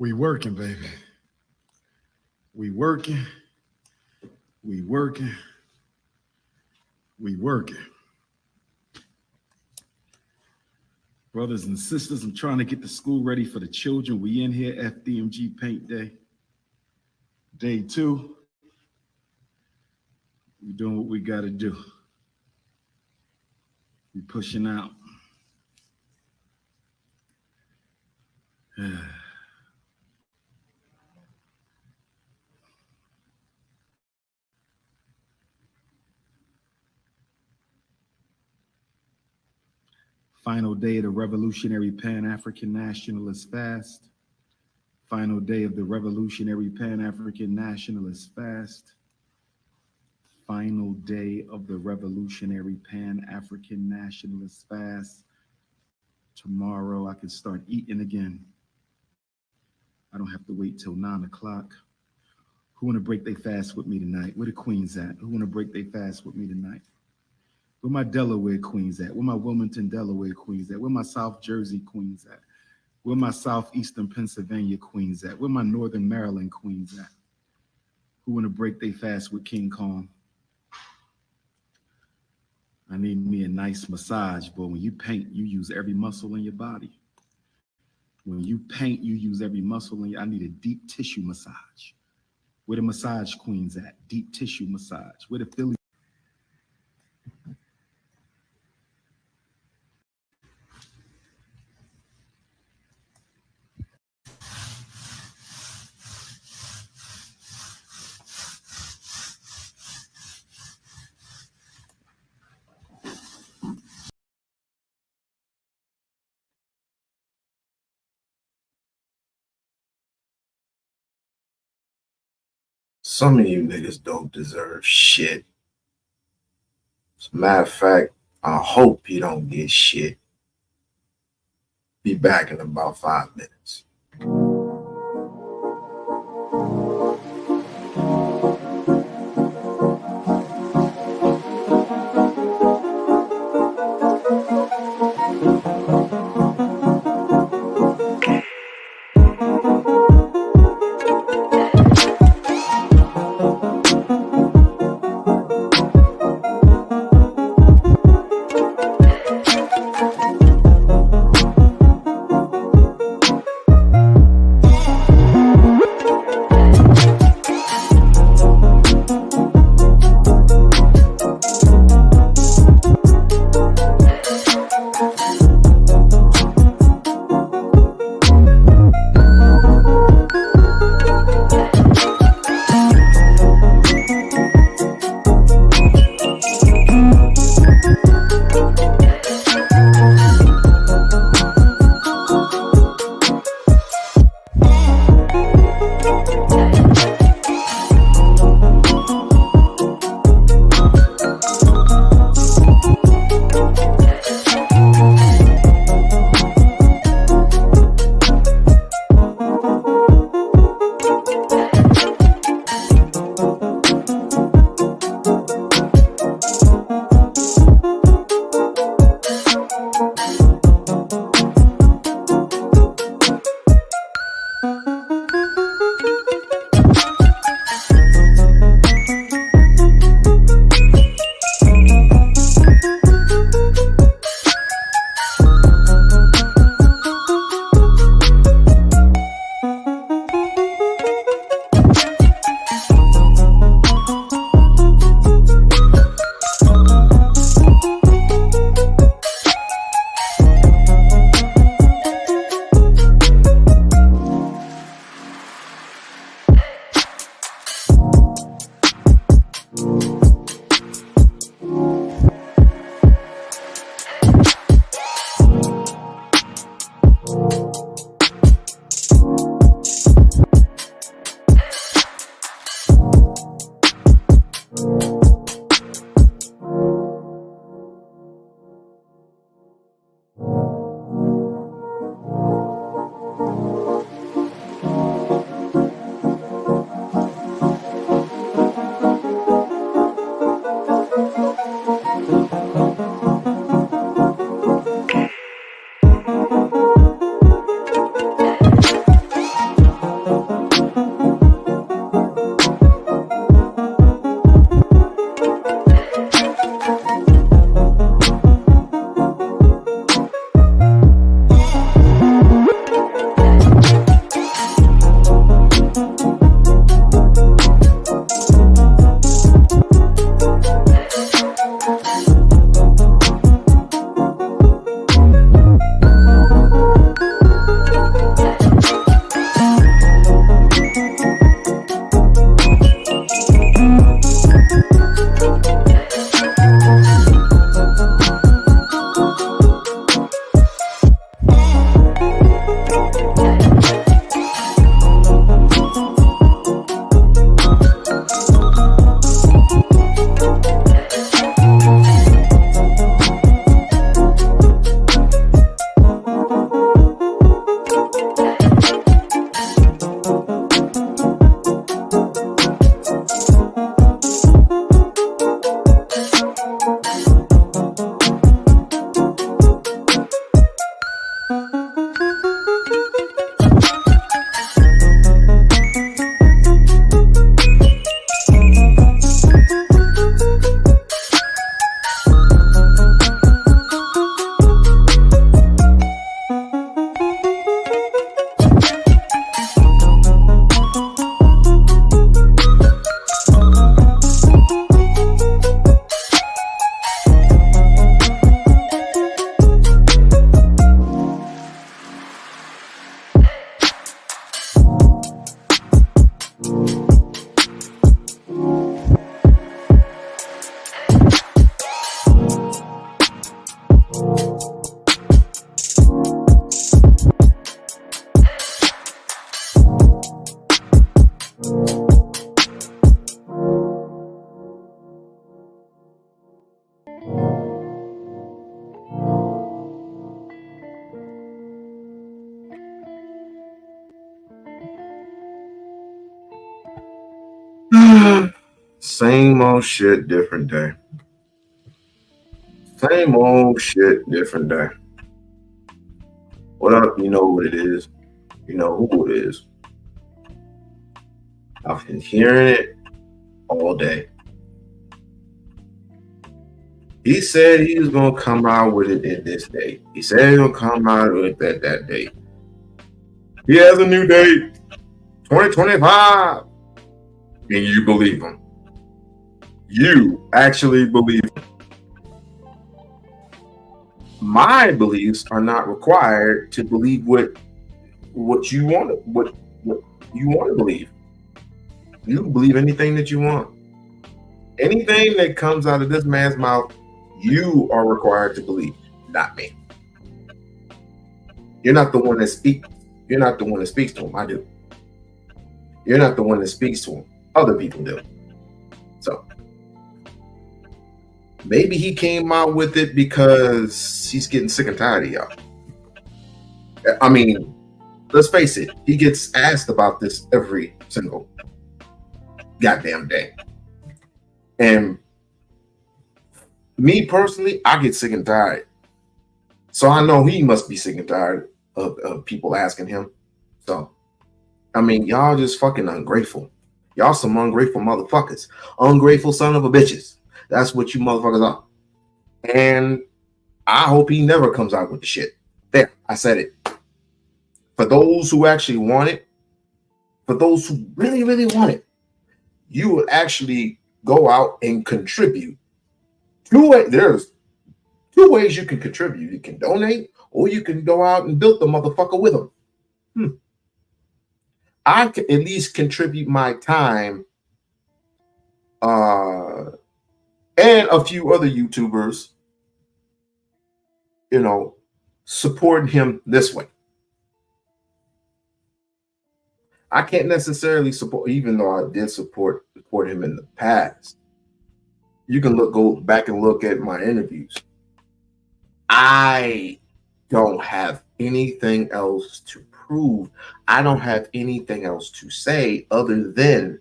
We working, baby. We working. We working. We working. Brothers and sisters, I'm trying to get the school ready for the children. We in here, FDMG Paint Day. Day 2. We doing what we got to do. We pushing out. Final day of the Revolutionary Pan-African Nationalist Fast. Final day of the Revolutionary Pan-African Nationalist Fast. Final day of the Revolutionary Pan-African Nationalist Fast. Tomorrow I can start eating again. I don't have to wait till 9 o'clock. Who want to break their fast with me tonight? Where the queens at? Who want to break their fast with me tonight? Where my Delaware queens at? Where my Wilmington, Delaware queens at? Where my South Jersey queens at? Where my Southeastern Pennsylvania queens at? Where my Northern Maryland queens at? Who want to break their fast with King Kong? I need me a nice massage, boy. When you paint, you use every muscle in your body. When you paint, you use every muscle in your, I need a deep tissue massage. Where the massage queens at? Deep tissue massage. Where the Philly? Some of you niggas don't deserve shit. As a matter of fact, I hope you don't get shit. Be back in about 5 minutes. Same old shit, different day. Same old shit, different day. What up? You know what it is. You know who it is. I've been hearing it all day. He said he was gonna come out with it in this date. He said he's gonna come out with it that date. He has a new date, 2025. And you believe him. You actually believe him. My beliefs are not required to believe what you want what you want to believe. You can believe anything that you want. Anything that comes out of this man's mouth, you are required to believe, not me. You're not the one that speaks. You're not the one that speaks to him. I do. You're not the one that speaks to him. Other people do. So maybe he came out with it because he's getting sick and tired of y'all. I mean, let's face it. He gets asked about this every single goddamn day. And me personally, I get sick and tired. So I know he must be sick and tired of people asking him. So, I mean, y'all just fucking ungrateful. Y'all some ungrateful motherfuckers. Ungrateful son of a bitches. That's what you motherfuckers are. And I hope he never comes out with the shit. There, I said it. For those who actually want it, for those who really, really want it, you would actually go out and contribute. There's two ways you can contribute. You can donate, or you can go out and build the motherfucker with them. I can at least contribute my time and a few other YouTubers, supporting him this way. I can't necessarily support, even though I did support him in the past. You can go back and look at my interviews. I don't have anything else to prove. I don't have anything else to say other than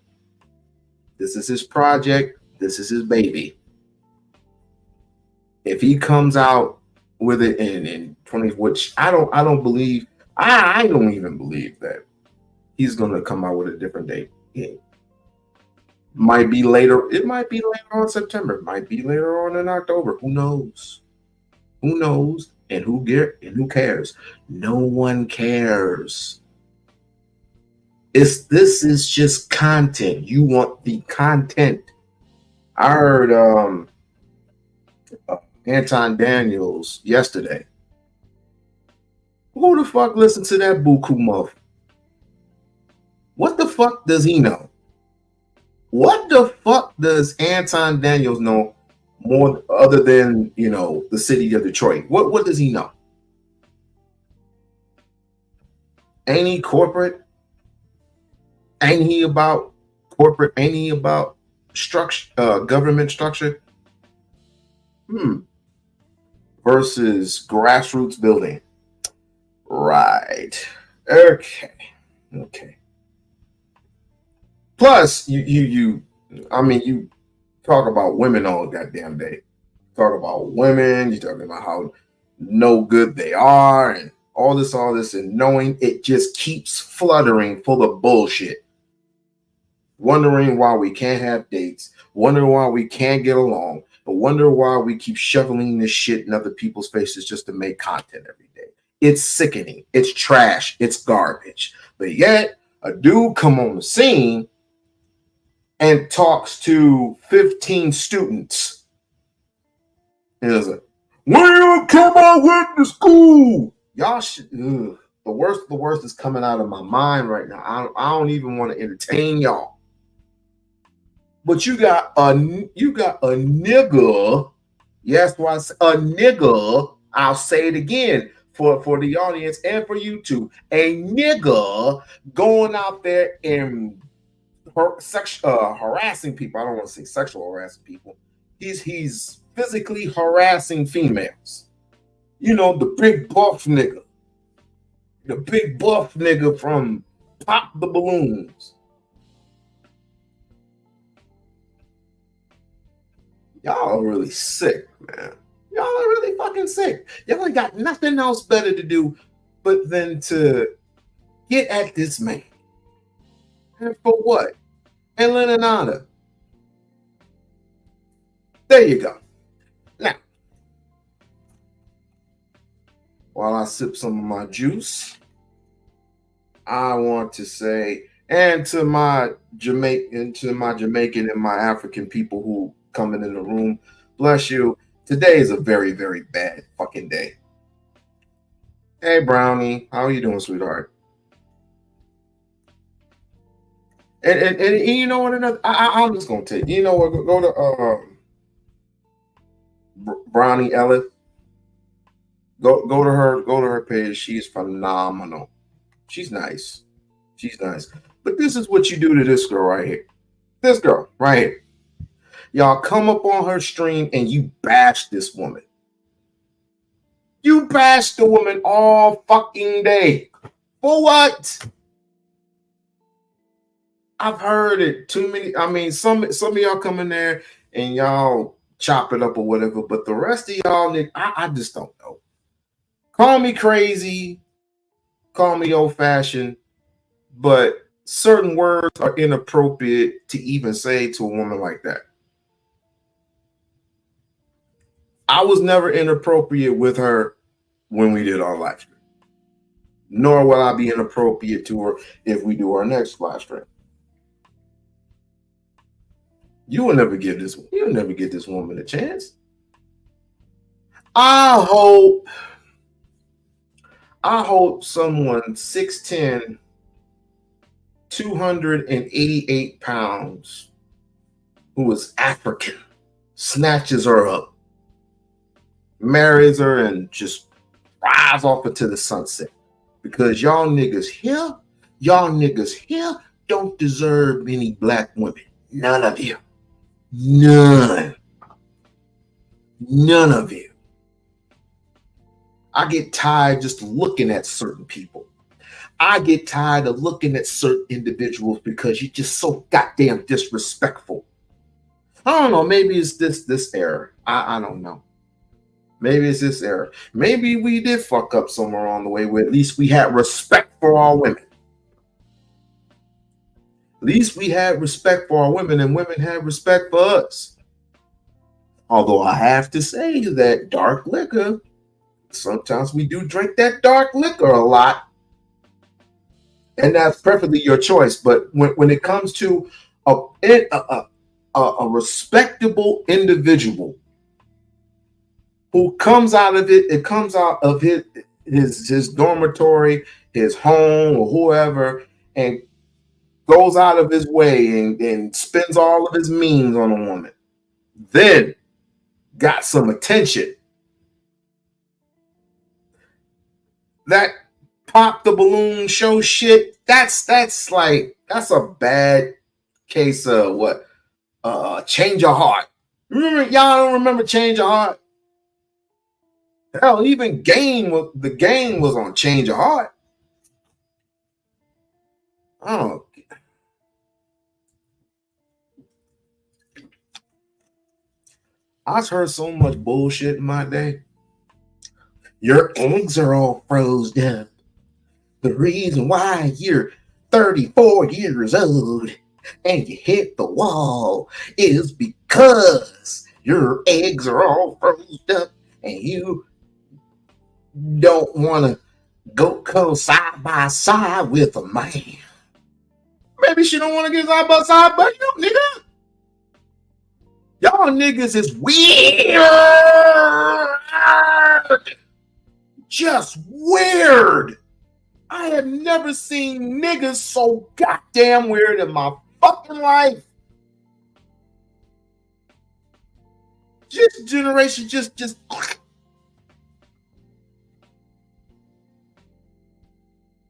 this is his project. This is his baby. If he comes out with it in 20, which I don't believe, I don't even believe that he's gonna come out with a different date. It might be later. It might be later on September. It might be later on in October. Who knows? Who knows? And who cares? No one cares. This is just content. You want the content. I heard Anton Daniels yesterday. Who the fuck listened to that buku muff? What the fuck does he know? What the fuck does Anton Daniels know more other than, the city of Detroit? What does he know? Ain't he corporate? Ain't he about corporate? Ain't he about structure, government structure? Versus grassroots building. Right. Okay. Plus, you talk about women all goddamn day. Talk about women. You talking about how no good they are, and all this, and knowing it just keeps fluttering full of bullshit. Wondering why we can't have dates. Wondering why we can't get along. But wonder why we keep shoveling this shit in other people's faces just to make content every day. It's sickening. It's trash. It's garbage. But yet, a dude come on the scene and talks to 15 students. And it's like, when you come out with the school, y'all should. The worst is coming out of my mind right now. I don't even want to entertain y'all. But you got a nigga. Yes, why a nigga. I'll say it again for the audience and for you too. A nigga going out there and harassing people. I don't want to say sexual harassing people. He's physically harassing females. The big buff nigga. The big buff nigga from Pop the Balloons. Y'all are really sick, man. Y'all are really fucking sick. Y'all ain't got nothing else better to do but than to get at this man. And for what? And Lenonada. There you go. Now, while I sip some of my juice, I want to say, and to my Jamaican and my African people who coming in the room, bless you. Today is a very, very bad fucking day. Hey, Brownie, how are you doing, sweetheart? And you know what? I'm just gonna take. You know what? Go to Brownie Ellis. Go to her. Go to her page. She's phenomenal. She's nice. She's nice. But this is what you do to this girl right here. This girl right here. Y'all come up on her stream and you bash this woman. You bash the woman all fucking day. For what? I've heard it too many. I mean, some of y'all come in there and y'all chop it up or whatever, but the rest of y'all, I just don't know. Call me crazy, call me old-fashioned, but certain words are inappropriate to even say to a woman like that. I was never inappropriate with her when we did our live stream, nor will I be inappropriate to her if we do our next live stream. You'll never give this woman a chance. I hope someone 6'10", 288 pounds, who is African, snatches her up, marries her, and just flies off into the sunset. Because y'all niggas here don't deserve any black women. None of you. None of you. I get tired just looking at certain people. I get tired of looking at certain individuals because you're just so goddamn disrespectful. I don't know. Maybe it's this era. I don't know. Maybe it's this era. Maybe we did fuck up somewhere on the way where at least we had respect for our women. At least we had respect for our women, and women had respect for us. Although I have to say that dark liquor, sometimes we do drink that dark liquor a lot. And that's perfectly your choice. But when it comes to a respectable individual who comes out of it comes out of his dormitory, his home, or whoever, and goes out of his way and spends all of his means on a woman, then got some attention. That pop the balloon show shit, that's a bad case of what? Change Your Heart. Remember, y'all don't remember Change Your Heart? Hell, even the game was on Change Your Heart. Oh, I've heard so much bullshit in my day. Your eggs are all frozen up. The reason why you're 34 years old and you hit the wall is because your eggs are all frozen up and you don't want to go side by side with a man. Maybe she don't want to get side by side, but you nigga. Y'all niggas is weird. Just weird. I have never seen niggas so goddamn weird in my fucking life. This generation just.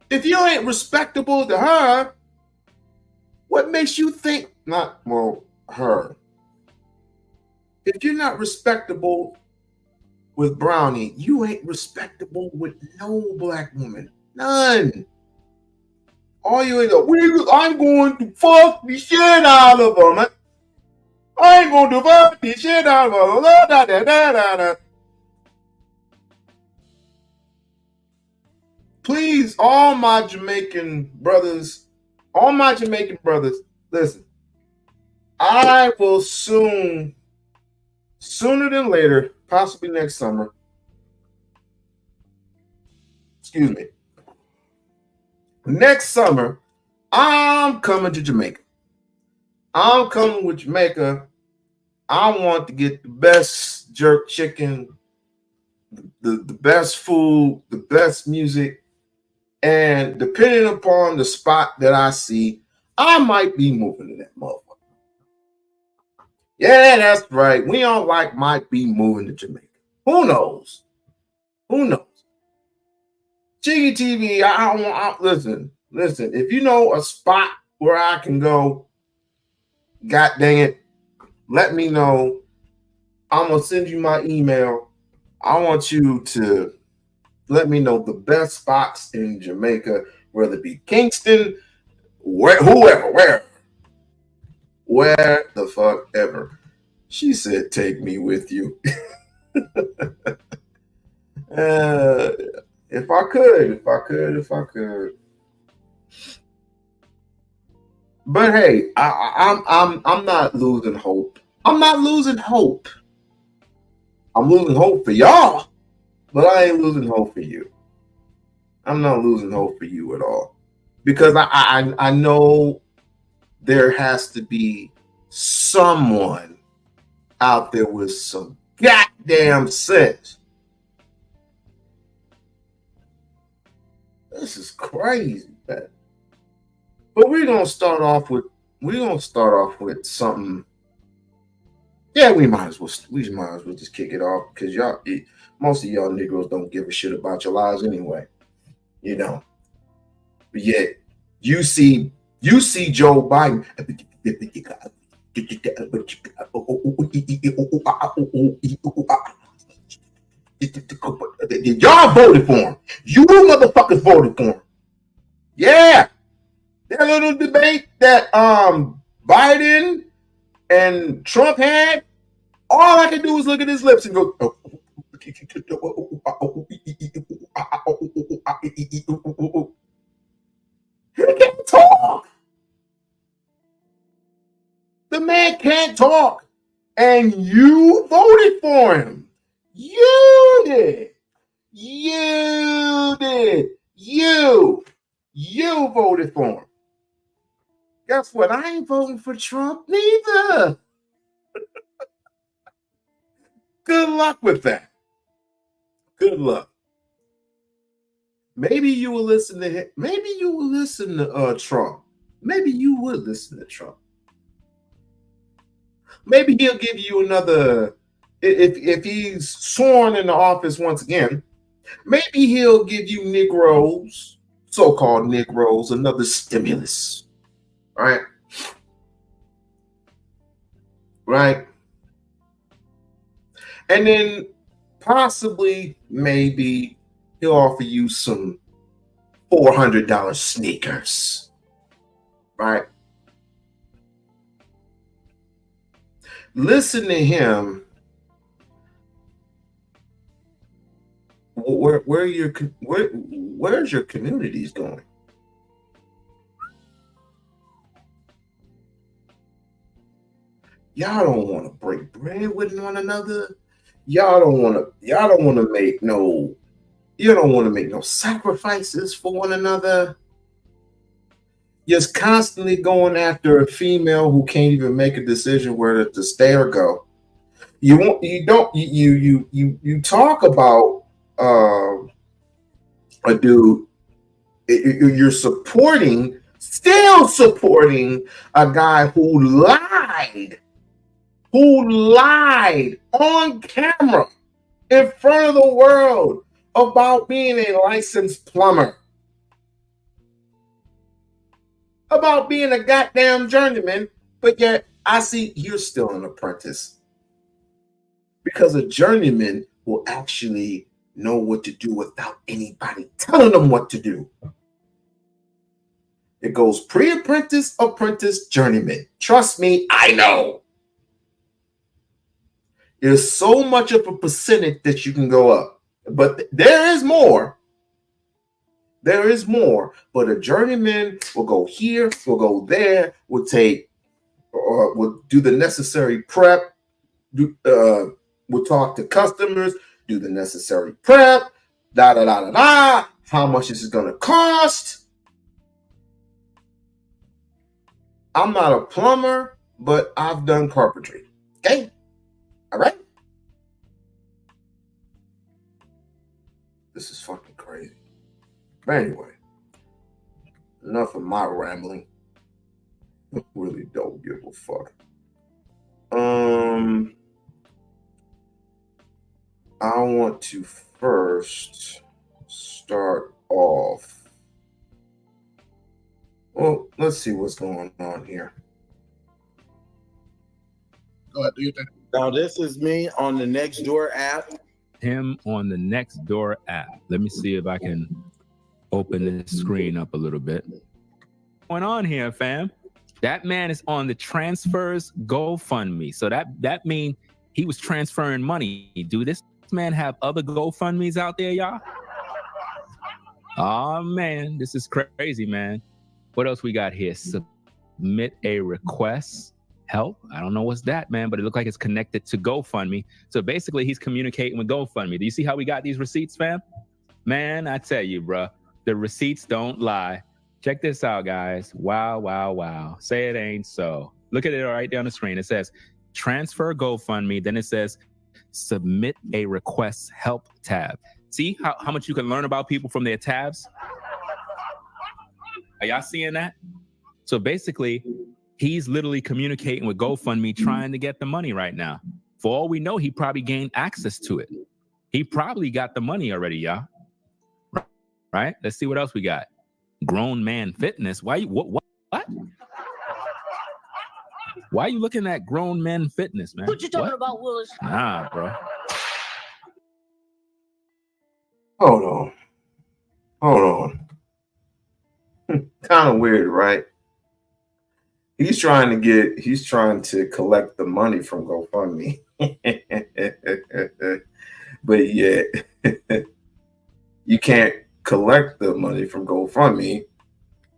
If you ain't respectable to her, what makes you think her? If you're not respectable with Brownie, you ain't respectable with no black woman. None. All you ain't I'm going to fuck the shit out of her, man. I ain't gonna do this shit. Please, all my Jamaican brothers, listen. I will sooner than later, possibly next summer. Excuse me. Next summer, I'm coming to Jamaica. I'm coming with Jamaica. I want to get the best jerk chicken, the best food, the best music. And depending upon the spot that I see, I might be moving to that motherfucker. Yeah, that's right. We-On-Loc might be moving to Jamaica. Who knows? Who knows? Jiggy TV, listen. If you know a spot where I can go, god dang it, let me know. I'm going to send you my email. I want you to let me know the best spots in Jamaica, whether it be Kingston, where the fuck ever. She said, take me with you. If I could. But hey, I'm not losing hope. I'm losing hope for y'all, but I ain't losing hope for you. I'm not losing hope for you at all, because I know there has to be someone out there with some goddamn sense. This is crazy, man. But we're gonna start off with something. Yeah, we might as well just kick it off, because most of y'all Negroes don't give a shit about your lives anyway, you know. But yet you see Joe Biden. Y'all voted for him. You motherfuckers voted for him. Yeah. That little debate that Biden and Trump had, all I can do is look at his lips and go, he can't talk. The man can't talk. And you voted for him. You did. You voted for him. Guess what? I ain't voting for Trump neither. Good luck with that. Good luck. Maybe you will listen to him. Maybe you will listen to Trump. Maybe you would listen to Trump. Maybe he'll give you another, if he's sworn into office once again, maybe he'll give you Negroes, so-called Negroes, another stimulus. Right? And then possibly, maybe he'll offer you some $400 sneakers. Right? Listen to him. Where's your communities going? Y'all don't want to break bread with one another. You don't want to make no sacrifices for one another. Just constantly going after a female who can't even make a decision whether to stay or go. You talk about a dude. You're still supporting a guy who lied on camera in front of the world about being a licensed plumber, about being a goddamn journeyman, but yet I see you're still an apprentice. Because a journeyman will actually know what to do without anybody telling them what to do. It goes pre-apprentice, apprentice, journeyman. Trust me, I know. There's so much of a percentage that you can go up. But there is more. There is more. But a journeyman will go here, will go there, will take, or will do the necessary prep, will talk to customers, do the necessary prep, da da da da da. How much is it going to cost? I'm not a plumber, but I've done carpentry. Okay? All right? This is fucking crazy. But anyway, enough of my rambling. Really don't give a fuck. I want to first start off. Well, let's see what's going on here. Go ahead, do your thing. Now, this is me on the Nextdoor app. Him on the Nextdoor app. Let me see if I can open this screen up a little bit. What's going on here, fam? That man is on the transfers GoFundMe. So that means he was transferring money. Do this man have other GoFundMes out there, y'all? Oh man, this is crazy, man. What else we got here? Submit a request. Help. I don't know what's that, man, but it looks like it's connected to GoFundMe. So basically, he's communicating with GoFundMe. Do you see how we got these receipts, fam? Man, I tell you, bro, the receipts don't lie. Check this out, guys. Wow, wow, wow. Say it ain't so. Look at it right there on the screen. It says transfer GoFundMe. Then it says submit a request help tab. See how much you can learn about people from their tabs? Are y'all seeing that? So basically, he's literally communicating with GoFundMe, trying to get the money right now. For all we know, he probably gained access to it. He probably got the money already, y'all. Right? Let's see what else we got. Grown man fitness. Why you what? Why are you looking at grown men fitness, man? What you talking about, Willis? Nah, bro. Hold on. Kind of weird, right? He's trying to collect the money from GoFundMe. But yet you can't collect the money from GoFundMe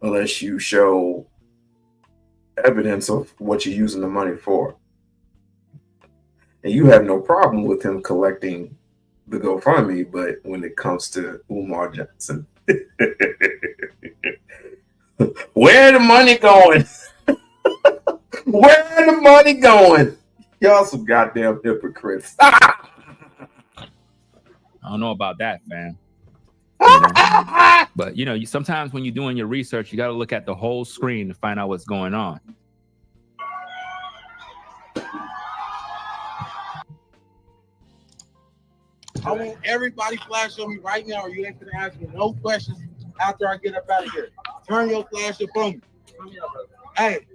unless you show evidence of what you're using the money for. And you have no problem with him collecting the GoFundMe, but when it comes to Umar Johnson, where the money going? Where the money going? Y'all some goddamn hypocrites. I don't know about that, fam. You know? But sometimes when you're doing your research, you got to look at the whole screen to find out what's going on. I want everybody flash on me right now, or you ain't gonna ask me no questions after I get up out of here. Turn your flash up on me. Hey,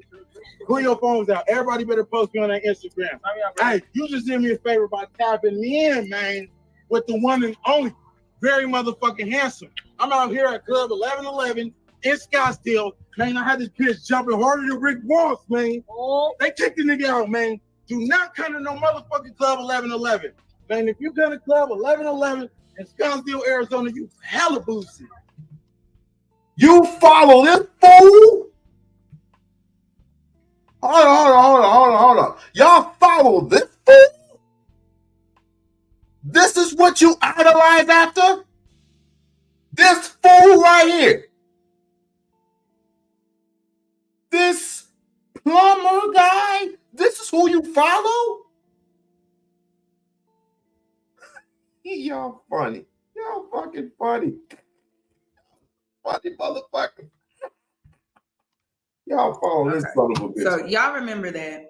pull your phones out. Everybody better post me on that Instagram. Hey, you just did me a favor by tapping me in, man, with the one and only very motherfucking handsome. I'm out here at Club 1111 in Scottsdale. Man, I had this bitch jumping harder than Rick Ross, man. Oh, They kicked the nigga out, man. Do not come to no motherfucking Club 1111. Man, if you come to Club 1111 in Scottsdale, Arizona, you hella boosted. You follow this fool? Hold on. Y'all follow this fool? This is what you idolize after? This fool right here. This plumber guy? This is who you follow? Y'all funny. Y'all fucking funny. Funny motherfucker. Y'all follow this son of a bitch. So y'all remember that.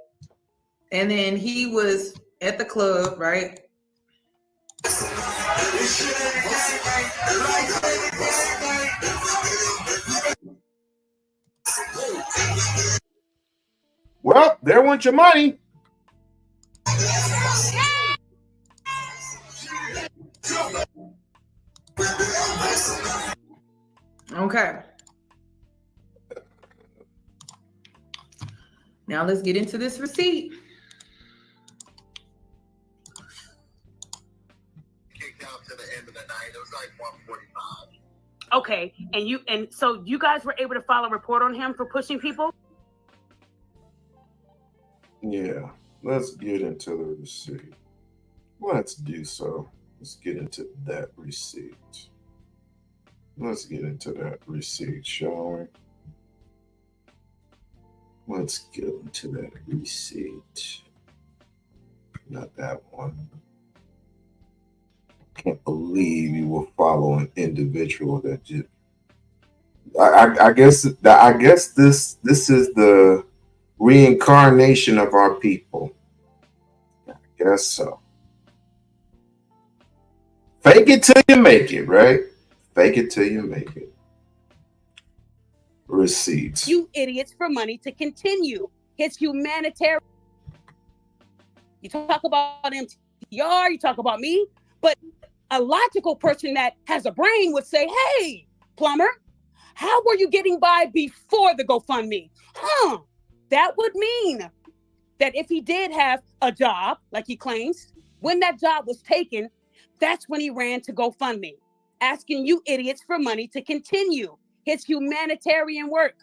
And then he was at the club, right? Well, there went your money. Okay. Now let's get into this receipt. out to the end of the night. It was like 1:45. Okay, and so you guys were able to file a report on him for pushing people? Yeah, let's get into the receipt. Let's do so. Let's get into that receipt. Let's get into that receipt, shall we? Let's get into that receipt. Not that one. Can't believe you will follow an individual that just. I guess this is the reincarnation of our people. I guess so. Fake it till you make it, right? Fake it till you make it. Receipts. You idiots for money to continue his humanitarian. You talk about MTR, you talk about me, but a logical person that has a brain would say, hey, Plumber, how were you getting by before the GoFundMe? That would mean that if he did have a job, like he claims, when that job was taken, that's when he ran to GoFundMe, asking you idiots for money to continue his humanitarian work.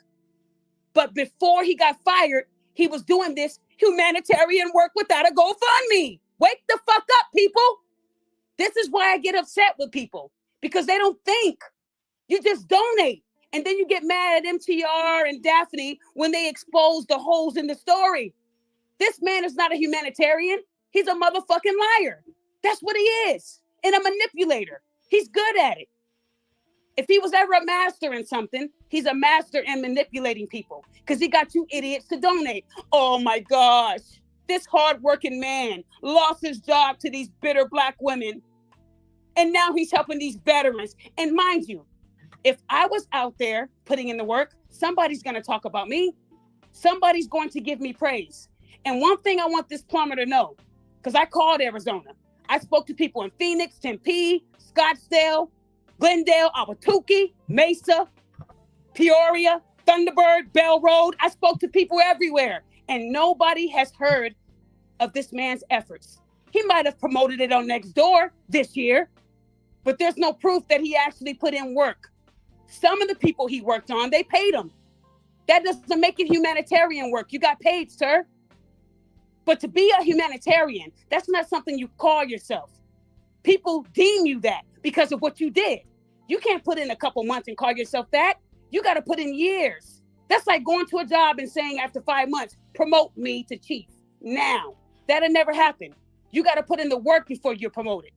But before he got fired, he was doing this humanitarian work without a GoFundMe. Wake the fuck up, people. This is why I get upset with people, because they don't think. You just donate. And then you get mad at MTR and Daphne when they expose the holes in the story. This man is not a humanitarian. He's a motherfucking liar. That's what he is. And a manipulator. He's good at it. If he was ever a master in something, he's a master in manipulating people because he got you idiots to donate. Oh my gosh. This hardworking man lost his job to these bitter Black women. And now he's helping these veterans. And mind you, if I was out there putting in the work, somebody's going to talk about me. Somebody's going to give me praise. And one thing I want this plumber to know, because I called Arizona. I spoke to people in Phoenix, Tempe, Scottsdale, Glendale, Ahwatukee, Mesa, Peoria, Thunderbird, Bell Road. I spoke to people everywhere. And nobody has heard of this man's efforts. He might have promoted it on Nextdoor this year, but there's no proof that he actually put in work. Some of the people he worked on, they paid him. That doesn't make it humanitarian work. You got paid, sir. But to be a humanitarian, that's not something you call yourself. People deem you that because of what you did. You can't put in a couple months and call yourself that. You got to put in years. That's like going to a job and saying after 5 months, promote me to chief. Now, that'll never happen. You got to put in the work before you're promoted.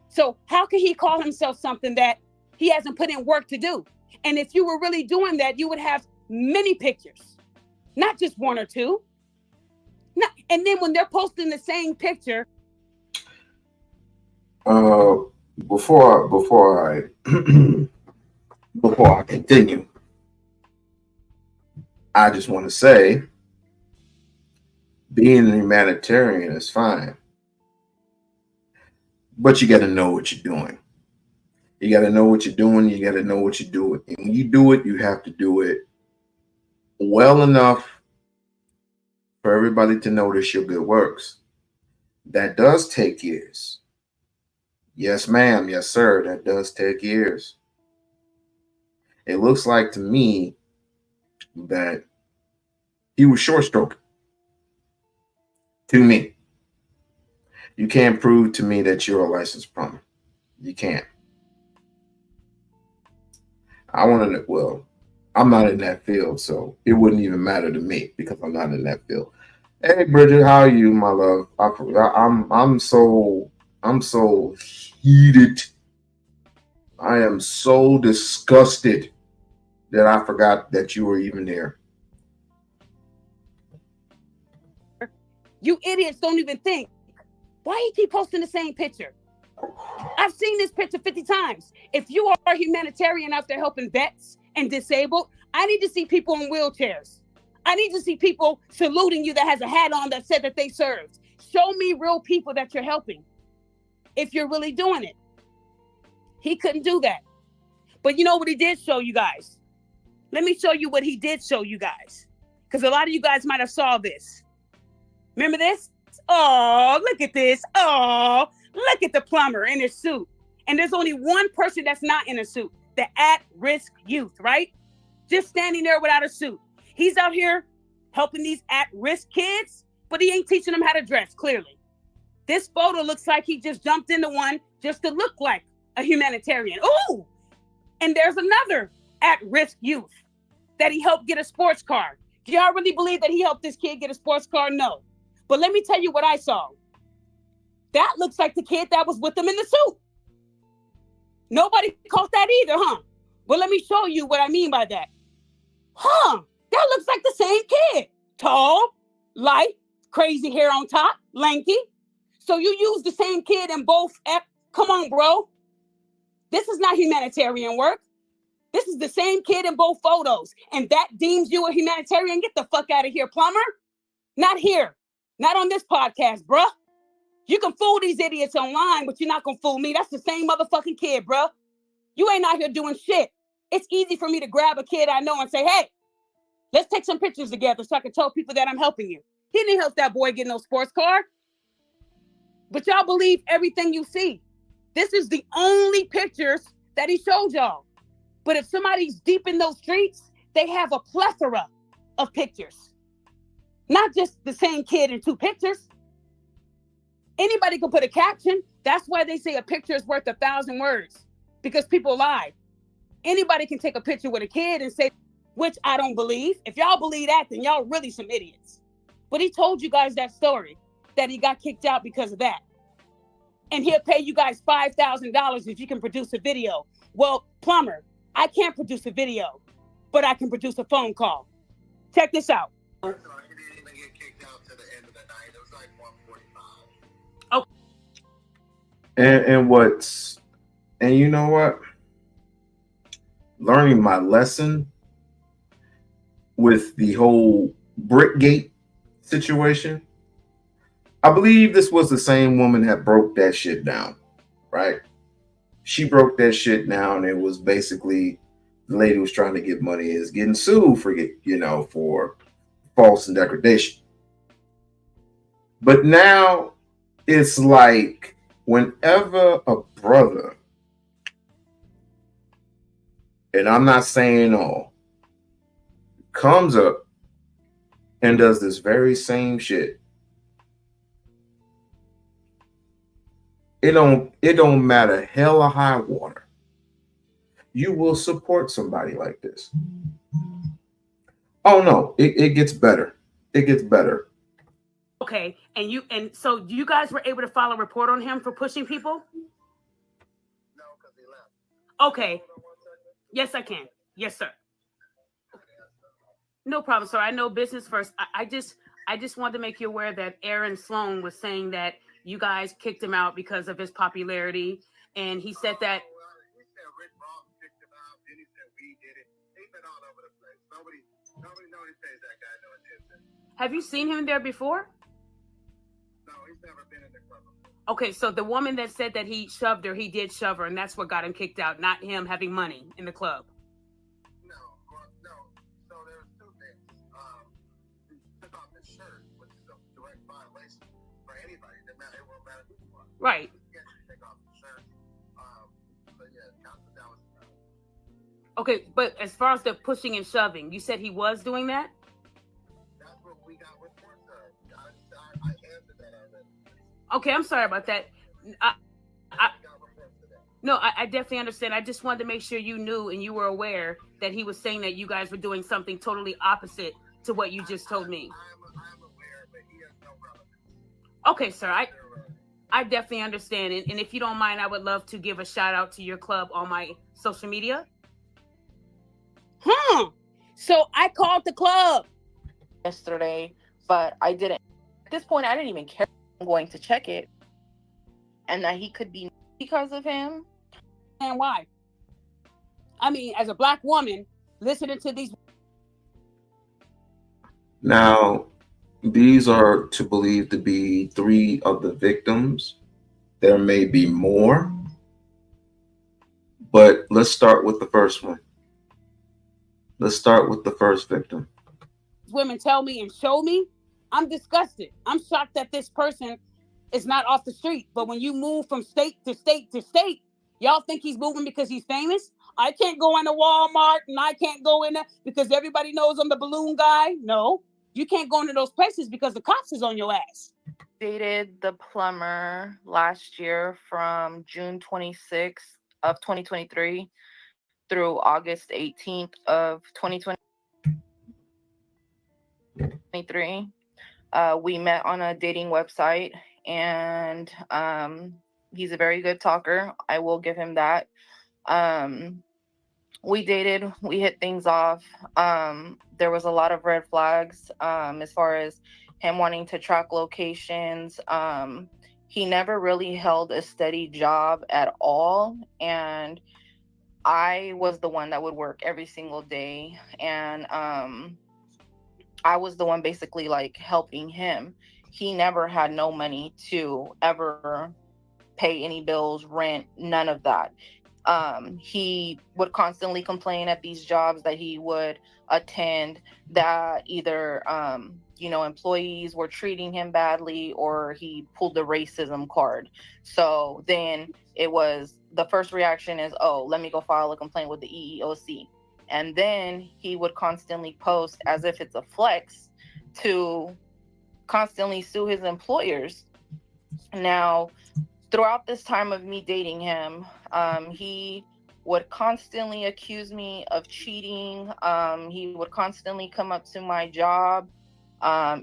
So how can he call himself something that he hasn't put in work to do? And if you were really doing that, you would have many pictures, not just one or two. And then when they're posting the same picture. Before I continue, I just want to say, being a humanitarian is fine, but you got to know what you're doing. You got to know what you're doing. You got to know what you're doing. And when you do it, you have to do it well enough for everybody to notice your good works. That does take years. Yes, ma'am. Yes, sir. That does take years. It looks like to me that he was short-stroking. To me. You can't prove to me that you're a licensed plumber. You can't. I want to, well, I'm not in that field, so it wouldn't even matter to me because I'm not in that field. Hey, Bridget, how are you, my love? I'm so heated. I am so disgusted that I forgot that you were even there. You idiots don't even think. Why you keep posting the same picture? I've seen this picture 50 times. If you are a humanitarian out there helping vets and disabled, I need to see people in wheelchairs. I need to see people saluting you that has a hat on that said that they served. Show me real people that you're helping if you're really doing it. He couldn't do that. But you know what he did show you guys? Let me show you what he did show you guys. Because a lot of you guys might have saw this. Remember this? Oh, look at this. Oh, look at the plumber in his suit. And there's only one person that's not in a suit, the at-risk youth, right? Just standing there without a suit. He's out here helping these at-risk kids, but he ain't teaching them how to dress, clearly. This photo looks like he just jumped into one just to look like a humanitarian. Ooh! And there's another at-risk youth that he helped get a sports car. Do y'all really believe that he helped this kid get a sports car? No. But let me tell you what I saw. That looks like the kid that was with him in the suit. Nobody caught that either, huh? Well, let me show you what I mean by that. Huh, that looks like the same kid. Tall, light, crazy hair on top, lanky. So you use the same kid in both. Come on, bro. This is not humanitarian work. This is the same kid in both photos. And that deems you a humanitarian? Get the fuck out of here, Plumber. Not here. Not on this podcast, bruh. You can fool these idiots online, but you're not gonna fool me. That's the same motherfucking kid, bruh. You ain't out here doing shit. It's easy for me to grab a kid I know and say, hey, let's take some pictures together so I can tell people that I'm helping you. He didn't help that boy get no sports car. But y'all believe everything you see. This is the only pictures that he showed y'all. But if somebody's deep in those streets, they have a plethora of pictures. Not just the same kid in two pictures. Anybody can put a caption. That's why they say a picture is worth 1,000 words, because people lie. Anybody can take a picture with a kid and say, which I don't believe. If y'all believe that, then y'all really some idiots. But he told you guys that story, that he got kicked out because of that. And he'll pay you guys $5,000 if you can produce a video. Well, Plumber, I can't produce a video, but I can produce a phone call. Check this out. So he didn't even get kicked out to the end of the night. It was like 1:45. And you know what? Learning my lesson with the whole Brickgate situation. I believe this was the same woman that broke that shit down, right? She broke that shit down. It was basically the lady who was trying to get money is getting sued for, for false and degradation. But now it's like whenever a brother, and I'm not saying all, comes up and does this very same shit, it don't matter hell or high water, you will support somebody like this. Oh no, it gets better. It gets better. Okay, and so you guys were able to file a report on him for pushing people? No, because he left. Okay. Yes, I can. Yes, sir. No problem, sir. I know business first. I just wanted to make you aware that Aaron Sloan was saying that you guys kicked him out because of his popularity, and he said that. Well, he said Rick Ross kicked him out. Then he said we did it. He's been all over the place. Nobody pays that guy no attention. Have you seen him there before? No, he's never been in the club before. Okay, so the woman that said that he shoved her, he did shove her, and that's what got him kicked out, not him having money in the club. No. So there's two things. He took off his shirt, which is a direct violation for anybody. It won't matter who you are. Right. You can't just take off your shirt. But yeah, that was. Okay, but as far as the pushing and shoving, you said he was doing that? That's what we got reports of. I answered that already. Okay, I'm sorry about that. I definitely understand. I just wanted to make sure you knew and you were aware that he was saying that you guys were doing something totally opposite to what you just told me. I'm aware, but he has no relevance. Okay, sir. I definitely understand. And if you don't mind, I would love to give a shout out to your club on my social media. So I called the club yesterday, but I didn't. At this point, I didn't even care. I'm going to check it, and that he could be because of him. And why? I mean, as a Black woman, listening to these. Now, these are to believe to be 3 of the victims. There may be more, but let's start with the first one. Let's start with the first victim. Women tell me and show me, I'm disgusted. I'm shocked that this person is not off the street. But when you move from state to state to state, Y'all think he's moving because he's famous? I can't go into Walmart and I can't go in there because everybody knows I'm the balloon guy. No, you can't go into those places because the cops is on your ass. Dated the plumber last year from June 26th of 2023 through August 18th of 2023. We met on a dating website, and he's a very good talker. I will give him that. We dated, we hit things off. There was a lot of red flags as far as him wanting to track locations. He never really held a steady job at all, and I was the one that would work every single day, and I was the one basically like helping him. He never had no money to ever pay any bills, rent, none of that. He would constantly complain at these jobs that he would attend that either employees were treating him badly or he pulled the racism card. So then it was, the first reaction is, oh, let me go file a complaint with the EEOC. And then he would constantly post as if it's a flex to constantly sue his employers. Now, throughout this time of me dating him, he would constantly accuse me of cheating. He would constantly come up to my job.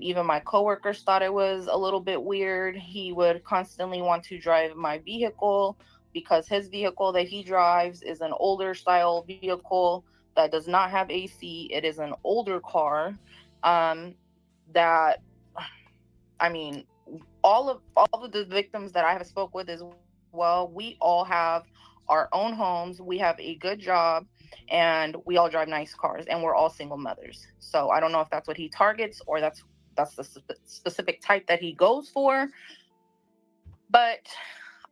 Even my coworkers thought it was a little bit weird. He would constantly want to drive my vehicle because his vehicle that he drives is an older style vehicle that does not have AC. It is an older car that, I mean, all of the victims that I have spoke with as well, we all have our own homes, we have a good job, and we all drive nice cars, and we're all single mothers. So I don't know if that's what he targets or that's the specific type that he goes for. But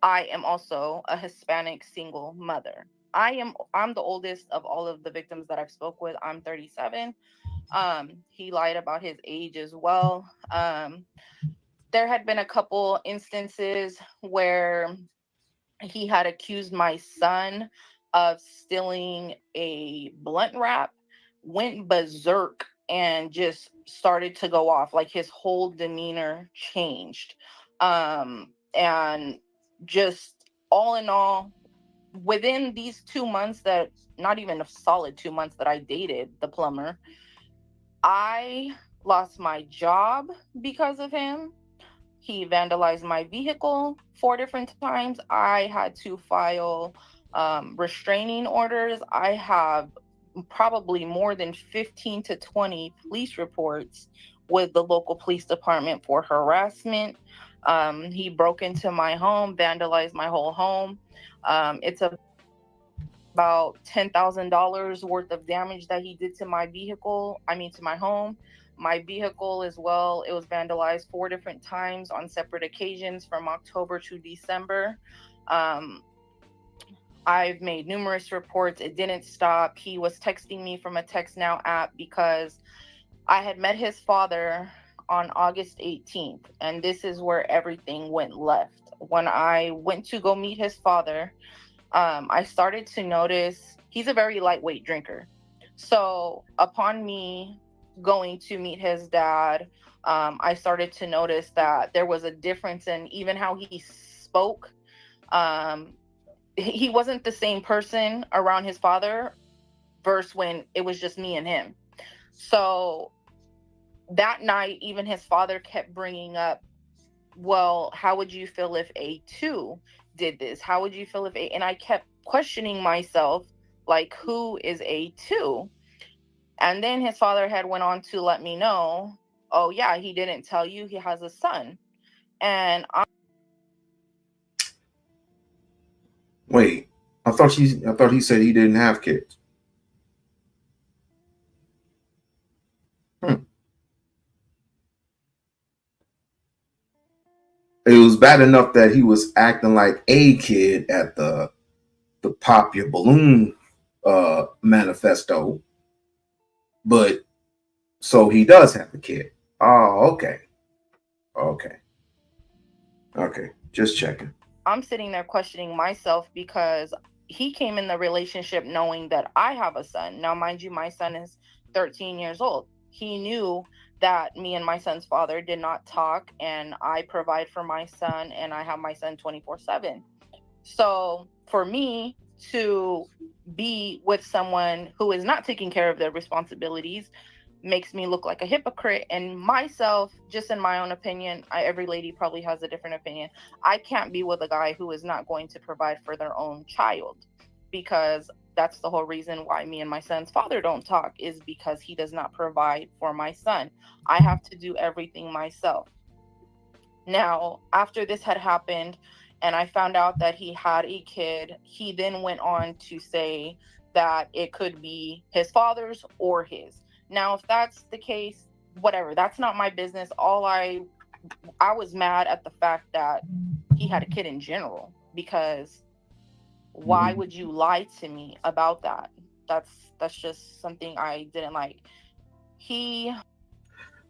I am also a Hispanic single mother. I'm the oldest of all of the victims that I've spoke with. I'm 37. He lied about his age as well. There had been a couple instances where he had accused my son of stealing a blunt wrap, went berserk, and just started to go off. Like his whole demeanor changed. And just all in all, within these 2 months, that not even a solid 2 months that I dated the plumber, I lost my job because of him. He vandalized my vehicle 4 different times. I had to file restraining orders. I have probably more than 15 to 20 police reports with the local police department for harassment. He broke into my home, vandalized my whole home. It's about $10,000 worth of damage that he did to my vehicle. I mean, to my home. My vehicle as well, it was vandalized 4 different times on separate occasions from October to December. I've made numerous reports. It didn't stop. He was texting me from a Text Now app because I had met his father on August 18th, and this is where everything went left. When I went to go meet his father, I started to notice he's a very lightweight drinker. So upon me going to meet his dad, I started to notice that there was a difference in even how he spoke. He wasn't the same person around his father versus when it was just me and him. So that night, even his father kept bringing up, well, how would you feel if A2 did this? How would you feel if A? And I kept questioning myself, like, who is A2? And then his father had went on to let me know, oh yeah, he didn't tell you he has a son. And Wait, I thought he said he didn't have kids. It was bad enough that he was acting like a kid at the Pop Your Balloon manifesto, but so he does have a kid. Oh, okay. Just checking. I'm sitting there questioning myself because he came in the relationship knowing that I have a son. Now, mind you, my son is 13 years old. He knew that me and my son's father did not talk, and I provide for my son, and I have my son 24/7. So for me to be with someone who is not taking care of their responsibilities makes me look like a hypocrite. And myself, just in my own opinion, every lady probably has a different opinion. I can't be with a guy who is not going to provide for their own child, because that's the whole reason why me and my son's father don't talk, is because he does not provide for my son. I have to do everything myself. Now, after this had happened and I found out that he had a kid, he then went on to say that it could be his father's or his. Now, if that's the case, whatever, that's not my business. I was mad at the fact that he had a kid in general, because why would you lie to me about that? That's just something I didn't like. He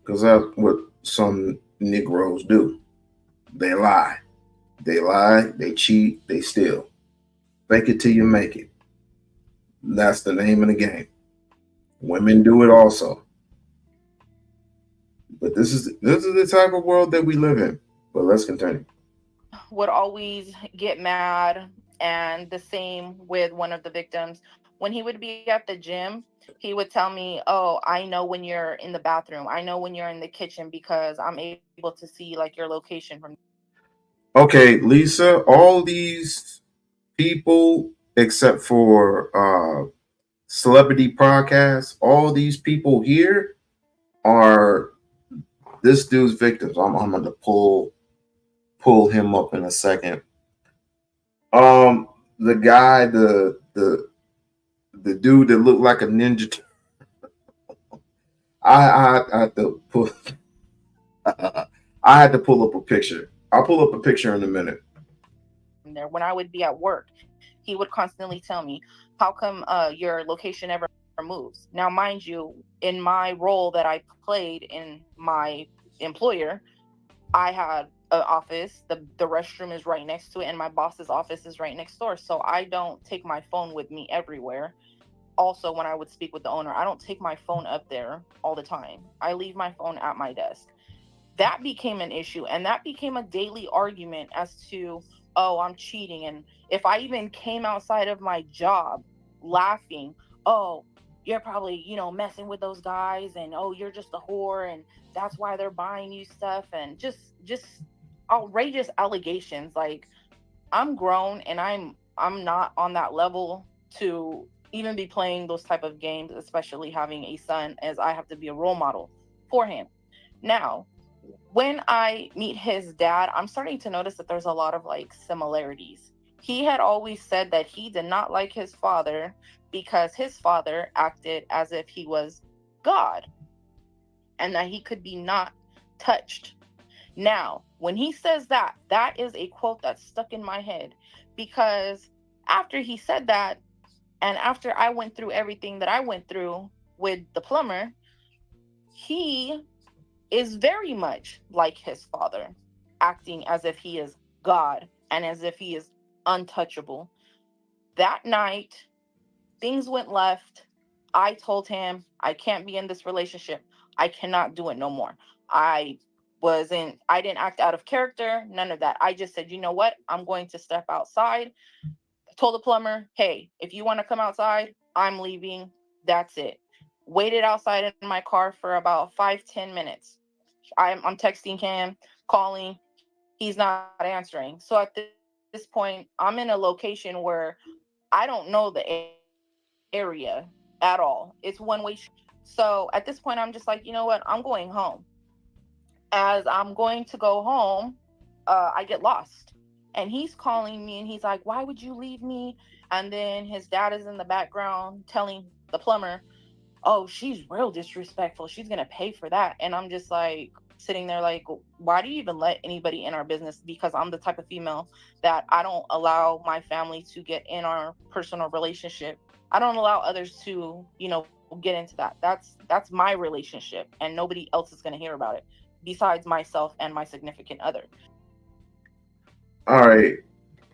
Because that's what some Negroes do. They lie. They lie, they cheat, they steal. Fake it till you make it. That's the name of the game. Women do it also. But this is the type of world that we live in. But let's continue. would always get mad, and the same with one of the victims. When he would be at the gym, he would tell me, "Oh, I know when you're in the bathroom. I know when you're in the kitchen because I'm able to see like your location from." Okay, Lisa, all these people, except for celebrity podcasts, all these people here are this dude's victims. I'm going to pull him up in a second. The guy, the dude that looked like a ninja. I had to pull. I had to pull up a picture. I'll pull up a picture in a minute. There, when I would be at work, he would constantly tell me, "How come your location never moves?" Now, mind you, in my role that I played in my employer, I had an office. The restroom is right next to it, and my boss's office is right next door. So I don't take my phone with me everywhere. Also, when I would speak with the owner, I don't take my phone up there all the time. I leave my phone at my desk. That became an issue, and that became a daily argument as to, oh, I'm cheating. And if I even came outside of my job laughing, oh, you're probably, messing with those guys, and oh, you're just a whore, and that's why they're buying you stuff, and just outrageous allegations. Like, I'm grown, and I'm not on that level to even be playing those type of games, especially having a son, as I have to be a role model for him. Now, when I meet his dad, I'm starting to notice that there's a lot of like similarities. He had always said that he did not like his father because his father acted as if he was God and that he could be not touched. Now, when he says that, that is a quote that's stuck in my head, because after he said that, and after I went through everything that I went through with the plumber, he is very much like his father, acting as if he is God and as if he is untouchable. That night, things went left. I told him, I can't be in this relationship. I cannot do it no more. I didn't act out of character, none of that. I just said, you know what? I'm going to step outside. I told the plumber, hey, if you want to come outside, I'm leaving. That's it. Waited outside in my car for about 5-10 minutes. I'm texting him, calling. He's not answering. So at this point, I'm in a location where I don't know the area at all. It's one way street. So at this point, I'm just like, you know what? I'm going home. As I'm going to go home, I get lost. And he's calling me and he's like, why would you leave me? And then his dad is in the background telling the plumber, oh, she's real disrespectful. She's going to pay for that. And I'm just like sitting there like, why do you even let anybody in our business? Because I'm the type of female that I don't allow my family to get in our personal relationship. I don't allow others to, get into that. That's my relationship, and nobody else is going to hear about it besides myself and my significant other. All right.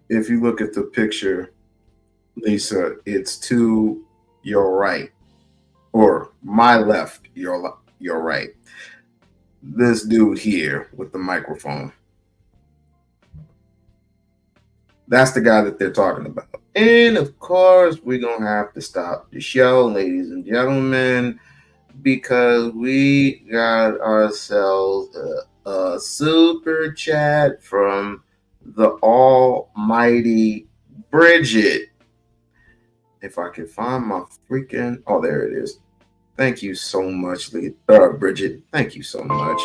if you look at the picture, Lisa, it's to your right, or my left, your right. This dude here with the microphone. That's the guy that they're talking about. And of course, we're going to have to stop the show, ladies and gentlemen, because we got ourselves a super chat from the almighty Bridget. If I can find my freaking... Oh, there it is. Thank you so much, Bridget. Thank you so much.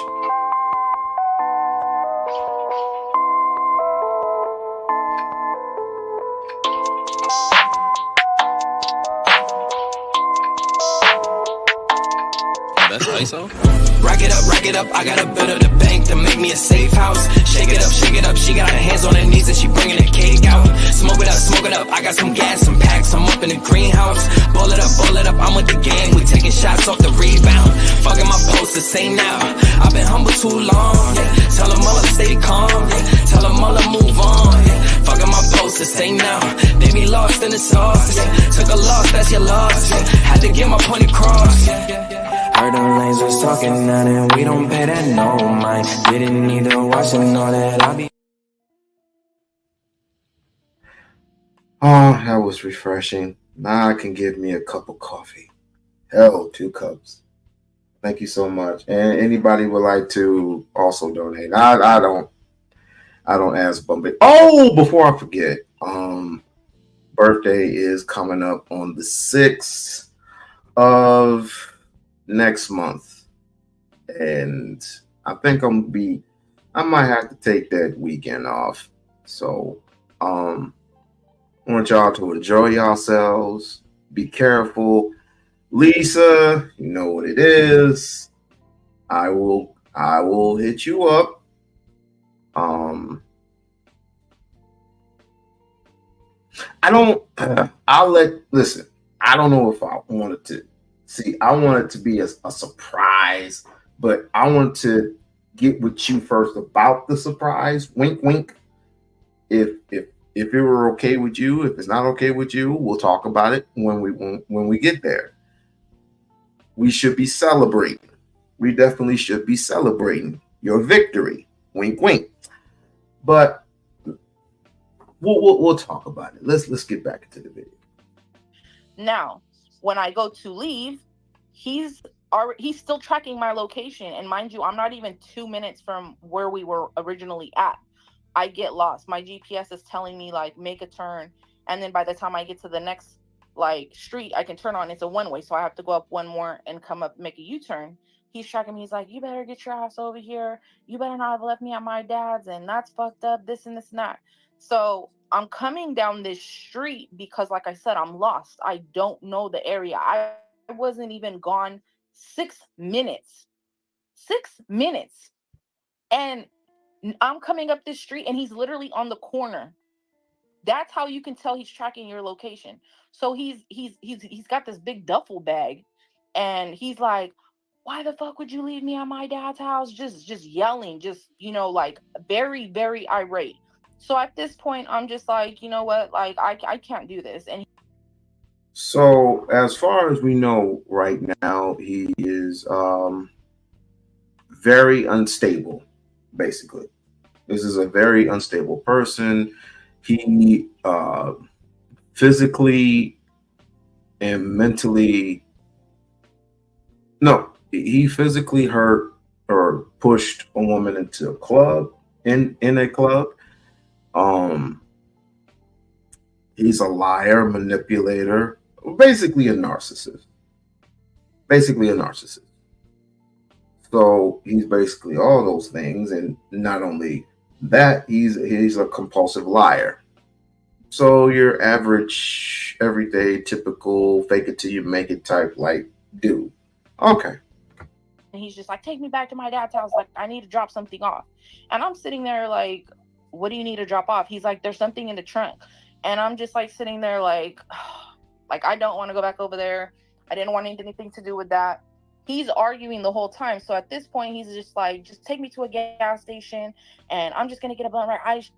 That's ISO. Rack it up, I gotta build up the bank to make me a safe house. Shake it up, she got her hands on her knees and she bringing the cake out. Smoke it up, I got some gas, some packs, I'm up in the greenhouse. Ball it up, I'm with the gang, we taking shots off the rebound. Fucking my post to say now, I've been humble too long, yeah. Tell them all to stay calm, yeah. Tell them all to move on, yeah. Fucking my post to say now, they be lost in the sauce, yeah. Took a loss, that's your loss, yeah. Had to get my point across, yeah. Heard them lanes was talking now and we don't pay that no mind. Didn't need to watch and know that I'll be. Oh, that was refreshing. Now I can give me a cup of coffee. Hell, 2 cups. Thank you so much. And anybody would like to also donate. I don't ask Bumpy. Oh, before I forget, birthday is coming up on the 6th of next month, and I think I might have to take that weekend off. So I want y'all to enjoy yourselves. Be careful. Lisa, you know what it is. I will hit you up. Listen, I don't know if I wanted to see, I want it to be a surprise, but I want to get with you first about the surprise. Wink, wink. If it were okay with you, if it's not okay with you, we'll talk about it when we get there. We should be celebrating. We definitely should be celebrating your victory. Wink, wink. But we'll talk about it. Let's get back into the video. Now, when I go to leave, he's still tracking my location, and mind you, I'm not even 2 minutes from where we were originally at. I get lost. My GPS is telling me like make a turn, and then by the time I get to the next like street I can turn on, it's a one-way, so I have to go up one more and come up, make a U-turn. He's tracking me. He's like, you better get your ass over here, you better not have left me at my dad's, and that's fucked up, this and this and that. So I'm coming down this street because, like I said, I'm lost. I don't know the area. I wasn't even gone 6 minutes. 6 minutes. And I'm coming up this street and he's literally on the corner. That's how you can tell he's tracking your location. So he's got this big duffel bag and he's like, why the fuck would you leave me at my dad's house? Just yelling, just, like very, very irate. So at this point, I'm just like, you know what? Like, I can't do this. And so as far as we know right now, he is very unstable, basically. This is a very unstable person. He physically and mentally, he physically hurt or pushed a woman into a club, in a club. He's a liar, manipulator, basically a narcissist. So he's basically all those things, and not only that, he's a compulsive liar. So your average, everyday, typical, fake it till you make it type like dude. Okay. And he's just like, take me back to my dad's house. Like, I need to drop something off. And I'm sitting there like, what do you need to drop off? He's like, there's something in the trunk. And I'm just like sitting there like I don't want to go back over there. I didn't want anything to do with that. He's arguing the whole time. So at this point, he's just like, just take me to a gas station and I'm just going to get a blunt right.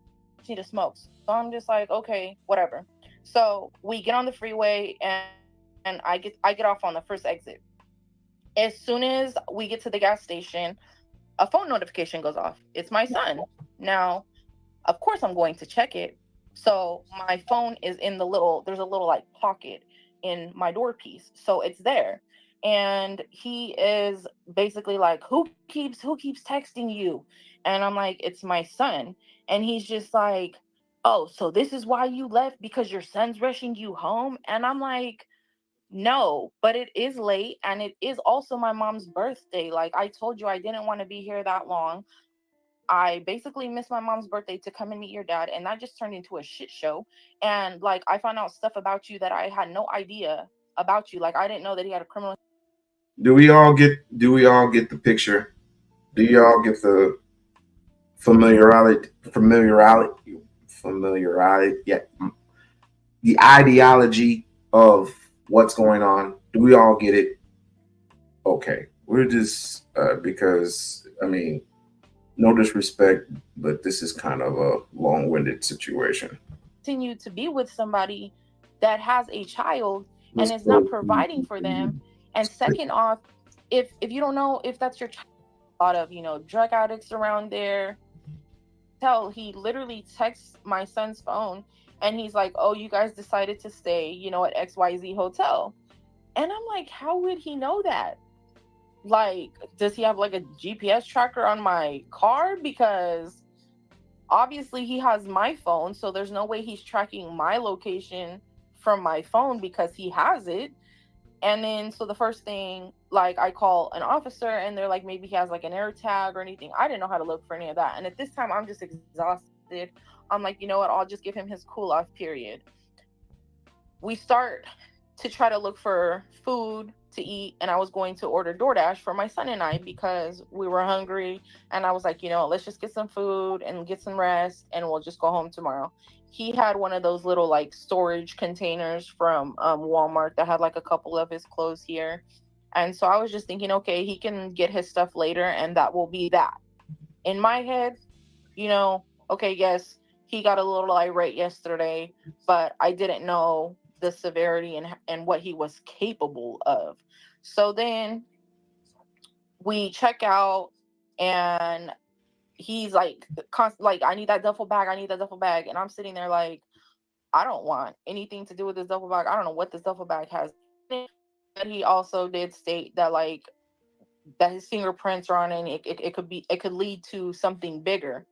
need to smoke. So I'm just like, okay, whatever. So we get on the freeway and I get off on the first exit. As soon as we get to the gas station, a phone notification goes off. It's my son. Now, of course I'm going to check it. So my phone is in there's a little like pocket in my door piece. So it's there. And he is basically like, who keeps texting you? And I'm like, it's my son. And he's just like, oh, so this is why you left, because your son's rushing you home? And I'm like, no, but it is late and it is also my mom's birthday. Like I told you, I didn't want to be here that long. I basically missed my mom's birthday to come and meet your dad, and that just turned into a shit show. And like I found out stuff about you that I had no idea about you. Like I didn't know that he had a criminal. Do we all get the picture? Do y'all get the familiarity, yeah, the ideology of what's going on? Do we all get it? Okay, we're just because I mean, no disrespect, but this is kind of a long-winded situation. Continue to be with somebody that has a child and Let's is not go. providing for them. And second off, if you don't know if that's your child, a lot of drug addicts around there. Tell he literally texts my son's phone and he's like, oh, you guys decided to stay at XYZ hotel. And I'm like, how would he know that? Like, does he have like a GPS tracker on my car? Because obviously he has my phone, so there's no way he's tracking my location from my phone because he has it. And then so the first thing, like, I call an officer and they're like, maybe he has like an air tag or anything. I didn't know how to look for any of that. And at this time I'm just exhausted. I'm like, you know what, I'll just give him his cool off period. We start to try to look for food to eat, and I was going to order DoorDash for my son and I because we were hungry. And I was like, let's just get some food and get some rest and we'll just go home tomorrow. He had one of those little like storage containers from Walmart that had like a couple of his clothes here. And so I was just thinking, okay, he can get his stuff later and that will be that. In my head, okay, yes, he got a little irate yesterday, but I didn't know the severity and what he was capable of. So then we check out and he's like like, I need that duffel bag, I need that duffel bag. And I'm sitting there like, I don't want anything to do with this duffel bag. I don't know what this duffel bag has. But he also did state that like that his fingerprints are on it, and it could lead to something bigger.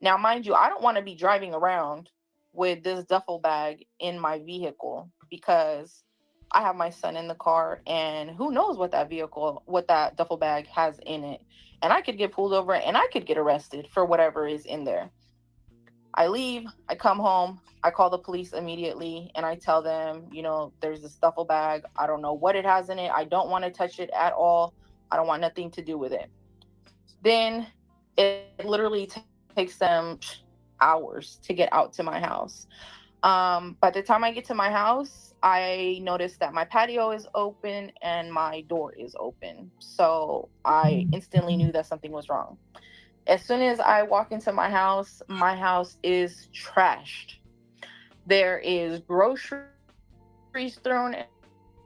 Now, mind you, I don't want to be driving around with this duffel bag in my vehicle because I have my son in the car, and who knows what that duffel bag has in it. And I could get pulled over and I could get arrested for whatever is in there. I leave, I come home, I call the police immediately, and I tell them, there's this duffel bag. I don't know what it has in it. I don't want to touch it at all. I don't want nothing to do with it. Then it literally takes them hours to get out to my house. By the time I get to my house, I notice that my patio is open and my door is open. So I instantly knew that something was wrong. As soon as I walk into my house is trashed. There is groceries thrown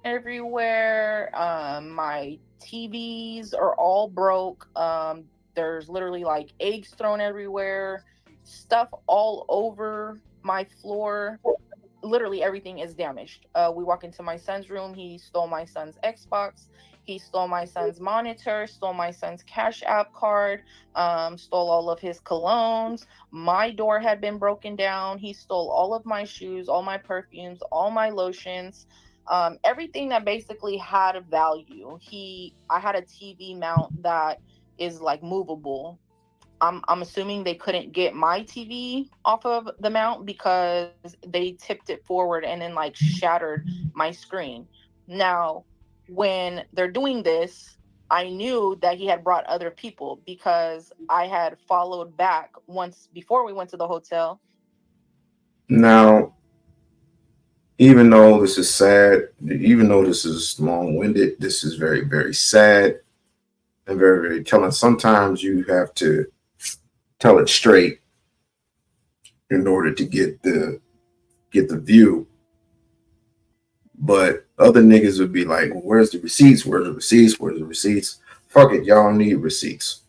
everywhere. My TVs are all broke. There's literally like eggs thrown everywhere, stuff all over my floor. Literally everything is damaged. We walk into my son's room. He stole my son's Xbox. He stole my son's monitor, stole my son's Cash App card, stole all of his colognes. My door had been broken down. He stole all of my shoes, all my perfumes, all my lotions, everything that basically had a value. I had a TV mount that is like movable. I'm assuming they couldn't get my TV off of the mount because they tipped it forward and then like shattered my screen. Now, when they're doing this, I knew that he had brought other people because I had followed back once before we went to the hotel. Now, even though this is sad, even though this is long-winded, this is very, very sad and very, very telling. Sometimes you have to tell it straight in order to get the view. But other niggas would be like, well, where's the receipts? Where's the receipts? Where's the receipts? Fuck it, y'all need receipts.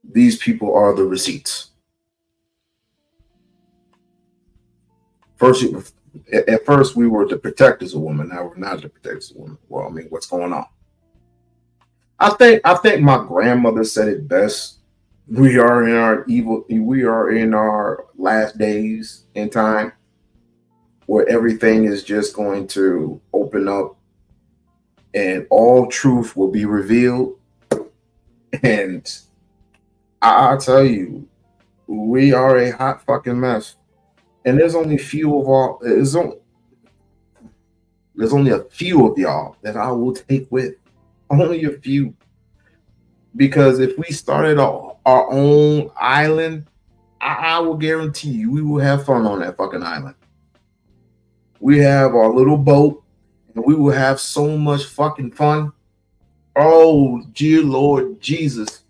These people are the receipts. At first we were to protect as a woman. Now we're not to protect as a woman. Well, I mean, what's going on? I think my grandmother said it best. We are in our last days in time where everything is just going to open up and all truth will be revealed. And I'll tell you, we are a hot fucking mess. And there's only a few of y'all that I will take with. Only a few. Because if we started our own island, I will guarantee you we will have fun on that fucking island. We have our little boat and we will have so much fucking fun. Oh, dear Lord Jesus.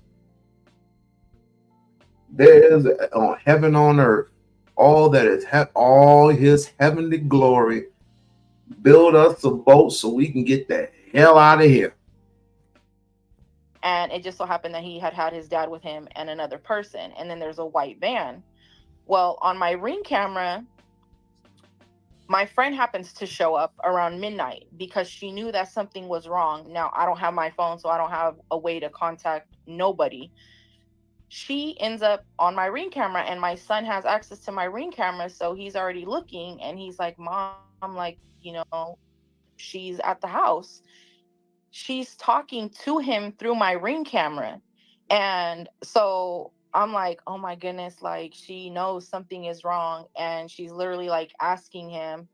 There is heaven on earth. All that is all his heavenly glory. Build us a boat so we can get the hell out of here. And it just so happened that he had his dad with him and another person. And then there's a white van. Well, on my Ring camera, my friend happens to show up around midnight because she knew that something was wrong. Now, I don't have my phone, so I don't have a way to contact nobody. She ends up on my Ring camera, and my son has access to my Ring camera, so he's already looking, and he's like, Mom, like, she's at the house. She's talking to him through my Ring camera. And so I'm like, oh my goodness, like she knows something is wrong. And she's literally like asking him,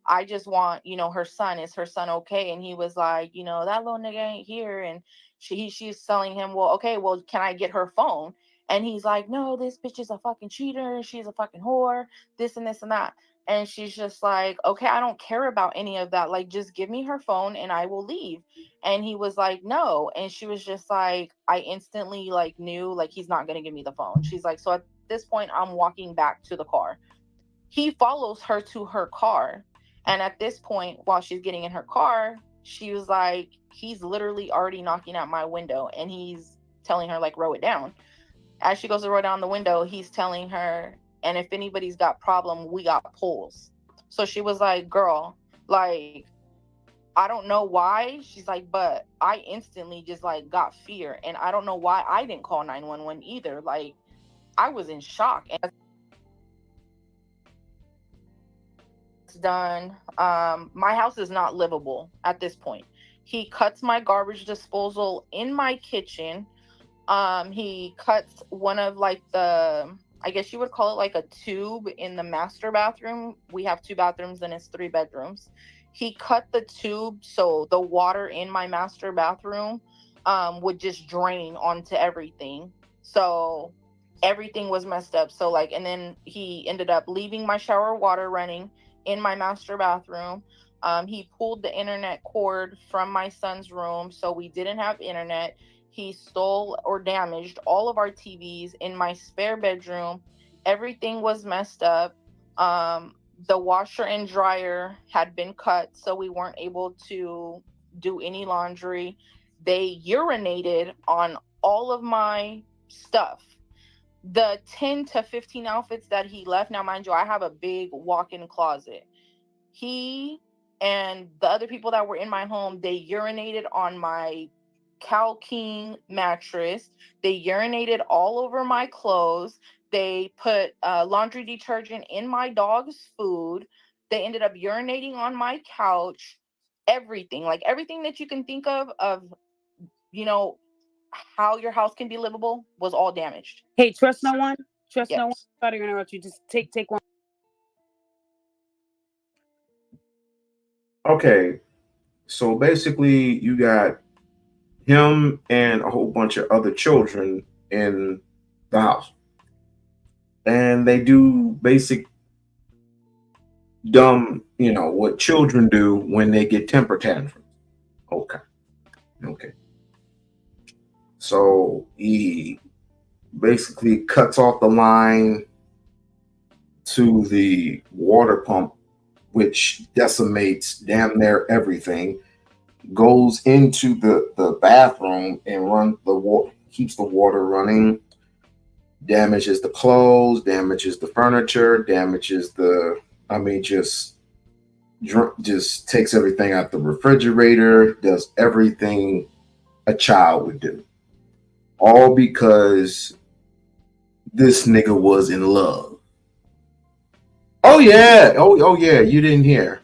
I just want, her son, is her son okay? And he was like, that little nigga ain't here. And she's telling him, well, okay, well, can I get her phone? And he's like, no, this bitch is a fucking cheater. She's a fucking whore, this and this and that. And she's just like, okay, I don't care about any of that. Like, just give me her phone and I will leave. And he was like, no. And she was just like, I instantly like knew like he's not going to give me the phone. She's like, so at this point, I'm walking back to the car. He follows her to her car. And at this point, while she's getting in her car, she was like, he's literally already knocking at my window and he's telling her like, roll it down. As she goes to roll down the window, he's telling her, and if anybody's got problem, we got poles. So she was like, girl, like, I don't know why. She's like, but I instantly just like got fear. And I don't know why I didn't call 911 either. Like, I was in shock. And done. My house is not livable at this point. He cuts my garbage disposal in my kitchen. He cuts one of like I guess you would call it like a tube in the master bathroom. We have 2 bathrooms and it's 3 bedrooms. He cut the tube so the water in my master bathroom would just drain onto everything. So everything was messed up. So like, and then he ended up leaving my shower water running in my master bathroom. He pulled the internet cord from my son's room, so we didn't have internet. He stole or damaged all of our TVs in my spare bedroom. Everything was messed up. The washer and dryer had been cut, so we weren't able to do any laundry. They urinated on all of my stuff. The 10 to 15 outfits that he left, now mind you, I have a big walk-in closet. He and the other people that were in my home, they urinated on my Cal King mattress. They urinated all over my clothes. They put laundry detergent in my dog's food. They ended up urinating on my couch. Everything, like everything that you can think of how your house can be livable was all damaged. Hey, trust no one. Trust Yes. no one. Sorry to interrupt you. Just take one. Okay, so basically you got him and a whole bunch of other children in the house. And they do basic dumb, what children do when they get temper tantrums. Okay. So he basically cuts off the line to the water pump, which decimates damn near everything, goes into the bathroom and runs the water, keeps the water running, damages the clothes, damages the furniture, damages the, just takes everything out the refrigerator, does everything a child would do. All because this nigga was in love. Oh yeah. Oh yeah. You didn't hear.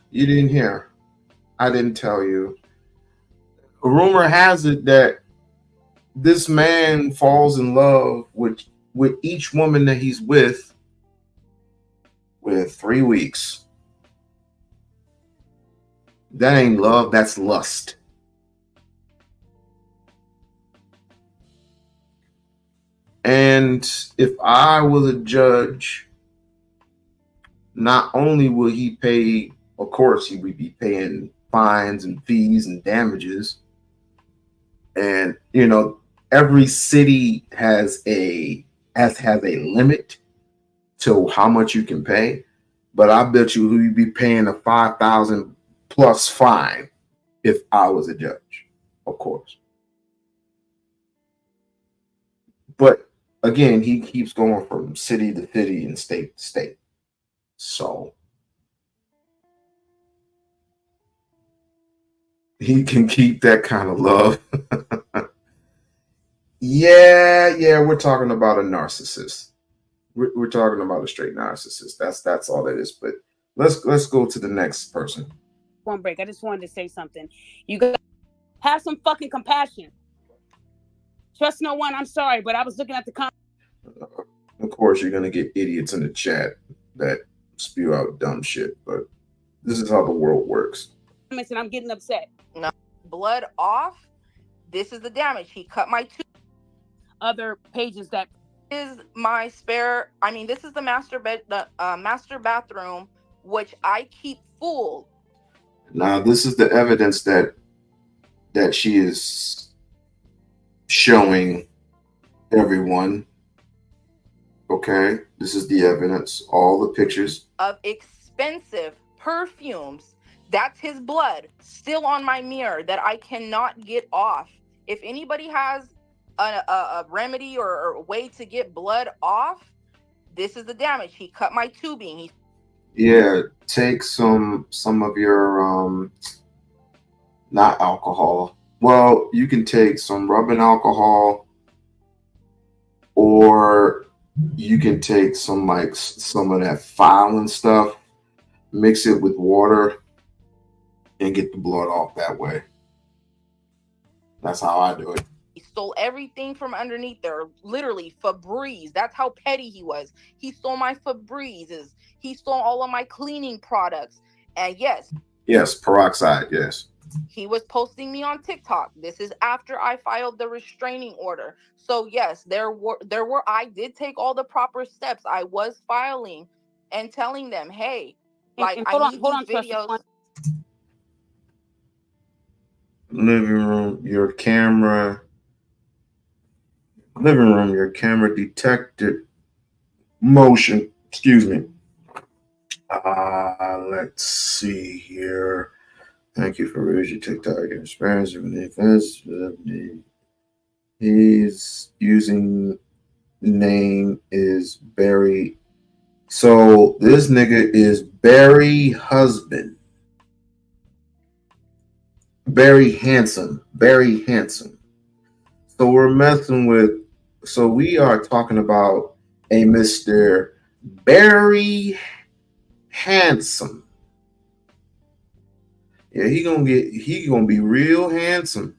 I didn't tell you. Rumor has it that this man falls in love with each woman that he's with within 3 weeks. That ain't love, that's lust. And if I was a judge, not only will he pay, of course, he would be paying fines and fees and damages. And, every city has a limit to how much you can pay. But I bet you he'd be paying a $5,000 plus fine if I was a judge, of course. But again, he keeps going from city to city and state to state. So he can keep that kind of love. Yeah, we're talking about a narcissist. We're talking about a straight narcissist. That's all it is. But let's go to the next person. One break. I just wanted to say something. You guys have some fucking compassion. Trust no one. I'm sorry, but I was looking at the comments. Of course, you're gonna get idiots in the chat that spew out dumb shit, but this is how the world works. And I'm getting upset. No blood off. This is the damage. He cut my tooth. Other pages that is my spare. This is the master bathroom, which I keep full. Now, this is the evidence that she is showing everyone. Okay, this is the evidence, all the pictures of expensive perfumes. That's his blood still on my mirror that I cannot get off. If anybody has a remedy or a way to get blood off, this is the damage. He cut my tubing. Take some of your not alcohol. Well, you can take some rubbing alcohol, or you can take some of that filing stuff, mix it with water, and get the blood off that way. That's how I do it. He stole everything from underneath there, literally Febreze. That's how petty he was. He stole my Febreze. He stole all of my cleaning products. And yes, peroxide, yes. He was posting me on TikTok. This is after I filed the restraining order. So yes, there were I did take all the proper steps. I was filing and telling them, hey, I need these videos. Living room, your camera detected motion. Excuse me. Let's see here. Thank you for your TikTok experience. He's using name is Barry. So this nigga is Barry husband. Barry Handsome. So we are talking about a Mr. Barry Handsome. Yeah, he gonna be real handsome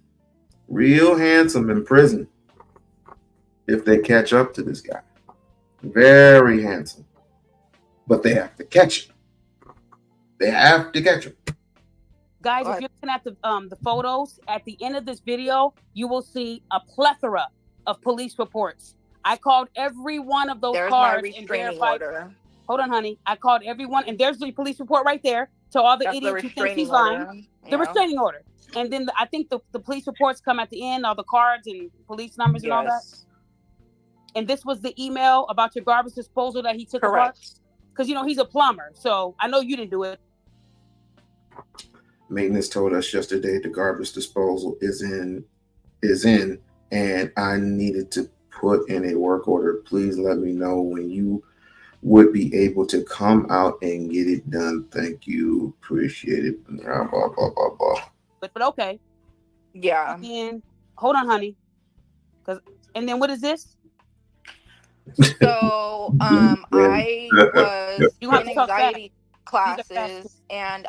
in prison if they catch up to this guy. Very handsome. But they have to catch him. Guys, if you're looking at the photos, at the end of this video, you will see a plethora of police reports. I called every one of those cars and verified. Order. Hold on, honey. I called everyone, and there's the police report right there. To all the idiots who think he's lying. The restraining order. And then I think the police reports come at the end, all the cards and police numbers and all that. And this was the email about your garbage disposal that he took apart? Correct. Because, you know, he's a plumber. So I know you didn't do it. Maintenance told us yesterday the garbage disposal is in, and I needed to put in a work order. Please let me know when you would be able to come out and get it done. Thank you. Appreciate it. Blah, blah, blah, blah, blah. But okay. Yeah. And hold on, honey. And then what is this? So I was You have in to talk fast. anxiety classes, and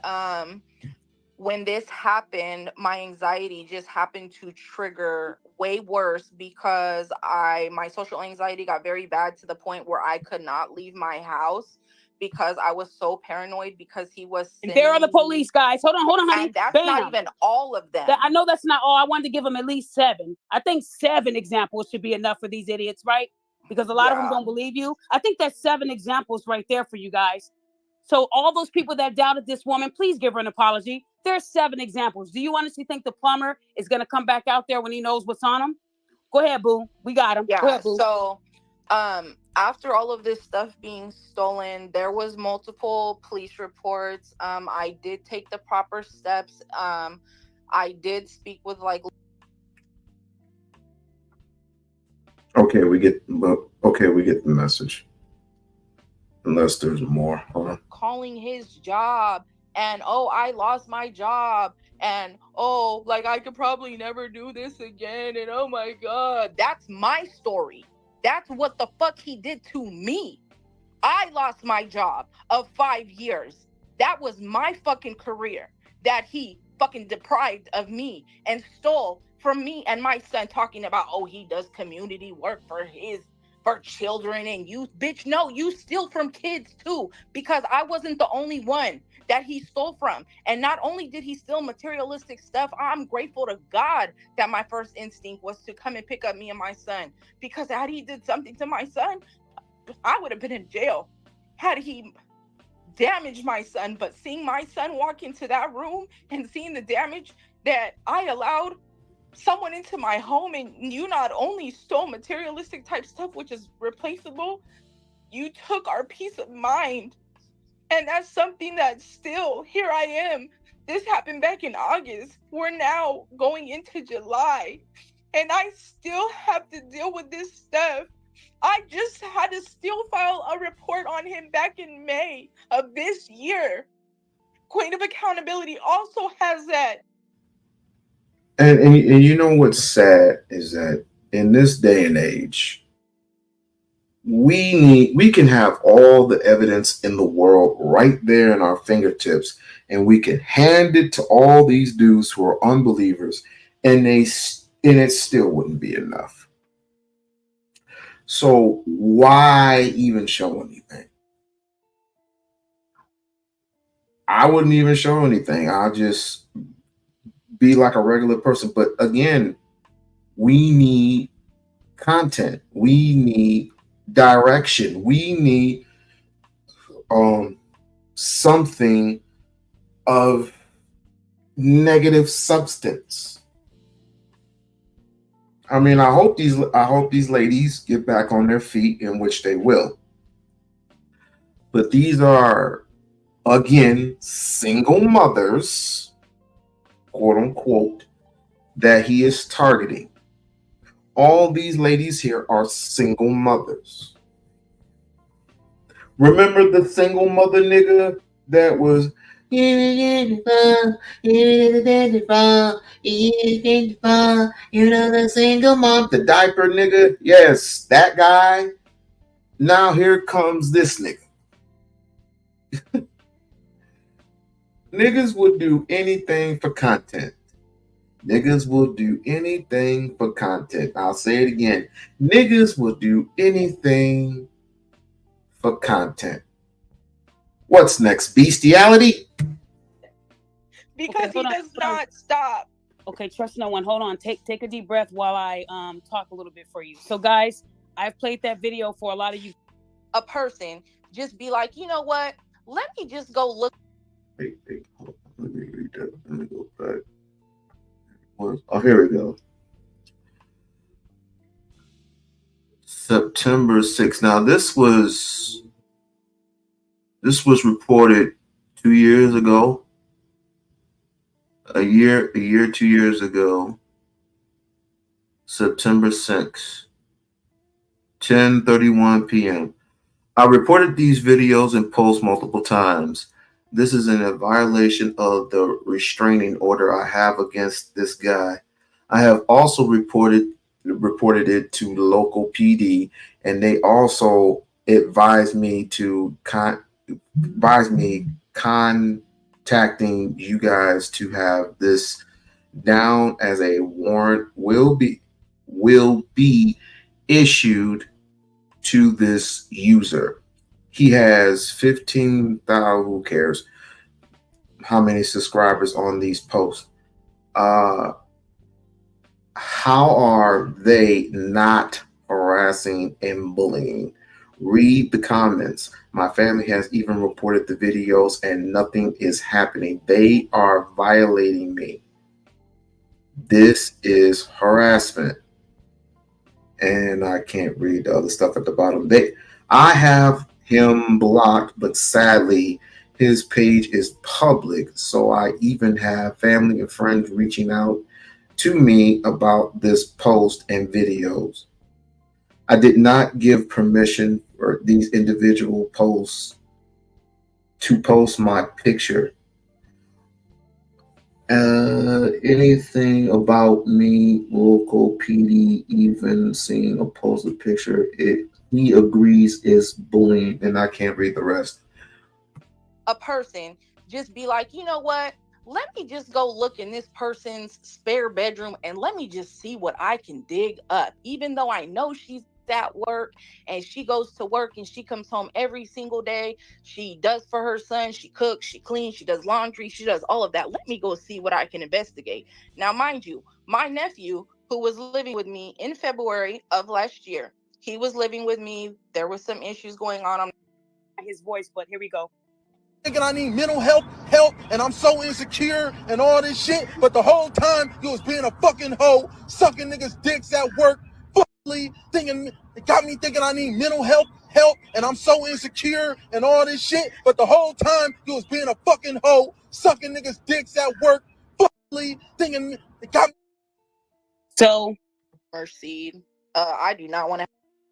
when this happened, my anxiety just happened to trigger way worse because my social anxiety got very bad to the point where I could not leave my house because I was so paranoid because he was And there are the police guys. Hold on, honey. And that's Bam. not even all of them. I know that's not all. I wanted to give them at least 7. I think 7 examples should be enough for these idiots, right? Because a lot of them don't believe you. I think that's 7 examples right there for you guys. So all those people that doubted this woman, please give her an apology. There's 7 examples. Do you honestly think the plumber is going to come back out there when he knows what's on him? Go ahead, boo. We got him. Yeah. Go ahead, boo. So after all of this stuff being stolen, there was multiple police reports. I did take the proper steps. I did speak with Okay, we get the message. Unless there's more. Hold on. calling his job, and I lost my job, and I could probably never do this again, and oh my god, that's my story. That's what the fuck he did to me. I lost my job of 5 years. That was my fucking career that he fucking deprived of me and stole from me and my son, talking about, he does community work for children and youth. Bitch, no, you steal from kids too, because I wasn't the only one that he stole from. And not only did he steal materialistic stuff, I'm grateful to God that my first instinct was to come and pick up me and my son, because had he did something to my son, I would have been in jail. Had he damaged my son, but seeing my son walk into that room and seeing the damage that I allowed someone into my home, and you not only stole materialistic type stuff, which is replaceable, you took our peace of mind. And that's something that still, here I am. This happened back in August. We're now going into July, and I still have to deal with this stuff. I just had to still file a report on him back in May of this year. Queen of Accountability also has that. And you know what's sad is that in this day and age, we can have all the evidence in the world right there in our fingertips, and we can hand it to all these dudes who are unbelievers, and it still wouldn't be enough. So why even show anything? I wouldn't even show anything. I'll just be like a regular person. But again, we need content. We need direction. We need something of negative substance. I mean, I hope these ladies get back on their feet, in which they will. But these are, again, single mothers, quote unquote, that he is targeting. All these ladies here are single mothers. Remember the single mother nigga that was, you know, the single mom, the diaper nigga? Yes, that guy. Now here comes this nigga. Niggas would do anything for content. Niggas will do anything for content. I'll say it again. Niggas will do anything for content. What's next? Bestiality? Because he does not stop. Okay, trust no one. Hold on. Take a deep breath while I talk a little bit for you. So guys, I've played that video for a lot of you. A person just be like, you know what? Let me just go look. Wait, hold on. Let me read that. Let me go back. Oh, here we go. September 6th. Now this was reported 2 years ago. A year, 2 years ago. September 6th, 10:31 p.m. I reported these videos and posts multiple times. This is in a violation of the restraining order I have against this guy. I have also reported it to local PD, and they also advised me contacting you guys to have this down as a warrant will be issued to this user. He has 15,000, who cares how many subscribers on these posts. How are they not harassing and bullying? Read the comments. My family has even reported the videos and nothing is happening. They are violating me. This is harassment. And I can't read the other stuff at the bottom. I have him blocked, but sadly, his page is public. So I even have family and friends reaching out to me about this post and videos. I did not give permission for these individual posts to post my picture. Anything about me, local PD, even seeing a posted picture, he agrees is bullying, and I can't read the rest. A person just be like, you know what? Let me just go look in this person's spare bedroom and let me just see what I can dig up. Even though I know she's at work and she goes to work and she comes home every single day. She does for her son. She cooks, she cleans, she does laundry, she does all of that. Let me go see what I can investigate. Now, mind you, my nephew, who was living with me in February of last year, he was living with me. There was some issues going on his voice, but here we go. Thinking I need mental help, and I'm so insecure and all this shit, but the whole time you was being a fucking hoe, sucking niggas' dicks at work, thinking, it got me thinking I need mental help, and I'm so insecure and all this shit, but the whole time you was being a fucking hoe, sucking niggas' dicks at work, thinking, it got me. So, Mercy, I do not want to.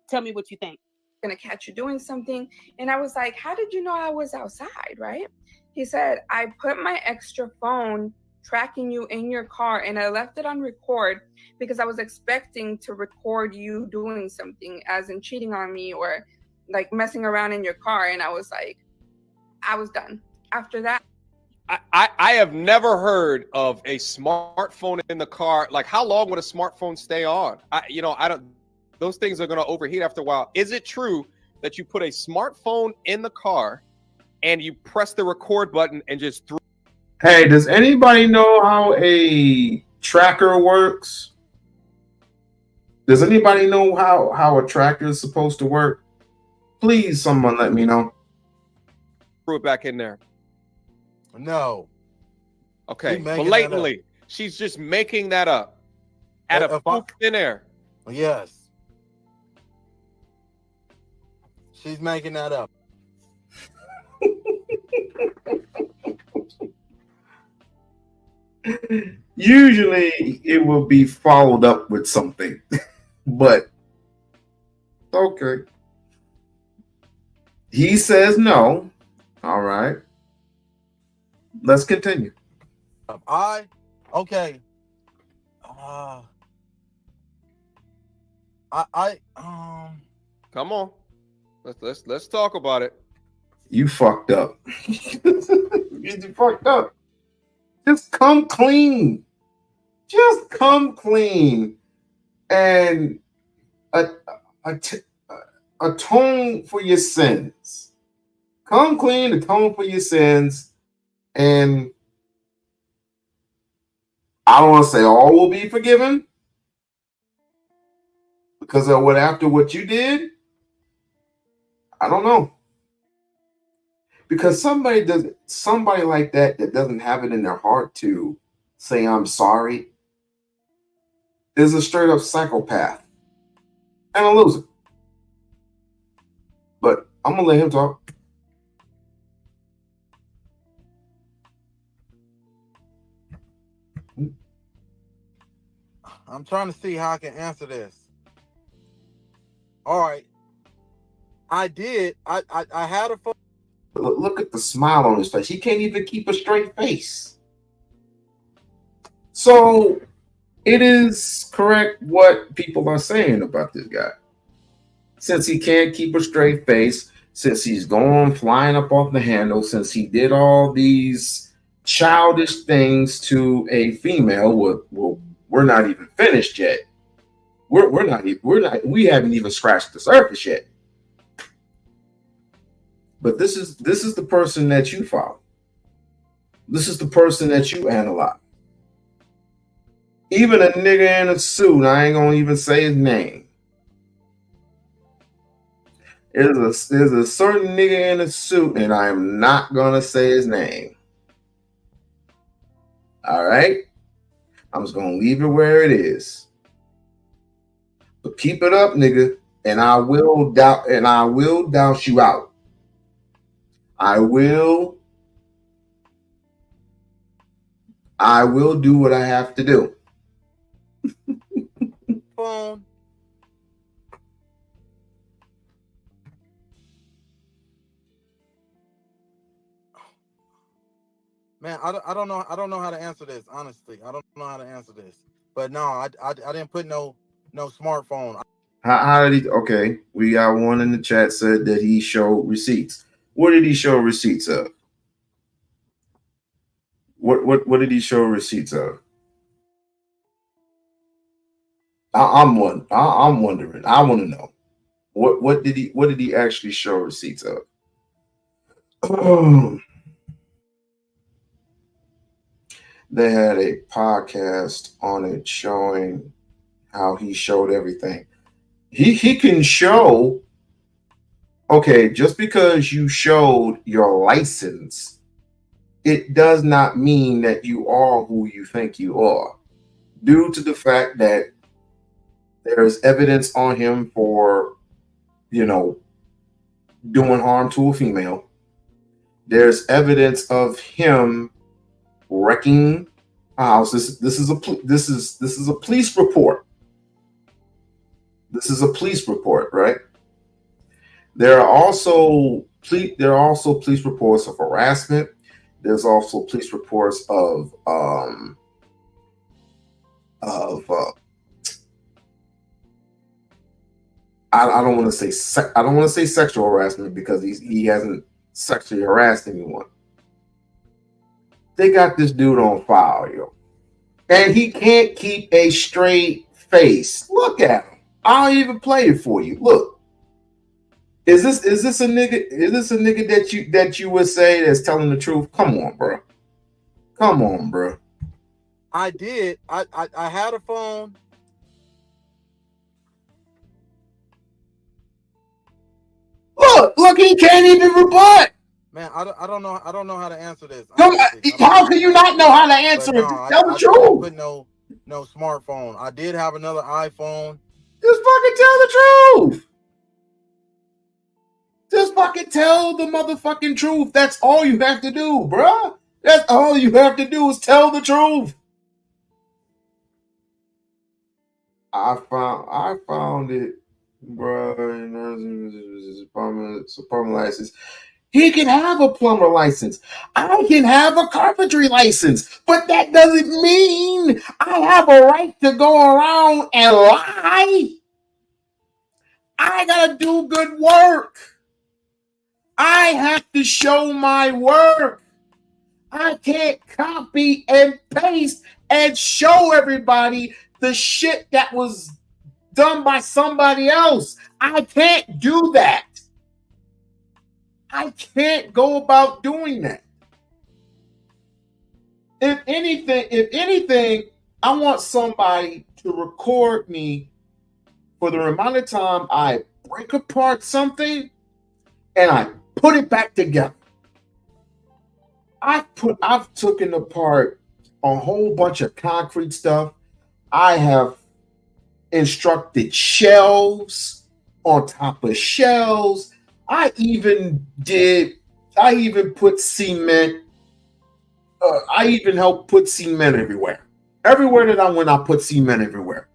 Tell me what you think. Gonna catch you doing something. And I was like, how did you know I was outside, right? He said, I put my extra phone tracking you in your car and I left it on record because I was expecting to record you doing something, as in cheating on me or like messing around in your car. And I was like, I was done. After that, I have never heard of a smartphone in the car. Like, how long would a smartphone stay on? I don't. Those things are going to overheat after a while. Is it true that you put a smartphone in the car and you press the record button and just threw? Hey, does anybody know how a tracker works? Does anybody know how a tracker is supposed to work? Please, someone let me know. Threw it back in there. No. Okay, blatantly. She's just making that up out of thin air. Yes. She's making that up. Usually it will be followed up with something, but okay. He says no. All right. Let's continue. Okay. Come on. Let's talk about it. You fucked up. You fucked up. Just come clean. Just come clean and atone for your sins. Come clean, atone for your sins, and I don't want to say all will be forgiven because of after what you did. I don't know. Because somebody like that doesn't have it in their heart to say I'm sorry is a straight up psychopath and a loser. I'm gonna let him talk. I'm trying to see how I can answer this. All right. I did. I had a phone. Look at the smile on his face. He can't even keep a straight face. So it is correct what people are saying about this guy. Since he can't keep a straight face, since he's going flying up off the handle, since he did all these childish things to a female, well, we're not even finished yet. We haven't even scratched the surface yet. But this is the person that you follow. This is the person that you analyze. Even a nigga in a suit, I ain't gonna even say his name. There's a certain nigga in a suit, and I am not gonna say his name. All right? I'm just gonna leave it where it is. But keep it up, nigga, and I will doubt you out. I will do what I have to do. Phone. Man, I don't know how to answer this, honestly. I don't know how to answer this. But no, I didn't put no smartphone. How did he? Okay, we got one in the chat said that he showed receipts. What did he show receipts of? What did he show receipts of? I'm wondering. I want to know. What did he actually show receipts of? They had a podcast on it showing how he showed everything. He can show. Okay, just because you showed your license, it does not mean that you are who you think you are. Due to the fact that there's evidence on him for, doing harm to a female. There's evidence of him wrecking a house. This is a police report. This is a police report, right? There are also police reports of harassment. There's also police reports of I don't want to say sexual harassment because he hasn't sexually harassed anyone. They got this dude on file, yo, and he can't keep a straight face. Look at him. I'll even play it for you. Look. Is this a nigga? Is this a nigga that you would say that's telling the truth? Come on, bro. Come on, bro. I did. I had a phone. Look, he can't even rebut. Man, I don't know how to answer this. How can you not know how to answer it? Tell the truth. Put no smartphone. I did have another iPhone. Just fucking tell the truth. Just fucking tell the motherfucking truth. That's all you have to do, bruh. That's all you have to do is tell the truth. I found it, bruh. It's a plumber license. He can have a plumber license. I can have a carpentry license. But that doesn't mean I have a right to go around and lie. I gotta do good work. I have to show my work. I can't copy and paste and show everybody the shit that was done by somebody else. I can't do that. I can't go about doing that. If anything, I want somebody to record me for the amount of time I break apart something and I put it back together. I've taken apart a whole bunch of concrete stuff. I have instructed shelves on top of shelves. I even put cement. I even helped put cement everywhere. Everywhere that I went, I put cement everywhere.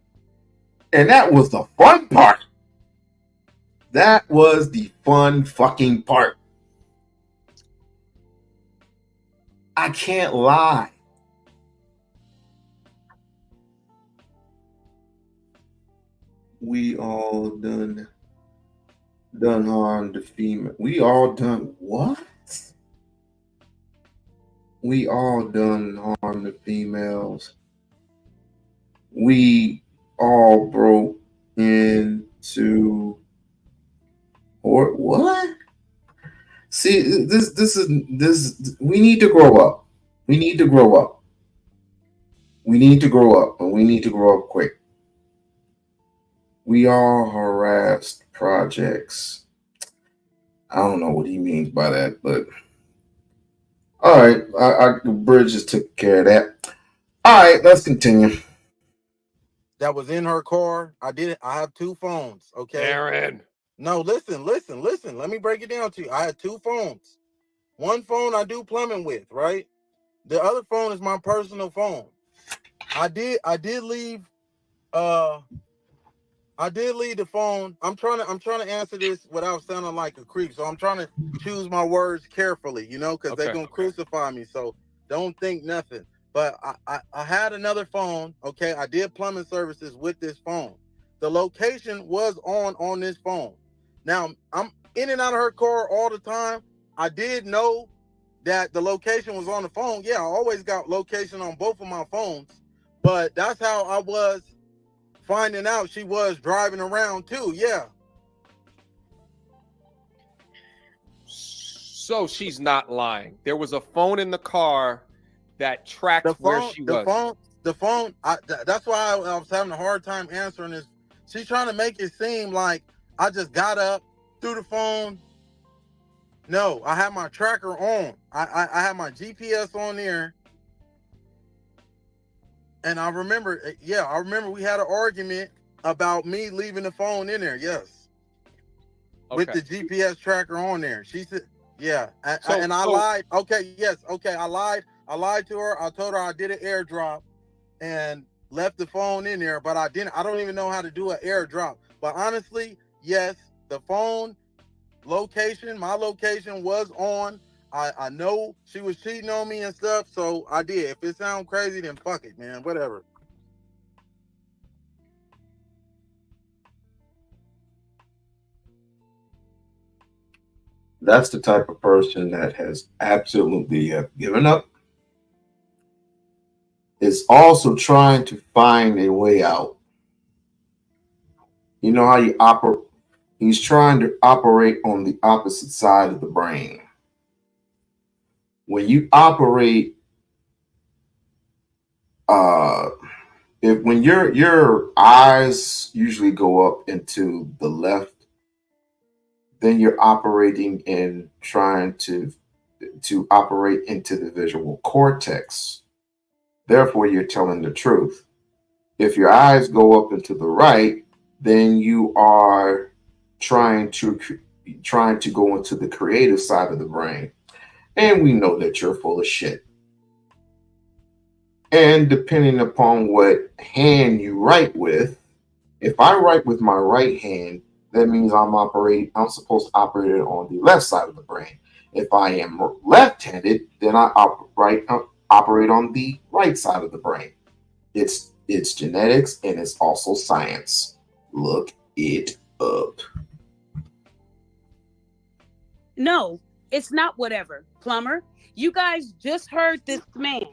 And that was the fun part. That was the fun fucking part. I can't lie. We all done harm to female. We all done what? We all done harm to females. We all broke into or what? See, this. We need to grow up. We need to grow up. We need to grow up, and we need to grow up quick. We all harassed projects. I don't know what he means by that, but all right. The bridge just took care of that. All right, let's continue. That was in her car. I have 2 phones. Okay. Aaron. No, listen. Let me break it down to you. I had 2 phones. One phone I do plumbing with, right? The other phone is my personal phone. I did leave the phone. I'm trying to answer this without sounding like a creep. So I'm trying to choose my words carefully, because they're gonna crucify me. So don't think nothing. But I had another phone. Okay, I did plumbing services with this phone. The location was on this phone. Now I'm in and out of her car all the time. I did know that the location was on the phone. Yeah, I always got location on both of my phones. But that's how I was finding out she was driving around too. Yeah. So she's not lying. There was a phone in the car that tracked where she was. The phone. That's why I was having a hard time answering this. She's trying to make it seem like I just got up, threw the phone. No, I had my tracker on. I had my GPS on there. And I remember we had an argument about me leaving the phone in there. Yes. Okay. With the GPS tracker on there. She said, yeah. I lied. Okay. Yes. Okay. I lied to her. I told her I did an airdrop and left the phone in there, but I didn't. I don't even know how to do an airdrop. But honestly, yes, the phone location, my location was on. I know she was cheating on me and stuff, so I did. If it sounds crazy, then fuck it, man. Whatever. That's the type of person that has absolutely given up. Is also trying to find a way out. You know how you operate? He's trying to operate on the opposite side of the brain. When you operate, when your eyes usually go up into the left, then you're operating in trying to operate into the visual cortex. Therefore, you're telling the truth. If your eyes go up into the right, then you are trying to go into the creative side of the brain. And we know that you're full of shit. And depending upon what hand you write with, if I write with my right hand, that means I'm supposed to operate it on the left side of the brain. If I am left-handed, then I operate on the right side of the brain. It's genetics and it's also science. Look it up. No, it's not whatever. Plumber, you guys just heard this man,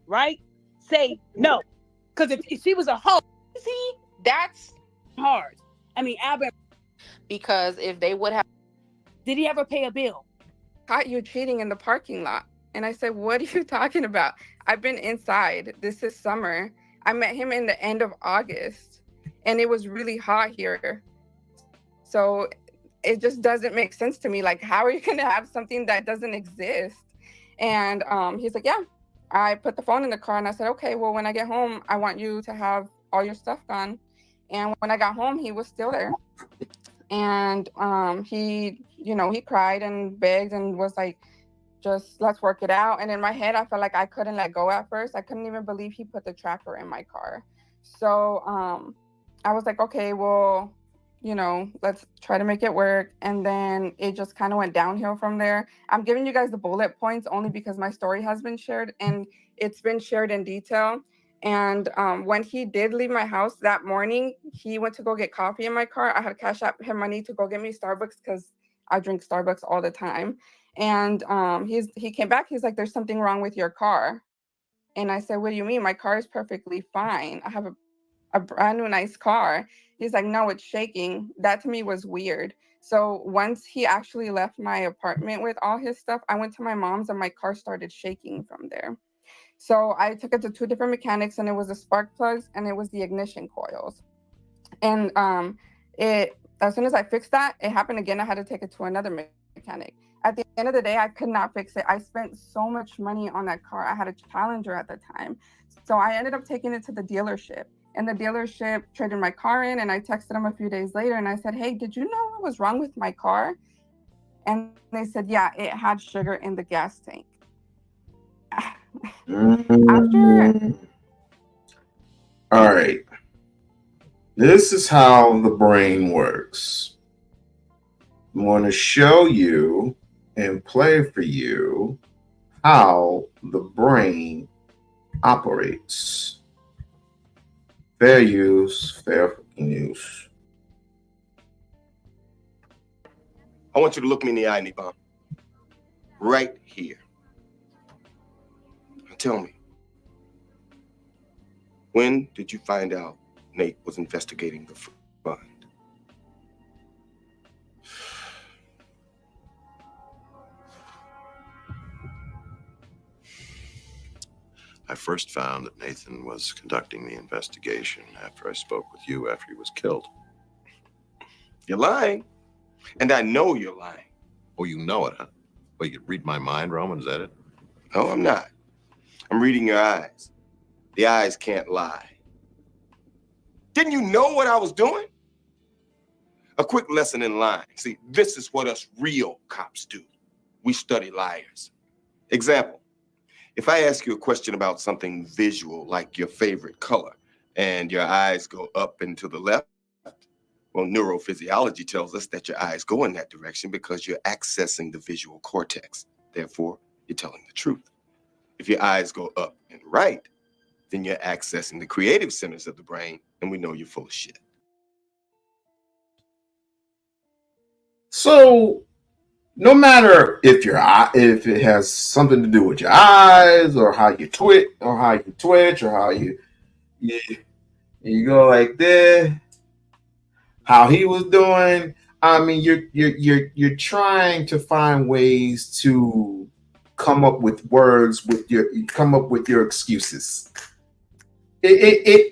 right? Say no. Because if she was a hoe, see, that's hard. I mean, Albert. Because if they would have. Did he ever pay a bill? Caught you cheating in the parking lot. And I said, what are you talking about? I've been inside. This is summer. I met him in the end of August. And it was really hot here. So it just doesn't make sense to me. Like, how are you going to have something that doesn't exist? And he's like, yeah. I put the phone in the car and I said, okay, well, when I get home, I want you to have all your stuff gone. And when I got home, he was still there. And he you know, he cried and begged and was like, just let's work it out. And in my head, I felt like I couldn't let go at first. I couldn't even believe he put the tracker in my car. So I was like, okay, well, you know, let's try to make it work. And then it just kind of went downhill from there. I'm giving you guys the bullet points only because my story has been shared and it's been shared in detail. And when he did leave my house that morning, he went to go get coffee in my car. I had cash out him money to go get me Starbucks because I drink Starbucks all the time. And he came back. He's like, "There's something wrong with your car." And I said, "What do you mean? My car is perfectly fine. I have a brand new nice car." He's like, "No, it's shaking." That to me was weird. So once he actually left my apartment with all his stuff, I went to my mom's and my car started shaking from there. So I took it to two different mechanics, and it was the spark plugs and it was the ignition coils. And it as soon as I fixed that, it happened again. I had to take it to another mechanic. At the end of the day, I could not fix it. I spent so much money on that car. I had a Challenger at the time. So I ended up taking it to the dealership. And the dealership traded my car in, and I texted them a few days later and I said, "Hey, did you know what was wrong with my car?" And they said, "Yeah, it had sugar in the gas tank." After All right. This is how the brain works. I'm going to show you and play for you how the brain operates. Fair use, fair fucking use. I want you to look me in the eye, Nippon. Right here. Now tell me, when did you find out Nate was investigating the fund? I first found that Nathan was conducting the investigation after I spoke with you after he was killed. You're lying. And I know you're lying. Oh, you know it, huh? Well, you read my mind, Roman, is that it? No, I'm not. I'm reading your eyes. The eyes can't lie. Didn't you know what I was doing? A quick lesson in lying. See, this is what us real cops do. We study liars. Example, if I ask you a question about something visual, like your favorite color, and your eyes go up and to the left, well, neurophysiology tells us that your eyes go in that direction because you're accessing the visual cortex. Therefore, you're telling the truth. If your eyes go up and right, then you're accessing the creative centers of the brain, and we know you're full of shit. So, no matter if if it has something to do with your eyes or how you twitch or how you go like this, how he was doing. I mean, you're trying to find ways to come up with words with your excuses. It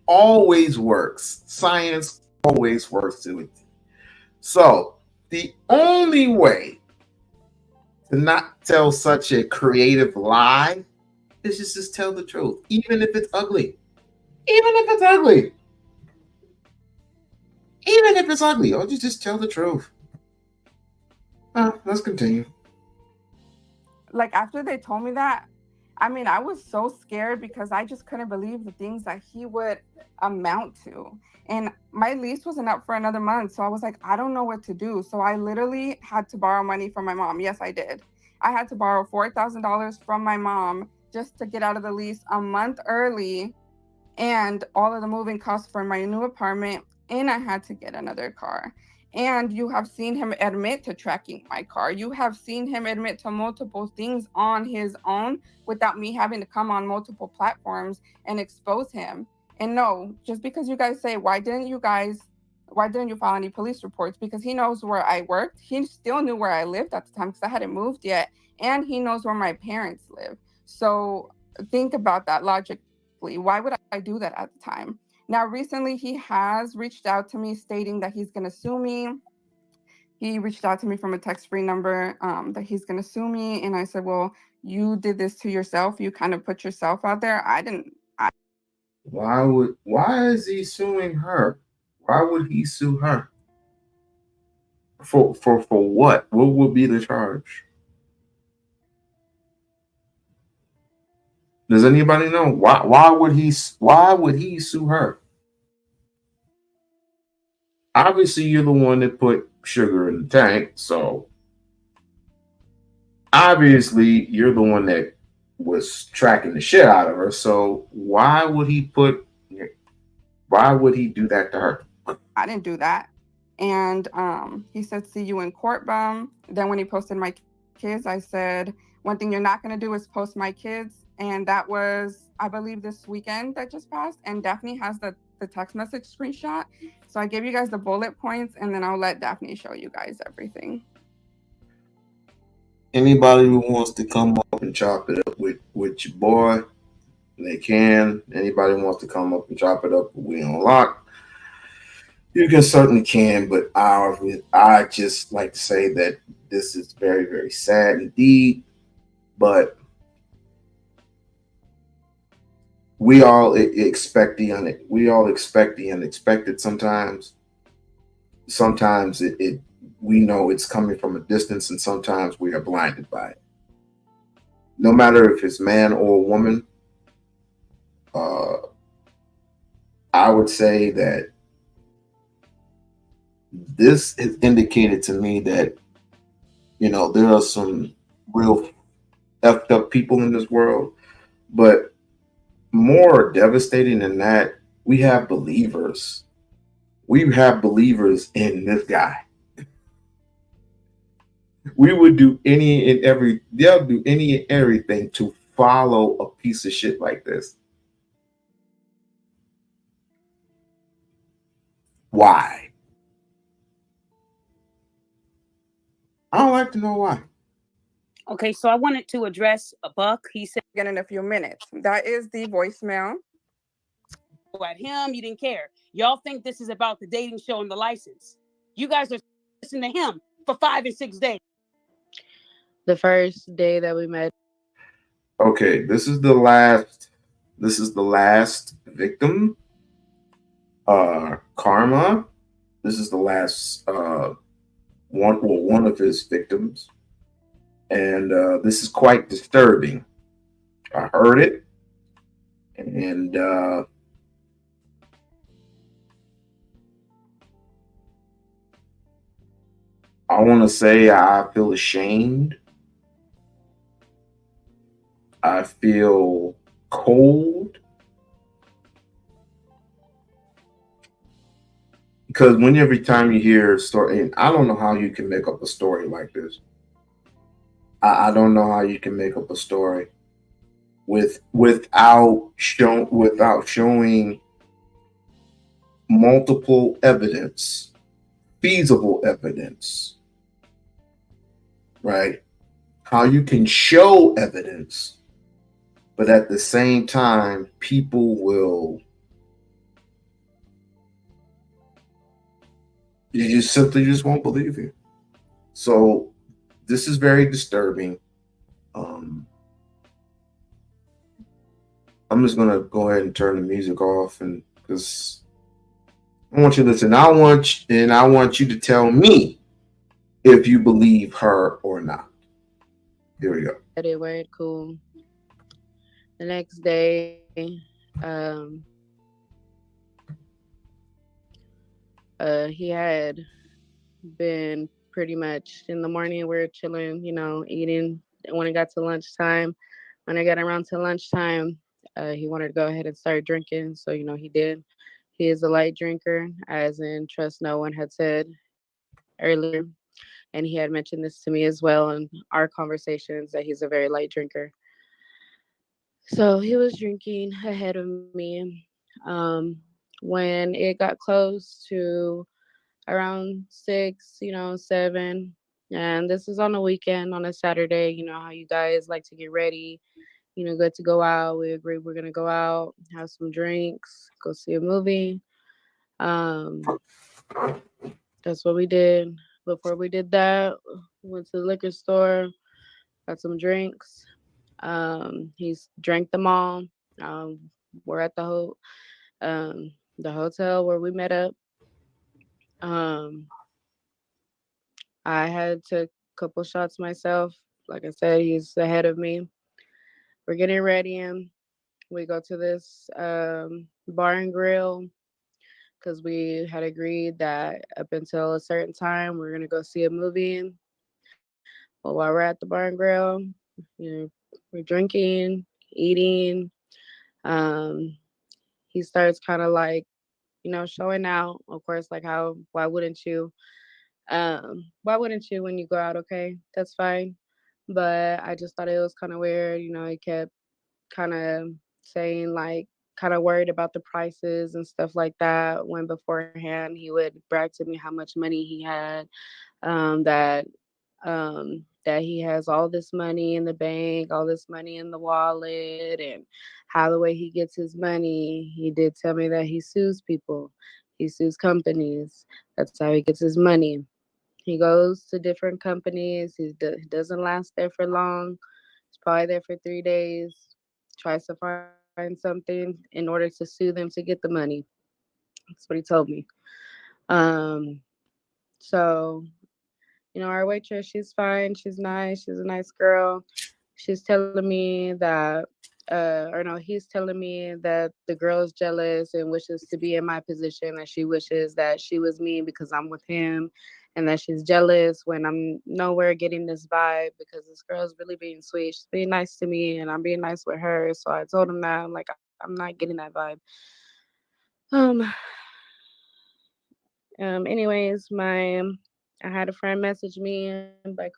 always works. Science always works to it. So the only way to not tell such a creative lie is just tell the truth, even if it's ugly. Even if it's ugly. Even if it's ugly, or just tell the truth. Let's continue. like after they told me that, I mean, I was so scared because I just couldn't believe the things that he would amount to. And my lease wasn't up for another month. So I was like, I don't know what to do. So I literally had to borrow money from my mom. Yes, I did. I had to borrow $4,000 from my mom just to get out of the lease a month early and all of the moving costs for my new apartment. And I had to get another car. And you have seen him admit to tracking my car. You have seen him admit to multiple things on his own without me having to come on multiple platforms and expose him. And no, just because you guys say, why didn't you file any police reports? Because he knows where I worked. He still knew where I lived at the time because I hadn't moved yet. And he knows where my parents live. So think about that logically. Why would I do that at the time? Now, recently, he has reached out to me stating that he's going to sue me. He reached out to me from a text-free number that he's going to sue me. And I said, well, you did this to yourself. You kind of put yourself out there. Why is he suing her? Why would he sue her? For what? What would be the charge? Does anybody know why would he sue her? Obviously, you're the one that put sugar in the tank, so obviously you're the one that was tracking the shit out of her. So why would he do that to her? I didn't do that. And he said, see you in court, bum. Then when he posted my kids, I said, one thing you're not going to do is post my kids. And that was, I believe, this weekend that just passed. And Daphne has the text message screenshot. So I gave you guys the bullet points, and then I'll let Daphne show you guys everything. Anybody who wants to come up and chop it up with your boy, they can. Anybody who wants to come up and chop it up with We-On-Loc, you can certainly can. But I just like to say that this is very, very sad indeed. But we all expect the unexpected sometimes. Sometimes we know it's coming from a distance, and sometimes we are blinded by it. No matter if it's man or woman, I would say that this has indicated to me that, there are some real effed up people in this world, but more devastating than that, we have believers. We have believers in this guy. We would do they'll do any and everything to follow a piece of shit like this. Why? I don't like to know why. Okay, so I wanted to address a Buck. He said again in a few minutes. That is the voicemail. At him, you didn't care. Y'all think this is about the dating show and the license. You guys are listening to him for 5 and 6 days. The first day that we met. Okay, this is the last victim. Karma. This is the last one of his victims. And this is quite disturbing. I heard it. And I want to say I feel ashamed. I feel cold. Because every time you hear a story, and I don't know how you can make up a story like this. I don't know how you can make up a story without showing multiple evidence, feasible evidence, right? How you can show evidence, but at the same time, people will simply won't believe you. So this is very disturbing. I'm just gonna go ahead and turn the music off, and because I want you to listen. I want you to tell me if you believe her or not. Here we go. It went cool. The next day, he had been pretty much in the morning. We were chilling, eating. When it got to lunchtime, when I got around to lunchtime, he wanted to go ahead and start drinking. So, he did. He is a light drinker, as in Trust No One had said earlier. And he had mentioned this to me as well in our conversations, that he's a very light drinker. So he was drinking ahead of me. When it got close to around 6, 7, and this is on a weekend, on a Saturday, how you guys like to get ready, good to go out. We agreed we're going to go out, have some drinks, go see a movie. That's what we did. Before we did that, went to the liquor store, got some drinks. He's drank them all. We're at the hotel where we met up. I had took a couple shots myself. Like I said, he's ahead of me. We're getting ready, and we go to this bar and grill because we had agreed that up until a certain time we're gonna go see a movie. Well, while we're at the bar and grill, you know, we're drinking, eating. Um, he starts kind of like, showing out. Of course, like how why wouldn't you? Why wouldn't you when you go out? Okay, that's fine. But I just thought it was kind of weird. He kept kind of saying like kind of worried about the prices and stuff like that. When beforehand he would brag to me how much money he had, that that he has all this money in the bank, all this money in the wallet, and how the way he gets his money. He did tell me that he sues people, he sues companies. That's how he gets his money. He goes to different companies. He doesn't last there for long. He's probably there for 3 days. Tries to find something in order to sue them to get the money. That's what he told me. Um, so our waitress, she's fine. She's nice. She's a nice girl. She's telling me that, or no, he's telling me that the girl is jealous and wishes to be in my position, and she wishes that she was me because I'm with him, and that she's jealous when I'm nowhere getting this vibe because this girl is really being sweet. She's being nice to me, and I'm being nice with her. So I told him that I'm like, I'm not getting that vibe. Um, Anyways, I had a friend message me by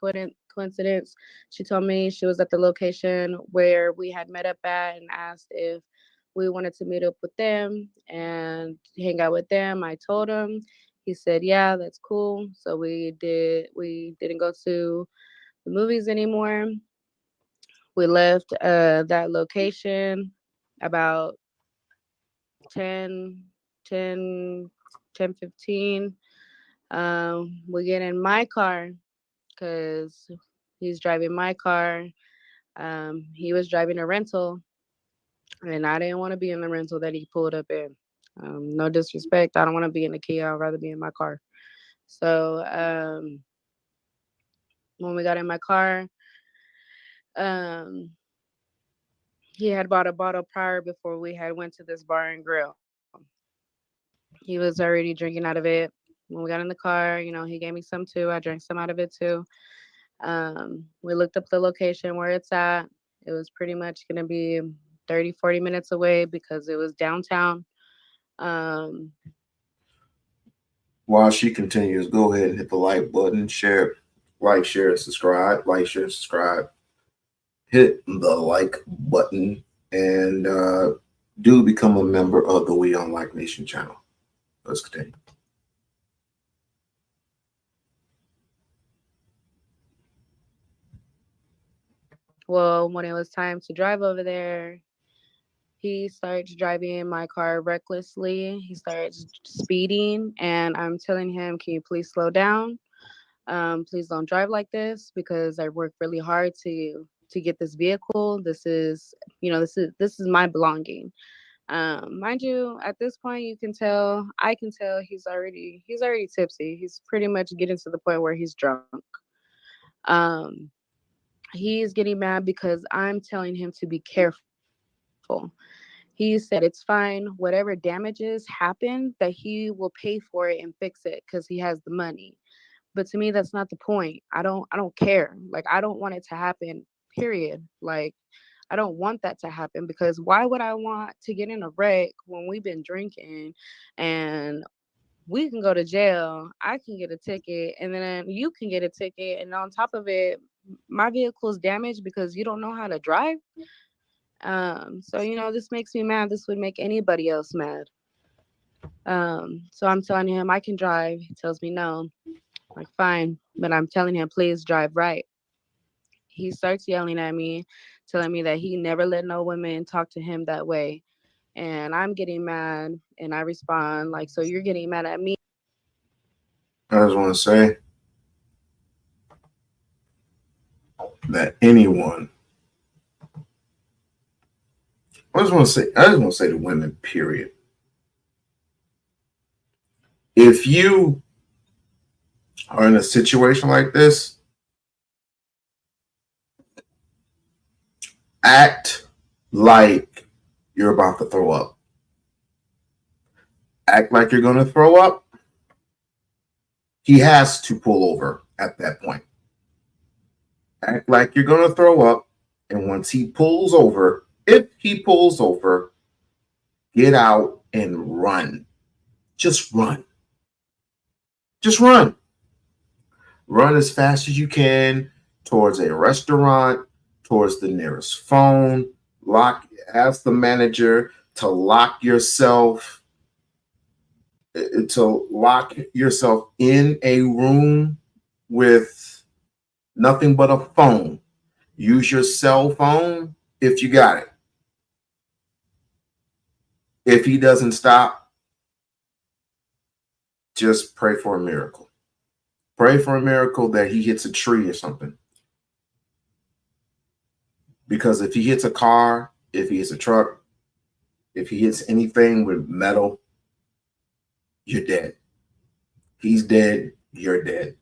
coincidence. She told me she was at the location where we had met up at and asked if we wanted to meet up with them and hang out with them. I told him. He said, "Yeah, that's cool." So we did. We didn't go to the movies anymore. We left that location about 10, 10, 10:15. We get in my car because he's driving my car. He was driving a rental, and I didn't want to be in the rental that he pulled up in. No disrespect. I don't want to be in the Kia. I'd rather be in my car. So when we got in my car, um, he had bought a bottle prior before we had went to this bar and grill. He was already drinking out of it. When we got in the car, he gave me some too. I drank some out of it too. We looked up the location where it's at. It was pretty much going to be 30, 40 minutes away because it was downtown. Um, While she continues, go ahead and hit the like button, share, like, share, subscribe, like, share, subscribe. Hit the like button and do become a member of the We-On-Loc Nation channel. Let's continue. well, when it was time to drive over there, he starts driving my car recklessly. He starts speeding, and I'm telling him, "Can you please slow down? Please don't drive like this because I worked really hard to get this vehicle. This is my belonging." Mind you, at this point, I can tell he's already tipsy. He's pretty much getting to the point where he's drunk. Um, he's getting mad because I'm telling him to be careful. He said it's fine, whatever damages happen, that he will pay for it and fix it because he has the money. But to me, that's not the point. I don't care. Like, I don't want it to happen, period. Like, I don't want that to happen because why would I want to get in a wreck when we've been drinking and we can go to jail, I can get a ticket, and then you can get a ticket, and on top of it, my vehicle's damaged because you don't know how to drive. So this makes me mad. This would make anybody else mad. So I'm telling him I can drive. He tells me no. Like, fine, but I'm telling him, please drive right. He starts yelling at me, telling me that he never let no women talk to him that way. And I'm getting mad, and I respond like, so you're getting mad at me? I just want to say that anyone, I just want to say to women, period. If you are in a situation like this, act like you're about to throw up. Act like you're going to throw up. He has to pull over at that point. Act like you're going to throw up. And once he pulls over, if he pulls over, get out and run. Just run. Just run. Run as fast as you can towards a restaurant, towards the nearest phone. Ask the manager to lock yourself in a room with nothing but a phone. Use your cell phone if you got it. If he doesn't stop, just pray for a miracle. Pray for a miracle that he hits a tree or something. Because if he hits a car, if he hits a truck, if he hits anything with metal, you're dead. He's dead, you're dead.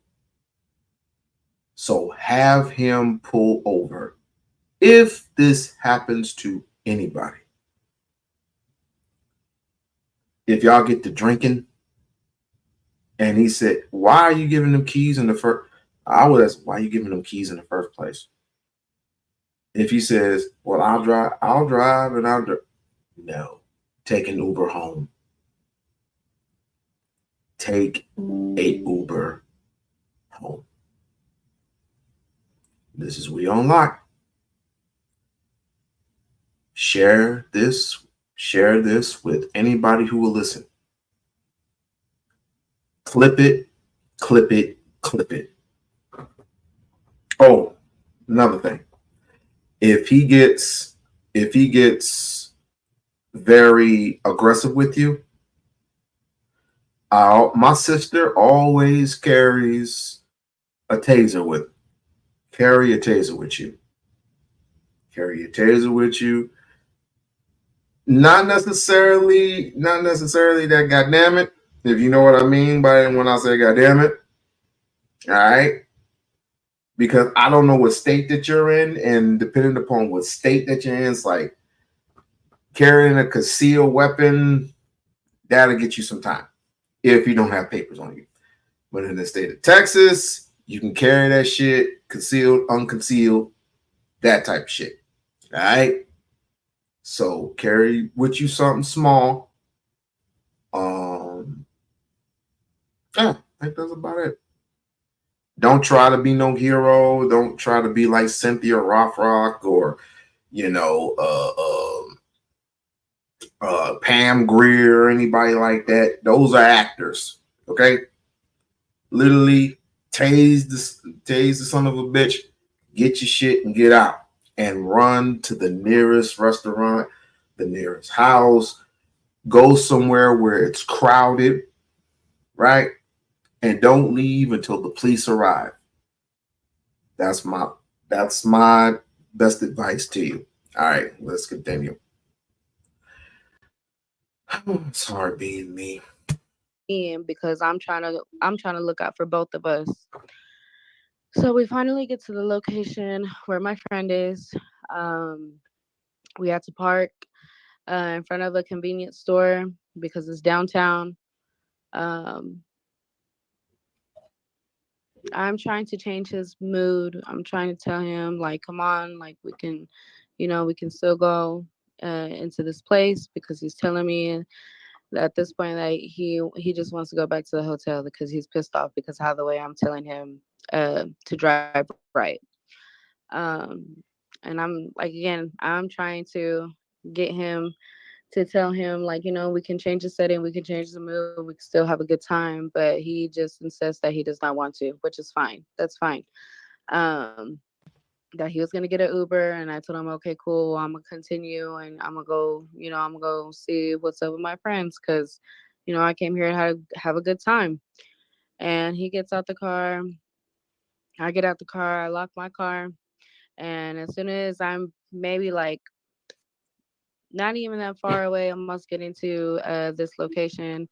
So have him pull over if this happens to anybody. If y'all get to drinking and he said, why are you giving them keys in the first? I would ask, why are you giving them keys in the first place? If he says, well, I'll drive and I'll drive. No, take an Uber home. Take a Uber home. This is We-On-Loc. Share this with anybody who will listen. Clip it, clip it, clip it. Oh, another thing. If he gets very aggressive with you, my sister always carries a taser with. Carry a taser with you. Carry a taser with you. Not necessarily that goddamn it, if you know what I mean by when I say goddamn it. All right. Because I don't know what state that you're in, and depending upon what state that you're in, it's like carrying a concealed weapon, that'll get you some time if you don't have papers on you. But in the state of Texas, you can carry that shit, concealed, unconcealed, that type of shit. All right. So carry with you something small. Yeah, I think that's about it. Don't try to be no hero. Don't try to be like Cynthia Rothrock or, Pam Grier or anybody like that. Those are actors. Okay. Literally tase the son of a bitch, get your shit and get out and run to the nearest restaurant, the nearest house, go somewhere where it's crowded, right? And don't leave until the police arrive. That's my best advice to you. All right, let's continue. It's hard being me. Because I'm trying to look out for both of us. So we finally get to the location where my friend is. We had to park in front of a convenience store because it's downtown. I'm trying to change his mood. I'm trying to tell him, like, come on, like, we can still go into this place, because he's telling me at this point that he just wants to go back to the hotel because he's pissed off because how the way I'm telling him to drive right. And I'm like, again, I'm trying to get him to tell him, like, we can change the setting, we can change the mood, we can still have a good time, but he just insists that he does not want to, which is fine. That's fine. That he was gonna get an Uber, and I told him, okay, cool, I'm gonna continue, and I'm gonna go see what's up with my friends, because I came here to have a good time. And he gets out the car, I get out the car, I lock my car, and as soon as I'm maybe like not even that far away, almost getting to this location,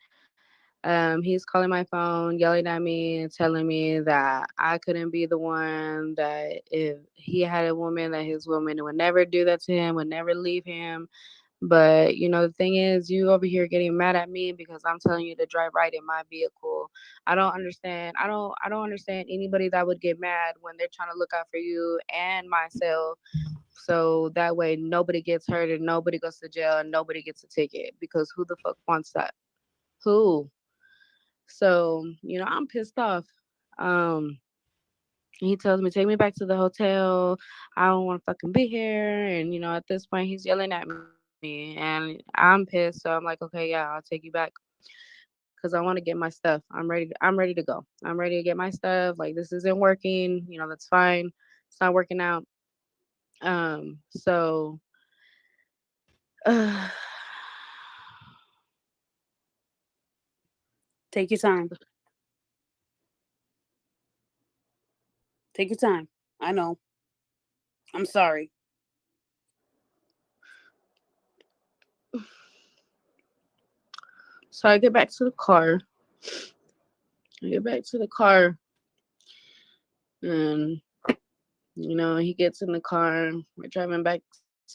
He's calling my phone, yelling at me and telling me that I couldn't be the one, that if he had a woman, that his woman would never do that to him, would never leave him. But you know, the thing is, you over here getting mad at me because I'm telling you to drive right in my vehicle. I don't understand. I don't understand anybody that would get mad when they're trying to look out for you and myself. So that way nobody gets hurt and nobody goes to jail and nobody gets a ticket, because who the fuck wants that? Who? So, you know, I'm pissed off. Um, he tells me, take me back to the hotel. I don't want to fucking be here. And, you know, at this point, he's yelling at me and I'm pissed. So I'm like, okay, yeah, I'll take you back because I want to get my stuff. I'm ready to go. I'm ready to get my stuff. Like, this isn't working. You know, that's fine. It's not working out. So, uh, Take your time. Take your time. I know. I'm sorry. so I get back to the car. I get back to the car and you know, he gets in the car. We're driving back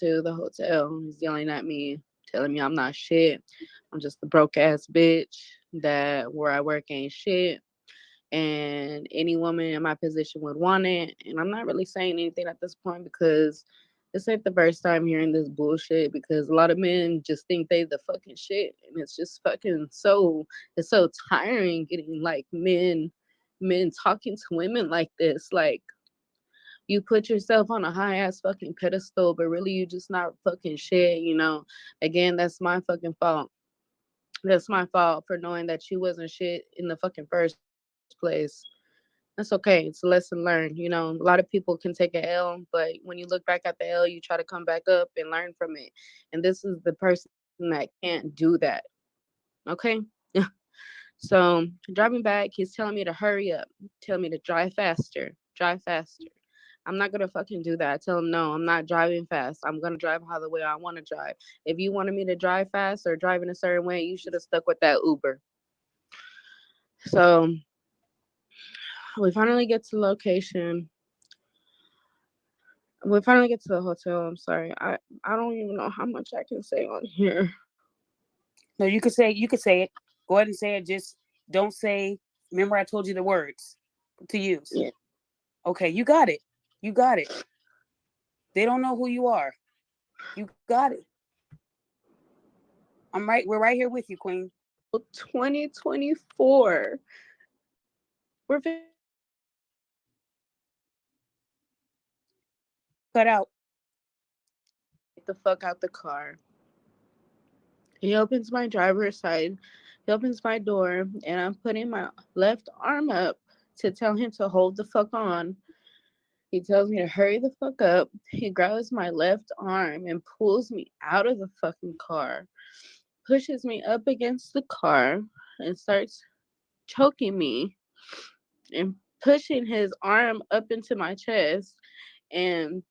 to the hotel. He's yelling at me, telling me I'm not shit. I'm just a broke ass bitch, that where I work ain't shit. And any woman in my position would want it. And I'm not really saying anything at this point because this ain't the first time hearing this bullshit, because a lot of men just think they the fucking shit. And it's just fucking it's so tiring getting like men talking to women like this. Like, you put yourself on a high ass fucking pedestal, but really you just not fucking shit, you know. Again, that's my fucking fault. That's my fault for knowing that you wasn't shit in the fucking first place. That's okay. It's a lesson learned. You know, a lot of people can take an L, but when you look back at the L, you try to come back up and learn from it. And this is the person that can't do that. Okay? So driving back, he's telling me to hurry up, telling me to drive faster, drive faster. I'm not gonna fucking do that. I tell him no, I'm not driving fast. I'm gonna drive how the way I want to drive. If you wanted me to drive fast or drive in a certain way, you should have stuck with that Uber. So we finally get to the location. We finally get to the hotel. I'm sorry. I don't even know how much I can say on here. No, you could say it. Go ahead and say it. Just don't say. Remember, I told you the words to use. Yeah. Okay, you got it. You got it. They don't know who you are. You got it. I'm right. We're right here with you, Queen. 2024. We're Cut out. get the fuck out the car. He opens my driver's side. He opens my door, and I'm putting my left arm up to tell him to hold the fuck on. He tells me to hurry the fuck up. He grabs my left arm and pulls me out of the fucking car, pushes me up against the car, and starts choking me and pushing his arm up into my chest. And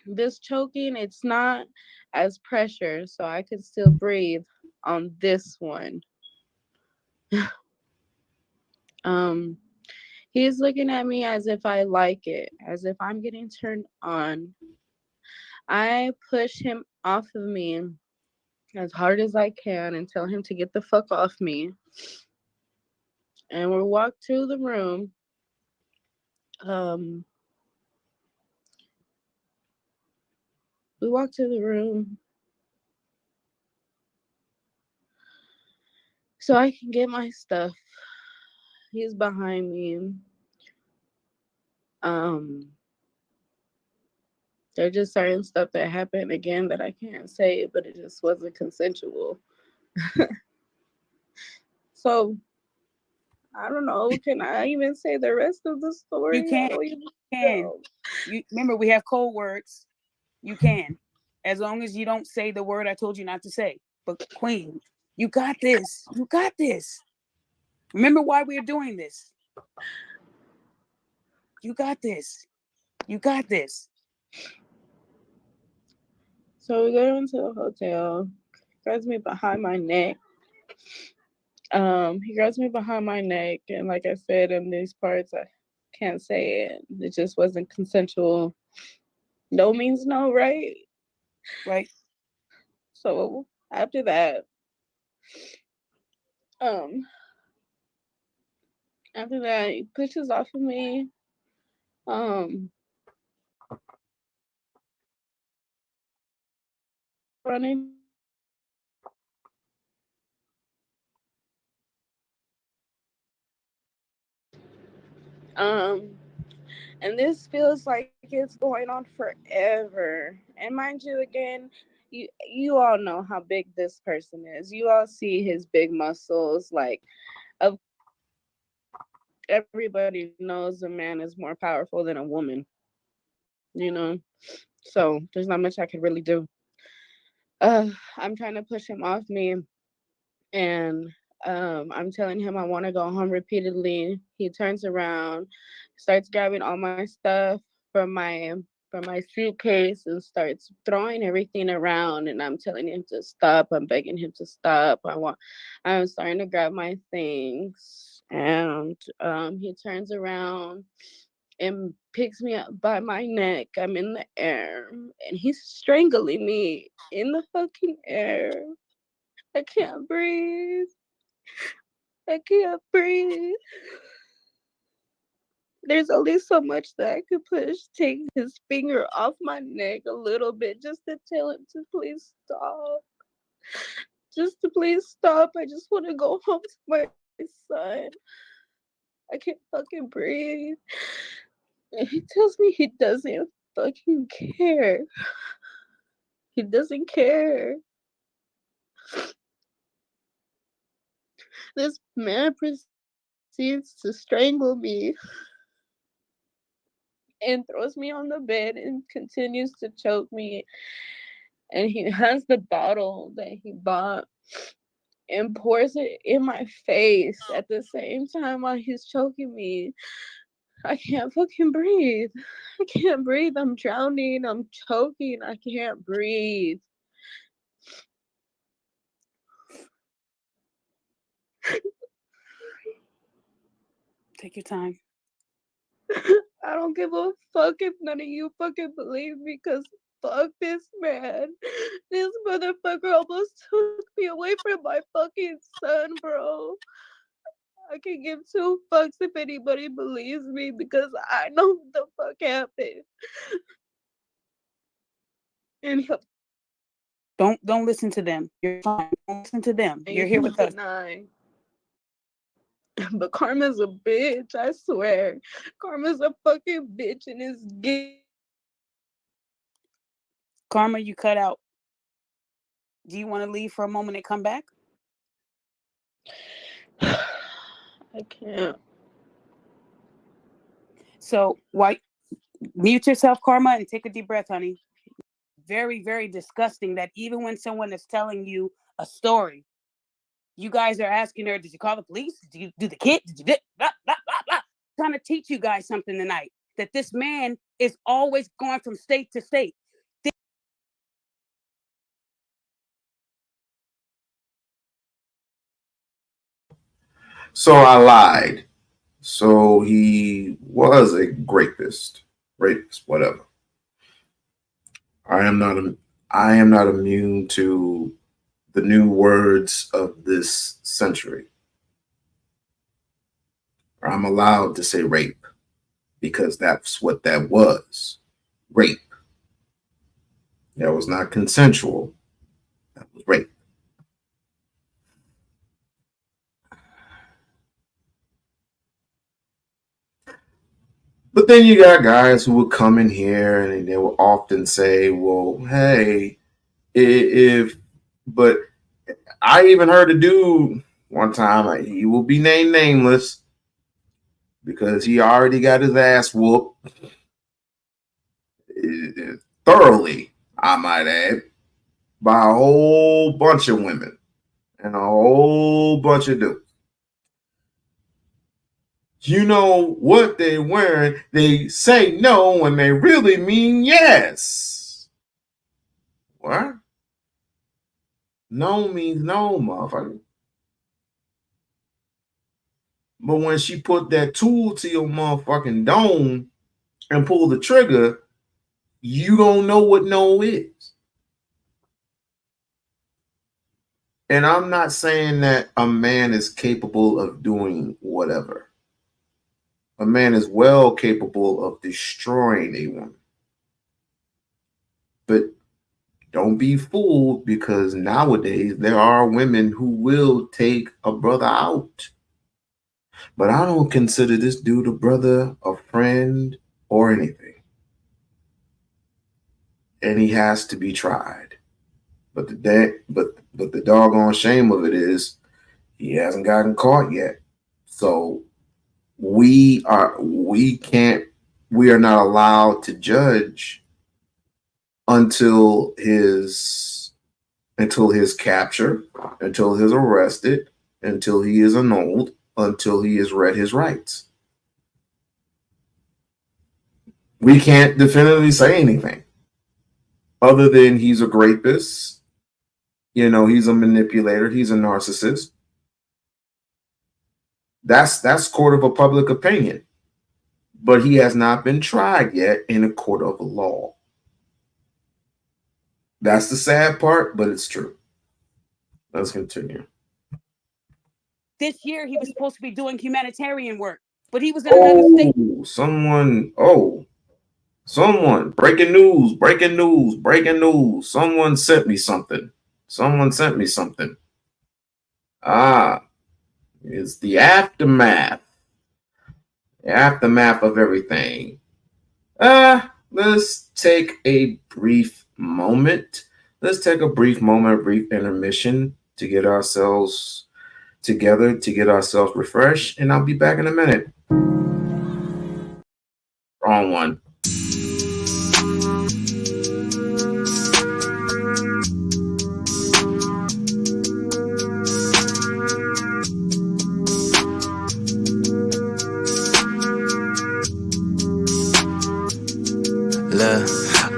this choking, it's not as pressure, so I can still breathe on this one. um he's looking at me as if I like it, as if I'm getting turned on. I push him off of me as hard as I can and tell him to get the fuck off me. And we walk to the room. um we walk to the room so I can get my stuff. He's behind me. Um, there's just certain stuff that happened again that I can't say, but it just wasn't consensual. So I don't know. Can I even say the rest of the story? You can. You remember we have code words. You can, as long as you don't say the word I told you not to say. But Queen, you got this. You got this. Remember why we're doing this. You got this. You got this. So we go into the hotel, grabs me behind my neck, He grabs me behind my neck, and like I said, in these parts, I can't say it. It just wasn't consensual. No means no, right? Right. So after that, um, he pushes off of me. Um, running. Um, and this feels like it's going on forever. And mind you, again, you all know how big this person is. You all see his big muscles. Like, of everybody knows a man is more powerful than a woman. You know, so there's not much I could really do. I'm trying to push him off me, and I'm telling him I want to go home repeatedly. He turns around, starts grabbing all my stuff from my suitcase and starts throwing everything around. And I'm telling him to stop. I'm begging him to stop. I'm starting to grab my things, and he turns around and picks me up by my neck. I'm in the air, and he's strangling me in the fucking air. I can't breathe. I can't breathe. There's only so much that I could push. Take his finger off my neck a little bit just to tell him to please stop. Just to please stop. I just want to go home to my son. I can't fucking breathe. And he tells me he doesn't fucking care. He doesn't care. This man proceeds to strangle me and throws me on the bed and continues to choke me. And he has the bottle that he bought and pours it in my face at the same time while he's choking me. I can't fucking breathe. I can't breathe. I'm drowning. I'm choking. I can't breathe. Take your time. I don't give a fuck if none of you fucking believe me, because fuck this man. This motherfucker almost took me away from my fucking son, bro. I can give two fucks if anybody believes me, because I know what the fuck happened. And Don't listen to them. You're fine. Don't listen to them. You're here with us. But Karma's a bitch, I swear. Karma's a fucking bitch and is gay. Karma, you cut out. Do you want to leave for a moment and come back? I can't. So mute yourself, Karma, and take a deep breath, honey. Very, very disgusting that even when someone is telling you a story, you guys are asking her, did you call the police? Did you do the kid? Did you do blah, blah, blah, blah. I'm trying to teach you guys something tonight, that this man is always going from state to state. So I lied. So he was a rapist, whatever. I am not immune to the new words of this century. I'm allowed to say rape because that's what that was. Rape. That was not consensual. That was rape. But then you got guys who would come in here and they will often say, well, hey, but I even heard a dude one time, he will be named nameless because he already got his ass whooped thoroughly, I might add, by a whole bunch of women and a whole bunch of dudes. You know what they're wearing? They say no when they really mean yes. What? No means no, motherfucker. But when she put that tool to your motherfucking dome and pull the trigger, you don't know what no is. And I'm not saying that a man is capable of doing whatever. A man is well capable of destroying a woman. But don't be fooled, because nowadays there are women who will take a brother out. But I don't consider this dude a brother, a friend, or anything. And he has to be tried. But the doggone shame of it is he hasn't gotten caught yet. So we are not allowed to judge until his capture, until he's arrested, until he is annulled, until he has read his rights. We can't definitively say anything other than he's a rapist. You know, he's a manipulator. He's a narcissist. That's court of a public opinion. But he has not been tried yet in a court of law. That's the sad part, but it's true. Let's continue. This year, he was supposed to be doing humanitarian work, but he was in another state. Someone, breaking news. Someone sent me something. It's the aftermath. The aftermath of everything. Let's take a brief moment. Brief intermission to get ourselves together, to get ourselves refreshed, and I'll be back in a minute. Wrong one.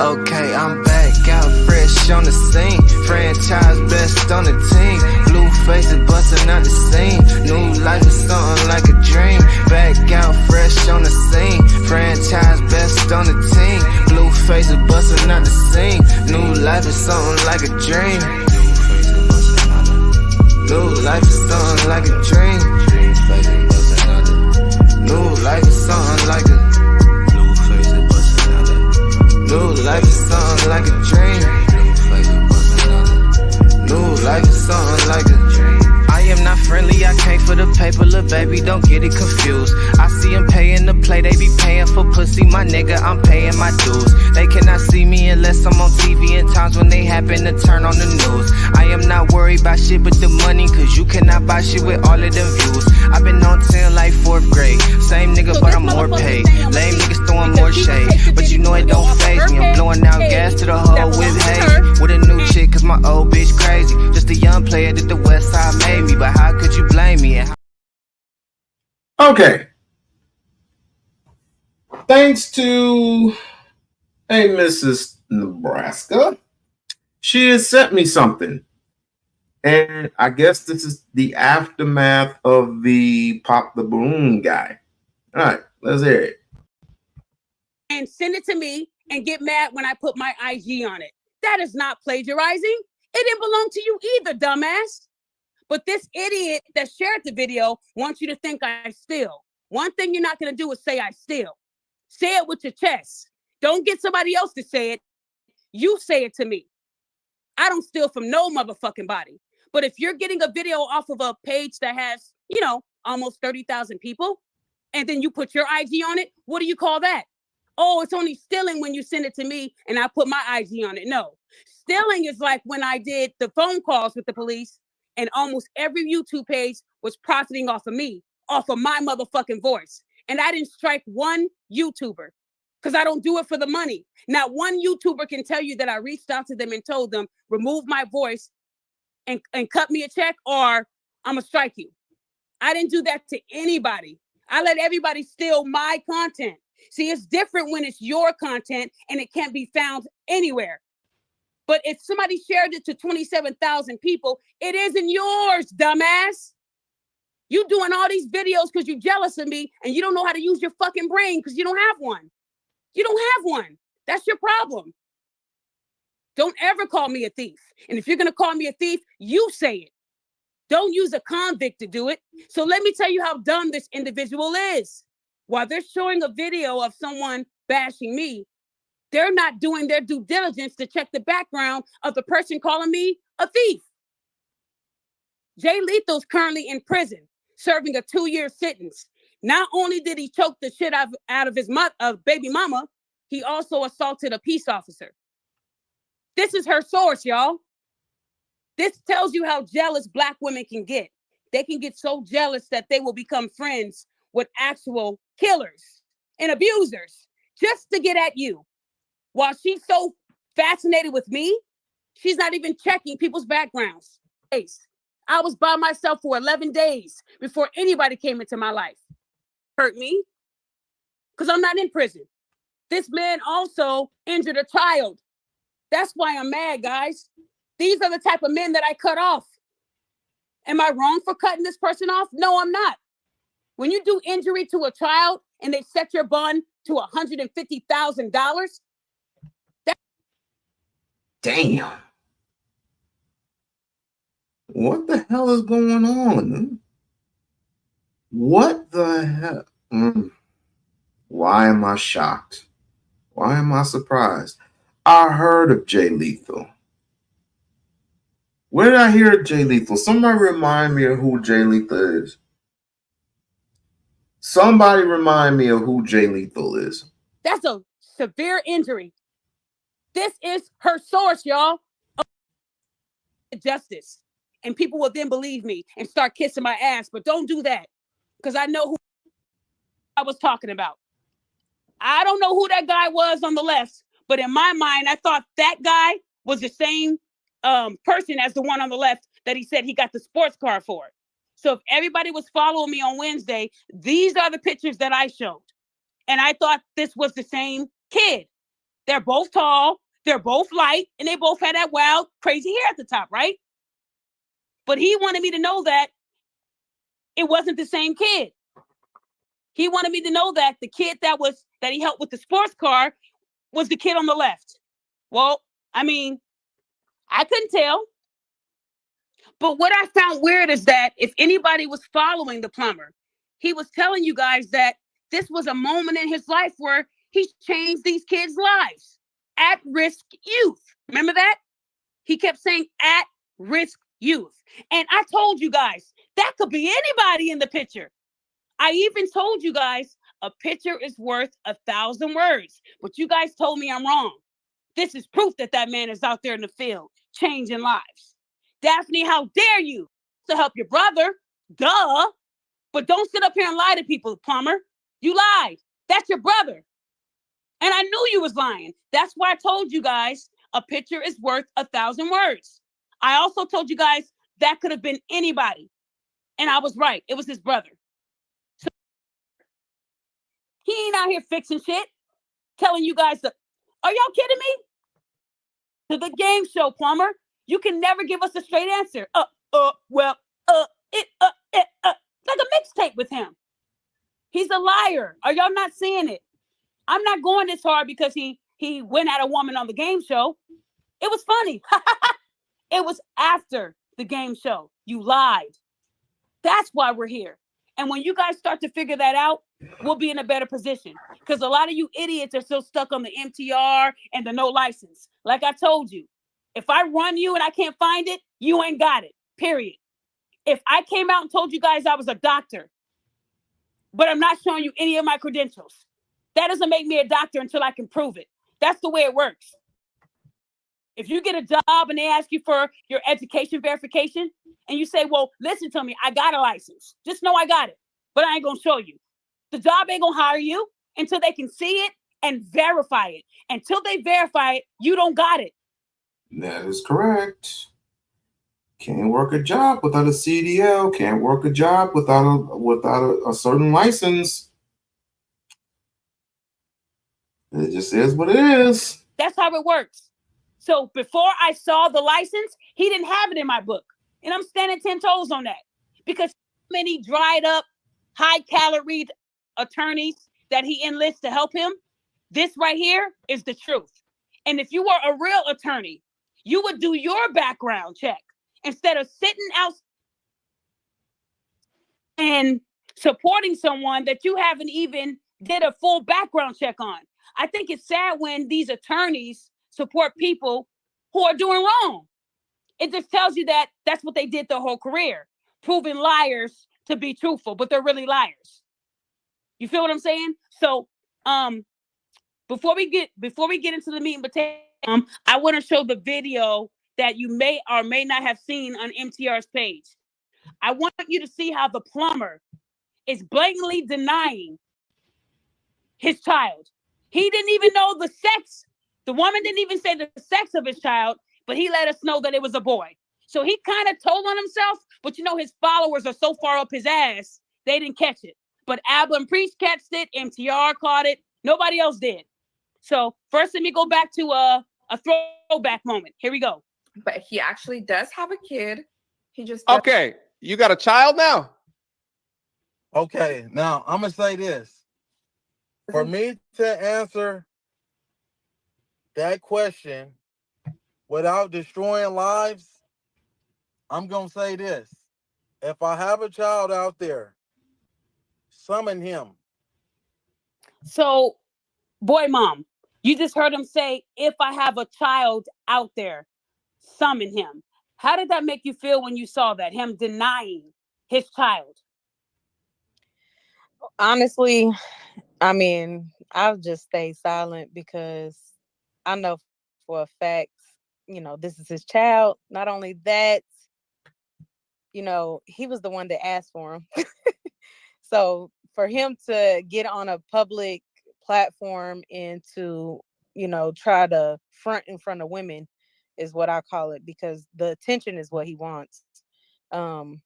Okay, I'm back out fresh on the scene. Franchise best on the team. Blue faces busting out the scene. New life is something like a dream. Back out fresh on the scene. Franchise best on the team. Blue faces busting out the scene. New life is something like a dream. New life is something like a dream. New life is something like a New life is something like a dream. New life is something like a dream. I am not friendly, I came for the paper, little baby, don't get it confused. I see them paying to play, they be paying for pussy, my nigga, I'm paying my dues. They cannot see me unless I'm on TV in times when they happen to turn on the news. I am not worried about shit but the money, cause you cannot buy shit with all of them views. I've been on 10 like 4th grade, same nigga but I'm more paid. Lame niggas throwing more shade, but you know it don't faze me. I'm blowing out gas to the hoe with haze. With a new chick cause my old bitch crazy. Just a young player that the west side made me, but how could you blame me? Okay. Thanks to Mrs. Nebraska, she has sent me something. And I guess this is the aftermath of the Pop the Balloon guy. All right, let's hear it. And send it to me and get mad when I put my IG on it. That is not plagiarizing. It didn't belong to you either, dumbass. But this idiot that shared the video wants you to think I steal. One thing you're not going to do is say I steal. Say it with your chest. Don't get somebody else to say it. You say it to me. I don't steal from no motherfucking body. But if you're getting a video off of a page that has, almost 30,000 people, and then you put your IG on it, what do you call that? Oh, it's only stealing when you send it to me and I put my IG on it. No. Stealing is like when I did the phone calls with the police and almost every YouTube page was profiting off of me, off of my motherfucking voice. And I didn't strike one YouTuber because I don't do it for the money. Not one YouTuber can tell you that I reached out to them and told them, remove my voice and cut me a check or I'm going to strike you. I didn't do that to anybody. I let everybody steal my content. See, it's different when it's your content and it can't be found anywhere. But if somebody shared it to 27,000 people, it isn't yours, dumbass. You doing all these videos because you're jealous of me and you don't know how to use your fucking brain because you don't have one. You don't have one. That's your problem. Don't ever call me a thief. And if you're going to call me a thief, you say it. Don't use a convict to do it. So let me tell you how dumb this individual is. While they're showing a video of someone bashing me, they're not doing their due diligence to check the background of the person calling me a thief. Jay Lethal's currently in prison, serving a 2-year sentence. Not only did he choke the shit out of his baby mama, he also assaulted a peace officer. This is her source, y'all. This tells you how jealous Black women can get. They can get so jealous that they will become friends with actual killers and abusers just to get at you. While she's so fascinated with me, she's not even checking people's backgrounds. I was by myself for 11 days before anybody came into my life. Hurt me because I'm not in prison. This man also injured a child. That's why I'm mad, guys. These are the type of men that I cut off. Am I wrong for cutting this person off? No, I'm not. When you do injury to a child and they set your bond to $150,000, Damn. What the hell is going on? What the hell? Why am I shocked? Why am I surprised? I heard of Jay Lethal. Where did I hear Jay Lethal? Somebody remind me of who Jay Lethal is. Somebody remind me of who Jay Lethal is. That's a severe injury. This is her source, y'all. Justice. And people will then believe me and start kissing my ass. But don't do that, because I know who I was talking about. I don't know who that guy was on the left, but in my mind, I thought that guy was the same person as the one on the left that he said he got the sports car for. So if everybody was following me on Wednesday, these are the pictures that I showed. And I thought this was the same kid. They're both tall, they're both light, and they both had that wild, crazy hair at the top, right? But he wanted me to know that it wasn't the same kid. He wanted me to know that the kid that he helped with the sports car was the kid on the left. Well, I mean, I couldn't tell. But what I found weird is that if anybody was following the plumber, he was telling you guys that this was a moment in his life where he changed these kids' lives. At-risk youth. Remember that? He kept saying at-risk youth. And I told you guys, that could be anybody in the picture. I even told you guys, a picture is worth 1,000 words. But you guys told me I'm wrong. This is proof that that man is out there in the field, changing lives. Daphne, how dare you to help your brother? Duh. But don't sit up here and lie to people, Plumber. You lied. That's your brother. And I knew you was lying. That's why I told you guys a picture is worth 1,000 words. I also told you guys that could have been anybody. And I was right. It was his brother. So he ain't out here fixing shit, telling you guys are y'all kidding me? To the game show, Plumber. You can never give us a straight answer. Like a mixtape with him. He's a liar. Are y'all not seeing it? I'm not going this hard because he went at a woman on the game show. It was funny. It was after the game show. You lied. That's why we're here. And when you guys start to figure that out, we'll be in a better position. Because a lot of you idiots are still stuck on the MTR and the no license. Like I told you, if I run you and I can't find it, you ain't got it, period. If I came out and told you guys I was a doctor, but I'm not showing you any of my credentials, that doesn't make me a doctor until I can prove it. That's the way it works. If you get a job and they ask you for your education verification and you say, well, listen to me, I got a license. Just know I got it, but I ain't going to show you. The job ain't going to hire you until they can see it and verify it. Until they verify it, you don't got it. That is correct. Can't work a job without a CDL. Can't work a job without a certain license. It just is what it is. That's how it works. So before I saw the license, he didn't have it in my book. And I'm standing 10 toes on that. Because many dried up, high calorie attorneys that he enlists to help him? This right here is the truth. And if you were a real attorney, you would do your background check instead of sitting out and supporting someone that you haven't even did a full background check on. I think it's sad when these attorneys support people who are doing wrong. It just tells you that that's what they did their whole career, proving liars to be truthful, but they're really liars. You feel what I'm saying? So, before we get into the meat and potatoes, I want to show the video that you may or may not have seen on MTR's page. I want you to see how the plumber is blatantly denying his child. He didn't even know the sex. The woman didn't even say the sex of his child, but he let us know that it was a boy. So he kind of told on himself, but you know, his followers are so far up his ass, they didn't catch it. But Abba and Priest catched it, MTR caught it, nobody else did. So first, let me go back to a throwback moment. Here we go. But he actually does have a kid. He just Okay, you got a child now? Okay, now I'm gonna say this. For me to answer that question without destroying lives, I'm gonna say this. If I have a child out there, summon him. So, boy, mom, you just heard him say, if I have a child out there, summon him. How did that make you feel when you saw that, him denying his child? Honestly, I mean, I'll just stay silent because I know for a fact, you know, this is his child. Not only that, you know, he was the one that asked for him. So for him to get on a public platform and to, you know, try to front in front of women is what I call it, because the attention is what he wants. And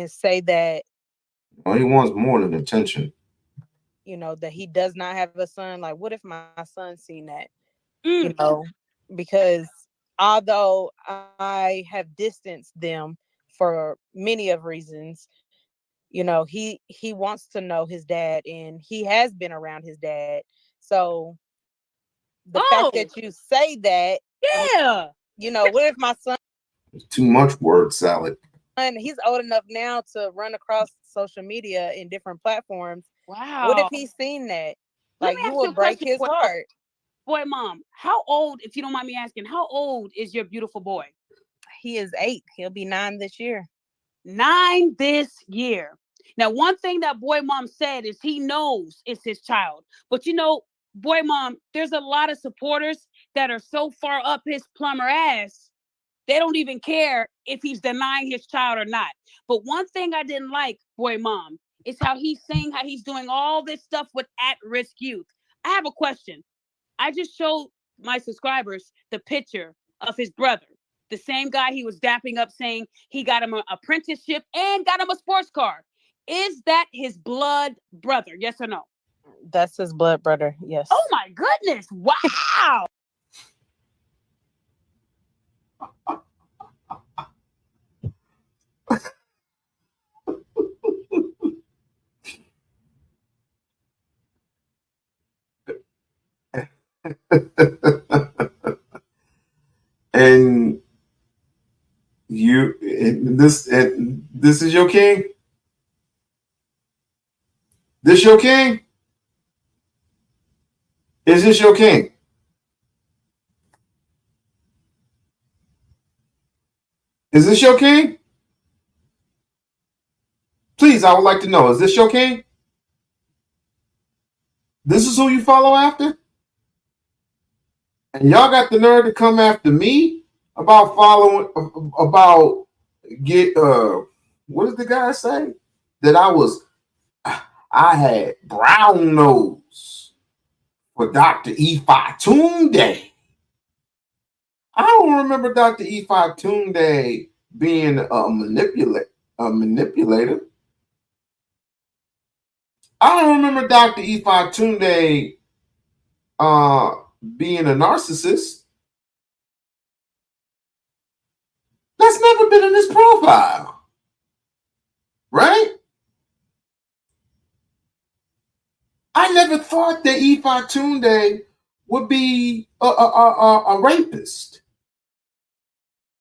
say that, Well, he wants more than attention. you know, that he does not have a son. Like, what if my son seen that? You know, because although I have distanced them for many of reasons, you know, he wants to know his dad and he has been around his dad. So the fact that you say that, yeah, you know, what if my son, It's too much word salad. he's old enough now to run across social media in different platforms. Wow. What if he's seen that? Like, you will break his heart. Boy, mom, how old, if you don't mind me asking, how old is your beautiful boy? He is 8. He'll be 9 this year. 9 this year. Now, one thing that boy mom said is he knows it's his child. But you know, boy mom, there's a lot of supporters that are so far up his plumber ass, they don't even care if he's denying his child or not. But one thing I didn't like, boy mom, is how he's saying how he's doing all this stuff with at-risk youth. I have a question. I just showed my subscribers the picture of his brother, the same guy he was dapping up saying he got him an apprenticeship and got him a sports car. Is that his blood brother? Yes or no? That's his blood brother. Yes. Oh my goodness. Wow. And this is your king? This your king? Is this your king? Is this your king? Please, I would like to know, is this your king? This is who you follow after? And y'all got the nerve to come after me about following, about what did the guy say? That I had brown nose for Dr. Ifatunde. I don't remember Dr. Ifatunde being a manipulator. I don't remember Dr. Ifatunde being a narcissist. That's never been in his profile. Right? I never thought that Ifatunde would be a rapist.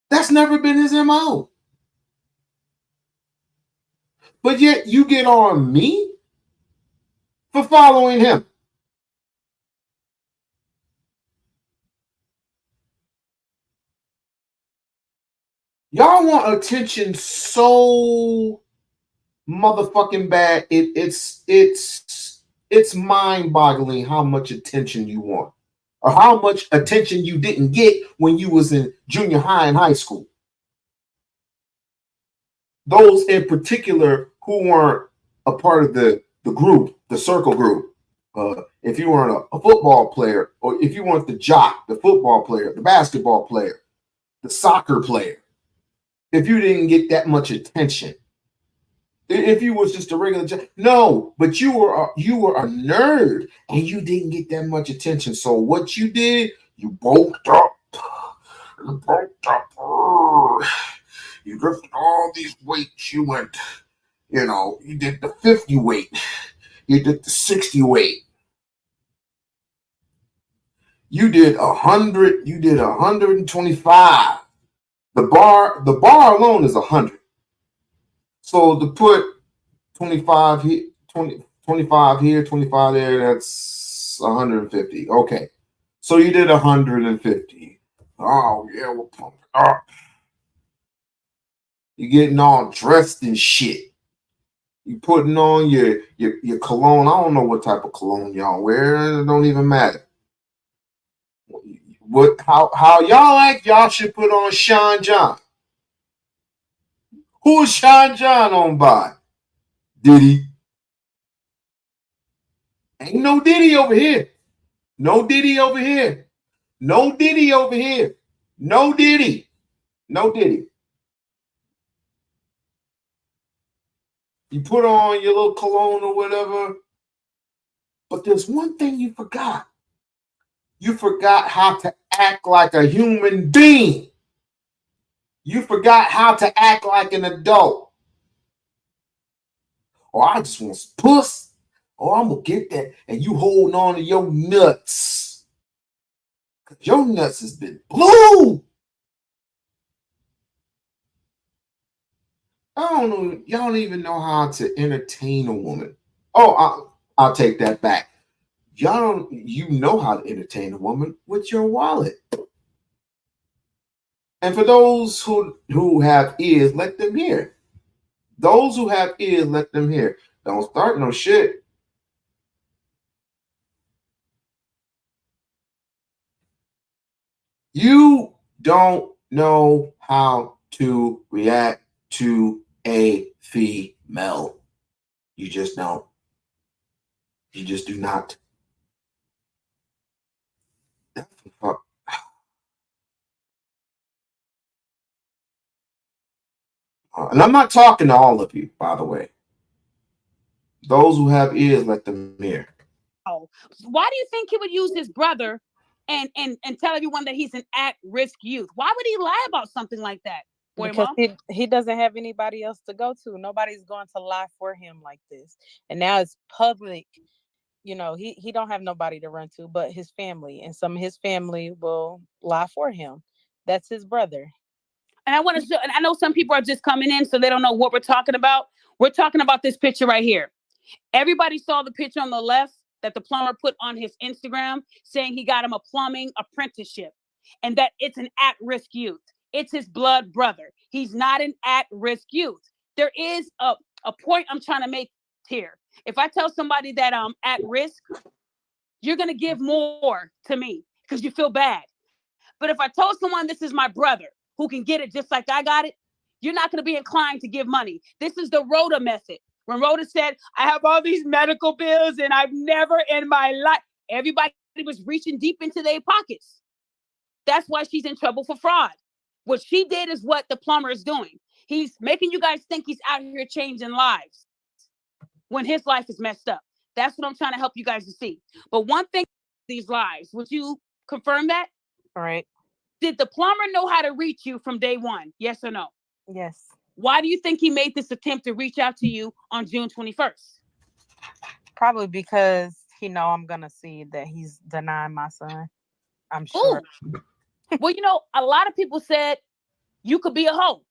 That's never been his MO. But yet you get on me for following him. Y'all want attention so motherfucking bad. It's mind-boggling how much attention you want, or how much attention you didn't get when you was in junior high and high school. Those in particular who weren't a part of the group, the circle group. If you weren't a football player, or if you weren't the jock, the football player, the basketball player, the soccer player, if you didn't get that much attention, if you was just a regular, no, but you were a nerd and you didn't get that much attention. So what you did, you bulked up, you lifted all these weights. You went, you did the 50 weight, you did the 60 weight, you did 100, you did 125. The bar alone is 100. So to put 25 here, 25 here, 25 there, that's 150. Okay. So you did 150. Oh, yeah, we'll pump it up. You're getting all dressed and shit. You putting on your cologne. I don't know what type of cologne y'all wear. It don't even matter. How y'all act, y'all should put on Sean John. Who is Sean John on by? Diddy. Ain't no Diddy over here. No Diddy over here. No Diddy over here. No Diddy. No Diddy. You put on your little cologne or whatever. But there's one thing you forgot. You forgot how to act like a human being. You forgot how to act like an adult. Or I just want some puss. Or I'm going to get that. And you holding on to your nuts. Because your nuts has been blue. I don't know. Y'all don't even know how to entertain a woman. Oh, I'll take that back. You know how to entertain a woman with your wallet. And for those who have ears, let them hear. Those who have ears, let them hear. Don't start no shit. You don't know how to react to a female. You just don't. You just do not. And I'm not talking to all of you, by the way. Those who have ears, let them hear. Oh, why do you think he would use his brother and tell everyone that he's an at-risk youth? Why would he lie about something like that? Because he doesn't have anybody else to go to. Nobody's going to lie for him like this. And now it's public. He don't have nobody to run to but his family. And some of his family will lie for him. That's his brother. And I know some people are just coming in, so they don't know what we're talking about. We're talking about this picture right here. Everybody saw the picture on the left that the plumber put on his Instagram saying he got him a plumbing apprenticeship and that it's an at-risk youth. It's his blood brother. He's not an at-risk youth. There is a point I'm trying to make here. If I tell somebody that I'm at risk, you're going to give more to me because you feel bad. But if I told someone this is my brother who can get it just like I got it, you're not going to be inclined to give money. This is the Rhoda method. When Rhoda said, I have all these medical bills and I've never in my life, everybody was reaching deep into their pockets. That's why she's in trouble for fraud. What she did is what the plumber is doing. He's making you guys think he's out here changing lives when his life is messed up. That's what I'm trying to help you guys to see. But one thing, these lives, would you confirm that? All right. Did the plumber know how to reach you from day one? Yes or no? Yes. Why do you think he made this attempt to reach out to you on June 21st? Probably because he know I'm gonna see that he's denying my son. I'm sure. Ooh. Well, you know, a lot of people said you could be a hoe.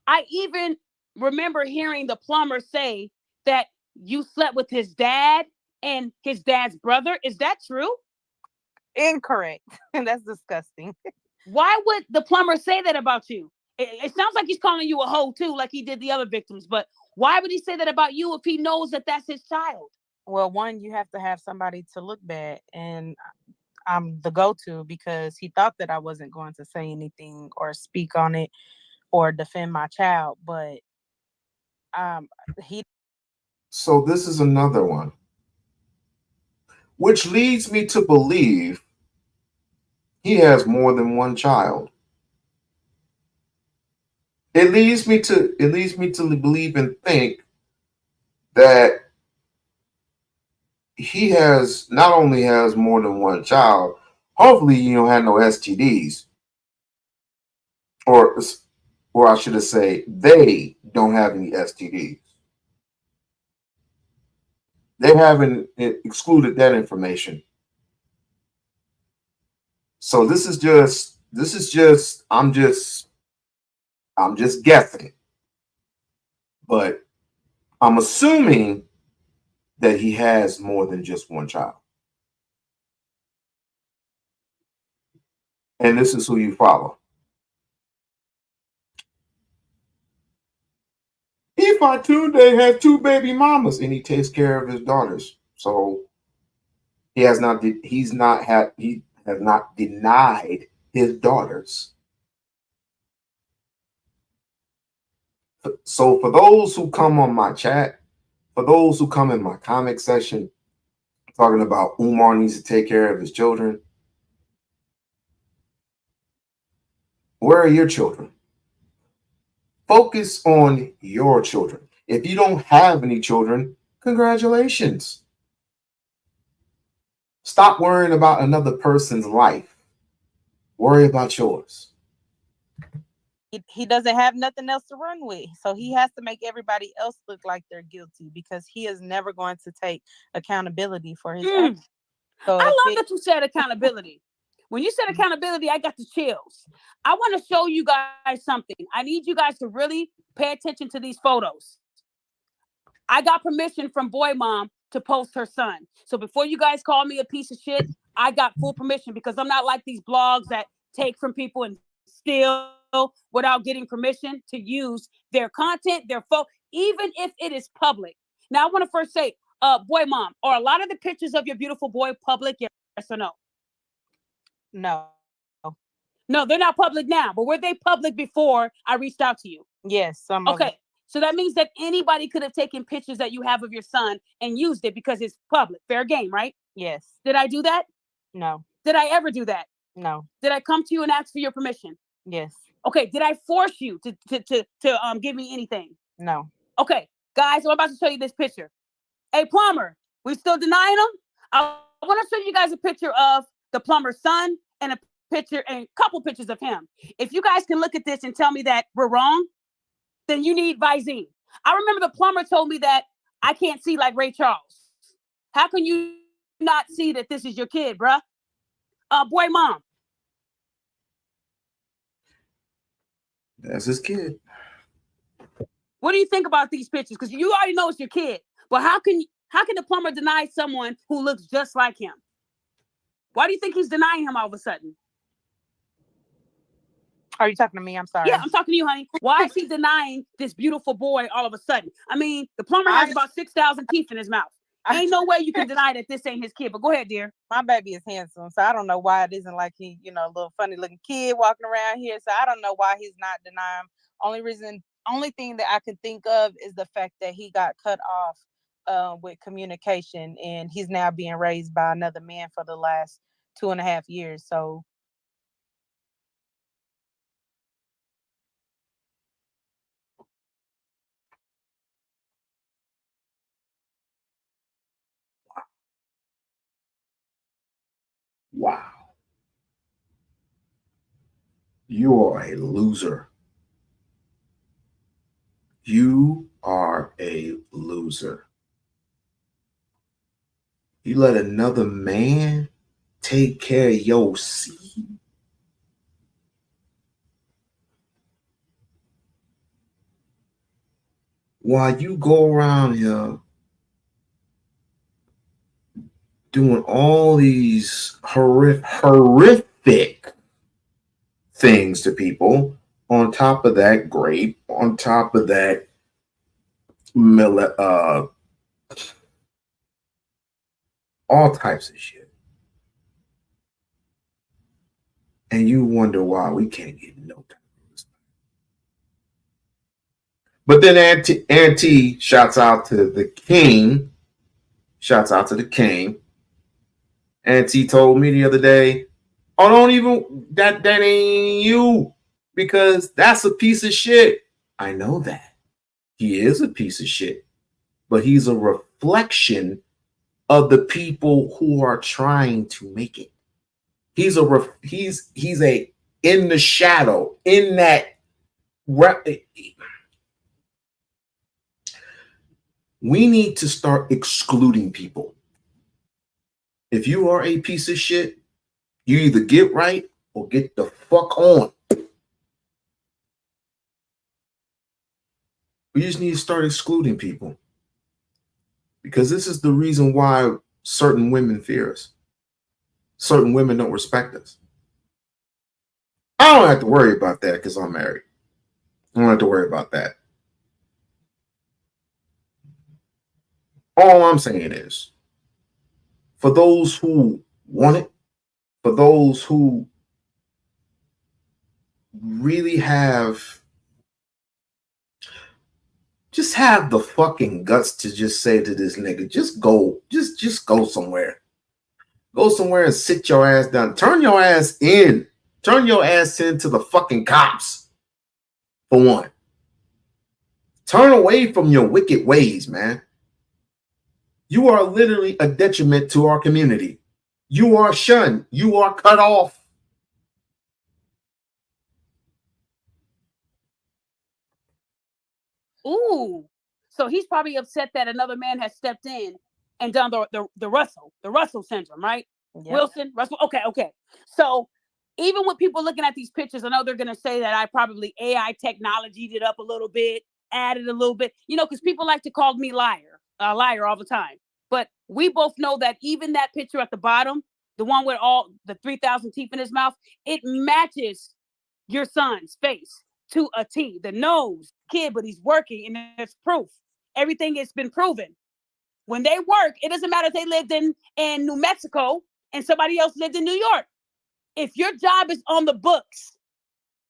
I even remember hearing the plumber say that you slept with his dad and his dad's brother. Is that true? Incorrect. That's disgusting. Why would the plumber say that about you? It sounds like he's calling you a hoe too, like he did the other victims. But why would he say that about you if he knows that that's his child? Well, one, you have to have somebody to look bad, and I'm the go-to because he thought that I wasn't going to say anything or speak on it or defend my child, but he. So this is another one, which leads me to believe he has more than one child. It leads me to believe and think that he has not only has more than one child. Hopefully, you don't have no STDs, or I should have say they don't have any STDs. They haven't excluded that information. So I'm just guessing, but I'm assuming that he has more than just one child. And this is who you follow. Ifatunde has two baby mamas and he takes care of his daughters. So he has not denied his daughters. So for those who come on my chat, for those who come in my comic section talking about Umar needs to take care of his children, where are your children? Focus on your children. If you don't have any children, congratulations. Stop worrying about another person's life. Worry about yours. He doesn't have nothing else to run with. So he has to make everybody else look like they're guilty because he is never going to take accountability for his actions. So I love that you said accountability. When you said accountability, I got the chills. I want to show you guys something. I need you guys to really pay attention to these photos. I got permission from Boy Mom to post her son. So before you guys call me a piece of shit, I got full permission because I'm not like these blogs that take from people and steal without getting permission to use their content, their photo, even if it is public. Now I want to first say, Boy Mom, are a lot of the pictures of your beautiful boy public? Yes or no? No. No, they're not public now, but were they public before I reached out to you? Yes, some of Okay. So that means that anybody could have taken pictures that you have of your son and used it because it's public. Fair game, right? Yes. Did I do that? No. Did I ever do that? No. Did I come to you and ask for your permission? Yes. Okay. Did I force you to give me anything? No. Okay, guys, I'm about to show you this picture. Hey, plumber, we still denying him? I want to show you guys a picture of the plumber's son and a picture and a couple pictures of him. If you guys can look at this and tell me that we're wrong, then you need Visine. I remember the plumber told me that I can't see like Ray Charles. How can you not see that this is your kid, bruh? Boy Mom. That's his kid. What do you think about these pictures? Because you already know it's your kid. But how can the plumber deny someone who looks just like him? Why do you think he's denying him all of a sudden? Are you talking to me? I'm sorry. Yeah, I'm talking to you, honey. Why is he denying this beautiful boy all of a sudden? I mean, the plumber has about 6,000 teeth in his mouth. Ain't no way you can deny that this ain't his kid. But go ahead, dear. My baby is handsome, so I don't know why it isn't like he, a little funny looking kid walking around here. So I don't know why he's not denying. Only thing that I could think of is the fact that he got cut off with communication, and he's now being raised by another man for the last 2.5 years. So. Wow. You are a loser. You are a loser. You let another man take care of your seed? While you go around here doing all these horrific things to people, on top of that grape, on top of that all types of shit. And you wonder why we can't get no time. But then Auntie shouts out to the king. Shouts out to the king. Auntie told me the other day, oh, don't even, that ain't you. Because that's a piece of shit. I know that. He is a piece of shit. But he's a reflection of the people who are trying to make it. He's a in the shadow, in that we need to start excluding people. If you are a piece of shit, you either get right or get the fuck on. We just need to start excluding people. Because this is the reason why certain women fear us. Certain women don't respect us. I don't have to worry about that because I'm married. I don't have to worry about that. All I'm saying is, for those who want it, for those who really just have the fucking guts to just say to this nigga, just go somewhere. Go somewhere and sit your ass down. Turn your ass in. Turn your ass into the fucking cops. For one. Turn away from your wicked ways, man. You are literally a detriment to our community. You are shunned. You are cut off. Ooh. So he's probably upset that another man has stepped in and done the Russell syndrome, right? Yep. Wilson, Russell. Okay. So even with people looking at these pictures, I know they're going to say that I probably AI technologied it up a little bit, added a little bit, because people like to call me liar all the time. But we both know that even that picture at the bottom, the one with all the 3,000 teeth in his mouth, it matches your son's face to a T. The nose, kid, but he's working, and there's proof. Everything has been proven. When they work, it doesn't matter if they lived in New Mexico and somebody else lived in New York. If your job is on the books,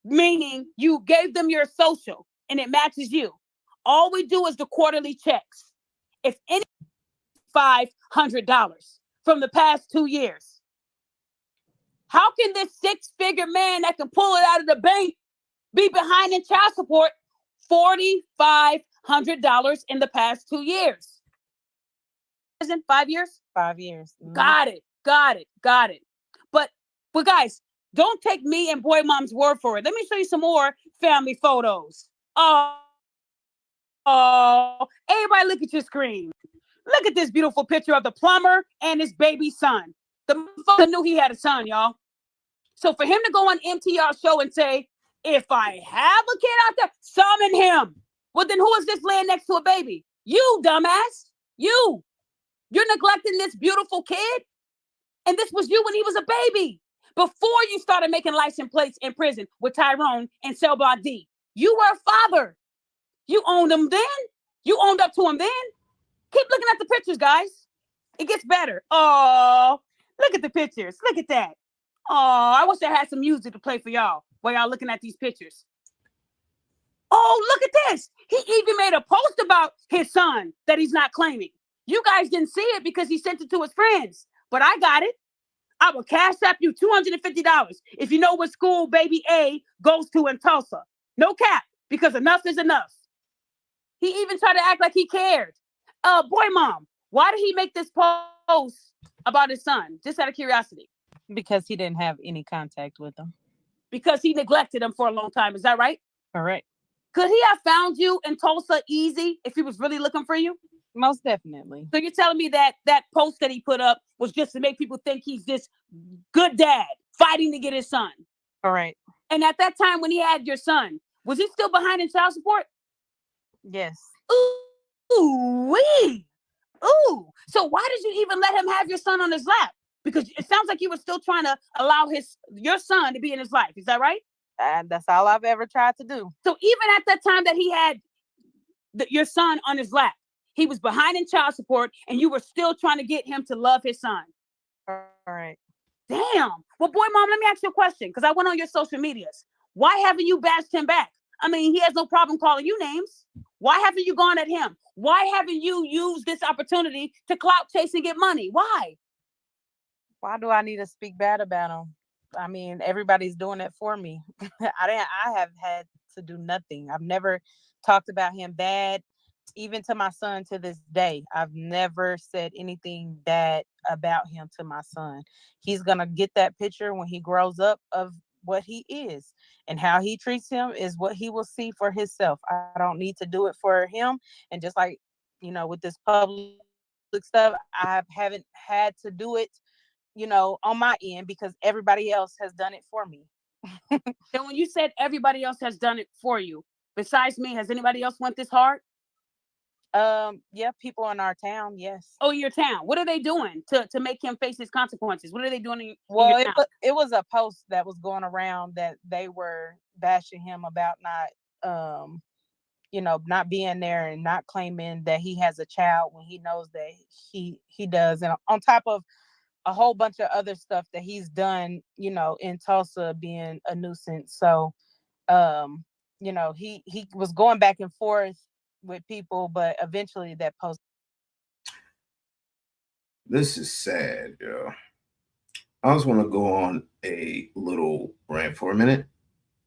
meaning you gave them your social and it matches you, all we do is the quarterly checks. If any $500 from the past 2 years, how can this six-figure man that can pull it out of the bank be behind in child support $4,500 in the past 2 years? Isn't 5 years? 5 years. Mm-hmm. Got it. But guys, don't take me and Boy Mom's word for it. Let me show you some more family photos. Oh, everybody look at your screen. Look at this beautiful picture of the plumber and his baby son. The motherfucker knew he had a son, y'all. So for him to go on MTR show and say, if I have a kid out there, summon him. Well, then who is this laying next to a baby? You, dumbass. You're neglecting this beautiful kid. And this was you when he was a baby. Before you started making license plates in prison with Tyrone and Cell Block D. You were a father. You owned him then. You owned up to him then. Keep looking at the pictures, guys. It gets better. Oh, look at the pictures. Look at that. Oh, I wish I had some music to play for y'all while y'all looking at these pictures. Oh, look at this. He even made a post about his son that he's not claiming. You guys didn't see it because he sent it to his friends, but I got it. I will cash app you $250 if you know what school baby A goes to in Tulsa. No cap, because enough is enough. He even tried to act like he cared. Boy Mom, why did he make this post about his son? Just out of curiosity. Because he didn't have any contact with him. Because he neglected him for a long time. Is that right? Correct. Could he have found you in Tulsa easy if he was really looking for you? Most definitely. So you're telling me that that post that he put up was just to make people think he's this good dad fighting to get his son? Correct. And at that time when he had your son, was he still behind in child support? Yes. Ooh, wee. Ooh. So why did you even let him have your son on his lap? Because it sounds like you were still trying to allow your son to be in his life. Is that right? That's all I've ever tried to do. So even at that time that he had your son on his lap, he was behind in child support, and you were still trying to get him to love his son. All right. Damn. Well, boy, mom, let me ask you a question, because I went on your social medias. Why haven't you bashed him back? I mean, he has no problem calling you names. Why haven't you gone at him? Why haven't you used this opportunity to clout chase and get money? Why? Why do I need to speak bad about him? I mean, everybody's doing it for me. I have had to do nothing. I've never talked about him bad. Even to my son to this day, I've never said anything bad about him to my son. He's going to get that picture when he grows up of what he is, and how he treats him is what he will see for himself. I don't need to do it for him. And just like, with this public stuff, I haven't had to do it, on my end, because everybody else has done it for me. And when you said everybody else has done it for you, besides me, has anybody else went this hard? Yeah, people in our town, yes. Oh, your town. What are they doing to make him face his consequences? What are they doing in Well, your town? it was a post that was going around that they were bashing him about not being there and not claiming that he has a child when he knows that he does, and on top of a whole bunch of other stuff that he's done, in Tulsa, being a nuisance. So, he was going back and forth with people, but eventually that post. This is sad, yo. I just want to go on a little rant for a minute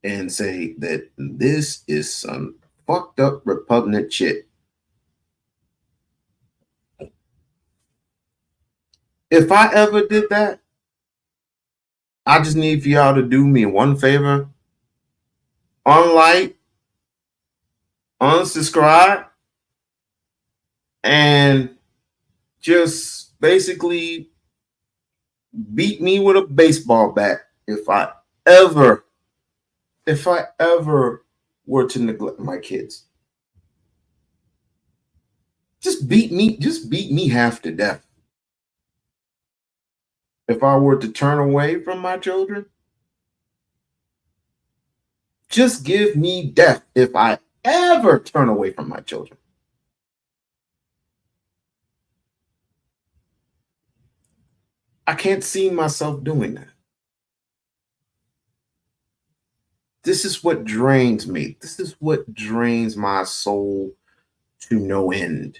and say that this is some fucked up, repugnant shit. If I ever did that, I just need for y'all to do me one favor. Unlike, unsubscribe, and just basically beat me with a baseball bat if I ever were to neglect my kids. Just beat me half to death. If I were to turn away from my children, just give me death if I ever turn away from my children. I can't see myself doing that. This is what drains me. This is what drains my soul to no end.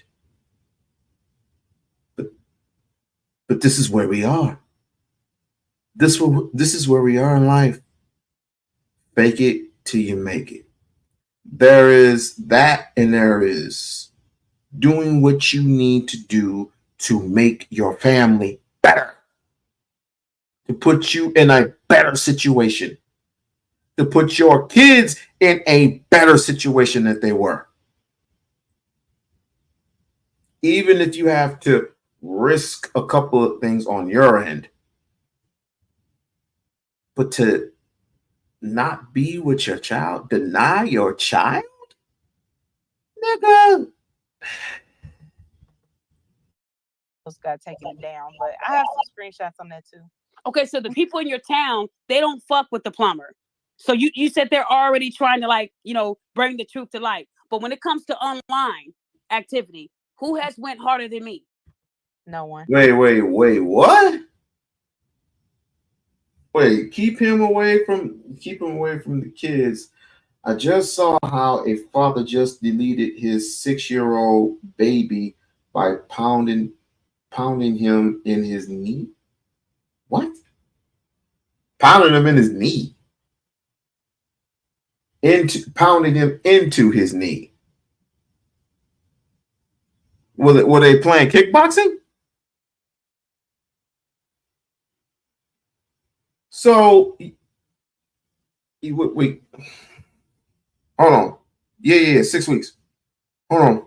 But this is where we are. This is where we are in life. Fake it till you make it. There is that, and there is doing what you need to do to make your family better, to put you in a better situation, to put your kids in a better situation than they were. Even if you have to risk a couple of things on your end, but to not be with your child, deny your child, nigga. Got taken down, but I have some screenshots on that too. Okay, so the people in your town, they don't fuck with the plumber. So you said they're already trying to bring the truth to light. But when it comes to online activity, who has went harder than me? No one. Wait, what? Wait, keep him away from the kids. I just saw how a father just deleted his 6-year-old baby by pounding him in his knee. What? Pounding him in his knee. Pounding him into his knee. Were they playing kickboxing? So, wait. Hold on. Yeah, 6 weeks. Hold on.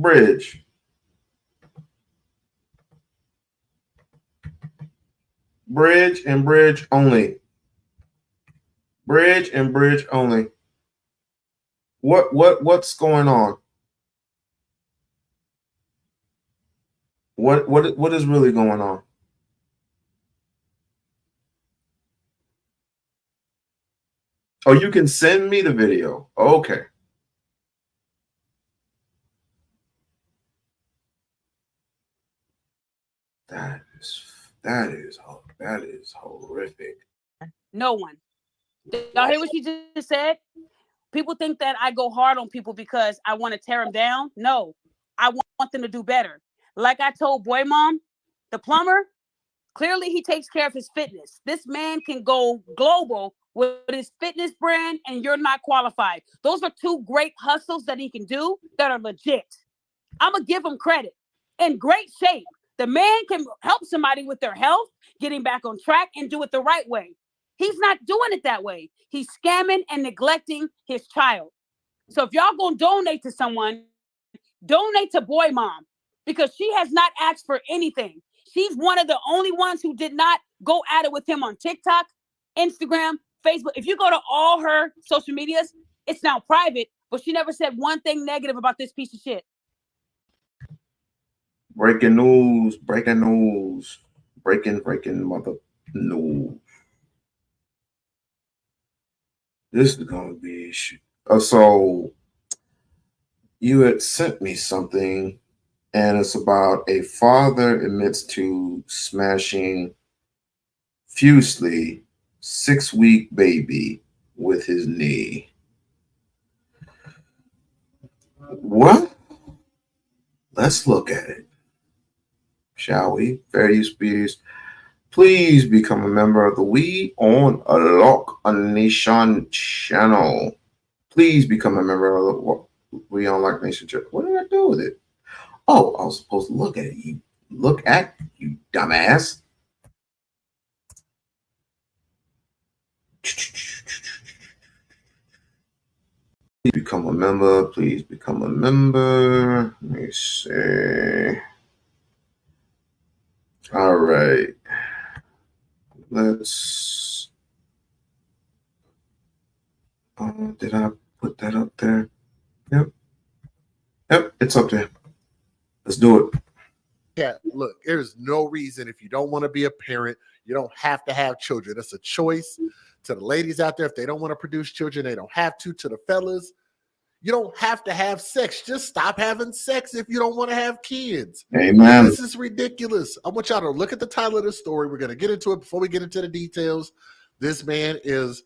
Bridge. Bridge and bridge only. Bridge and bridge only. What's going on? What is really going on? Oh, you can send me the video. Okay. That is horrific. No one. Y'all hear what she just said? People think that I go hard on people because I want to tear them down. No, I want them to do better. Like I told Boy Mom, the plumber, clearly he takes care of his fitness. This man can go global with his fitness brand, and you're not qualified. Those are two great hustles that he can do that are legit. I'm going to give him credit. In great shape. The man can help somebody with their health, getting back on track, and do it the right way. He's not doing it that way. He's scamming and neglecting his child. So if y'all gonna donate to someone, donate to Boy Mom, because she has not asked for anything. She's one of the only ones who did not go at it with him on TikTok, Instagram, Facebook. If you go to all her social medias, it's now private, but she never said one thing negative about this piece of shit. Breaking news, breaking mother news. This is gonna be so you had sent me something, and it's about a father admits to smashing fusely 6-week baby with his knee. What? Let's look at it, shall we? Fair use, speedies. Please become a member of the We-On-Loc Nation channel. Please become a member of the We-On-Loc Nation channel. What did I do with it? Oh, I was supposed to look at it. You look at you, dumbass. Please become a member. Please become a member. Let me see. All right. Let's. Did I put that up there? Yep. Yep, it's up there. Let's do it. Yeah, look, there's no reason if you don't want to be a parent, you don't have to have children. It's a choice. To the ladies out there, if they don't want to produce children, they don't have to. To the fellas, you don't have to have sex. Just stop having sex if you don't want to have kids. Amen. This is ridiculous. I want y'all to look at the title of the story. We're going to get into it before we get into the details. This man is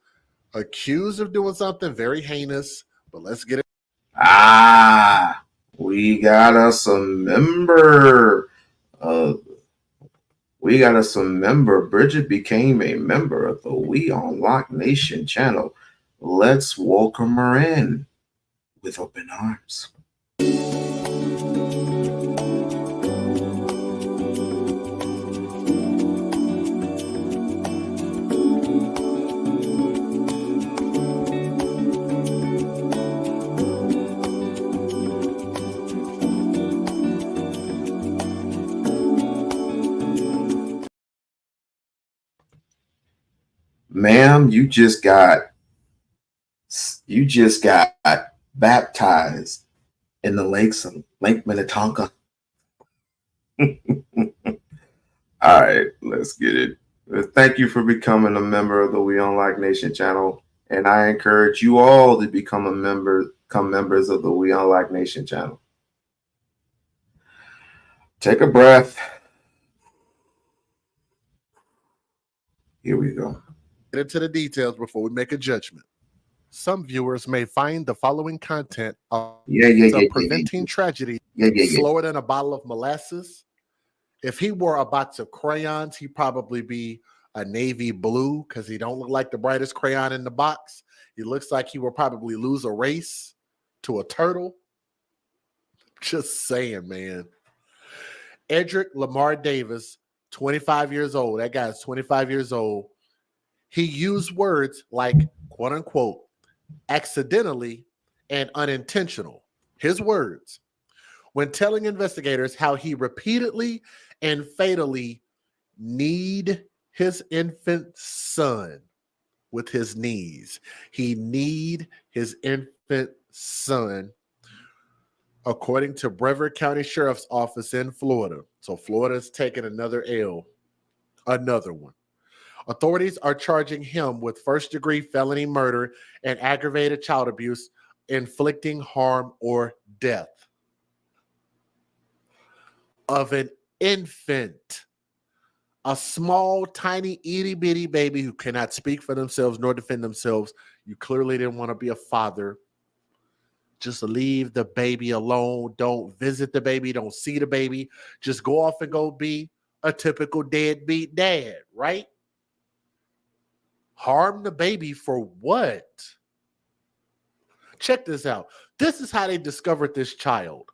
accused of doing something very heinous, but let's get it. We got us a member. Bridget became a member of the We-On-Loc Nation channel. Let's welcome her in with open arms. Ma'am, you just got baptized in the lakes of Lake Minnetonka. All right, let's get it. Thank you for becoming a member of the We-On-Loc Nation channel, and I encourage you all to become members of the We-On-Loc Nation channel. Take a breath. Here we go. Get into the details before we make a judgment. Some viewers may find the following content of preventing tragedy slower than a bottle of molasses. If he wore a box of crayons, he'd probably be a navy blue because he don't look like the brightest crayon in the box. He looks like he will probably lose a race to a turtle. Just saying, man. Edric Lamar Davis, 25 years old. That guy's 25 years old. He used words like, quote unquote, accidentally and unintentional. His words. when telling investigators how he repeatedly and fatally kneed his infant son with his knees. He kneed his infant son, according to Brevard County Sheriff's Office in Florida. So Florida's taking another L, another one. Authorities are charging him with first-degree felony murder and aggravated child abuse, inflicting harm or death of an infant, a small, tiny, itty-bitty baby who cannot speak for themselves nor defend themselves. You clearly didn't want to be a father. Just leave the baby alone. Don't visit the baby. Don't see the baby. Just go off and go be a typical deadbeat dad, right? Harm the baby for what? Check this out. This is how they discovered this child.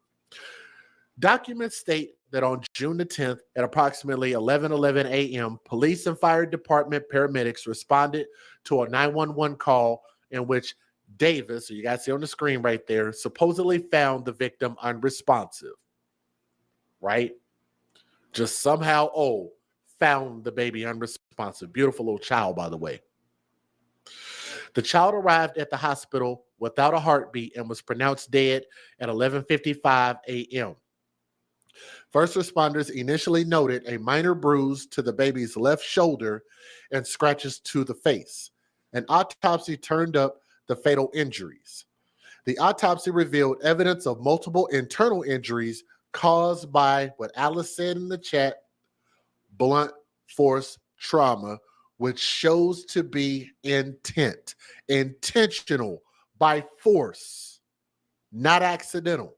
Documents state that on June the 10th at approximately 11:11 a.m., police and fire department paramedics responded to a 911 call in which Davis, so you guys see on the screen right there, supposedly found the victim unresponsive, right? Just somehow, found the baby unresponsive. Beautiful little child, by the way. The child arrived at the hospital without a heartbeat and was pronounced dead at 11:55 a.m. First responders initially noted a minor bruise to the baby's left shoulder and scratches to the face. An autopsy turned up the fatal injuries. The autopsy revealed evidence of multiple internal injuries caused by what Alice said in the chat, blunt force trauma, which shows to be intentional, by force, not accidental,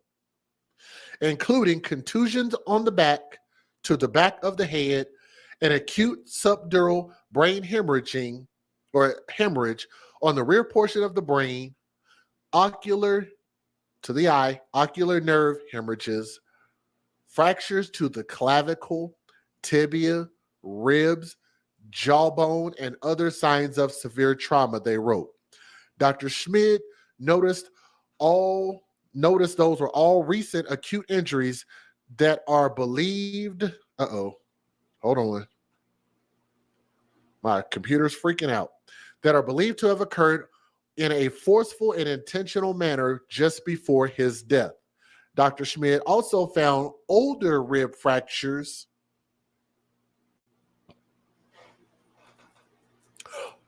including contusions on the back, to the back of the head, an acute subdural brain hemorrhage on the rear portion of the brain, ocular to the eye, ocular nerve hemorrhages, fractures to the clavicle, tibia, ribs, jawbone, and other signs of severe trauma, they wrote. Dr. Schmid noticed those were all recent acute injuries that are believed. Hold on. My computer's freaking out. That are believed to have occurred in a forceful and intentional manner just before his death. Dr. Schmid also found older rib fractures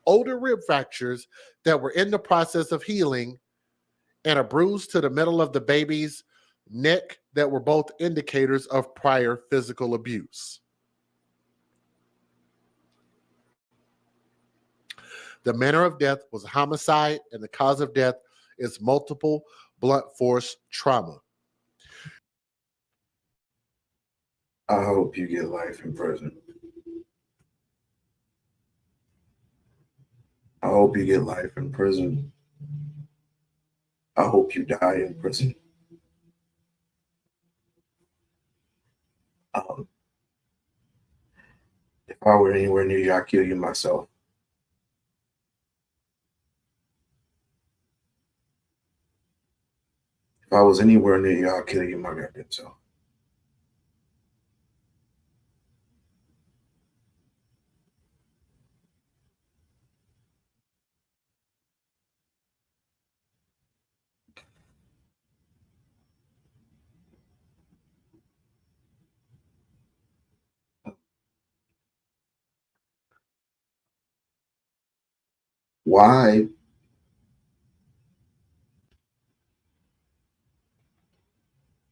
that were in the process of healing and a bruise to the middle of the baby's neck that were both indicators of prior physical abuse. The manner of death was a homicide, and the cause of death is multiple blunt force trauma. I hope you get life in prison. I hope you get life in prison. I hope you die in prison. If I were anywhere near you, I'd kill you myself. If I was anywhere near you, I'd kill you my goddamn self. Why?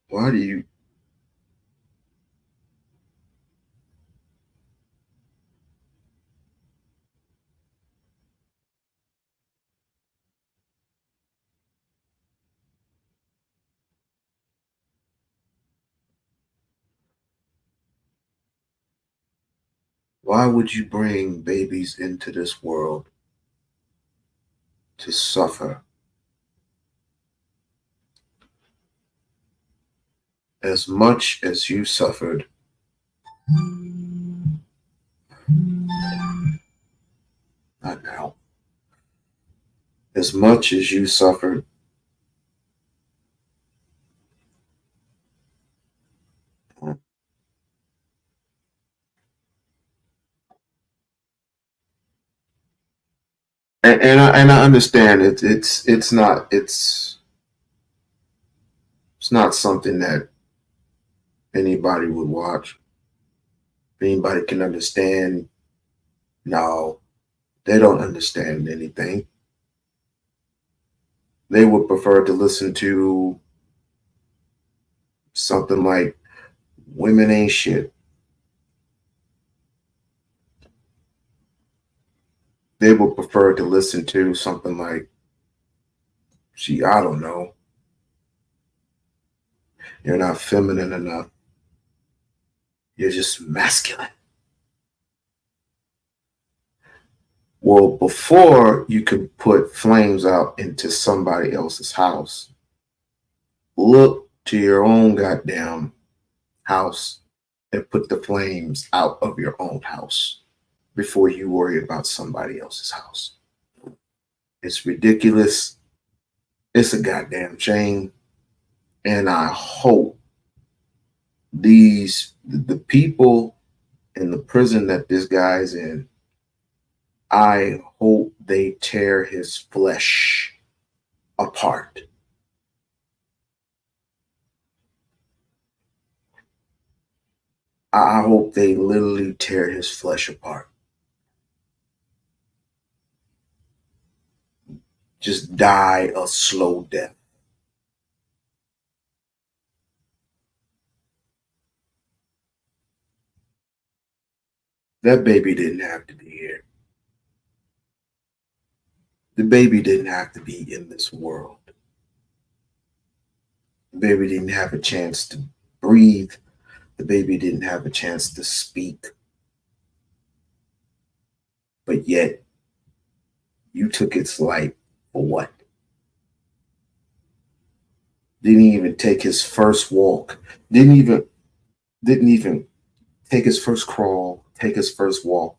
Why do you? Why would you bring babies into this world to suffer as much as you suffered? Not now. As much as you suffered I understand it's not something that anybody would watch. Anybody can understand. No, they don't understand anything. They would prefer to listen to something like Women Ain't Shit. They would prefer to listen to something like, I don't know. You're not feminine enough. You're just masculine. Well, before you can put flames out into somebody else's house, look to your own goddamn house and put the flames out of your own house before you worry about somebody else's house. It's ridiculous. It's a goddamn shame. And I hope the people in the prison that this guy's in, I hope they tear his flesh apart. I hope they literally tear his flesh apart. Just die a slow death. That baby didn't have to be here. The baby didn't have to be in this world. The baby didn't have a chance to breathe. The baby didn't have a chance to speak. But yet, you took its life for what? Didn't even take his first walk. Didn't even take his first crawl, take his first walk.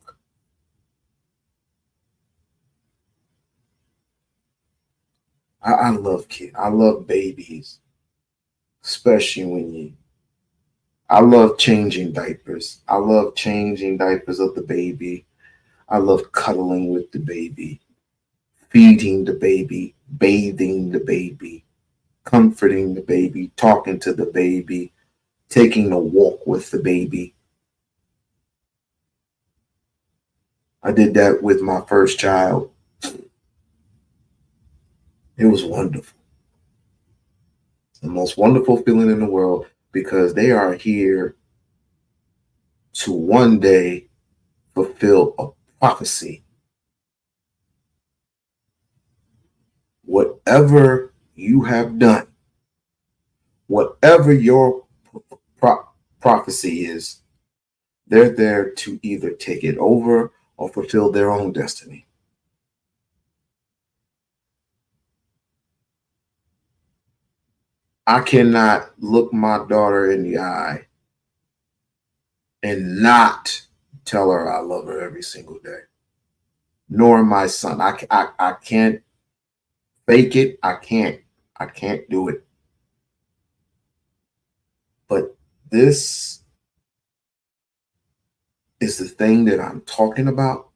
I love kids. I love babies. Especially when I love changing diapers. I love changing diapers of the baby. I love cuddling with the baby, feeding the baby, bathing the baby, comforting the baby, talking to the baby, taking a walk with the baby. I did that with my first child. It was wonderful. The most wonderful feeling in the world, because they are here to one day fulfill a prophecy. Whatever you have done, whatever your prophecy is, they're there to either take it over or fulfill their own destiny. I cannot look my daughter in the eye and not tell her I love her every single day. Nor my son. I can't fake it. I can't do it. But this is the thing that I'm talking about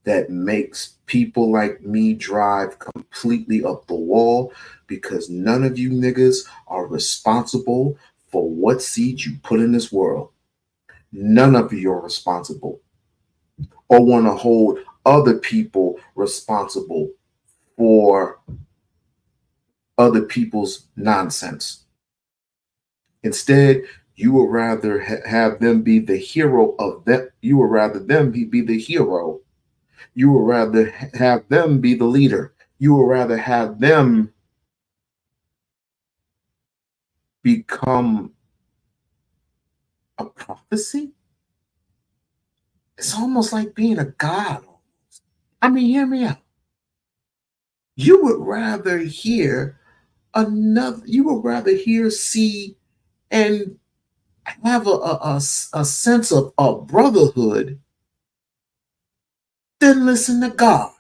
that makes people like me drive completely up the wall, because none of you niggas are responsible for what seed you put in this world. None of you are responsible or want to hold other people responsible for other people's nonsense. Instead, you would rather have them be the hero of them. You would rather them be the hero. You would rather have them be the leader. You would rather have them become a prophecy. It's almost like being a god. I mean, hear me out. You would rather hear see, and have a sense of a brotherhood than listen to God.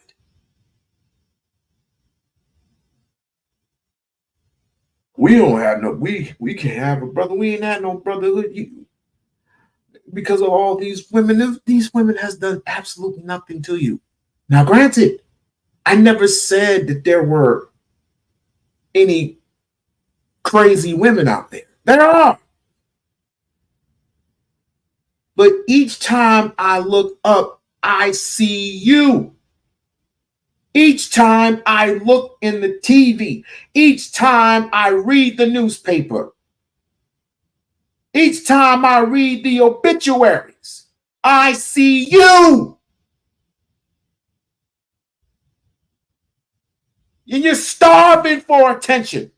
We don't have no, we can't have a brother. We ain't had no brotherhood. Because of all these women has done absolutely nothing to you. Now, granted, I never said that there were any crazy women out there. There are. But each time I look up, I see you. Each time I look in the TV, each time I read the newspaper, each time I read the obituaries, I see you. And you're starving for attention,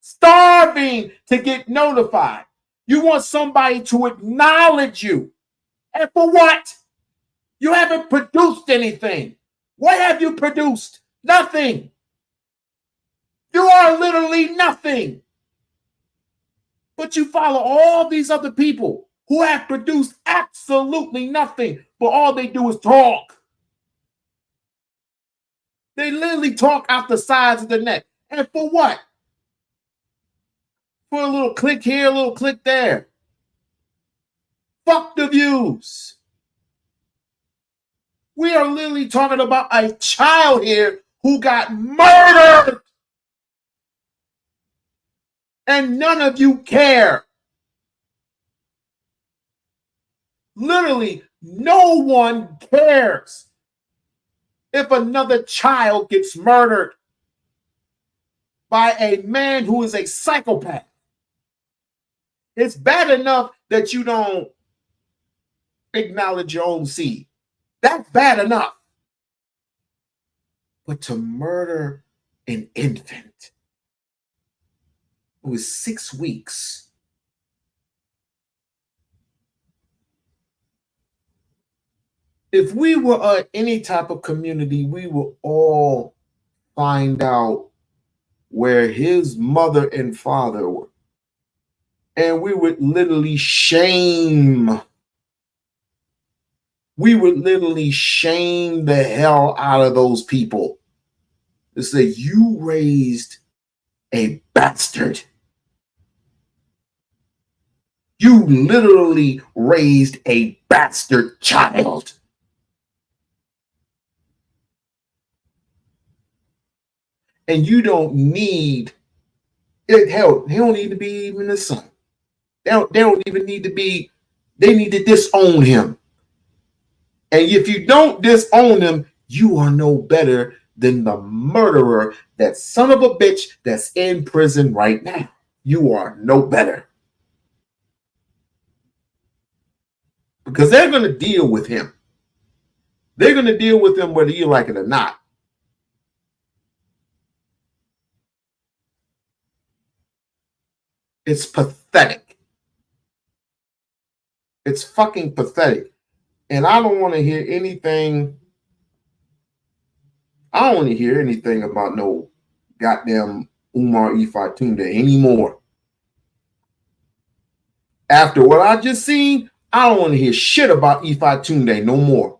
starving to get notified. You want somebody to acknowledge you. And for what? You haven't produced anything. What have you produced? Nothing. You are literally nothing. But you follow all these other people who have produced absolutely nothing, but all they do is talk. They literally talk out the sides of the neck. And for what? For a little click here, a little click there. Fuck the views. We are literally talking about a child here who got murdered. And none of you care. Literally, no one cares if another child gets murdered by a man who is a psychopath. It's bad enough that you don't acknowledge your own seed. That's bad enough. But to murder an infant who was 6 weeks, if we were any type of community, we would all find out where his mother and father were. And we would literally shame. We would literally shame the hell out of those people. To say, you raised a bastard. You literally raised a bastard child. And you don't need it. Hell, he don't need to be even the son. They don't even need to be, they need to disown him. And if you don't disown him, you are no better than the murderer, that son of a bitch that's in prison right now. You are no better. Because they're going to deal with him. They're going to deal with him whether you like it or not. It's pathetic. It's fucking pathetic. And I don't want to hear anything. I don't want to hear anything about no goddamn Umar Ifatunde anymore. After what I just seen, I don't want to hear shit about Ifatunde no more.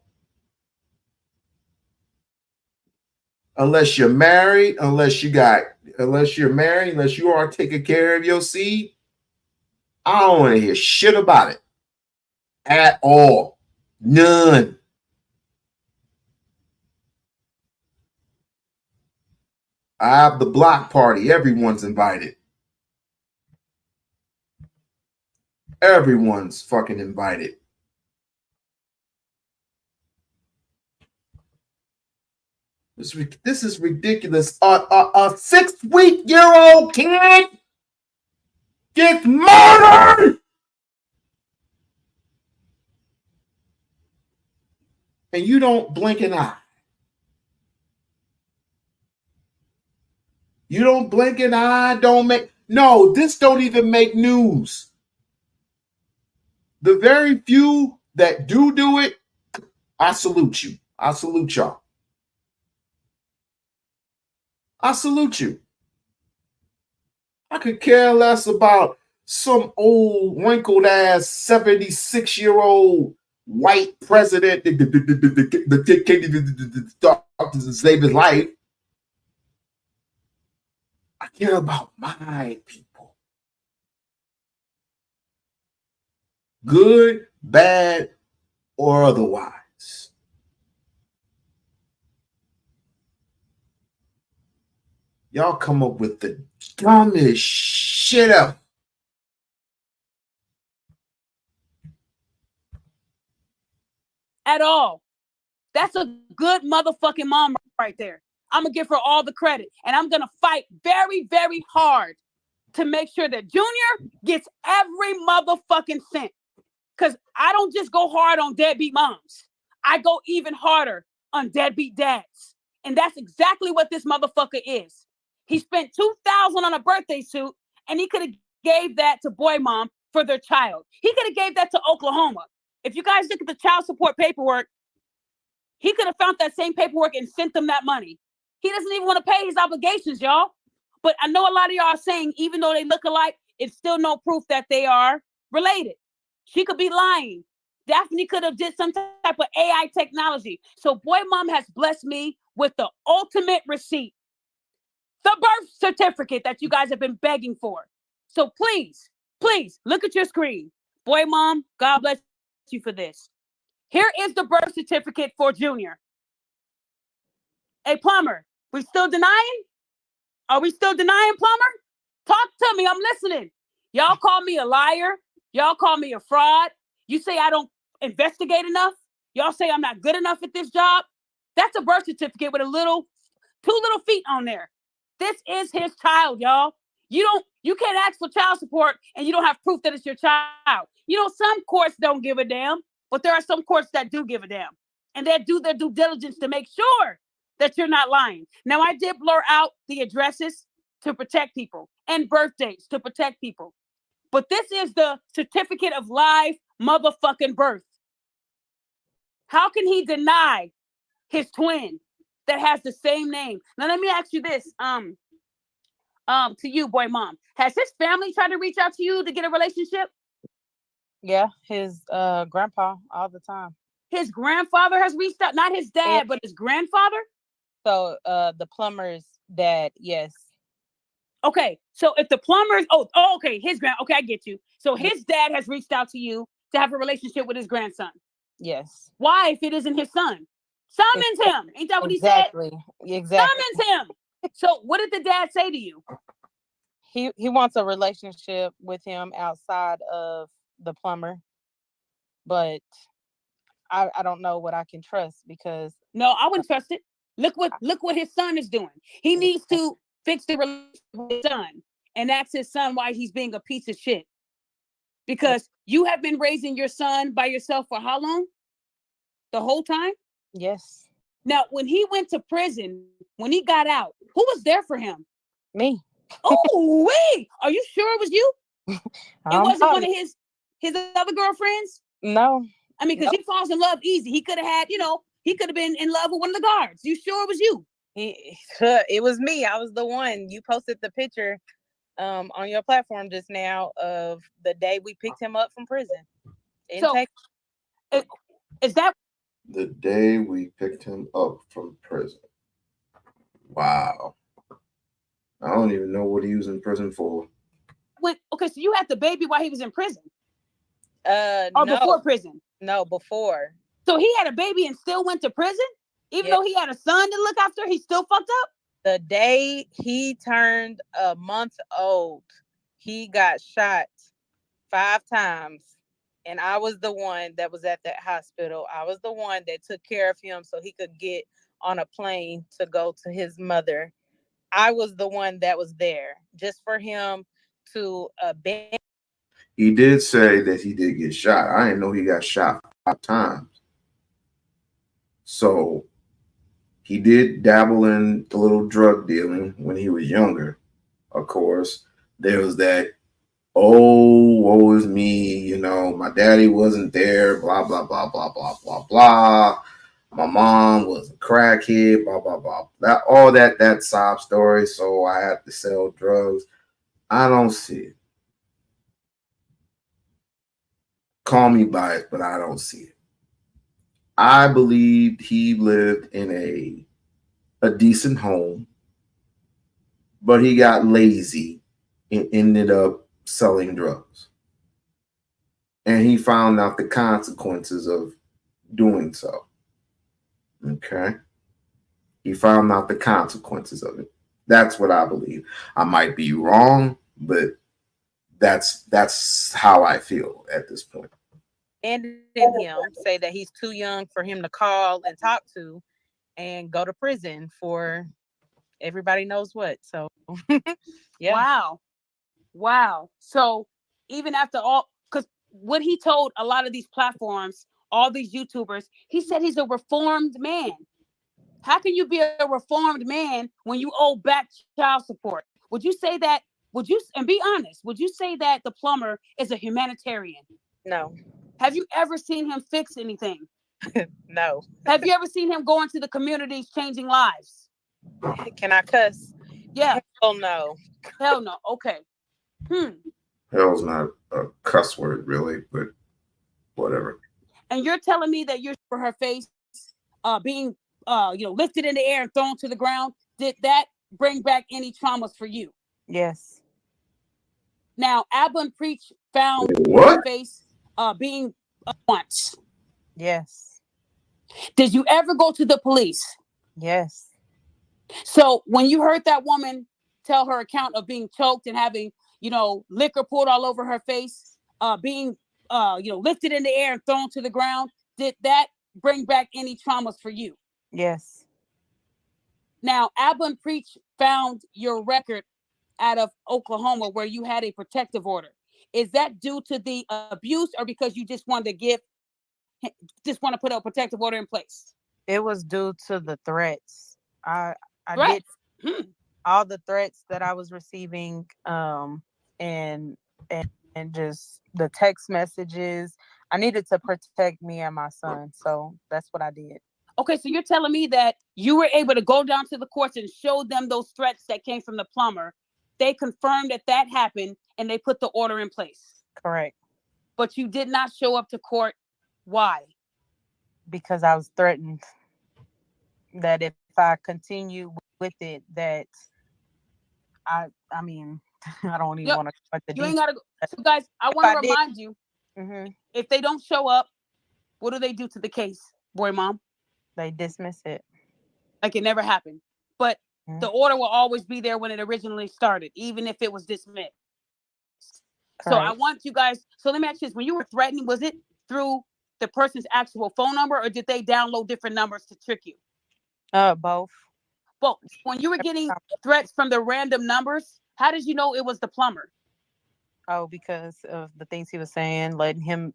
Unless you're married, unless you're married, unless you are taking care of your seed, I don't want to hear shit about it at all. None. I have the block party. Everyone's invited. Everyone's fucking invited. This is ridiculous. A 6-week-old kid gets murdered. And you don't blink an eye. You don't blink an eye, no, this don't even make news. The very few that do it, I salute you. I salute y'all. I salute you. I could care less about some old wrinkled ass 76-year-old white president that can't even save his life. I care about my people. Good, bad, or otherwise. Y'all come up with the dumbest shit up. At all. That's a good motherfucking mom right there. I'm gonna give her all the credit, and I'm gonna fight very, very hard to make sure that Junior gets every motherfucking cent. Because I don't just go hard on deadbeat moms. I go even harder on deadbeat dads. And that's exactly what this motherfucker is. He spent $2,000 on a birthday suit, and he could have gave that to boy mom for their child. He could have gave that to Oklahoma. If you guys look at the child support paperwork, he could have found that same paperwork and sent them that money. He doesn't even want to pay his obligations, y'all. But I know a lot of y'all are saying, even though they look alike, it's still no proof that they are related. She could be lying. Daphne could have did some type of AI technology. So boy mom has blessed me with the ultimate receipt, the birth certificate that you guys have been begging for. So please, please look at your screen. Boy mom, God bless you for this. Here is the birth certificate for Junior. Hey, Plumber, we still denying? Are we still denying, Plumber? Talk to me. I'm listening. Y'all call me a liar. Y'all call me a fraud. You say I don't investigate enough. Y'all say I'm not good enough at this job. That's a birth certificate with two little feet on there. This is his child, y'all. You can't ask for child support and you don't have proof that it's your child. You know, some courts don't give a damn, but there are some courts that do give a damn. And they do their due diligence to make sure that you're not lying. Now, I did blur out the addresses to protect people and birthdays to protect people. But this is the certificate of live motherfucking birth. How can he deny his twin that has the same name? Now, let me ask you this, to you, boy mom. Has his family tried to reach out to you to get a relationship? Yeah, his grandpa all the time. His grandfather has reached out, not his dad, but his grandfather? So the plumber's dad, yes. Okay, so if the plumber's okay, I get you. So his dad has reached out to you to have a relationship with his grandson. Yes. Why, if it isn't his son? Summons him. Ain't that what exactly. he said? Exactly. Summons him. So what did the dad say to you? He wants a relationship with him outside of the plumber, but I don't know what I can trust because no, I wouldn't trust it. Look what his son is doing. He needs to fix the relationship with his son, and that's his son why he's being a piece of shit. Because you have been raising your son by yourself for how long? The whole time? Yes. Now, when he went to prison, when he got out, who was there for him? Me. Oh, wait. Are you sure it was you? It wasn't one of his other girlfriends? No. I mean, because he falls in love easy. He could have had, he could have been in love with one of the guards. You sure it was you? It was me. I was the one. You posted the picture on your platform just now of the day we picked him up from prison. Is that the day we picked him up from prison? Wow. I don't even know what he was in prison for. Okay, so you had the baby while he was in prison? Or no. Before prison? No, before. So he had a baby and still went to prison? Even though he had a son to look after, he still fucked up? The day he turned a month old, he got shot 5 times. And I was the one that was at that hospital. I was the one that took care of him so he could get on a plane to go to his mother. I was the one that was there just for him to abandon. He did say that he did get shot. I didn't know he got shot 5 times. So he did dabble in a little drug dealing when he was younger. Of course, there was that, oh, woe is me, my daddy wasn't there, blah, blah, blah, blah, blah, blah, blah. My mom was a crackhead, blah, blah, blah. That sob story, so I had to sell drugs. I don't see it. Call me biased, but I don't see it. I believed he lived in a decent home, but he got lazy and ended up selling drugs. And he found out the consequences of doing so. Okay? He found out the consequences of it. That's what I believe. I might be wrong, but that's how I feel at this point. And in him say that he's too young for him to call and talk to and go to prison for everybody knows what. So yeah. Wow. So even after all, because what he told a lot of these platforms, all these YouTubers, he said he's a reformed man. How can you be a reformed man when you owe back child support? Would you say that? Would you, and be honest, would you say that the plumber is a humanitarian? No. Have you ever seen him fix anything? No. Have you ever seen him go into the communities changing lives? Can I cuss? Yeah. Hell no. Hell no. Okay. Hell's not a cuss word, really, but whatever. And you're telling me that you're for her face being lifted in the air and thrown to the ground, did that bring back any traumas for you? Yes. Now, Abba Preach found What? her face being once. Yes. Did you ever go to the police? Yes. So when you heard that woman tell her account of being choked and having, liquor poured all over her face, being, lifted in the air and thrown to the ground, did that bring back any traumas for you? Yes. Now, Abba Preach found your record out of Oklahoma where you had a protective order. Is that due to the abuse or because you just wanted to put a protective order in place? It was due to the threats. I Threats? did all the threats that I was receiving, and just the text messages. I needed to protect me and my son, so that's what I did. Okay, so you're telling me that you were able to go down to the courts and show them those threats that came from the plumber. They confirmed that happened and they put the order in place. Correct. But you did not show up to court. Why? Because I was threatened that if I continue with it, that I mean, I don't even want to put the You ain't details. gotta go. So guys, I want to remind you, if they don't show up, what do they do to the case, boy mom? They dismiss it. Like it never happened. But the order will always be there when it originally started, even if it was dismissed. So I want you guys, so let me ask you this. When you were threatened, was it through the person's actual phone number or did they download different numbers to trick you? Both. Well, when you were getting threats from the random numbers, how did you know it was the plumber? Oh, because of the things he was saying, let him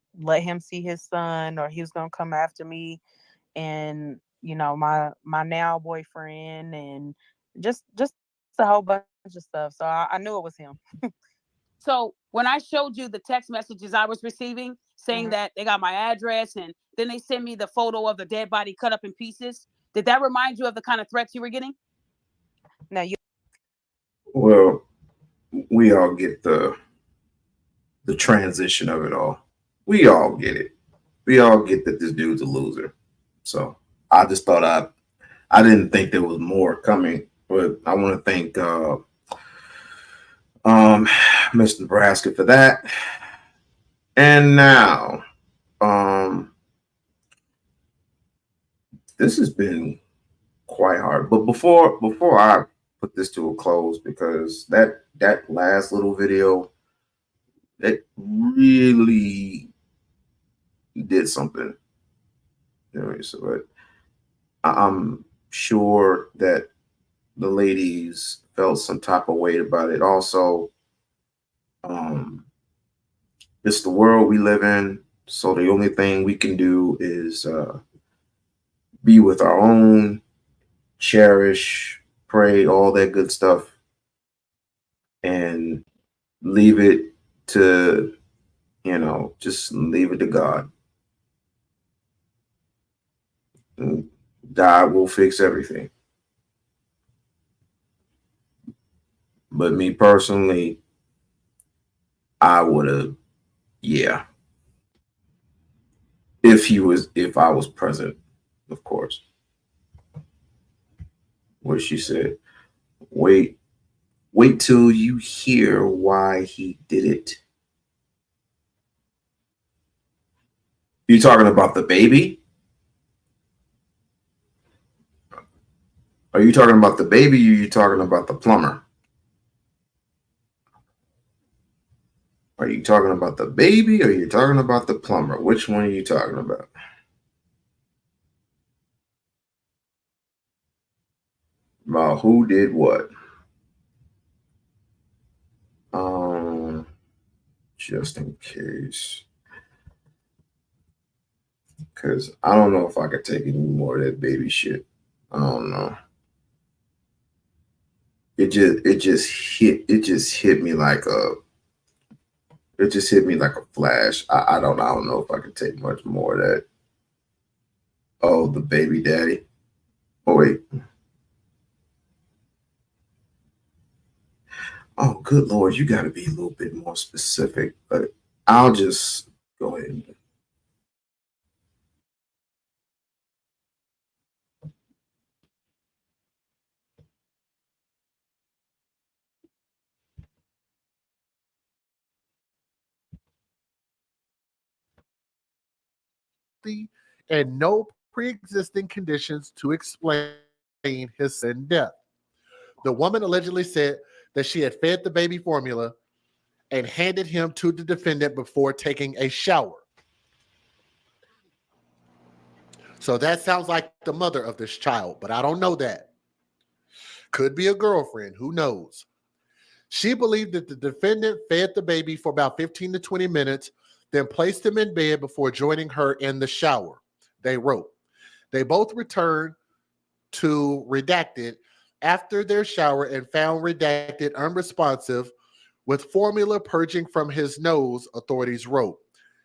see his son, or he was gonna come after me, and my now boyfriend, and just a whole bunch of stuff. So I knew it was him. So when I showed you the text messages I was receiving saying that they got my address and then they sent me the photo of the dead body cut up in pieces, did that remind you of the kind of threats you were getting? No, Well, we all get the transition of it all. We all get it. We all get that this dude's a loser. So I just thought I didn't think there was more coming, but I want to thank Mr. Nebraska for that. And now this has been quite hard. But before I put this to a close, because that last little video, it really did something. So, but I'm sure that the ladies felt some type of weight about it. Also, it's the world we live in, so the only thing we can do is be with our own, cherish, pray, all that good stuff, and leave it to, just leave it to God. And God will fix everything. But me personally, I would have, yeah. If I was present, of course. What she said, wait till you hear why he did it. You talking about the baby? Are you talking about the baby or are you talking about the plumber? Are you talking about the baby or are you talking about the plumber? Which one are you talking about? About who did what? Just in case. Because I don't know if I could take any more of that baby shit. I don't know. It just hit me like a flash. I don't know if I could take much more of that. Oh, the baby daddy. Oh wait. Oh, good Lord, you got to be a little bit more specific. But I'll just go ahead. And no pre-existing conditions to explain his sudden death. The woman allegedly said that she had fed the baby formula and handed him to the defendant before taking a shower. So that sounds like the mother of this child, but I don't know that. Could be a girlfriend, who knows? She believed that the defendant fed the baby for about 15 to 20 minutes, then placed him in bed before joining her in the shower. They wrote. They both returned to Redacted after their shower and found Redacted unresponsive with formula purging from his nose, authorities wrote.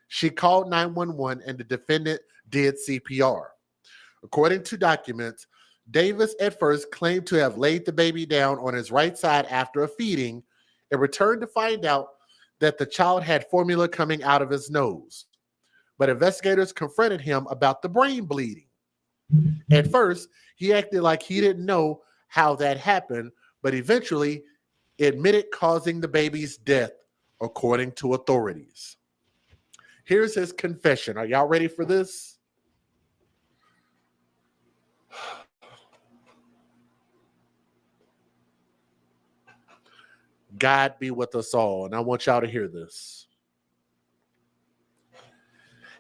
She called 911 and the defendant did CPR. According to documents, Davis at first claimed to have laid the baby down on his right side after a feeding and returned to find out that the child had formula coming out of his nose. But investigators confronted him about the brain bleeding. At first, he acted like he didn't know how that happened, but eventually admitted causing the baby's death, according to authorities. Here's his confession. Are y'all ready for this? God be with us all, and I want y'all to hear this.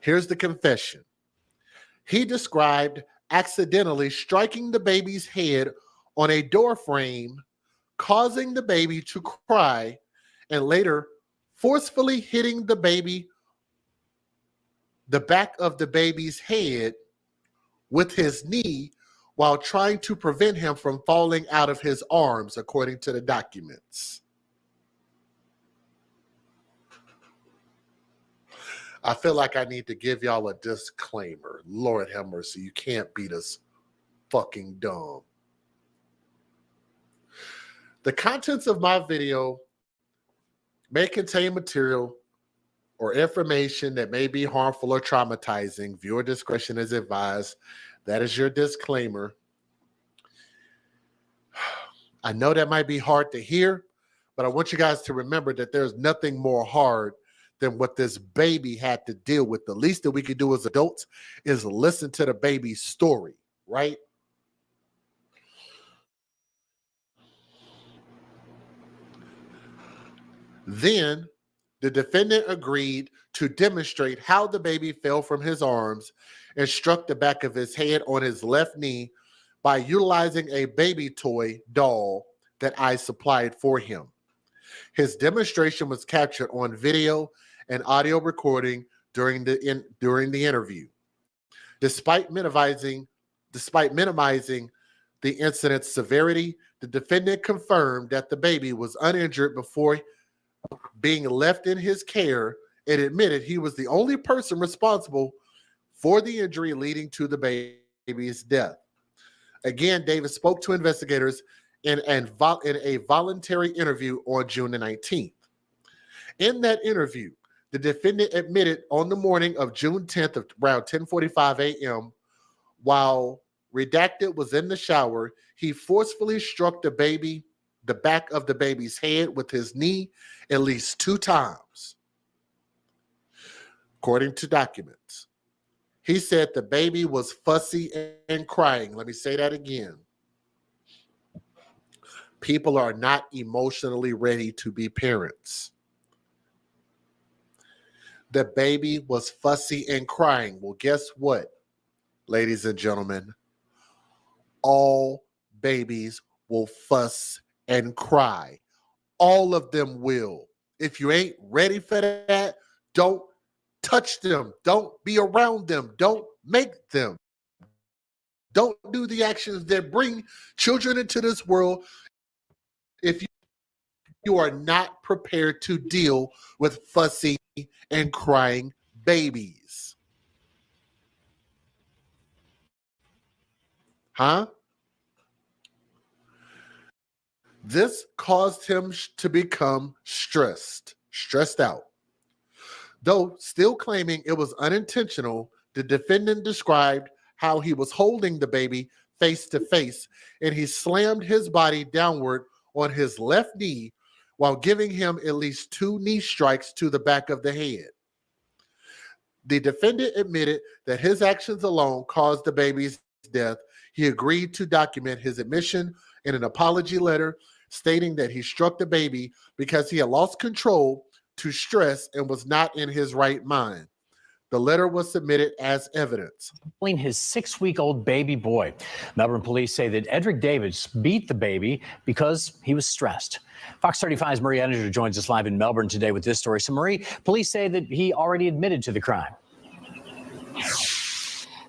Here's the confession. He described accidentally striking the baby's head on a door frame, causing the baby to cry, and later forcefully hitting the back of the baby's head with his knee while trying to prevent him from falling out of his arms, according to the documents. I feel like I need to give y'all a disclaimer. Lord have mercy, you can't beat us fucking dumb. The contents of my video may contain material or information that may be harmful or traumatizing. Viewer discretion is advised. That is your disclaimer. I know that might be hard to hear, but I want you guys to remember that there's nothing more hard than what this baby had to deal with. The least that we could do as adults is listen to the baby's story, right? Then the defendant agreed to demonstrate how the baby fell from his arms and struck the back of his head on his left knee by utilizing a baby toy doll that I supplied for him. His demonstration was captured on video and audio recording during the interview. Despite minimizing the incident's severity, the defendant confirmed that the baby was uninjured before being left in his care and admitted he was the only person responsible for the injury leading to the baby's death. Again, Davis spoke to investigators in a voluntary interview on June the 19th. In that interview, the defendant admitted on the morning of June 10th at around 10:45 a.m., while Redacted was in the shower, he forcefully struck the back of the baby's head with his knee at least 2 times. According to documents, he said the baby was fussy and crying. Let me say that again. People are not emotionally ready to be parents. The baby was fussy and crying. Well, guess what, ladies and gentlemen? All babies will fuss and cry. All of them will. If you ain't ready for that, don't touch them. Don't be around them. Don't make them. Don't do the actions that bring children into this world if you are not prepared to deal with fussy and crying babies. Huh? This caused him to become stressed out. Though still claiming it was unintentional, the defendant described how he was holding the baby face to face and he slammed his body downward on his left knee while giving him at least 2 knee strikes to the back of the head. The defendant admitted that his actions alone caused the baby's death. He agreed to document his admission in an apology letter stating that he struck the baby because he had lost control to stress and was not in his right mind. The letter was submitted as evidence. His 6-week-old baby boy. Melbourne police say that Edric Davis beat the baby because he was stressed. Fox 35's Marie Editor joins us live in Melbourne today with this story. So Marie, police say that he already admitted to the crime.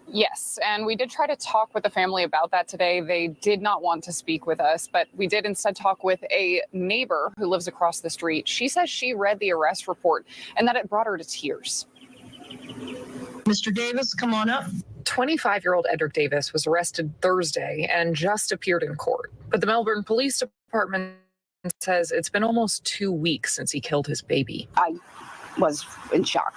Yes, and we did try to talk with the family about that today. They did not want to speak with us, but we did instead talk with a neighbor who lives across the street. She says she read the arrest report and that it brought her to tears. Mr. Davis, come on up. 25-year-old Edric Davis was arrested Thursday and just appeared in court. But the Melbourne Police Department says it's been almost 2 weeks since he killed his baby. I was in shock.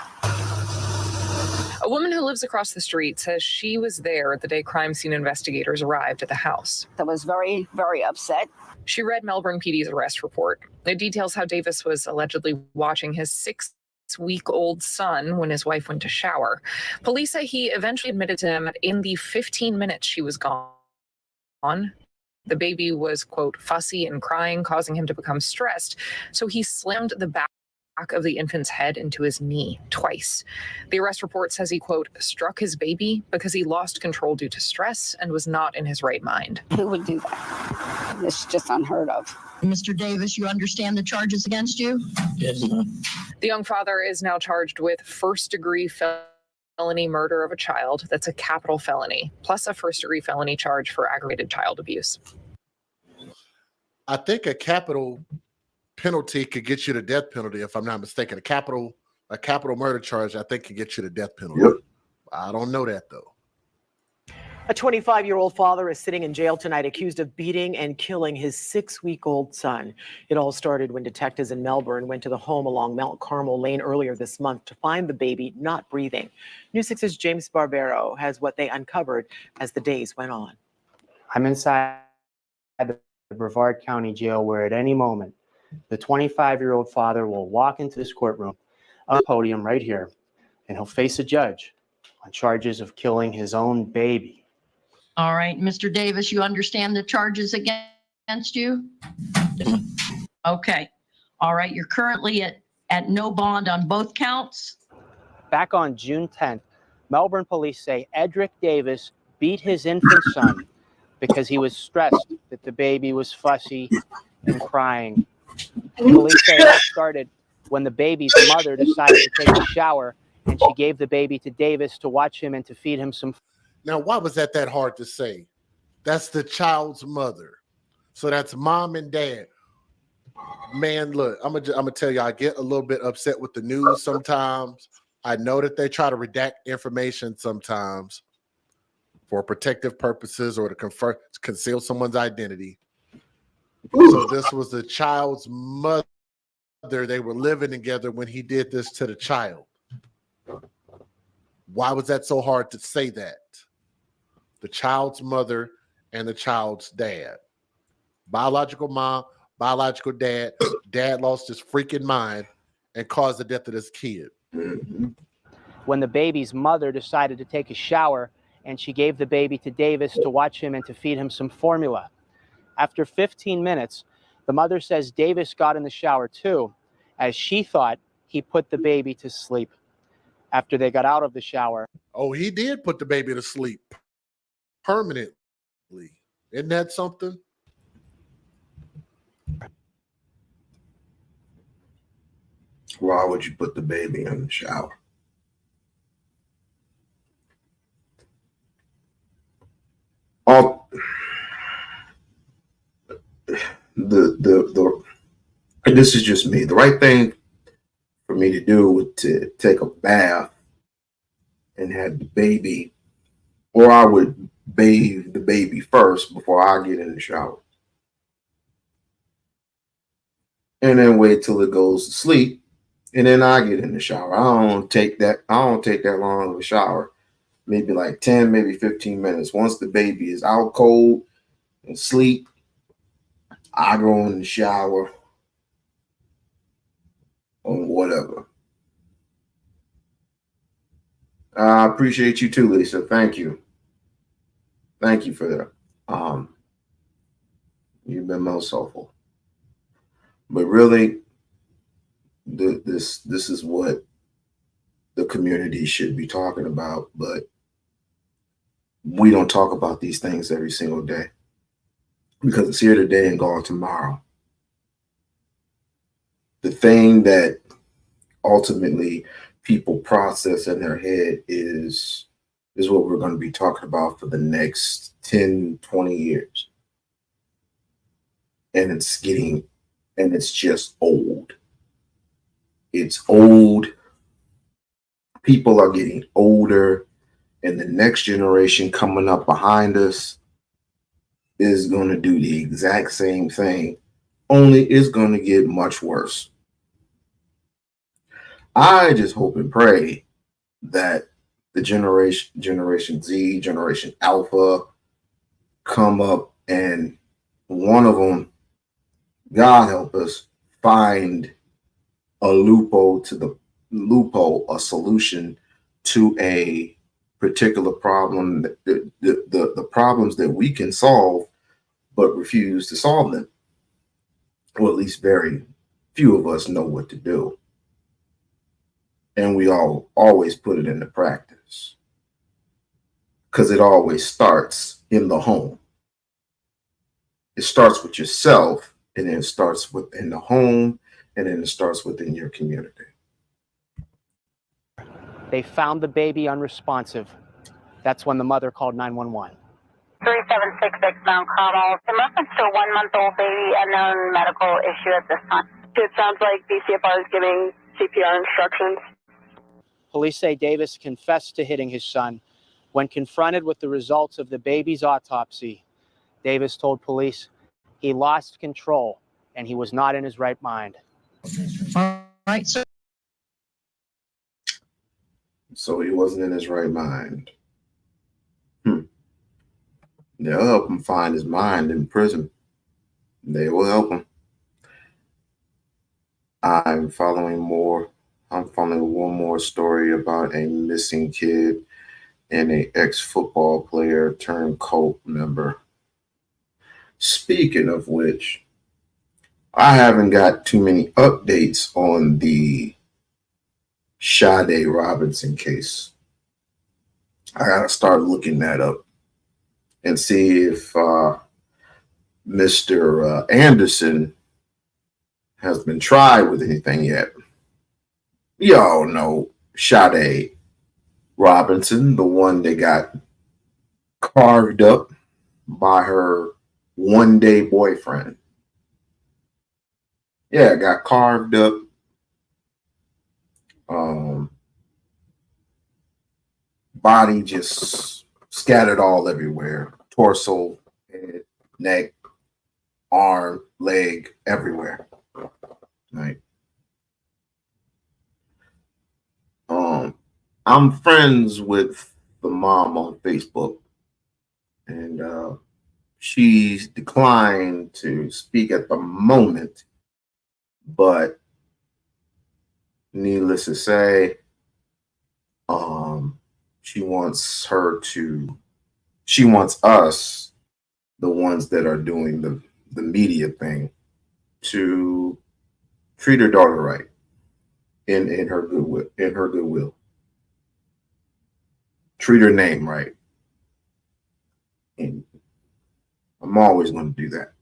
A woman who lives across the street says she was there the day crime scene investigators arrived at the house. I was very, very upset. She read Melbourne PD's arrest report. It details how Davis was allegedly watching his 6-week-old son when his wife went to shower. Police say he eventually admitted to them that in the 15 minutes she was gone, the baby was, quote, fussy and crying, causing him to become stressed. So he slammed the back of the infant's head into his knee twice. The arrest report says he, quote, struck his baby because he lost control due to stress and was not in his right mind. Who would do that? It's just unheard of. Mr. Davis, you understand the charges against you? Yes, ma'am. The young father is now charged with first-degree felony murder of a child. That's a capital felony, plus a first-degree felony charge for aggravated child abuse. I think a capital penalty could get you the death penalty, if I'm not mistaken. A capital murder charge, I think, could get you the death penalty. Yep. I don't know that, though. A 25-year-old father is sitting in jail tonight accused of beating and killing his 6-week-old son. It all started when detectives in Melbourne went to the home along Mount Carmel Lane earlier this month to find the baby not breathing. News 6's James Barbero has what they uncovered as the days went on. I'm inside the Brevard County Jail where at any moment the 25-year-old father will walk into this courtroom on the podium right here, and he'll face a judge on charges of killing his own baby. All right, Mr. Davis, you understand the charges against you? Okay. All right, you're currently at no bond on both counts? Back on June 10th, Melbourne police say Edric Davis beat his infant son because he was stressed that the baby was fussy and crying. Police say that started when the baby's mother decided to take a shower and she gave the baby to Davis to watch him and to feed him some. Now, why was that hard to say? That's the child's mother. So that's mom and dad. Man, look, I'm gonna tell you, I get a little bit upset with the news sometimes. I know that they try to redact information sometimes for protective purposes or to conceal someone's identity. So this was the child's mother. They were living together when he did this to the child. Why was that so hard to say that? The child's mother and the child's dad. Biological mom, biological dad. Dad lost his freaking mind and caused the death of this kid. When the baby's mother decided to take a shower and she gave the baby to Davis to watch him and to feed him some formula. After 15 minutes, The mother says Davis got in the shower too, as she thought he put the baby to sleep. After they got out of the shower. Oh, he did put the baby to sleep permanently. Isn't that something? Why would you put the baby in the shower? All the and this is just me. The right thing for me to do would to take a bath and have the baby, or I would bathe the baby first before I get in the shower. And then wait till it goes to sleep. And then I get in the shower. I don't take that long of a shower. Maybe like 10, maybe 15 minutes. Once the baby is out cold and sleep, I go in the shower or whatever. I appreciate you too, Lisa. Thank you. Thank you for that. You've been most helpful. But really, this is what the community should be talking about. But we don't talk about these things every single day because it's here today and gone tomorrow. The thing that ultimately people process in their head is what we're going to be talking about for the next 10, 20 years. And it's just old. It's old. People are getting older, and the next generation coming up behind us is going to do the exact same thing, only it's going to get much worse. I just hope and pray that the Generation Z, Generation Alpha come up and one of them, God help us, find a loophole, a solution to a particular problem, the problems that we can solve, but refuse to solve them. Or at least very few of us know what to do. And we always put it into practice. Because it always starts in the home. It starts with yourself, and then it starts within the home, and then it starts within your community. They found the baby unresponsive. That's when the mother called 911. 3766 Mount Carmel. In reference to a 1-month-old baby, unknown medical issue at this time. It sounds like BCFR is giving CPR instructions. Police say Davis confessed to hitting his son. When confronted with the results of the baby's autopsy, Davis told police he lost control and he was not in his right mind. All right, sir. So he wasn't in his right mind. They'll help him find his mind in prison. They will help him. I'm following one more story about a missing kid and an ex-football player turned cult member. Speaking of which, I haven't got too many updates on the Sade Robinson case. I gotta start looking that up and see if Mr. Anderson has been tried with anything yet. Y'all know Sade Robinson, the one that got carved up by her one-day boyfriend. Yeah, got carved up. Body just scattered all everywhere. Torso, head, neck, arm, leg, everywhere. Right. I'm friends with the mom on Facebook, and she's declined to speak at the moment, but needless to say, she wants us, the ones that are doing the media thing, to treat her daughter right in her goodwill. Treat her name right. And I'm always going to do that.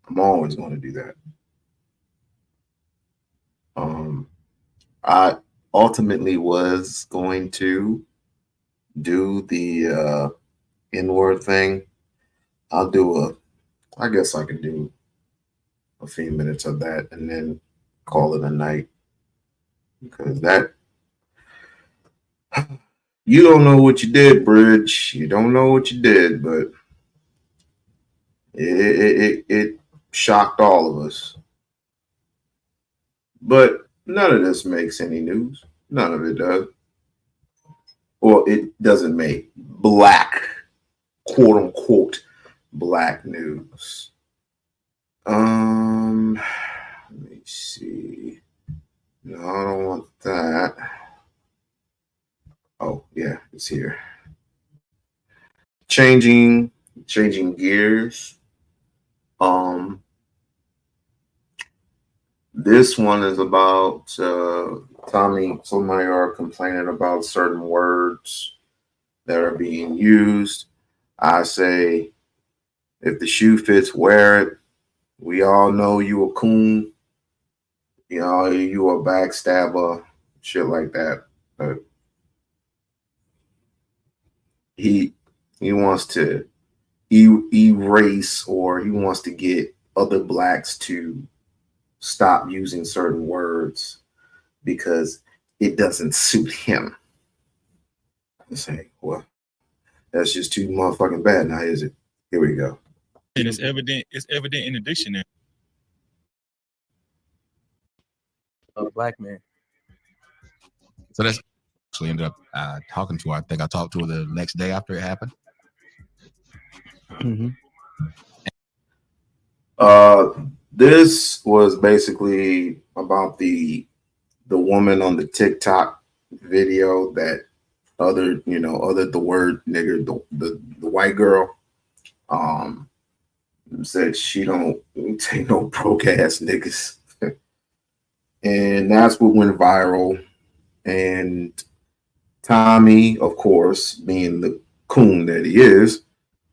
I'm always going to do that. I ultimately was going to do the N-word thing. I guess I could do a few minutes of that and then call it a night. Because that, you don't know what you did, Bridge. You don't know what you did, but it shocked all of us. But none of this makes any news. None of it does. Or it doesn't make black, quote unquote, black news. Let me see. No, I don't want that. Oh, yeah, it's here. Changing gears. This one is about Tommy. Somebody are complaining about certain words that are being used. I say, if the shoe fits, wear it. We all know you a coon. You know, you a backstabber, shit like that. But he wants to erase, or he wants to get other blacks to stop using certain words because it doesn't suit him. I say, well, that's just too motherfucking bad now, is it? Here we go. And it's evident in the dictionary. A black man. So that's actually ended up talking to her. I think I talked to her the next day after it happened. Mm-hmm. This was basically about the woman on the TikTok video that other the word nigger, the white girl, said she don't take no broke ass niggas. And that's what went viral. And Tommy, of course, being the coon that he is,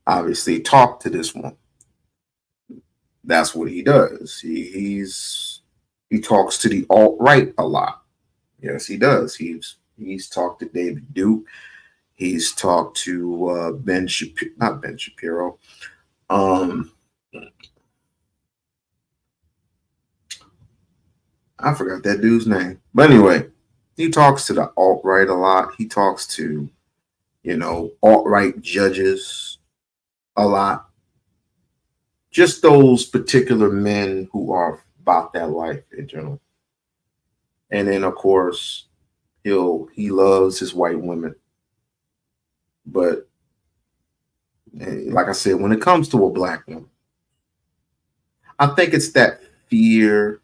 obviously talked to this one. That's what he does. He talks to the alt-right a lot. Yes, he does. He's talked to David Duke. He's talked to not Ben Shapiro. I forgot that dude's name. But anyway, he talks to the alt-right a lot. He talks to, alt-right judges a lot. Just those particular men who are about that life in general. And then, of course, he loves his white women. But like I said, when it comes to a black woman, I think it's that fear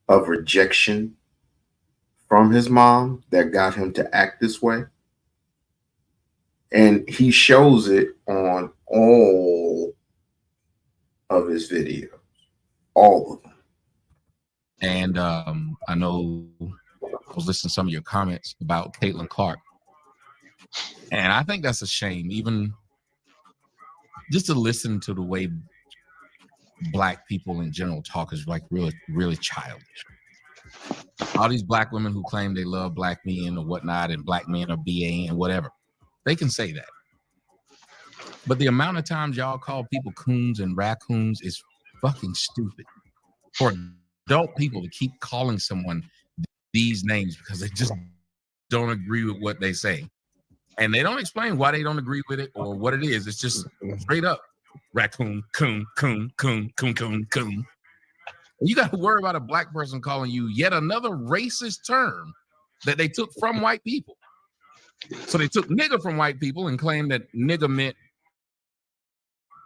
of rejection from his mom that got him to act this way. And he shows it on all of his videos, all of them. And I know I was listening to some of your comments about Caitlin Clark. And I think that's a shame, even just to listen to the way black people in general talk is like really, really childish. All these black women who claim they love black men or whatnot, and black men are BA and whatever, they can say that. But the amount of times y'all call people coons and raccoons is fucking stupid. For adult people to keep calling someone these names because they just don't agree with what they say. And they don't explain why they don't agree with it or what it is. It's just straight up raccoon, coon, coon, coon, coon, coon, coon. You got to worry about a black person calling you yet another racist term that they took from white people. So they took nigga from white people and claimed that nigga meant,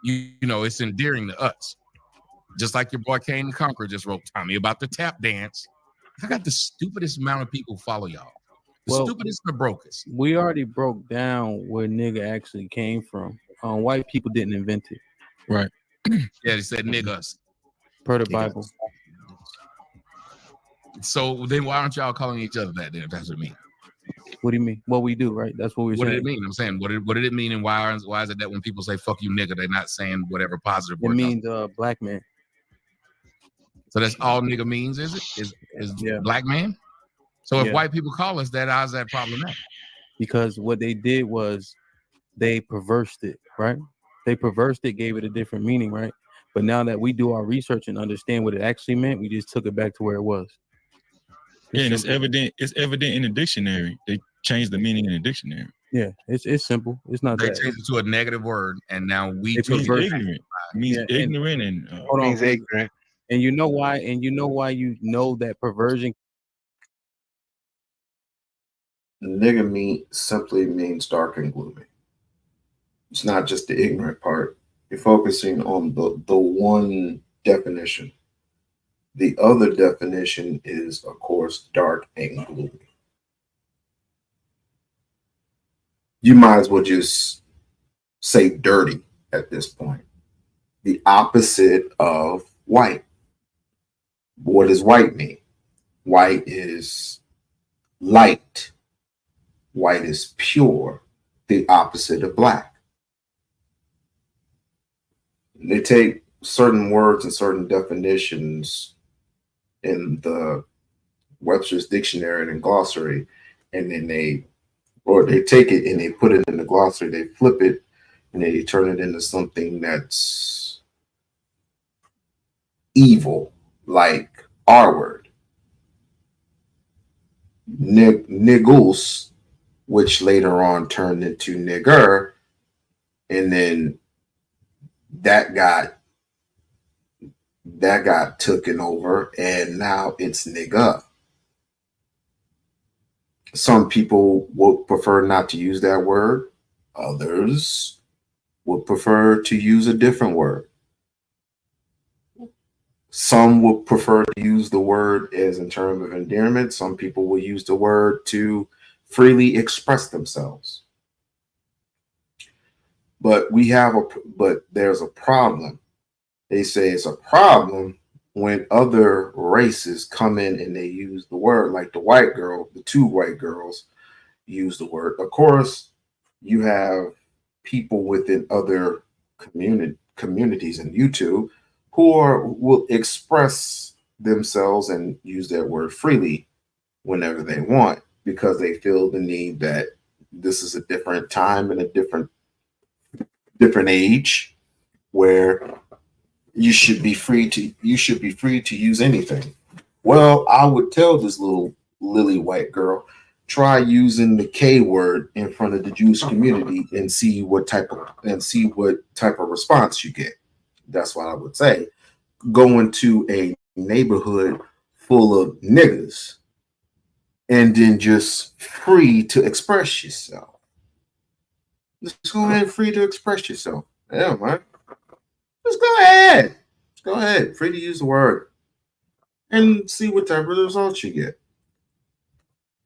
it's endearing to us. Just like your boy Kane the Conqueror just wrote Tommy about the tap dance. I got the stupidest amount of people follow y'all. The stupidest and the brokest. We already broke down where nigga actually came from. White people didn't invent it. Right. Yeah, they said niggas. Per the Bible. So then why aren't y'all calling each other that then, if that's what it means? What do you mean? What we do, right? That's what we're What saying. did it mean? I'm saying, what did it mean, and why is it that when people say fuck you nigga, they're not saying whatever positive It word? means black man. So that's all nigga means, is it? Is Yeah. black man? So if Yeah. white people call us that, how's that problematic? Because what they did was they perversed it, right? They perversed it, gave it a different meaning, right? But now that we do our research and understand what it actually meant, we just took it back to where it was. Yeah, and it's evident in the dictionary. They changed the meaning in the dictionary. Yeah, it's simple. It's not They that. changed it to a negative word, and now we It took means it. ignorant. It means ignorant and hold on. Ignorant. And you know why? And you know why you know that perversion? Nigga simply means dark and gloomy. It's not just the ignorant part. You're focusing on the one definition. The other definition is, of course, dark and gloomy. You might as well just say dirty at this point. The opposite of white. What does white mean? White is light. White is pure. The opposite of black. They take certain words and certain definitions in the Webster's dictionary and glossary, and then they take it and they put it in the glossary, they flip it, and they turn it into something that's evil, like our word. Niggus, which later on turned into nigger, and then that got taken over, and now it's nigga. Some people would prefer not to use that word. Others would prefer to use a different word. Some would prefer to use the word as in terms of endearment. Some people will use the word to freely express themselves. But there's a problem. They say it's a problem when other races come in and they use the word, like the two white girls use the word. Of course, you have people within other communities in YouTube who will express themselves and use that word freely whenever they want, because they feel the need that this is a different time and a different age where you should be free to use anything. Well, I would tell this little lily white girl, try using the K word in front of the Jewish community and see what type of response you get. That's what I would say. Go into a neighborhood full of niggas and then just free to express yourself. Just go ahead, free to express yourself. Yeah, man. Just go ahead. Go ahead. Free to use the word and see what type of results you get.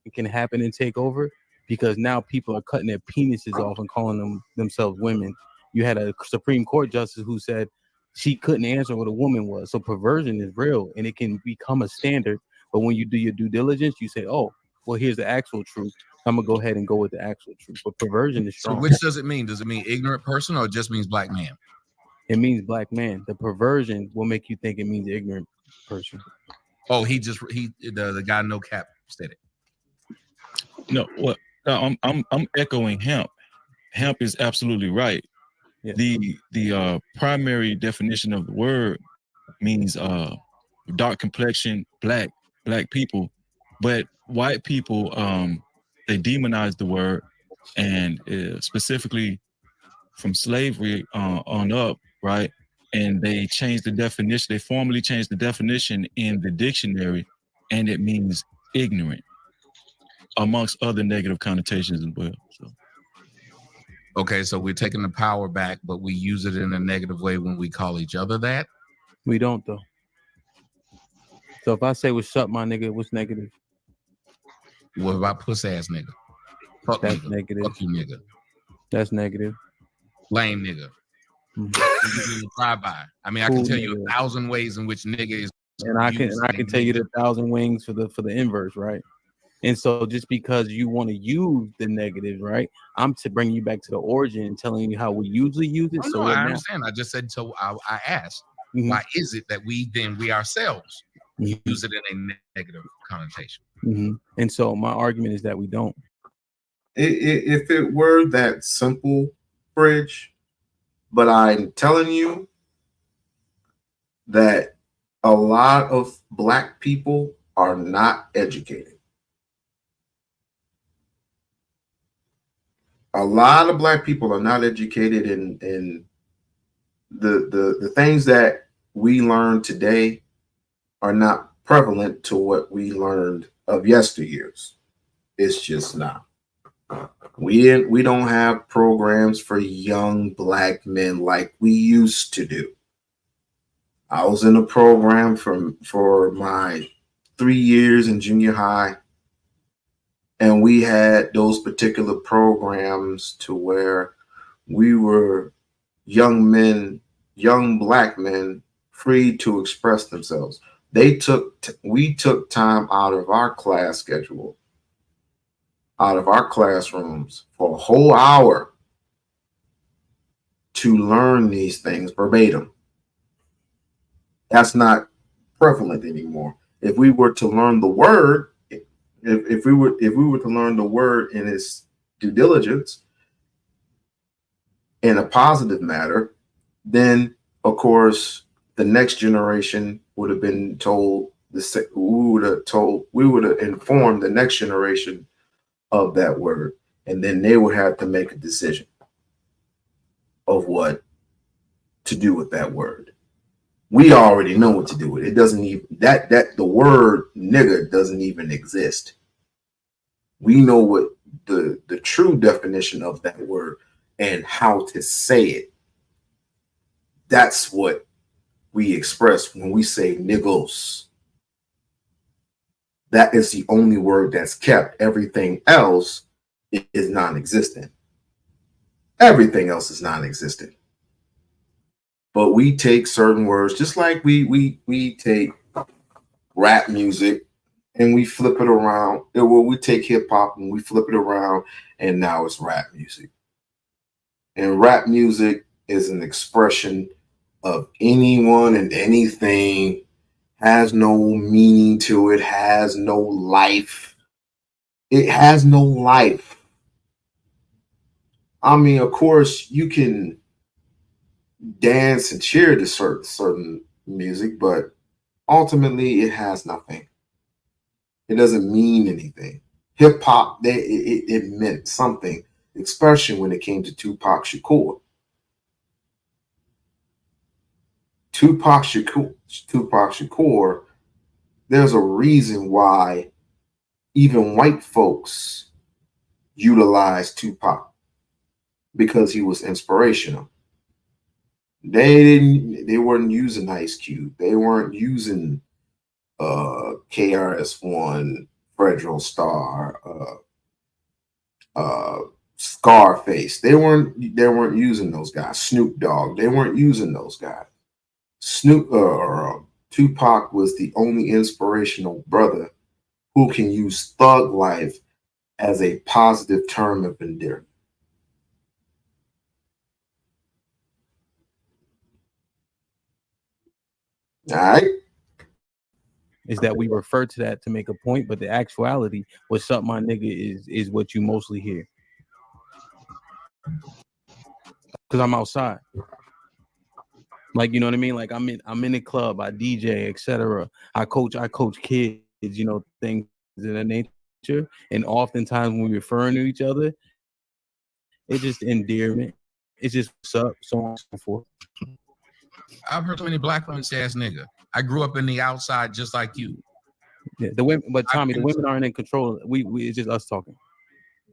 It can happen and take over because now people are cutting their penises off and calling themselves women. You had a Supreme Court justice who said she couldn't answer what a woman was. So perversion is real and it can become a standard. But when you do your due diligence, you say, oh, well, here's the actual truth. I'm going to go ahead and go with the actual truth. But perversion is strong. So which does it mean? Does it mean ignorant person or it just means black man? It means black man. The perversion will make you think it means ignorant person. Oh, the guy no cap said it. No, what? No, I'm echoing hemp. Hemp is absolutely right. Yeah. The primary definition of the word means dark complexion, black people, but white people they demonize the word, and specifically from slavery on up, right? And they changed the definition. They formally changed the definition in the dictionary, and it means ignorant, amongst other negative connotations as well. So. Okay, so we're taking the power back, but we use it in a negative way when we call each other that? We don't, though. So if I say what's up, my nigga, what's negative? What about puss ass nigga? Fuck That's nigga. negative. Fuck you nigga. That's negative. Lame nigga. Drive-by. I mean, I Cool can tell you nigga. 1,000 ways in which nigga is And I can used in a tell you the negative. 1,000 wings for the inverse, right? And so just because you want to use the negatives, right? I'm to bring you back to the origin and telling you how we usually use it. Oh, So no, what I now? understand. I just said, so I asked, why is it that we ourselves use it in a negative connotation? And so my argument is that we don't. If it were that simple, Bridge, but I'm telling you that a lot of Black people are not educated. A lot of Black people are not educated in the things that we learn today are not prevalent to what we learned of yesteryears. It's just not. We don't have programs for young Black men like we used to do. I was in a program for my 3 years in junior high, and we had those particular programs to where we were young men, young Black men, free to express themselves. We took time out of our class schedule, out of our classrooms for a whole hour to learn these things verbatim. That's not prevalent anymore. If we were to learn the word, if we were to learn the word in its due diligence in a positive matter, then of course the next generation would have been told we would have informed the next generation of that word, and then they would have to make a decision of what to do with that word. We already know what to do with it. It doesn't even that the word nigga doesn't even exist. We know what the true definition of that word and how to say it. That's what we express when we say niggos. That is the only word that's kept. Everything else is non-existent. Everything else is non-existent. But we take certain words, just like we take rap music and we flip it around. Well, we take hip hop and we flip it around, and now it's rap music. And rap music is an expression of anyone and anything, has no meaning to it, has no life. It has no life. I mean, of course, you can dance and cheer to certain music, but ultimately it has nothing. It doesn't mean anything. Hip hop, it meant something, especially when it came to Tupac Shakur. Tupac Shakur, there's a reason why even white folks utilize Tupac, because he was inspirational. They weren't using Ice Cube. They weren't using KRS-One, Federal Star, Scarface. They weren't using those guys. Snoop Dogg. They weren't using those guys. Tupac was the only inspirational brother who can use thug life as a positive term of endearment. All right. Is that we refer to that to make a point, but the actuality, what's up, my nigga, is what you mostly hear. Because I'm outside. Like, you know what I mean? Like I'm in the club, I DJ, etc. I coach kids, you know, things of that nature. And oftentimes when we're referring to each other, it's just endearment. It's just what's up, so on and so forth. I've heard so many Black women say ass nigga. I grew up in the outside just like you. Yeah, the women, but Tommy, the women aren't in control. We it's just us talking.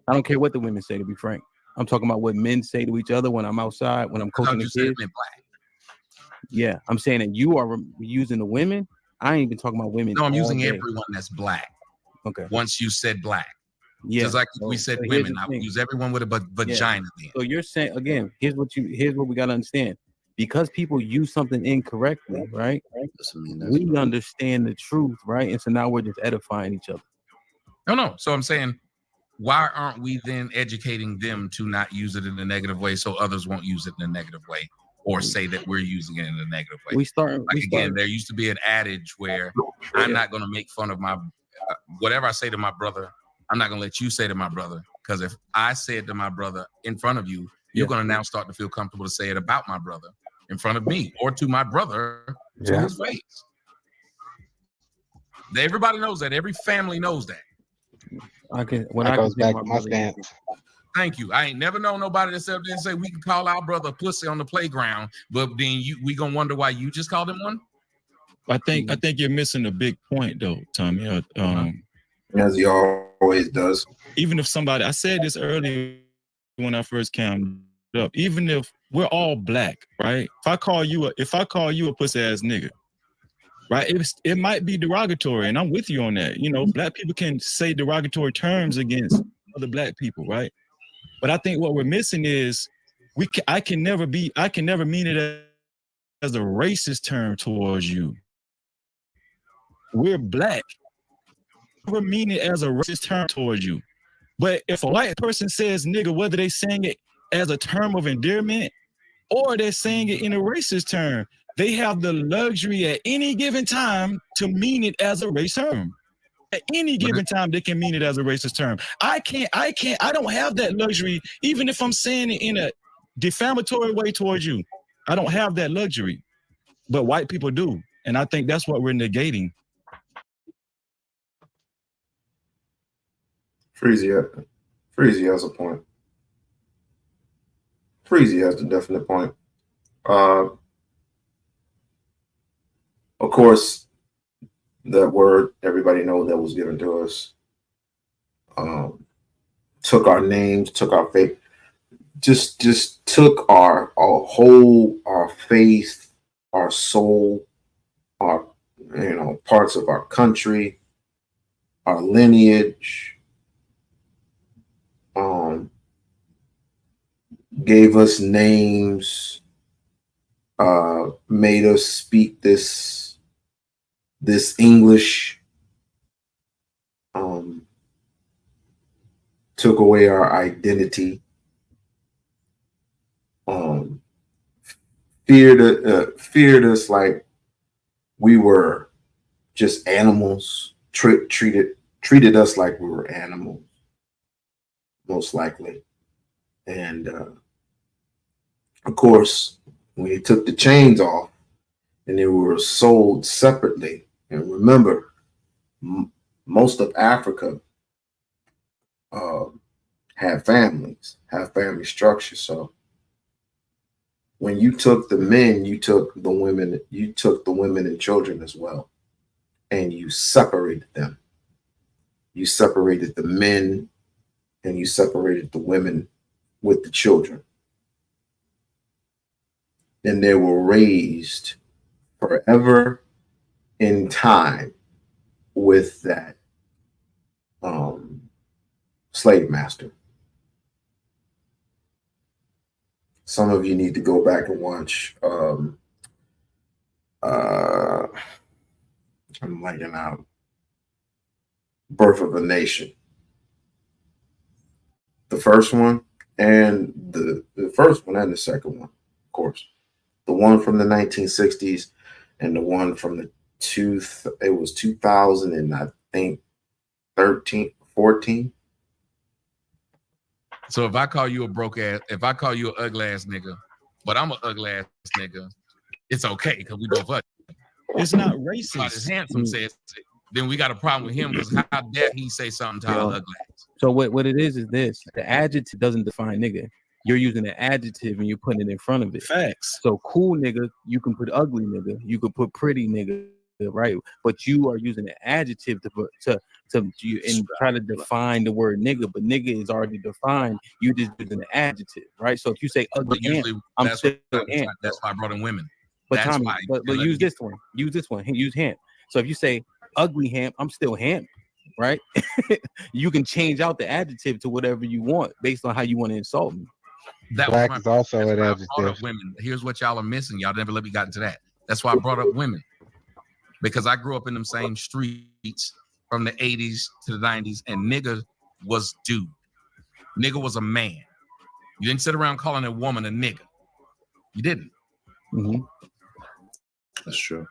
I don't care what the women say, to be frank. I'm talking about what men say to each other when I'm outside, when I'm coaching the kids. Black. Yeah, I'm saying that you are using the women. I ain't even talking about women. No, I'm all using day. everyone that's Black. Okay. Once you said Black. Yeah. Just like so, we said so here's women. the I thing. use everyone with a vagina then. So you're saying, again, here's what we got to understand. because people use something incorrectly, right? We understand the truth, right? And so now we're just edifying each other. No. So I'm saying, why aren't we then educating them to not use it in a negative way so others won't use it in a negative way or say that we're using it in a negative way? There used to be an adage where I'm not going to make fun of my whatever I say to my brother. I'm not going to let you say to my brother, because if I say it to my brother in front of you, you're going to now start to feel comfortable to say it about my brother in front of me or to my brother to his face. Everybody knows that. Every family knows that. Thank you. I ain't never known nobody that said and say we can call our brother pussy on the playground, but then we gonna wonder why you just called him one. I think you're missing a big point though, Tommy. As he always does. Even if somebody, I said this earlier when I first came up, even if we're all black, right? If I call you a pussy ass nigga, right? It might be derogatory, and I'm with you on that. You know, black people can say derogatory terms against other black people, right? But I think what we're missing is I can never mean it as a racist term towards you. We're black. Never mean it as a racist term towards you. But if a white person says nigga, whether they saying it as a term of endearment or they're saying it in a racist term, they have the luxury at any given time to mean it as a race term. At any given time, they can mean it as a racist term. I don't have that luxury, even if I'm saying it in a defamatory way towards you. I don't have that luxury, but white people do. And I think that's what we're negating. Freezy has a point. Freezy has a definite point. Of course, that word everybody knows that was given to us. Took our names, took our faith, just took our faith, our soul, our parts of our country, our lineage. Gave us names, made us speak this English, took away our identity, feared us like we were just animals, treated us like we were animals, most likely. And of course, when he took the chains off and they were sold separately, and remember, most of Africa have families, have family structures. So when you took the men, you took the women and children as well, and you separated them. You separated the men and you separated the women with the children. And they were raised forever in time with that slave master. Some of you need to go back and watch I'm lighting out Birth of a Nation. The first one and the first one and the second one, of course. The one from the 1960s and the one from the 2000 and I think 14. So if I call you a broke ass, if I call you an ugly ass nigga, but I'm an ugly ass nigga, it's okay because we both ugly. It's not racist. But as handsome says, then we got a problem with him because how dare he say something to our ugly ass? So what it is this: the adjective doesn't define nigga. You're using an adjective and you're putting it in front of it. Facts. So cool nigga, you can put ugly nigga, you could put pretty nigga, right? But you are using an adjective to try to define the word nigga, but nigga is already defined. You just using an adjective, right? So if you say ugly ant, I'm still ant. That's why I brought in women. But That's Tommy, why, but use this one. Use this one. Use hamp. So if you say ugly hamp, I'm still hamp, right? You can change out the adjective to whatever you want based on how you want to insult me. That Black was is also an I brought adjective. up women. Here's what y'all are missing. Y'all never let me get into that. That's why I brought up women, because I grew up in them same streets from the 80s to the 90s, and nigga was dude. Nigga was a man. You didn't sit around calling a woman a nigga. You didn't. Mm-hmm. That's true.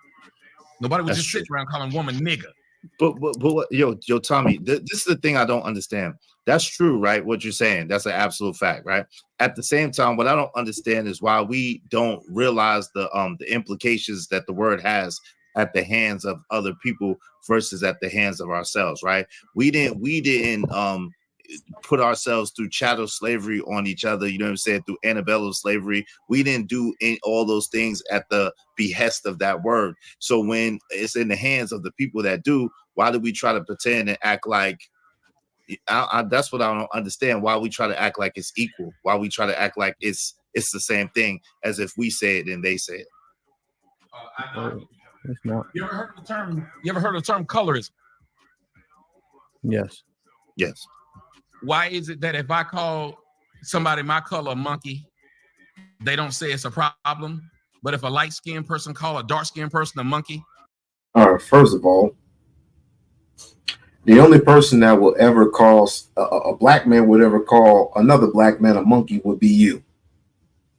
Nobody would That's just true. sit around calling woman nigga. But what, yo, Tommy, this is the thing I don't understand. That's true, right? What you're saying, that's an absolute fact, right? At the same time, what I don't understand is why we don't realize the implications that the word has at the hands of other people versus at the hands of ourselves, right? We didn't put ourselves through chattel slavery on each other, you know what I'm saying, through antebellum slavery. We didn't do all those things at the behest of that word. So when it's in the hands of the people that do, why do we try to pretend and act like that's what I don't understand, why we try to act like it's equal, why we try to act like it's the same thing as if we say it and they say it. It's not. You ever heard of the term colorism? Yes. Yes. Why is it that if I call somebody my color a monkey, they don't say it's a problem? But if a light-skinned person call a dark-skinned person a monkey? First of all, the only person that will ever call a black man would ever call another black man a monkey would be you.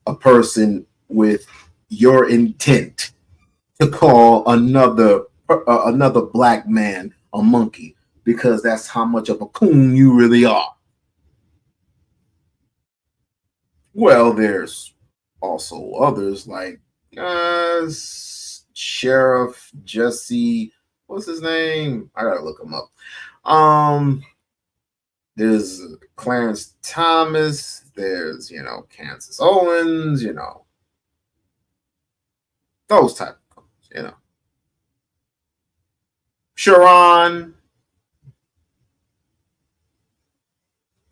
A person with your intent to call another black man a monkey, because that's how much of a coon you really are. Well, there's also others like Sheriff Jesse, what's his name? I gotta look him up. There's Clarence Thomas, there's Kansas Owens, those type of coons,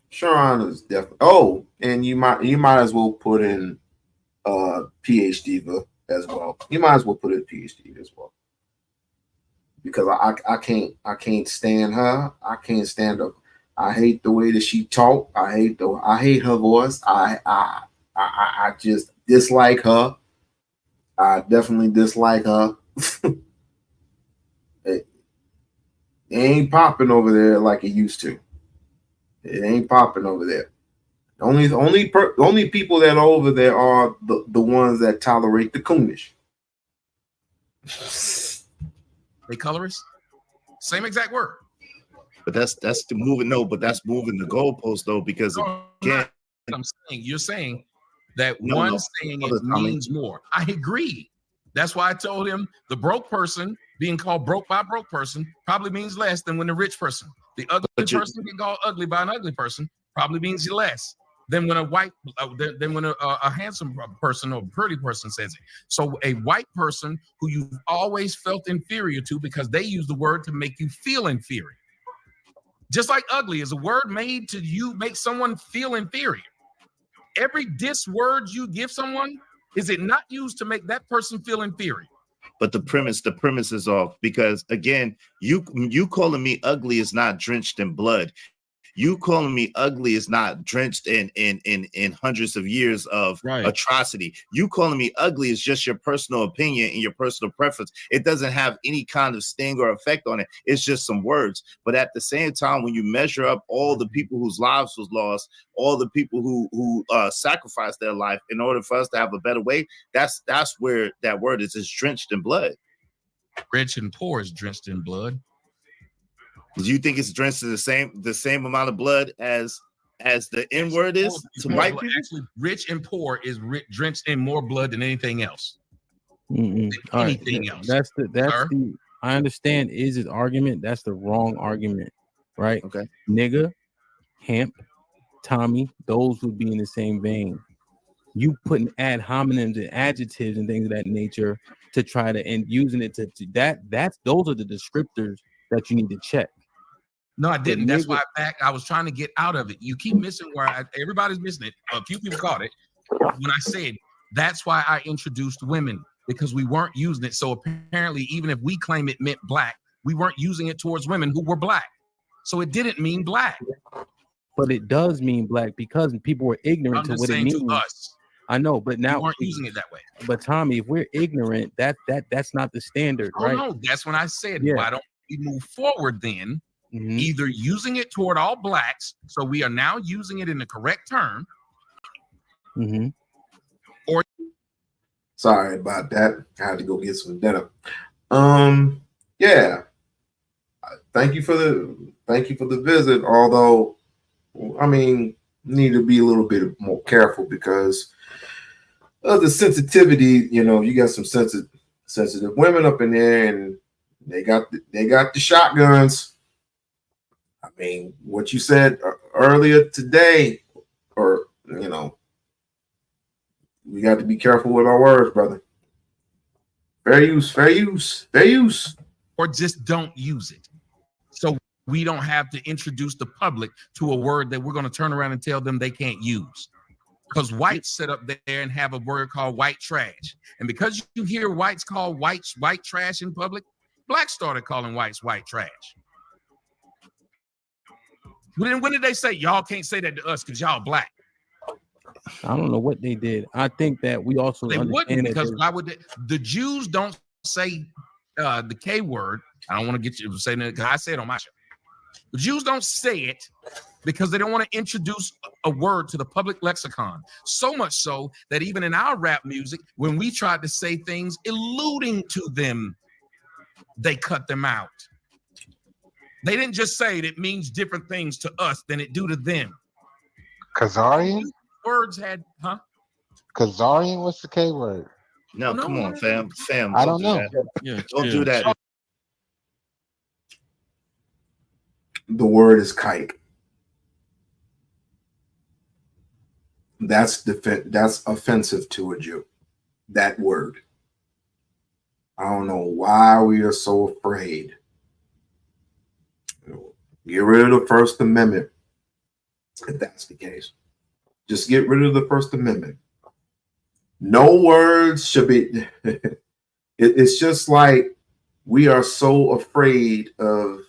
Sharon is definitely. Oh, and you might as well put in PhD as well. You might as well put in PhD as well, because I can't stand her. I can't stand her. I hate the way that she talk. I hate her voice. I just dislike her. I definitely dislike her. It ain't popping over there like it used to. It ain't popping over there. The only people that are over there are the ones that tolerate the coonish. They colorist? Same exact word. But that's the moving. No, but that's moving the goalpost though, because again, I'm saying you're saying that saying it means more. I agree. That's why I told him the broke person being called broke by a broke person probably means less than when the rich person. The ugly person being called ugly by an ugly person probably means less than when a white, than when a handsome person or a pretty person says it. So a white person who you've always felt inferior to because they use the word to make you feel inferior. Just like ugly is a word made to make someone feel inferior. Every diss word you give someone, is it not used to make that person feel inferior? But the premise is off, because again, you calling me ugly is not drenched in blood. You calling me ugly is not drenched in hundreds of years of atrocity. You calling me ugly is just your personal opinion and your personal preference. It doesn't have any kind of sting or effect on it. It's just some words. But at the same time, when you measure up all the people whose lives was lost, all the people who sacrificed their life in order for us to have a better way, that's where that word is drenched in blood. Rich and poor is drenched in blood. Do you think it's drenched in the same amount of blood as the N word is to white people? Actually, rich and poor is drenched in more blood than anything else. Anything else. That's the. I understand is his argument. That's the wrong argument, right? Okay. Nigga, hemp, Tommy, those would be in the same vein. You putting ad hominems and adjectives and things of that nature to try to and using it to that's those are the descriptors that you need to check. No, I didn't. That's why I was trying to get out of it. You keep missing everybody's missing it. A few people caught it when I said that's why I introduced women, because we weren't using it. So apparently, even if we claim it meant black, we weren't using it towards women who were black. So it didn't mean black. but it does mean black because people were ignorant I'm to just what it saying means. to us. I know, but We now weren't using it that way. But Tommy, if we're ignorant, that's not the standard, Oh right? no, that's when I said, Yeah. why don't we move forward then? Mhm. Either using it toward all blacks, so we are now using it in the correct term, Mhm. or Sorry about that. I had to go get some dinner. Yeah. Thank you for the visit. Although, I mean, need to be a little bit more careful because of the sensitivity. You know, you got some sensitive women up in there, and they got the shotguns. I mean, what you said earlier today, or you know, we got to be careful with our words, brother. Fair use, fair use, fair use. or just don't use it. So we don't have to introduce the public to a word that we're going to turn around and tell them they can't use. Because whites sit up there and have a word called white trash. And because you hear whites call white trash in public, blacks started calling whites white trash. When did they say y'all can't say that to us because y'all black? I don't know what they did. I think that we also They wouldn't, understand because that why would they? The Jews don't say the K word. I don't want to get you to say that because I say it on my show. The Jews don't say it because they don't want to introduce a word to the public lexicon. So much so that even in our rap music, when we tried to say things alluding to them, they cut them out. They didn't just say it means different things to us than it do to them. Khazarian? Words had, huh? Khazarian, what's the K word? No, come on, fam. I don't know. Don't do that. The word is kike. That's offensive to a Jew. That word. I don't know why we are so afraid. Get rid of the First Amendment if that's the case. Just get rid of the First Amendment. No words should be. It's just like we are so afraid of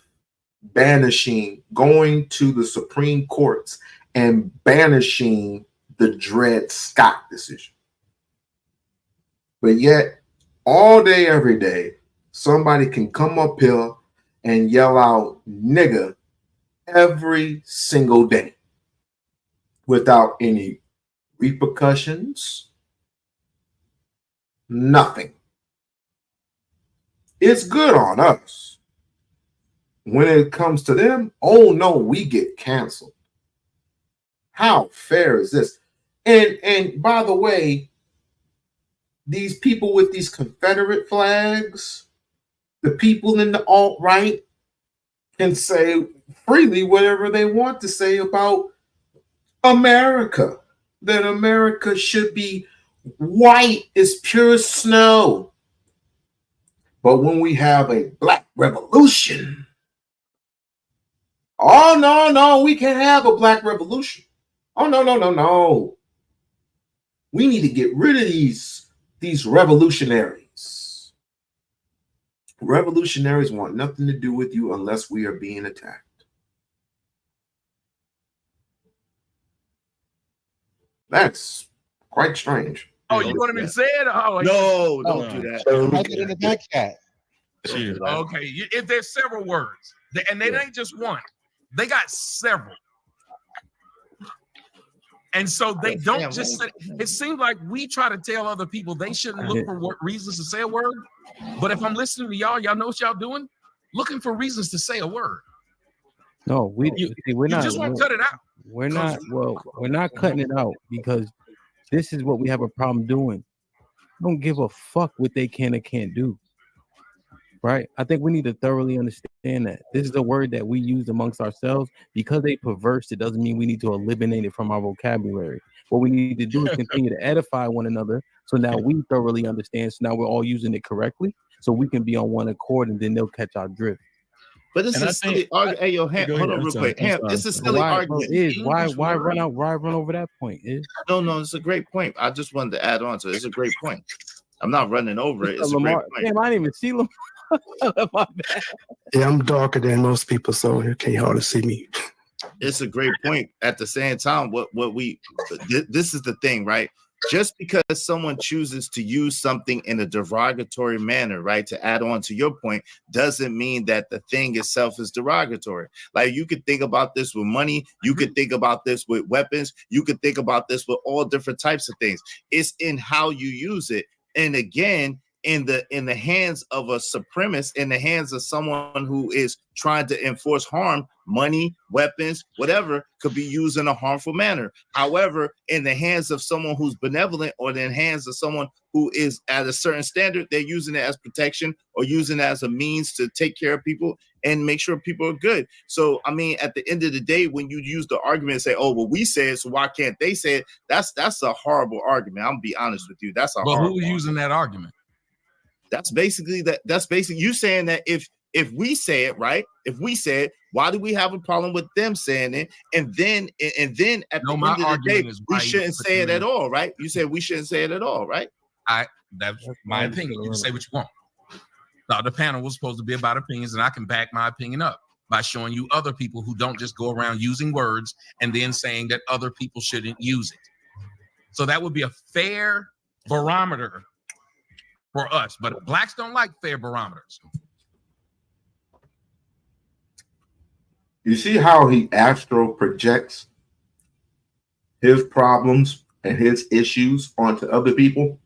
going to the Supreme Courts and banishing the Dred Scott decision. But yet, all day, every day, somebody can come up here and yell out nigga every single day without any repercussions, nothing. It's good on us. When it comes to them, oh no, we get canceled. How fair is this? And by the way, these people with these Confederate flags, the people in the alt-right can say freely whatever they want to say about America, that America should be white as pure snow. But when we have a black revolution, oh, no, we can't have a black revolution. Oh, no. We need to get rid of these revolutionaries. Revolutionaries want nothing to do with you unless we are being attacked. That's quite strange. Oh, you want me to say it? Oh, no, don't do that. Type it in the back chat. Okay, if there's several words, and they ain't just one, they got several. And so they don't just say, it seems like we try to tell other people they shouldn't look for reasons to say a word. But if I'm listening to y'all know what y'all doing? Looking for reasons to say a word. No, we're not. Just won't cut it out. We're not cutting it out because this is what we have a problem doing. Don't give a fuck what they can or can't do. Right? I think we need to thoroughly understand that this is a word that we use amongst ourselves. Because they perverse, it doesn't mean we need to eliminate it from our vocabulary. What we need to do is continue to edify one another. So now we thoroughly understand. So now we're all using it correctly. So we can be on one accord, and then they'll catch our drift. But this is silly argument. Hey, yo, Ham, hold on real quick. Ham, this is silly argument. Why run over that point? No, it's a great point. I just wanted to add on to it. It's a great point. I'm not running over it. It's a great point. Damn, I didn't even see Lamar. Yeah, I'm darker than most people, so you can't hardly see me. it's a great point. At the same time, this is the thing, right? Just because someone chooses to use something in a derogatory manner, right, to add on to your point, doesn't mean that the thing itself is derogatory. Like, you could think about this with money, you could think about this with weapons, you could think about this with all different types of things. It's in how you use it. And again, in the hands of a supremacist, in the hands of someone who is trying to enforce harm, money, weapons, whatever, could be used in a harmful manner. However, in the hands of someone who's benevolent, or in the hands of someone who is at a certain standard, they're using it as protection or using it as a means to take care of people and make sure people are good. So, I mean, at the end of the day, when you use the argument and say, oh, well, we say it, so why can't they say it? That's a horrible argument. I'm gonna be honest with you. That's a But horrible who's using that argument? That's basically you saying that if we say it, right, if we say it, why do we have a problem with them saying it? And then at the end of the day, we shouldn't say it at all, right? You said we shouldn't say it at all, right? That's my opinion. You can say what you want. Now, the panel was supposed to be about opinions, and I can back my opinion up by showing you other people who don't just go around using words and then saying that other people shouldn't use it. So that would be a fair barometer for us, but blacks don't like fair barometers. You see how he astral projects his problems and his issues onto other people,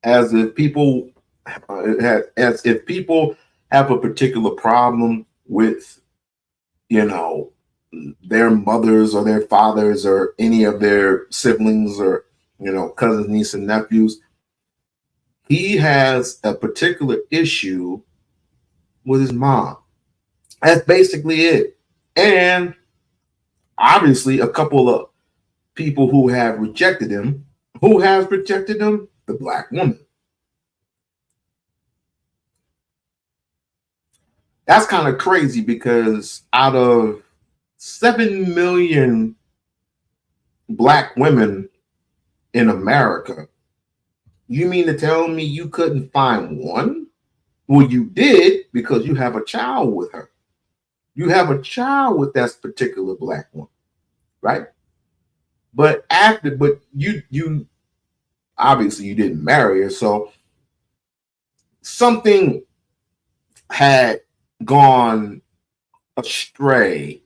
as if people have a particular problem with, you know, their mothers or their fathers or any of their siblings or, you know, cousins, nieces, and nephews. He has a particular issue with his mom. That's basically it. And obviously a couple of people who have rejected him. Who has rejected him? The black woman. That's kind of crazy, because out of 7 million black women in America, you mean to tell me you couldn't find one? Well, you did, because you have a child with her. You have a child with that particular black woman, right? But you obviously you didn't marry her, so something had gone astray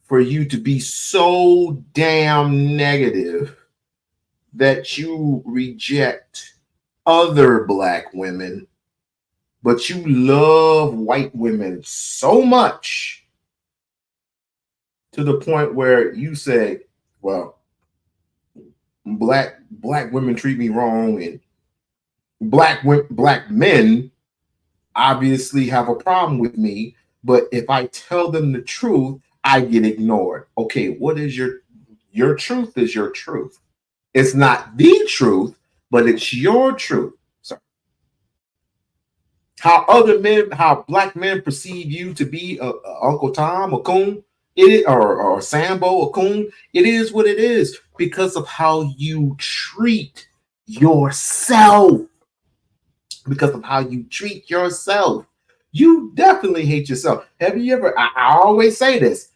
for you to be so damn negative that you reject other black women, but you love white women so much to the point where you say, well, black women treat me wrong, and black men obviously have a problem with me, but if I tell them the truth, I get ignored. Okay, what is your truth is your truth. It's not the truth, but it's your truth. So how black men perceive you to be Uncle Tom, a coon, or Sambo, a coon, it is what it is, because of how you treat yourself. Because of how you treat yourself. You definitely hate yourself. Have you ever, I always say this,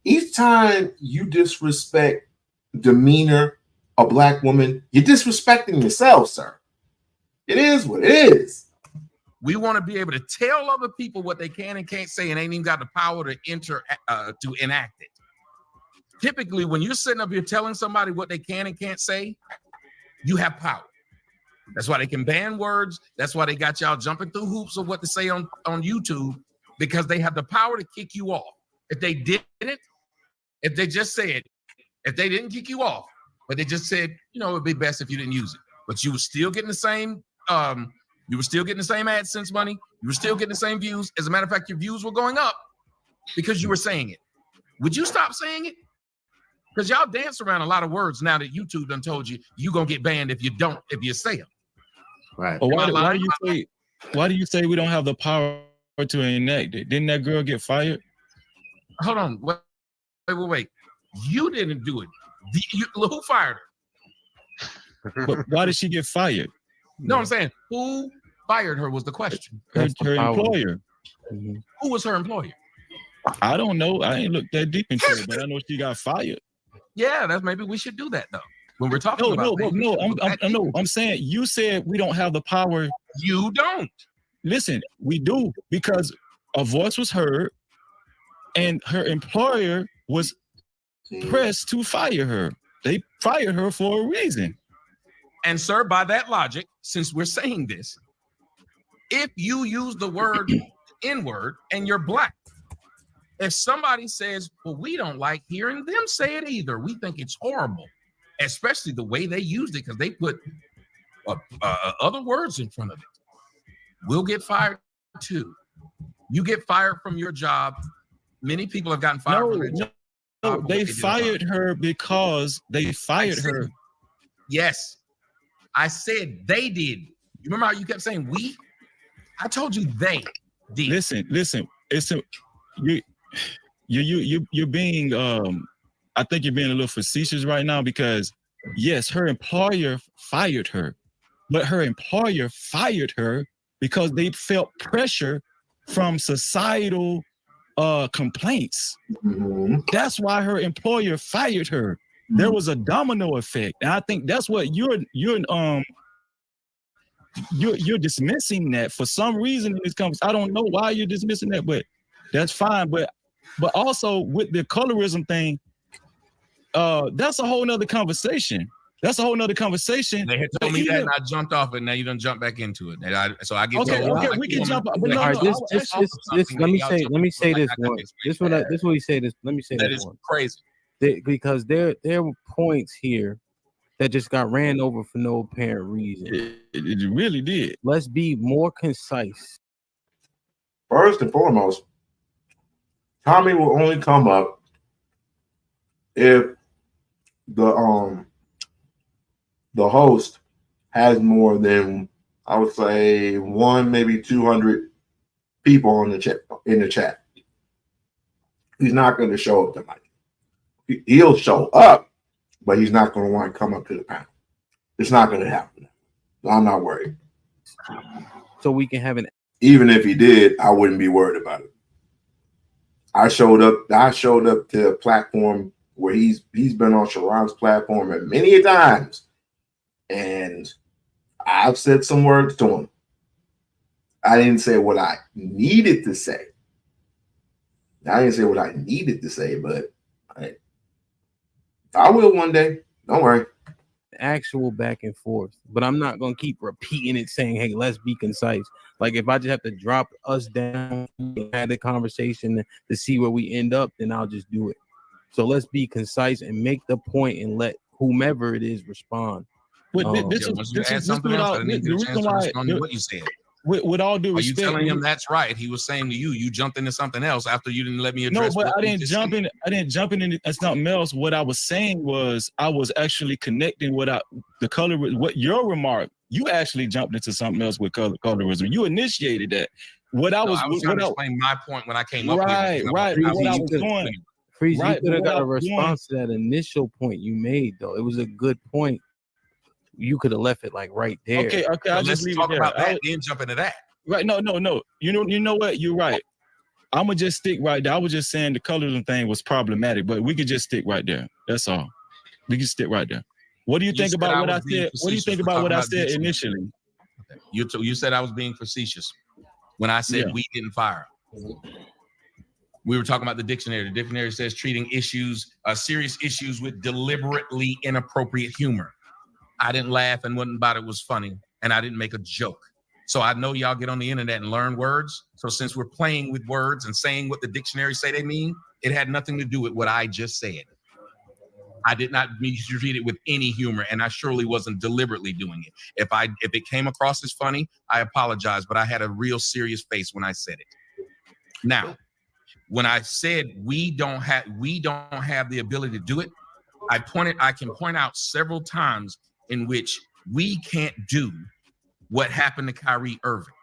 each time you disrespect, demeanor a black woman, you're disrespecting yourself, sir. It is what it is. We want to be able to tell other people what they can and can't say, and ain't even got the power to enact it. Typically, when you're sitting up here telling somebody what they can and can't say, you have power. That's why they can ban words. That's why they got y'all jumping through hoops of what to say on YouTube, because they have the power to kick you off. If they didn't, if they just said, if they didn't kick you off, but they just said, you know, it'd be best if you didn't use it, but you were still getting the same, you were still getting the same AdSense money. You were still getting the same views. As a matter of fact, your views were going up because you were saying it. Would you stop saying it? Because y'all dance around a lot of words now that YouTube done told you you're gonna get banned if you say them. Right. Well, why do you say we don't have the power to enact it? Didn't that girl get fired? Hold on. Wait. You didn't do it. Who fired her? But why did she get fired? No, I'm saying who fired her was the question. Her employer. Who was her employer? I don't know. I ain't looked that deep into it, but I know she got fired. Yeah, that's maybe we should do that though. When we're talking about things, I'm saying you said we don't have the power. You don't. Listen, we do, because a voice was heard and her employer was pressed to fire her. They fired her for a reason. And sir, by that logic, since we're saying this, if you use the word N-word and you're black, if somebody says, well, we don't like hearing them say it either, we think it's horrible, especially the way they used it, because they put other words in front of it, we'll get fired too. You get fired from your job. Many people have gotten fired from their job. No, they fired her because they fired her. Yes. I said they did. You remember how you kept saying we? I told you they did. Listen. It's you're being I think you're being a little facetious right now, because yes, her employer fired her, but her employer fired her because they felt pressure from societal complaints. Mm-hmm. That's why her employer fired her. There was a domino effect, and I think that's what you're dismissing that for some reason in this conversation. I don't know why you're dismissing that, but that's fine. But also with the colorism thing, that's a whole nother conversation. That's a whole nother conversation. They had told me that, and I jumped off it. And now you done jump back into it. So I get okay. We can jump. But no, let me say this one. This what he said. Let me say that this is one. crazy. Because there were points here that just got ran over for no apparent reason. It really did. Let's be more concise. First and foremost, Tommy will only come up if the host has more than, I would say, 1, maybe 200 people on the chat in the chat. He's not going to show up tonight. He'll show up, but he's not going to want to come up to the panel. It's not going to happen. I'm not worried. So we can have an. Even if he did, I wouldn't be worried about it. I showed up to a platform where he's been on Sharon's platform many times, and I've said some words to him. I didn't say what I needed to say. I didn't say what I needed to say, but I will one day. Don't worry. Actual back and forth, but I'm not gonna keep repeating it, saying, "Hey, let's be concise." Like if I just have to drop us down and have the conversation to see where we end up, then I'll just do it. So let's be concise and make the point and let whomever it is respond. With all due respect, you telling him that's right? He was saying to you, you jumped into something else after you didn't let me address. No, but I didn't jump in. I didn't jump into something else. What I was saying was I was actually connecting what your remark. You actually jumped into something else with colorism. You initiated that. I was trying to explain my point when I came up. Right. What I was doing. Freeze, you could have got a response to that initial point you made, though. It was a good point. You could have left it like right there. Okay. I'll just leave it there. About that, then jump into that. Right. No. You know what? You're right. I'm gonna just stick right there. I was just saying the colorism thing was problematic, but we could just stick right there. That's all. We can stick right there. What do you think about what I said? What do you think about what I said initially? Okay. You said I was being facetious when I said we didn't fire. We were talking about the dictionary. The dictionary says treating serious issues with deliberately inappropriate humor. I didn't laugh and wasn't about it was funny, and I didn't make a joke. So I know y'all get on the internet and learn words. So since we're playing with words and saying what the dictionary say they mean, it had nothing to do with what I just said. I did not mean to treat it with any humor, and I surely wasn't deliberately doing it. If it came across as funny, I apologize, but I had a real serious face when I said it. Now, when I said we don't have the ability to do it, I can point out several times in which we can't do what happened to Kyrie Irving.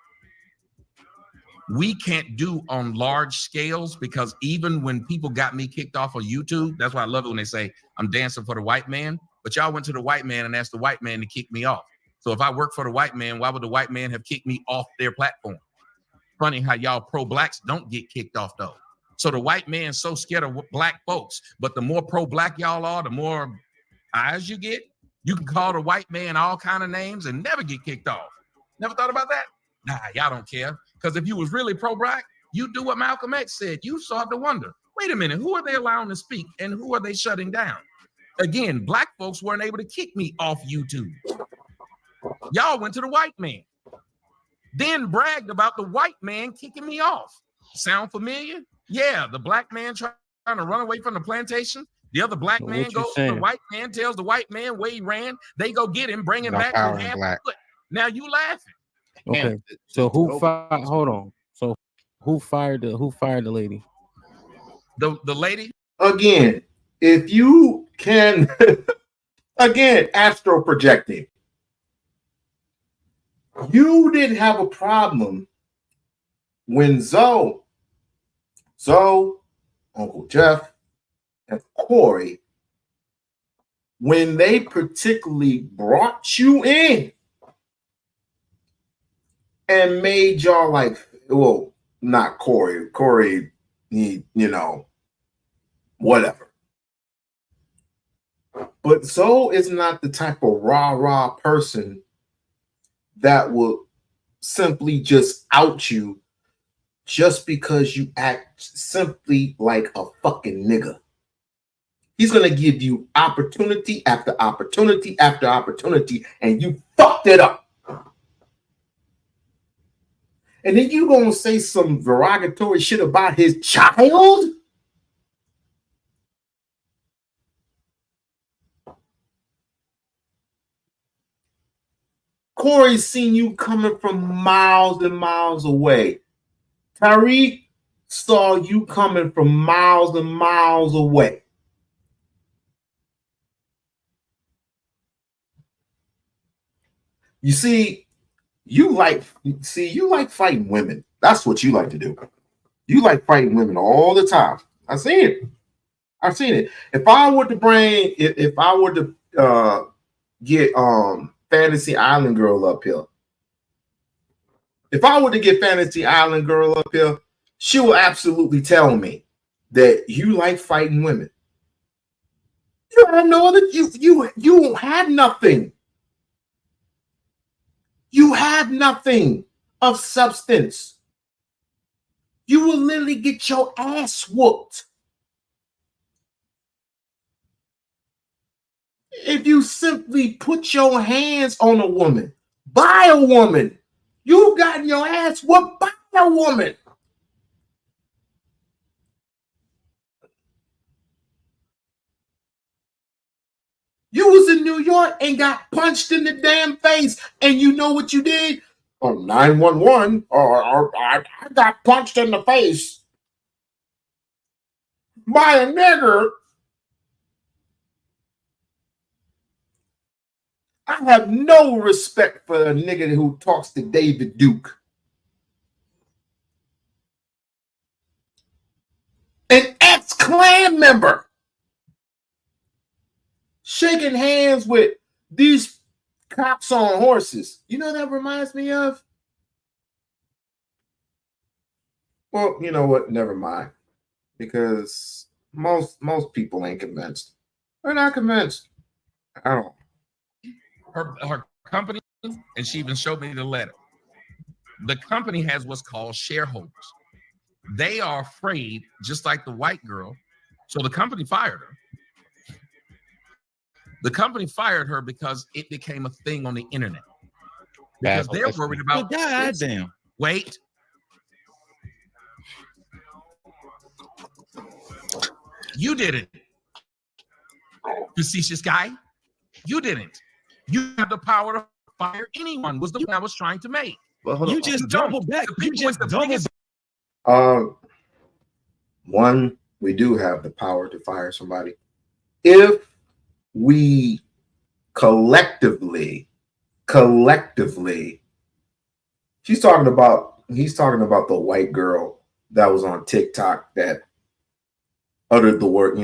We can't do on large scales because even when people got me kicked off of YouTube, that's why I love it when they say I'm dancing for the white man, but y'all went to the white man and asked the white man to kick me off. So if I work for the white man, why would the white man have kicked me off their platform? Funny how y'all pro-blacks don't get kicked off though. So the white man's so scared of black folks. But the more pro-black y'all are, the more eyes you get. You can call the white man all kind of names and never get kicked off. Never thought about that? Nah, y'all don't care. Because if you was really pro-black, you do what Malcolm X said. You start to wonder, wait a minute, who are they allowing to speak and who are they shutting down? Again, black folks weren't able to kick me off YouTube. Y'all went to the white man. Then bragged about the white man kicking me off. Sound familiar? Yeah, the black man trying to run away from the plantation. The other black man goes to the white man, tells the white man where he ran. They go get him, bring him back with half a foot. Now you laughing. Okay. So who fired? Hold on. So who fired the lady? The lady? Again, if you can, again, astro projecting. You didn't have a problem when Zoe, Uncle Jeff, and Corey, when they particularly brought you in and made y'all like, well, not Corey. Corey, he, whatever. But Zoe is not the type of rah-rah person that will simply just out you just because you act simply like a fucking nigga. He's going to give you opportunity after opportunity after opportunity, and you fucked it up. And then you going to say some derogatory shit about his child? Corey's seen you coming from miles and miles away. Tariq saw you coming from miles and miles away. You see, you like fighting women. That's what you like to do. You like fighting women all the time. I've seen it. If I were to get Fantasy Island Girl up here. If I were to get Fantasy Island Girl up here, she will absolutely tell me that you like fighting women. You have no other. You have nothing. You have nothing of substance. You will literally get your ass whooped if you simply put your hands on a woman, by a woman. You've gotten your ass whooped by a woman. You was in New York and got punched in the damn face, and you know what you did? Oh, 911, or I got punched in the face by a nigger. I have no respect for a nigga who talks to David Duke. An ex-Klan member shaking hands with these cops on horses. You know what that reminds me of? Well, you know what? Never mind. Because most people ain't convinced. They're not convinced. I don't. Her company, and she even showed me the letter. The company has what's called shareholders. They are afraid, just like the white girl. So the company fired her. The company fired her because it became a thing on the internet. Because they're worried about. God damn. Wait. You didn't. Facetious guy. You didn't. You have the power to fire anyone, was the point I was trying to make. Well, you just doubled back. You just doubled. One, we do have the power to fire somebody if we collectively. He's talking about the white girl that was on TikTok that uttered the word,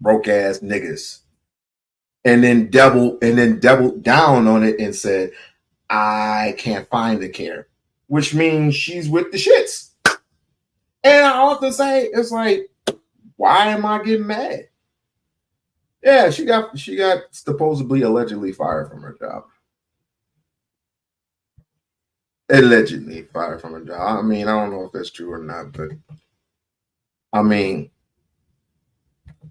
broke ass niggas. And then doubled down on it and said, I can't find the care, which means she's with the shits. And I often say, it's like, why am I getting mad? Yeah, she got supposedly allegedly fired from her job. Allegedly fired from her job. I mean, I don't know if that's true or not, but I mean,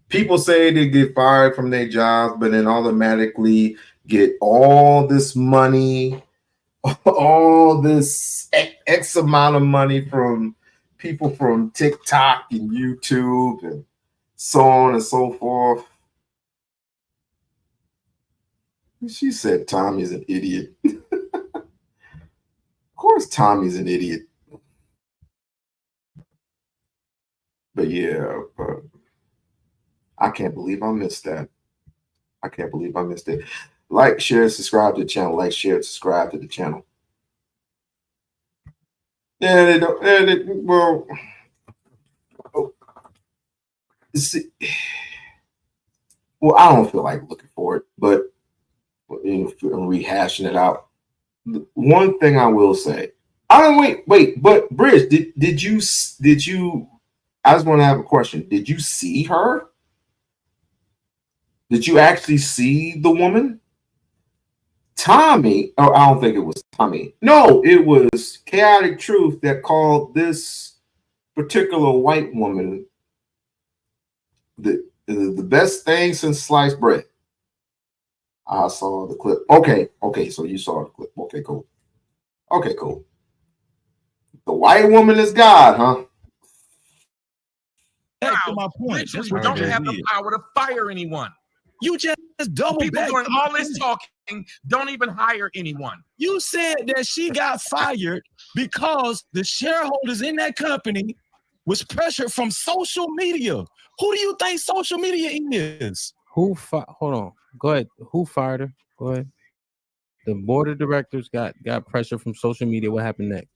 people say they get fired from their jobs, but then automatically get all this money, all this X amount of money from people from TikTok and YouTube and so on and so forth. She said Tommy's an idiot. Of course Tommy's an idiot. But yeah, I can't believe I missed that. I can't believe I missed it. Like, share, subscribe to the channel. Like, share, subscribe to the channel. Yeah, they don't. Yeah, well, see, well, I don't feel like looking for it, but rehashing it out. One thing I will say, I don't wait, but Bridge, did you? I just want to have a question. Did you see her? Did you actually see the woman? Tommy, oh, I don't think it was Tommy. No, it was Chaotic Truth that called this particular white woman the best thing since sliced bread. I saw the clip. Okay, so you saw the clip. Okay, cool. Okay, cool. The white woman is God, huh? Back to my point. Literally don't have the power to fire anyone. You just double people back doing to my all this point. talking don't even hire anyone. You said that she got fired because the shareholders in that company was pressured from social media. Who do you think social media is? Hold on. Go ahead. Who fired her? Go ahead. The board of directors got pressure from social media. What happened next?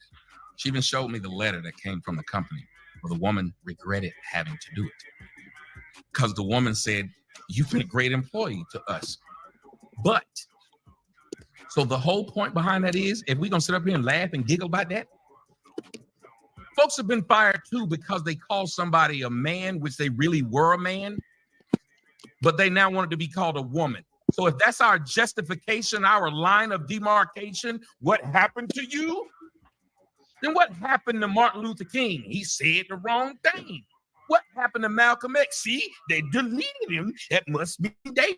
She even showed me the letter that came from the company where the woman regretted having to do it. Because the woman said, you've been a great employee to us. But, so the whole point behind that is, if we're going to sit up here and laugh and giggle about that, folks have been fired too because they called somebody a man, which they really were a man, but they now wanted to be called a woman. So if that's our justification, our line of demarcation, what happened to you? Then what happened to Martin Luther King? He said the wrong thing. What happened to Malcolm X? See, they deleted him. That must be they.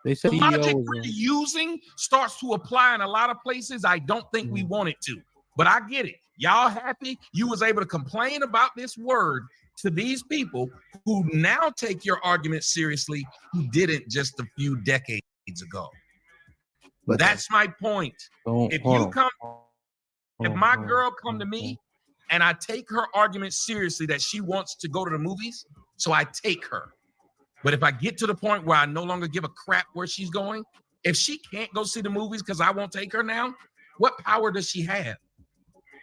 They said The logic CEO we're using starts to apply in a lot of places. I don't think we want it to, but I get it. Y'all happy you was able to complain about this word to these people who now take your argument seriously, who didn't just a few decades ago. But that's my point. If my girl come to me and I take her argument seriously that she wants to go to the movies, so I take her. But if I get to the point where I no longer give a crap where she's going, if she can't go see the movies because I won't take her now, what power does she have?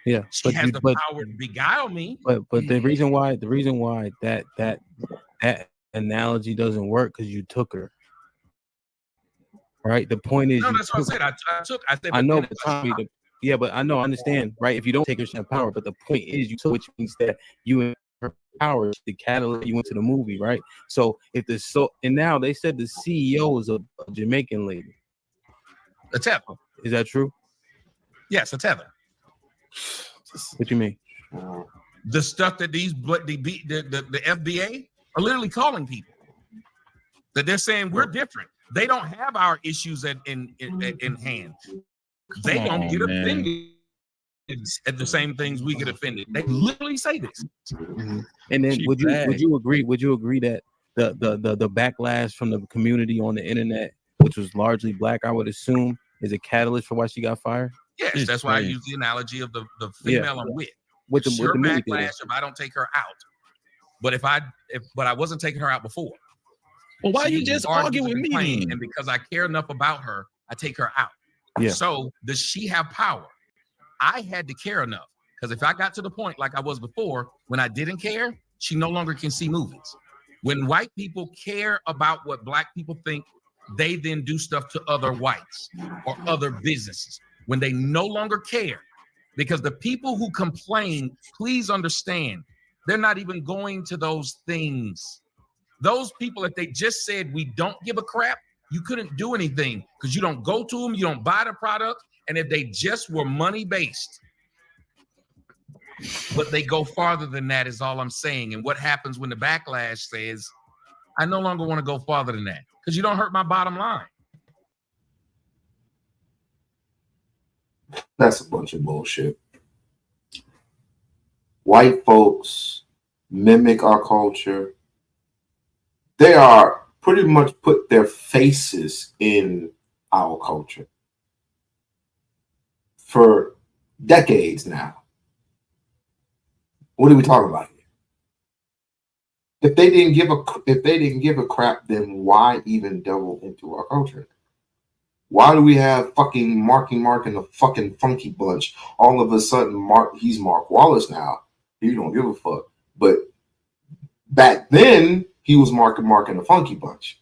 Yeah, She has the power to beguile me. But the reason why that analogy doesn't work because you took her. Right. The point is, No, that's what I said. I said. I know, but Tommy. But I know, I understand. Right. If you don't take her, she has power. But the point is, you took, which means that you and her power, the catalyst, you went to the movie, right? So and now they said the CEO is a Jamaican lady. A tether. Is that true? Yes, a tether. What you mean? The stuff that the FBA are literally calling people that they're saying we're different. They don't have our issues in hand. They don't get offended at the same things we get offended. They literally say this. And then would you agree that the backlash from the community on the internet, which was largely black, I would assume, is a catalyst for why she got fired? Yes, that's why I use the analogy of the female I'm with. With the backlash if I don't take her out. But but I wasn't taking her out before. Well, why you just argue with me? And because I care enough about her, I take her out. Yeah. So does she have power? I had to care enough because if I got to the point like I was before, when I didn't care, she no longer can see movies. When white people care about what black people think, they then do stuff to other whites or other businesses. When they no longer care, Because the people who complain, please understand, they're not even going to those things. Those people, if they just said, we don't give a crap, you couldn't do anything because you don't go to them, you don't buy the product. And if they just were money-based, but they go farther than that is all I'm saying. And what happens when the backlash says, I no longer want to go farther than that because you don't hurt my bottom line. That's a bunch of bullshit. White folks mimic our culture. They are pretty much put their faces in our culture for decades now. What are we talking about here? If they didn't give a crap, then why even delve into our culture? Why do we have fucking Marky Mark and the fucking Funky Bunch? All of a sudden, he's Mark Wallace now. He don't give a fuck. But back then, he was Mark and the Funky Bunch.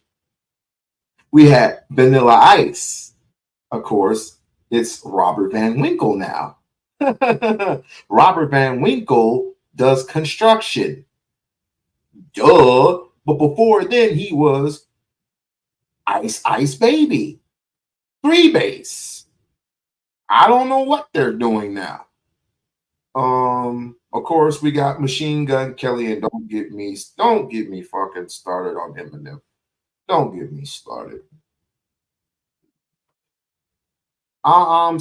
We had Vanilla Ice. Of course, it's Robert Van Winkle now. Robert Van Winkle does construction. Duh. But before then, he was Ice Baby. 3 Bass. I don't know what they're doing now. Of course, we got Machine Gun Kelly, and don't get me fucking started on Eminem. Don't get me started. I'm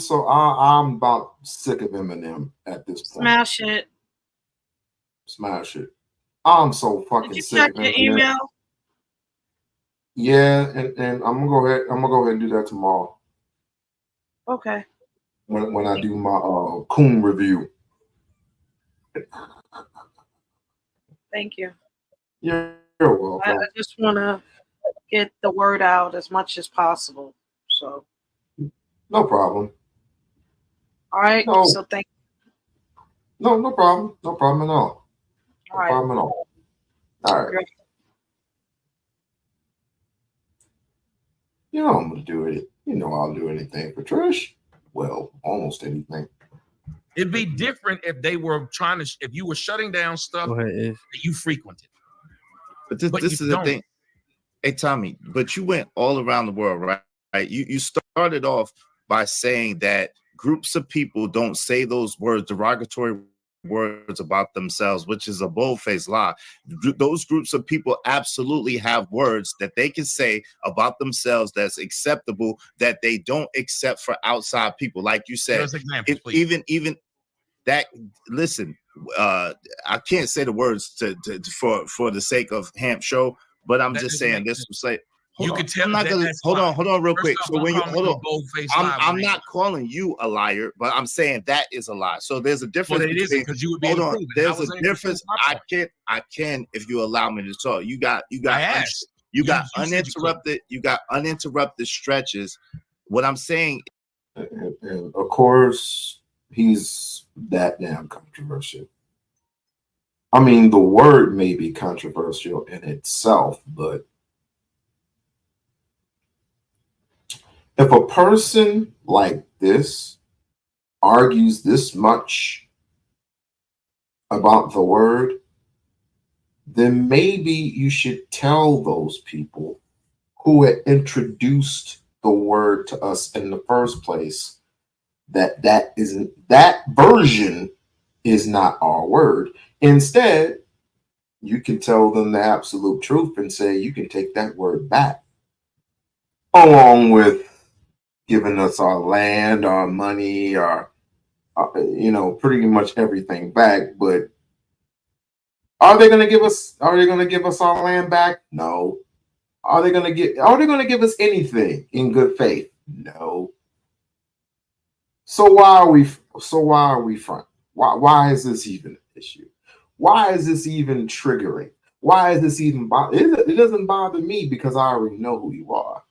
about sick of Eminem at this point. Smash it. Smash it. I'm so fucking Did you sick check of your Eminem. email? Yeah, and I'm gonna go ahead and do that tomorrow Okay. when I do my Coon review. Thank you. You're welcome. I just want to get the word out as much as possible. So, No problem. all right. No. So thank No problem. No problem at all. All right. Problem at all. All right. Great. You know I'm gonna do it. You know I'll do anything for Trish. Well, almost anything. It'd be different if they were if you were shutting down stuff that you frequented. But this is the thing. Hey, Tommy, but you went all around the world, right? You started off by saying that groups of people don't say those words, derogatory words about themselves, which is a bold-faced lie. Those groups of people absolutely have words that they can say about themselves that's acceptable, that they don't accept for outside people. Like you said, even that. Listen, I can't say the words for the sake of Hamp Show, but I'm just saying this will say. You could tell. I'm not gonna hold on real quick. So when you hold on, I'm lie, not calling you a liar, but I'm saying that is a lie. So there's a difference. Well, it isn't because you would be. Hold on, there's a difference. I can if you allow me to talk. You got uninterrupted. You got uninterrupted stretches. What I'm saying, and of course, he's that damn controversial. I mean, the word may be controversial in itself, but if a person like this argues this much about the word, then maybe you should tell those people who had introduced the word to us in the first place that version is not our word. Instead, you can tell them the absolute truth and say you can take that word back, along with giving us our land, our money, our pretty much everything back. But are they going to give us our land back? No. Are they going to give us anything in good faith? No. So why are we front? Why is this even an issue? Why is this even triggering? Why is this even it doesn't bother me because I already know who you are.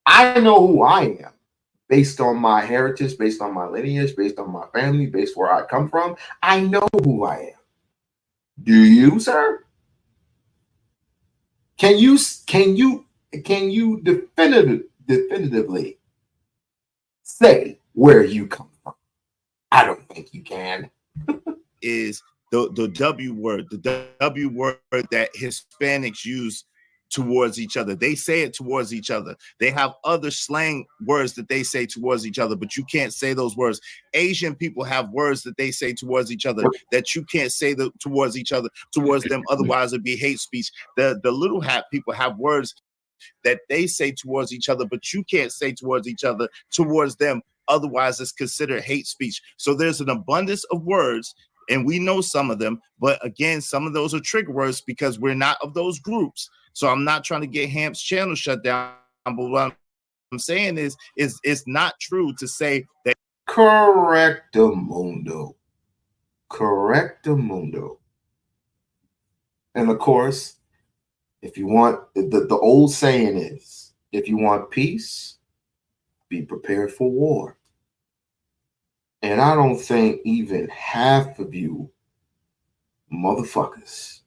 I know who I am based on my heritage, based on my lineage, based on my family, based where I come from. I know who I am. Do you, sir? Can you definitively say where you come from? think you can. Is the W word, the W word that Hispanics use towards each other. They say it towards each other. They have other slang words that they say towards each other, but you can't say those words. Asian people have words that they say towards each other that you can't say towards each other, towards them. Otherwise, it'd be hate speech. The little hat people have words that they say towards each other, but you can't say towards each other, towards them. Otherwise, it's considered hate speech. So there's an abundance of words, and we know some of them, but again, some of those are trigger words because we're not of those groups. So I'm not trying to get Hamp's channel shut down, but what I'm saying is it's not true to say that. Correctamundo. Correctamundo. And of course, if you want, the old saying is, if you want peace, be prepared for war. And I don't think even half of you motherfuckers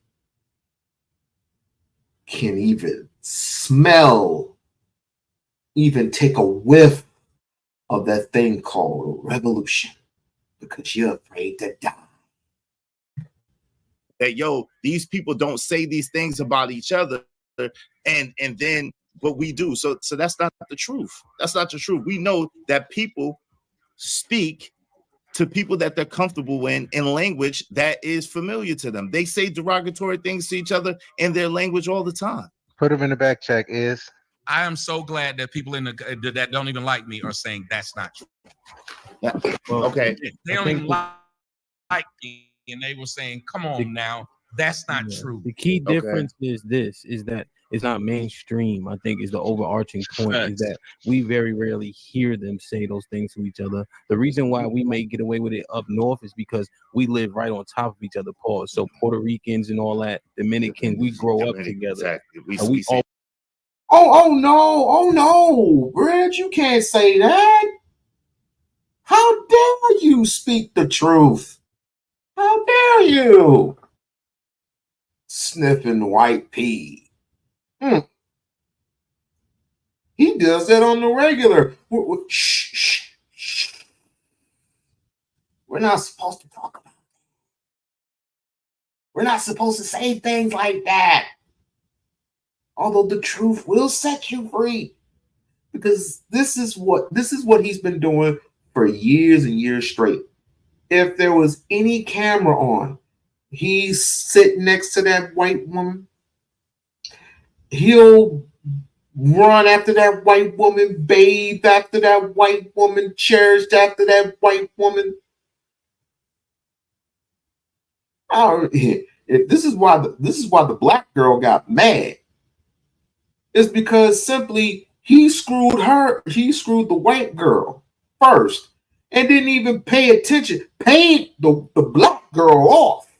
can even smell, even take a whiff of that thing called revolution because you're afraid to die. That, yo, these people don't say these things about each other, and then but we do. So that's not the truth. That's not the truth. We know that people speak to people that they're comfortable in language that is familiar to them. They say derogatory things to each other in their language all the time. Put them in the back check. Is I am so glad that people in the that don't even like me are saying that's not true. Yeah. Okay. They don't even like me, and they were saying, "Come on now, that's not true." The key difference is that it's not mainstream. I think is the overarching point is that we very rarely hear them say those things to each other. The reason why we may get away with it up north is because we live right on top of each other. Pause. So Puerto Ricans and all that, Dominicans, we grow up together. Exactly. Oh no, Bridge, you can't say that. How dare you speak the truth? How dare you? Sniffing white pea. He does that on the regular. Shh. We're not supposed to talk about that. We're not supposed to say things like that. Although the truth will set you free. Because this is what he's been doing for years and years straight. If there was any camera on, he's sitting next to that white woman. He'll run after that white woman, bathe after that white woman, cherished after that white woman. This is why the black girl got mad. It's because simply he screwed the white girl first and didn't even pay attention. Paid the black girl off.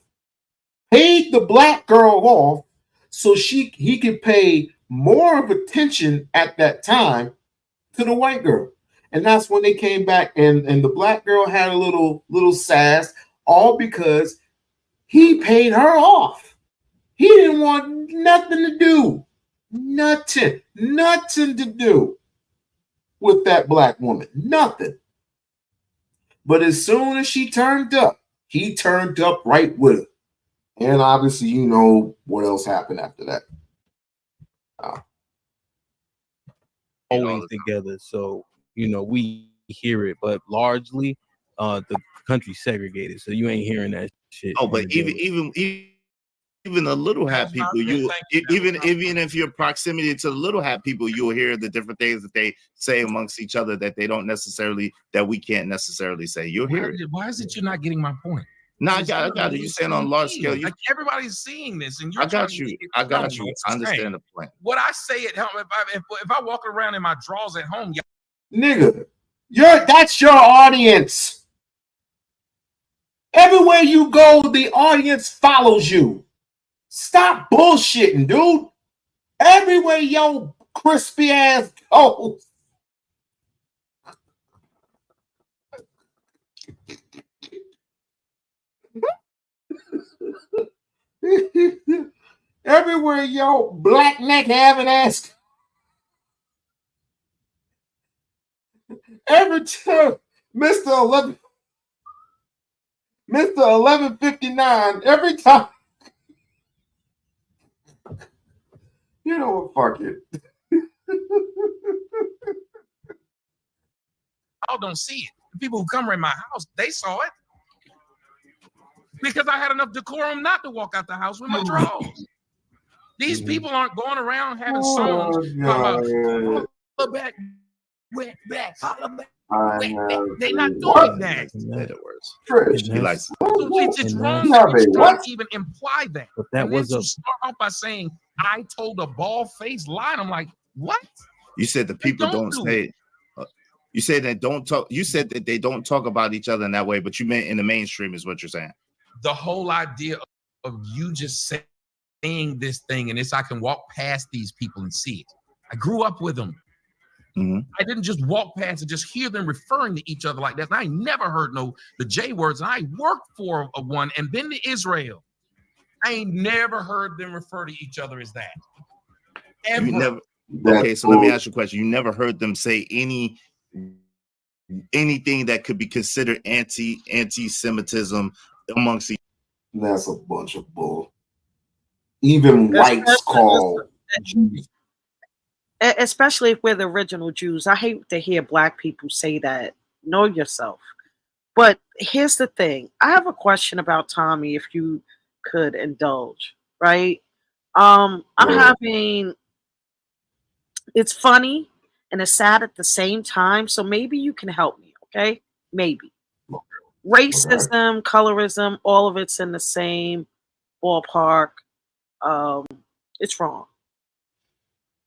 Paid the black girl off so he could pay more of attention at that time to the white girl. And that's when they came back and the black girl had a little sass, all because he paid her off. He didn't want nothing to do. Nothing to do with that black woman. Nothing. But as soon as she turned up, he turned up right with her. And obviously, you know what else happened after that. Always together. So, we hear it, but largely the country's segregated. So you ain't hearing that shit. Oh, but even the little hat people, even if you're proximity to the little hat people, you'll hear the different things that they say amongst each other that we can't necessarily say. You'll hear it. Why is it you're not getting my point? No, I got it. You're saying on large scale. Like everybody's seeing this, and you're I got you. I understand the point. What I say at home, if I walk around in my drawers at home, nigga, that's your audience. Everywhere you go, the audience follows you. Stop bullshitting, dude. Everywhere your crispy ass goes. Everywhere your black neck having ass. Every time Mr. 11. Mr. 1159, every time. You know what? Fuck it. I don't see it. The people who come around my house, they saw it. Because I had enough decorum not to walk out the house with my drawers. These people aren't going around having songs talking about holla back, wet back, holla back. They're not doing that. He likes So it's wrong to even imply that. But that and was then a to start off by saying I told a bald-faced lie. And I'm like, what? You said the people don't say. You said that don't talk. You said that they don't talk about each other in that way, but you meant in the mainstream is what you're saying. The whole idea of you just saying this thing, and it's I can walk past these people and see it. I grew up with them. I didn't just walk past and just hear them referring to each other like that. And I never heard the J words. And I worked for one and been to Israel. I ain't never heard them refer to each other as that. Ever. You never. Okay, so let me ask you a question. You never heard them say anything that could be considered anti-Semitism amongst each other? That's a bunch of bull. Even whites call Jews. Especially if we're the original Jews. I hate to hear black people say that. Know yourself. But here's the thing. I have a question about Tommy, if you could indulge, right? I'm having, it's funny and it's sad at the same time. So maybe you can help me, okay? Maybe. Racism, colorism, all of it's in the same ballpark. It's wrong.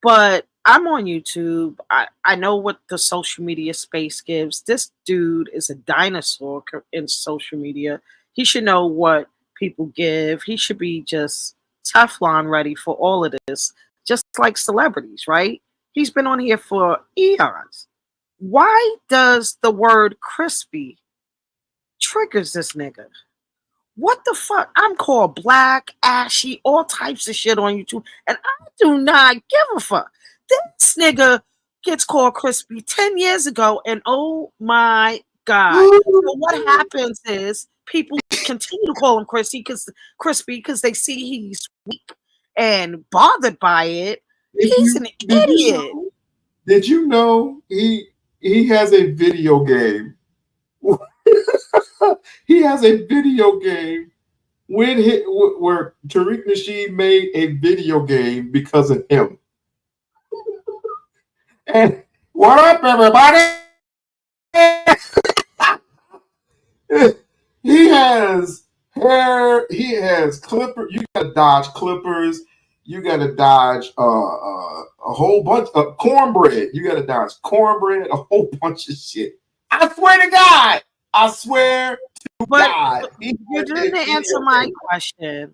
But I'm on YouTube. I know what the social media space gives. This dude is a dinosaur in social media. He should know what people give. He should be just Teflon ready for all of this, just like celebrities, right? He's been on here for eons. Why does the word crispy triggers this nigga? What the fuck? I'm called black, ashy, all types of shit on YouTube, and I do not give a fuck. This nigga gets called crispy 10 years ago, and oh my God. So what happens is people continue to call him crispy because they see he's weak and bothered by it. He's an idiot. Did you know he has a video game? He has a video game where Tariq Nasheed made a video game because of him. And what up, everybody? He has hair. He has clippers. You gotta dodge clippers. You gotta dodge a whole bunch of cornbread. You gotta dodge cornbread. A whole bunch of shit. I swear to God. I swear to God. You didn't answer my question.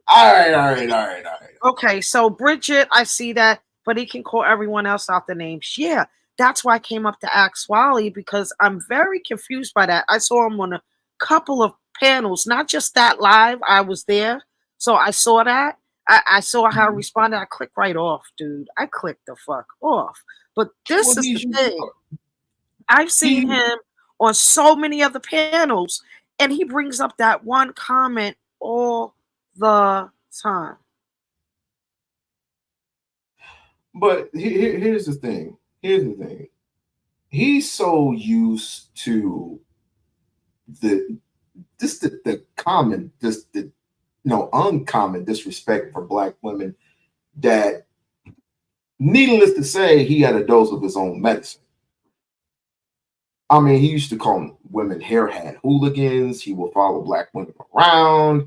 All right. Okay, so Bridget, I see that, but he can call everyone else out the names. Yeah, that's why I came up to ask Wally, because I'm very confused by that. I saw him on a couple of panels, not just that live. I was there, so I saw that. I saw how he responded. I clicked right off, dude. I clicked the fuck off. But this is the thing. I've seen him on so many other panels, and he brings up that one comment all the time. But here's the thing. He's so used to the uncommon disrespect for black women that, needless to say, he had a dose of his own medicine. I mean, he used to call women hair hat hooligans. He will follow black women around.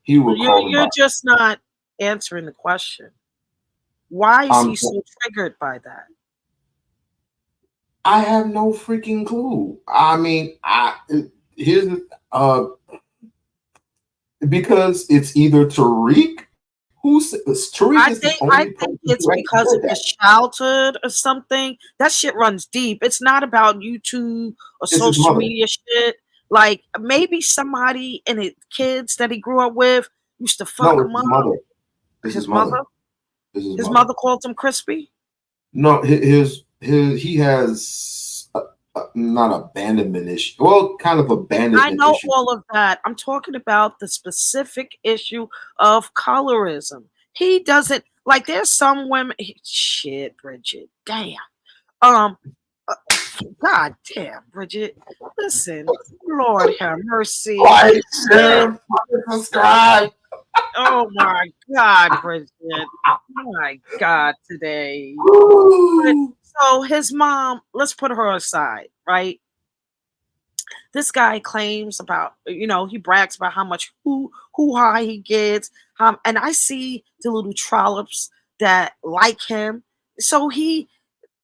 He will call them. You're just not answering the question. Why is he so triggered by that? I have no freaking clue. I mean, because it's either Tariq. I think it's because of his childhood or something. That shit runs deep. It's not about YouTube or social media shit. Like maybe somebody and his kids that he grew up with used to fuck him up. His mother. His mother called him crispy. No, he has not abandonment issue. Well, kind of I abandonment know issue. all of that. I'm talking about the specific issue of colorism. He doesn't like. There's some women. Shit, Bridget. Damn. Um. God damn, Bridget. Listen, Lord have mercy. Like, share, subscribe. Oh my God, Bridget. My God, today. But, so his mom, let's put her aside, right? This guy claims about, he brags about how much hoo-ha he gets. And I see the little trollops that like him. So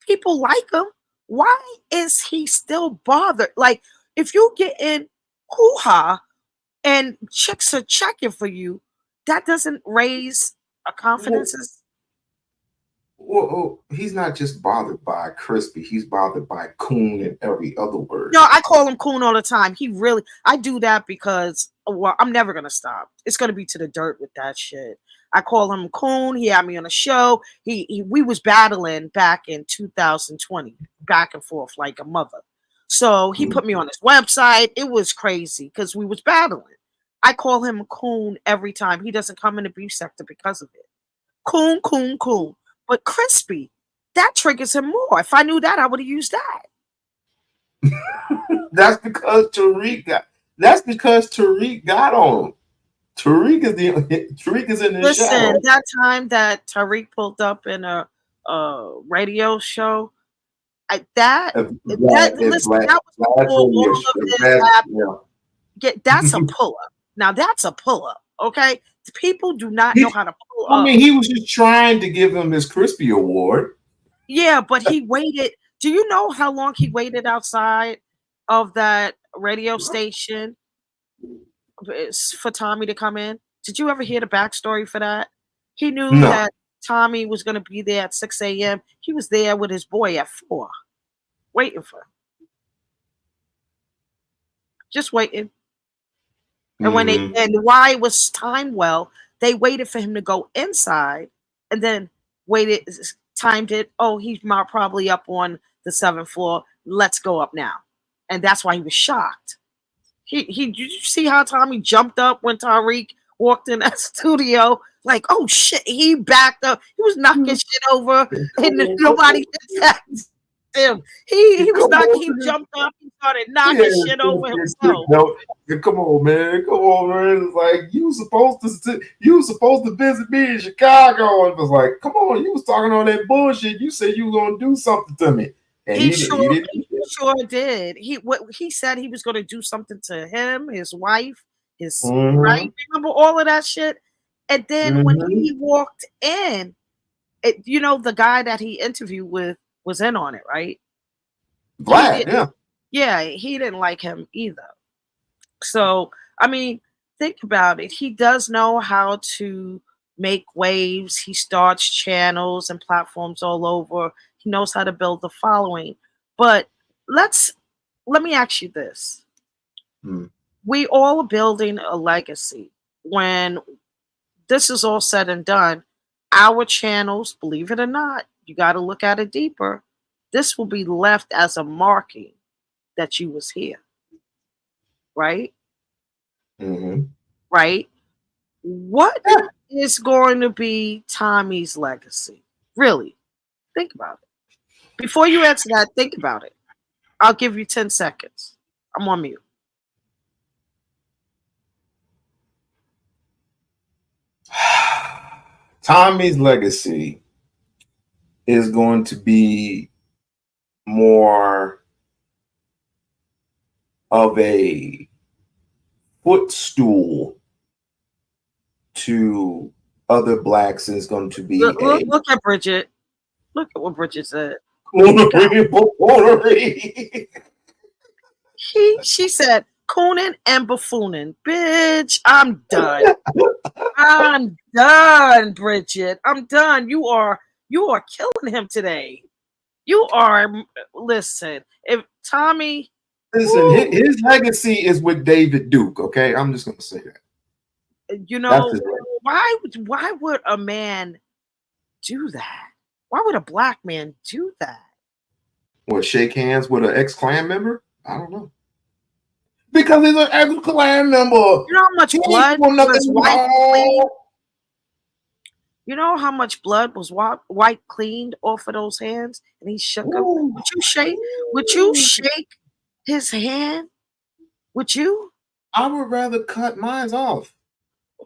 people like him. Why is he still bothered? Like, if you get in hoo-ha and chicks are checking for you, that doesn't raise a confidence. Well, he's not just bothered by Crispy. He's bothered by coon and every other word. No, I call him coon all the time. I do that because, well, I'm never going to stop. It's going to be to the dirt with that shit. I call him coon. He had me on a show. We was battling back in 2020, back and forth like a mother. So he put me on his website. It was crazy because we was battling. I call him coon every time. He doesn't come in the beef sector because of it. Coon, coon, coon. But Crispy, that triggers him more. If I knew that, I would have used that. That's because Tariq got on him. Tariq is in his shadow. Listen, that time that Tariq pulled up in a radio show, that was that's a pull up. Now that's a pull up. Okay, people do not know how to pull up. I mean, he was just trying to give him his Crispy award. Yeah, but he waited. Do you know how long he waited outside of that radio station for Tommy to come in? Did you ever hear the backstory for that? He knew that Tommy was going to be there at 6 a.m. He was there with his boy at 4, waiting for him. Just waiting. And and why it was timed well, they waited for him to go inside and then timed it. Oh, he's probably up on the 7th floor. Let's go up now. And that's why he was shocked. Did you see how Tommy jumped up when Tariq walked in that studio? Like, oh shit, he backed up. He was knocking shit over and nobody attacked him. He jumped up, he started knocking shit over himself. Come on, man. It's like you was supposed to visit me in Chicago. And it was like, come on, you was talking all that bullshit. You said you were gonna do something to me. And He sure did. He said he was gonna do something to him, his wife, right? Remember all of that shit? And then when he walked in, the guy that he interviewed with was in on it, right? Glad, yeah. Yeah, he didn't like him either. So, I mean, think about it. He does know how to make waves. He starts channels and platforms all over. He knows how to build the following. But let me ask you this. We all are building a legacy. When this is all said and done, our channels, believe it or not, you got to look at it deeper. This will be left as a marking that you was here. Right? Right? What is going to be Tommy's legacy? Really? Think about it. Before you answer that, think about it. I'll give you 10 seconds. I'm on mute. Tommy's legacy is going to be more of a footstool to other blacks. Is going to be look at Bridget. Look at what Bridget said. She said cooning and buffooning. Bitch, I'm done. I'm done, Bridget. I'm done. You are killing him today. You are. Listen, if Tommy, his legacy is with David Duke. Okay, I'm just gonna say that. Why would a man do that? Why would a black man do that? What, shake hands with an ex-Klan member? I don't know. Because he's an ex-Klan member. You know how much blood was wiped clean? You know how much blood was wiped cleaned off of those hands, and he shook them. Would you shake? Would you shake his hand? Would you? I would rather cut mine off.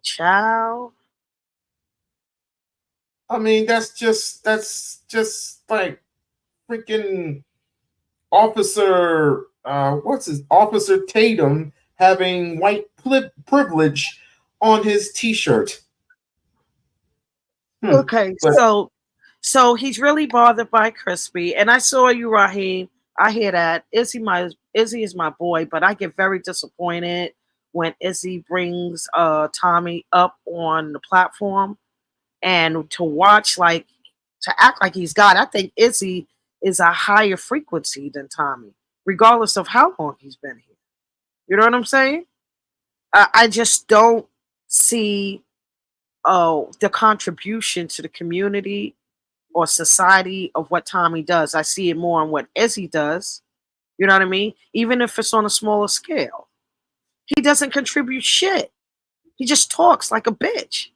Child. I mean, that's just like freaking Officer Officer Tatum having white privilege on his t-shirt. Okay, so he's really bothered by Crispy, and I saw you, Raheem. I hear that. Izzy is my boy, but I get very disappointed when Izzy brings Tommy up on the platform, and to act like he's God. I think Izzy is a higher frequency than Tommy, regardless of how long he's been here. You know what I'm saying? I just don't see the contribution to the community or society of what Tommy does. I see it more on what Izzy does. You know what I mean? Even if it's on a smaller scale. He doesn't contribute shit. He just talks like a bitch.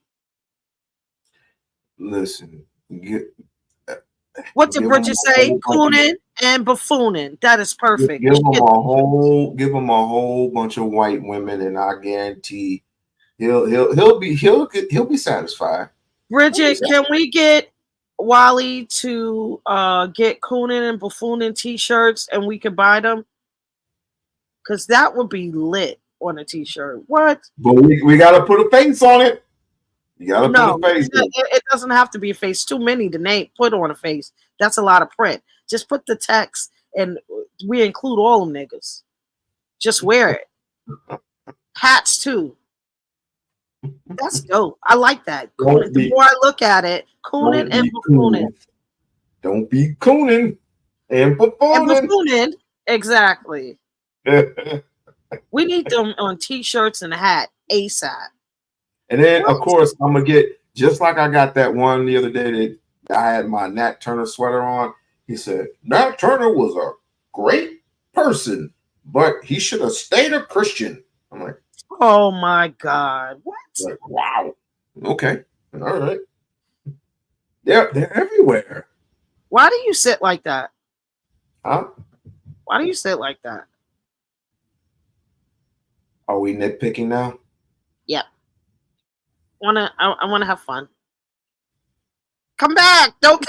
Listen, what did Bridget say? Cooning and buffooning. That is perfect. Give him a whole bunch of white women, and I guarantee he'll be satisfied. Bridget, can we get Wally to get Coonin and buffooning t-shirts, and we can buy them? Because that would be lit on a t-shirt. What? But we gotta put a face on it. You gotta put a face. It doesn't have to be a face. Too many to name put on a face. That's a lot of print. Just put the text, and we include all them niggas. Just wear it. Hats too. That's dope. I like that. The more I look at it, cooning and buffooning. Don't be cooning and buffooning. Exactly. We need them on t-shirts and a hat ASAP. And then, of course, I'm gonna get, just like I got that one the other day that I had my Nat Turner sweater on. He said Nat Turner was a great person, but he should have stayed a Christian. I'm like, oh my God, what? Like, wow. Okay, all right. They're everywhere. Why do you sit like that? Huh? Why do you sit like that? Are we nitpicking now? Yep. I wanna have fun. Come back! Don't.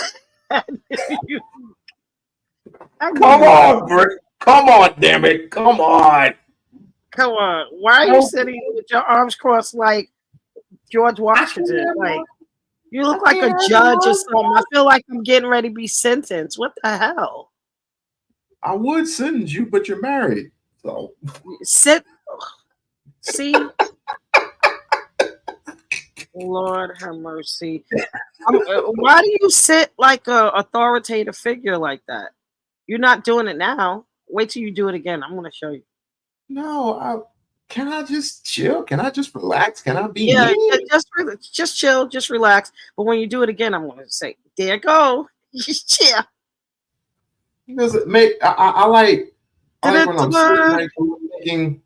Come on, Brick. Come on, damn it! Come on. Come on. Why are you sitting with your arms crossed like George Washington? Like you look like a judge or something. I feel like I'm getting ready to be sentenced. What the hell? I would sentence you, but you're married. So sit. See. Lord have mercy. Why do you sit like a authoritative figure like that? You're not doing it now. Wait till you do it again. I'm going to show you. No, can I just chill? Can I just relax? Can I be just chill, just relax. But when you do it again, I'm going to say, there you go. Just chill. Because I like when I'm sitting right thinking,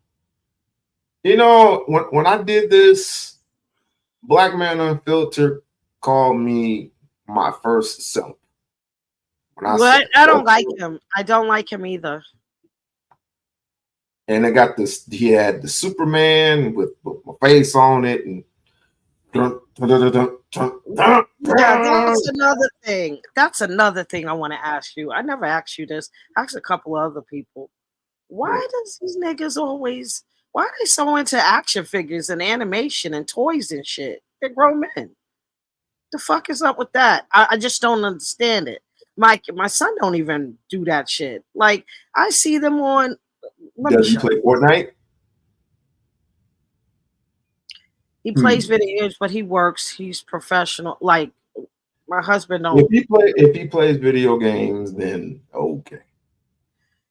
you know, when I did this, Black Man Unfiltered called me my first self. What? I don't like him. I don't like him either. And I got this. He had the Superman with my face on it, and yeah, that's another thing. That's another thing I want to ask you. I never asked you this. I asked a couple of other people. Why does these niggas always? Why are they so into action figures and animation and toys and shit? They're grown men. The fuck is up with that? I just don't understand it. My son don't even do that shit. Like I see them on. Does he play Fortnite? He plays video games, but he works. He's professional. Like my husband don't. If he plays video games, then okay.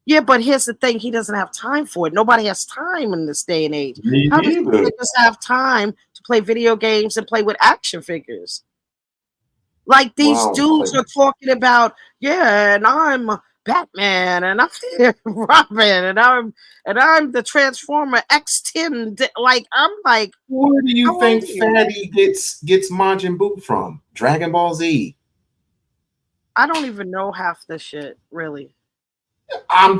Yeah, but here's the thing: he doesn't have time for it. Nobody has time in this day and age. Me How does neither. he just have time to play video games and play with action figures? Like these dudes are talking about, yeah, and I'm Batman, and I'm here Robin, and I'm the Transformer X10. Like I'm like, where do you how think old are you? Fatty gets Majin Buu from? Dragon Ball Z. I don't even know half the shit, really. I'm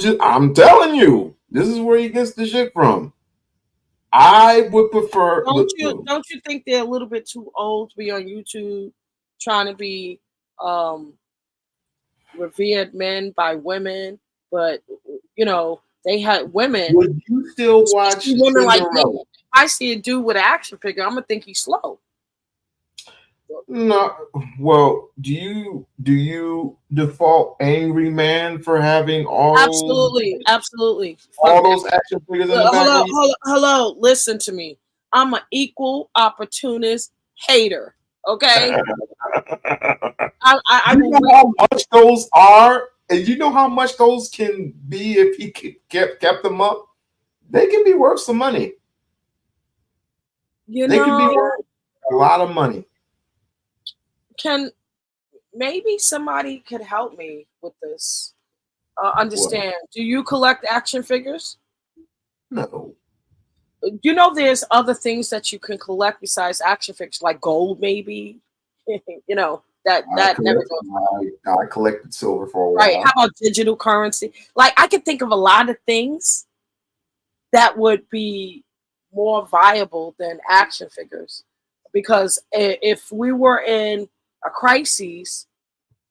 telling you, this is where he gets the shit from. I would prefer. Don't you think they're a little bit too old to be on YouTube trying to be revered men by women? But you know, they had women. Would you still watch women like me? Cinderella? If I see a dude with an action figure, I'm gonna think he's slow. No. Well, do you default angry man for having Absolutely. all those action figures in the back? Hello. Listen to me. I'm an equal opportunist hater. Okay. I You know how much those are, and you know how much those can be if he kept them up. They can be worth some money. You They know, can be worth a lot of money. can maybe somebody could help me with this? Understand? Do you collect action figures? No. You know, there's other things that you can collect besides action figures, like gold, maybe. You know that never goes. I collected silver for a while. Right? How about digital currency? Like I could think of a lot of things that would be more viable than action figures, because if we were in a crisis,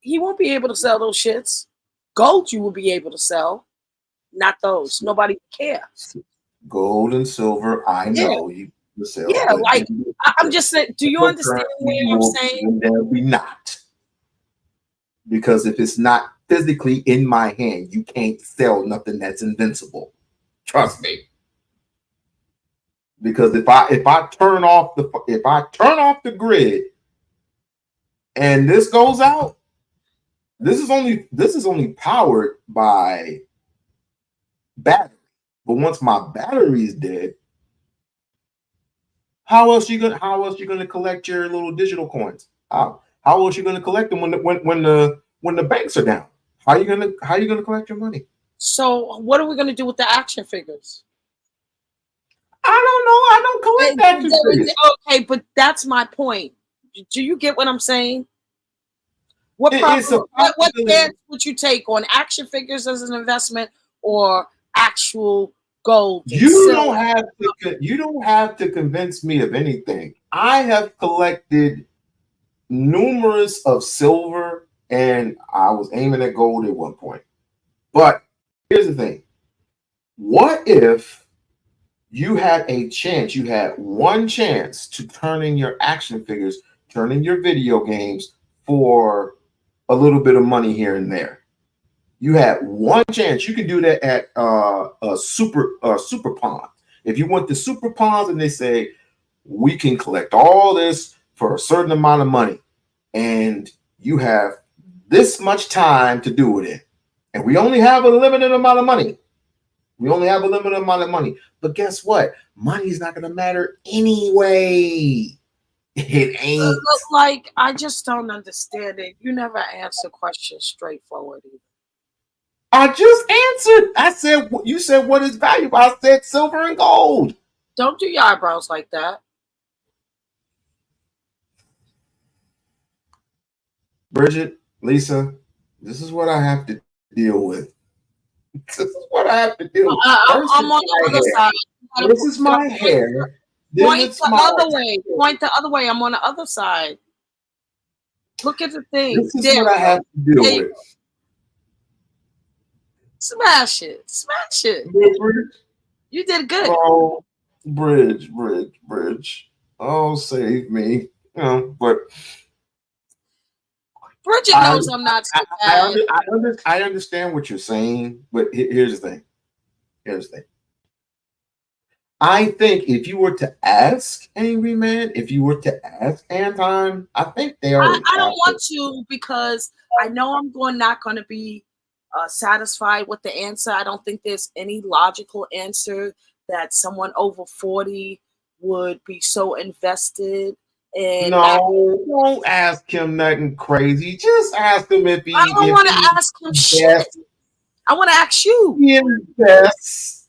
he won't be able to sell those shits. Gold, you will be able to sell, not those. Nobody cares. Gold and silver, I know you can sell. Yeah, like I'm just saying. Do you understand what I'm saying? There be not, because if it's not physically in my hand, you can't sell nothing that's invincible. Trust me. Because if I turn off the grid and this goes out, this is only powered by battery. But once my battery is dead, how else you gonna collect your little digital coins? How else you gonna collect them when the banks are down? How you gonna collect your money? So what are we gonna do with the action figures? I don't know. I don't collect action figures. Okay, but that's my point. Do you get what I'm saying? What chance would you take on action figures as an investment or actual gold? You don't have to convince me of anything. I have collected numerous of silver, and I was aiming at gold at one point. But here's the thing. What if you had a chance, you had one chance to turn in your action figures, turn in your video games for a little bit of money here and there? You had one chance. You can do that at a super pawn. If you went to super pawns and they say, we can collect all this for a certain amount of money, and you have this much time to do it in, and we only have a limited amount of money. But guess what? Money is not going to matter anyway. It ain't. Like, I just don't understand it. You never answer questions straightforward either. I just answered. I said, you said, what is valuable? I said silver and gold. Don't do your eyebrows like that. Bridget, Lisa, this is what I have to deal with. This is what I have to deal with. I'm on the other side. This is my hair. Point the other way. Point the other way. I'm on the other side. Look at the thing. This is what I have to deal with. Smash it. Smash it. You did good. Oh, bridge. Oh, save me. But Bridget knows I'm not so bad. I understand what you're saying, but here's the thing. I think if you were to ask Angry Man, if you were to ask Anton, I think they are. I don't want to, because I know I'm not going to be satisfied with the answer. I don't think there's any logical answer that someone over 40 would be so invested in. No, don't ask him nothing crazy. Just ask him if he. I don't want to ask him shit. I want to ask you. Yes.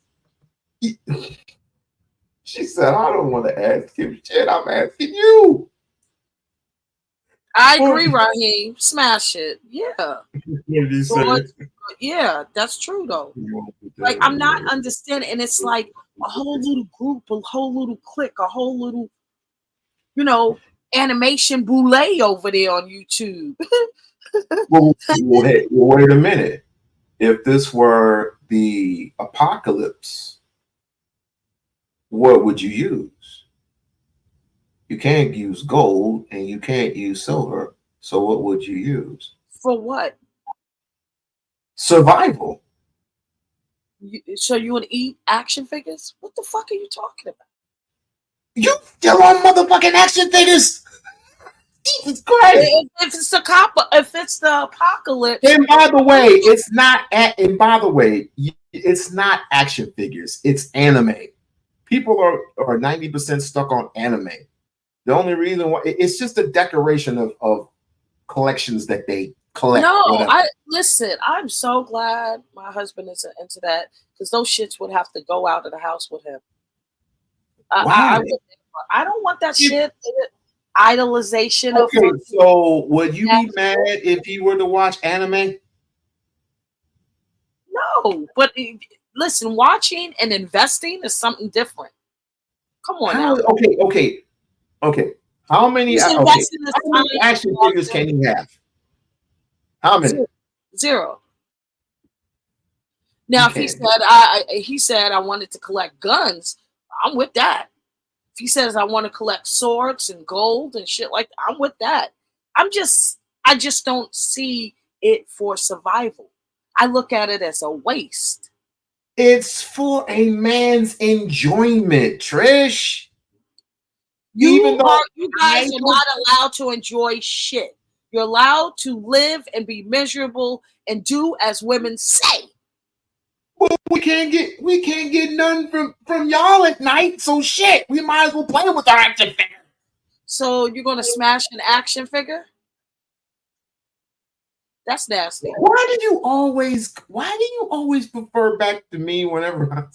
She said, I don't want to ask him shit. I'm asking you. I agree, Raheem. Smash it. Yeah. What did you say? Lord, yeah, that's true though. Like I'm not understanding, and it's like a whole little group, a whole little clique, a whole little, animation boule over there on YouTube. Well, wait a minute. If this were the apocalypse, what would you use? You can't use gold and you can't use silver. So what would you use? For what? Survival. So you would eat action figures? What the fuck are you talking about? You still on motherfucking action figures? Jesus Christ! If it's the apocalypse. And by the way, it's not. And by the way, it's not action figures. It's anime. People are 90% stuck on anime. The only reason why it's just a decoration of collections that they collect. No, listen. I'm so glad my husband isn't into that because those shits would have to go out of the house with him. I don't want that shit. Idolization. Okay, so would you be mad if he were to watch anime? No, but listen, watching and investing is something different. Come on now. Okay. How many action figures can you have? How many? Zero. Now, if he said I wanted to collect guns, I'm with that. If he says I want to collect swords and gold and shit like that, I'm with that. I just don't see it for survival. I look at it as a waste. It's for a man's enjoyment, Trish. You guys are not allowed to enjoy shit. You're allowed to live and be miserable and do as women say. Well, we can't get none from y'all at night. So shit, we might as well play with our action figure. So you're gonna smash an action figure? That's nasty. Why do you always prefer back to me whenever I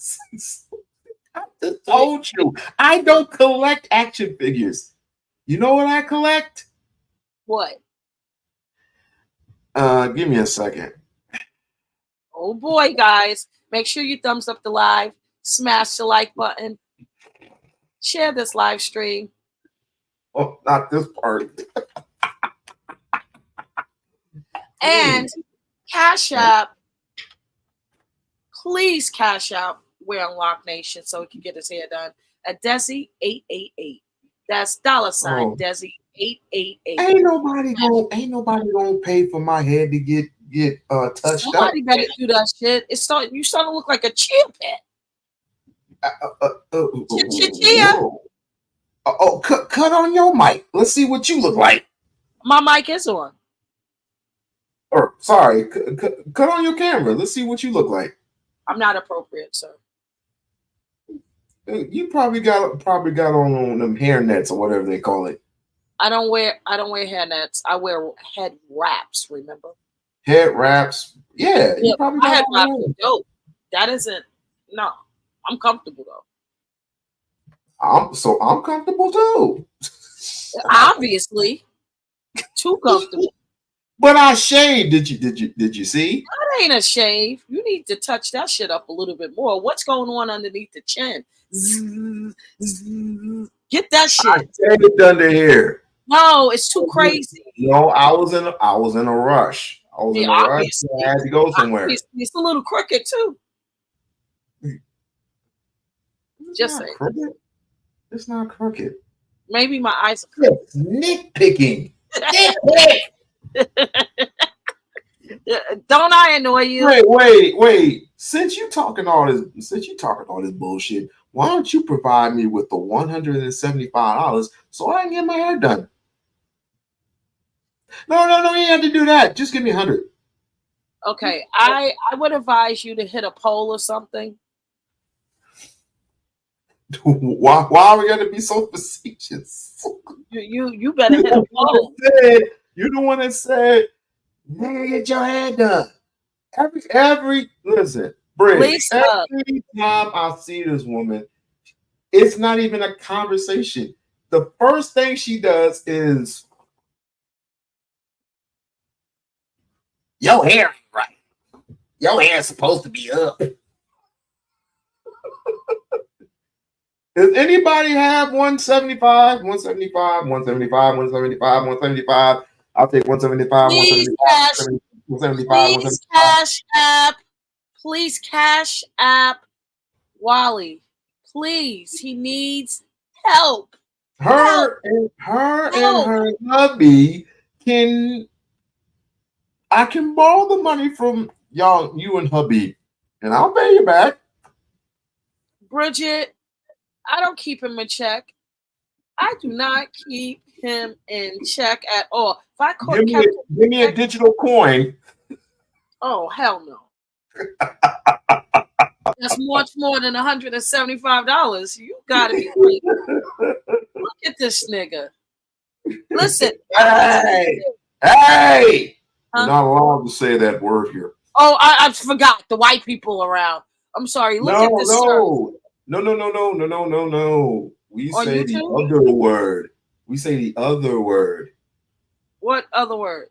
just told you I don't collect action figures. You know what I collect? What? Give me a second. Oh boy, guys. Make sure you thumbs up the live, smash the like button, share this live stream. Oh, not this part. And cash out. Please cash out We-On-Loc Nation so he can get his hair done at Desi 888. That's $ Desi 888. Ain't nobody gonna pay for my head to get touched Somebody up. better do that shit. You starting to look like a chia pet. Chia. Cut on your mic. Let's see what you look like. My mic is on. Or sorry, cut on your camera. Let's see what you look like. I'm not appropriate, sir. You probably got on them hair nets or whatever they call it. I don't wear hair nets. I wear head wraps. Remember? Head wraps. Yeah, you probably my got head wraps on. are dope. That isn't. No, I'm comfortable though. I'm comfortable too. Obviously, too comfortable. But I shaved. Did you see? That ain't a shave. You need to touch that shit up a little bit more. What's going on underneath the chin? Get that shit. I shaved under here. No, it's too crazy. No, I was in a rush. I was in a rush. So I had to go somewhere. It's a little crooked too. Just saying. It's not crooked. Maybe my eyes are crooked. It's nitpicking. Don't I annoy you? Wait. Since you talking all this bullshit, why don't you provide me with the $175 so I can get my hair done? No, you ain't have to do that. Just give me $100. Okay, I would advise you to hit a pole or something. Why are we gonna be so facetious? You better hit a pole. You the one that said, "Nigga, get your hair done." Listen, Bridge, Lisa. every time I see this woman, it's not even a conversation. The first thing she does is, your hair ain't right. Your hair's supposed to be up. Does anybody have 175, 175, 175, 175, 175? I'll take 175, Please 175, cash app. Please cash app Wally. Please. He needs help. Her and her hubby I can borrow the money from you and hubby, and I'll pay you back. Bridget, I don't keep him in check. I do not keep him in check at all. If I caught Give me a digital coin. oh hell no. That's much more than $175. You gotta be crazy. Look at this nigga. Listen. Hey! Huh? You're not allowed to say that word here. Oh, I forgot the white people around. I'm sorry. Look at this. No. We On say YouTube? the other word. We say the other word. What other word?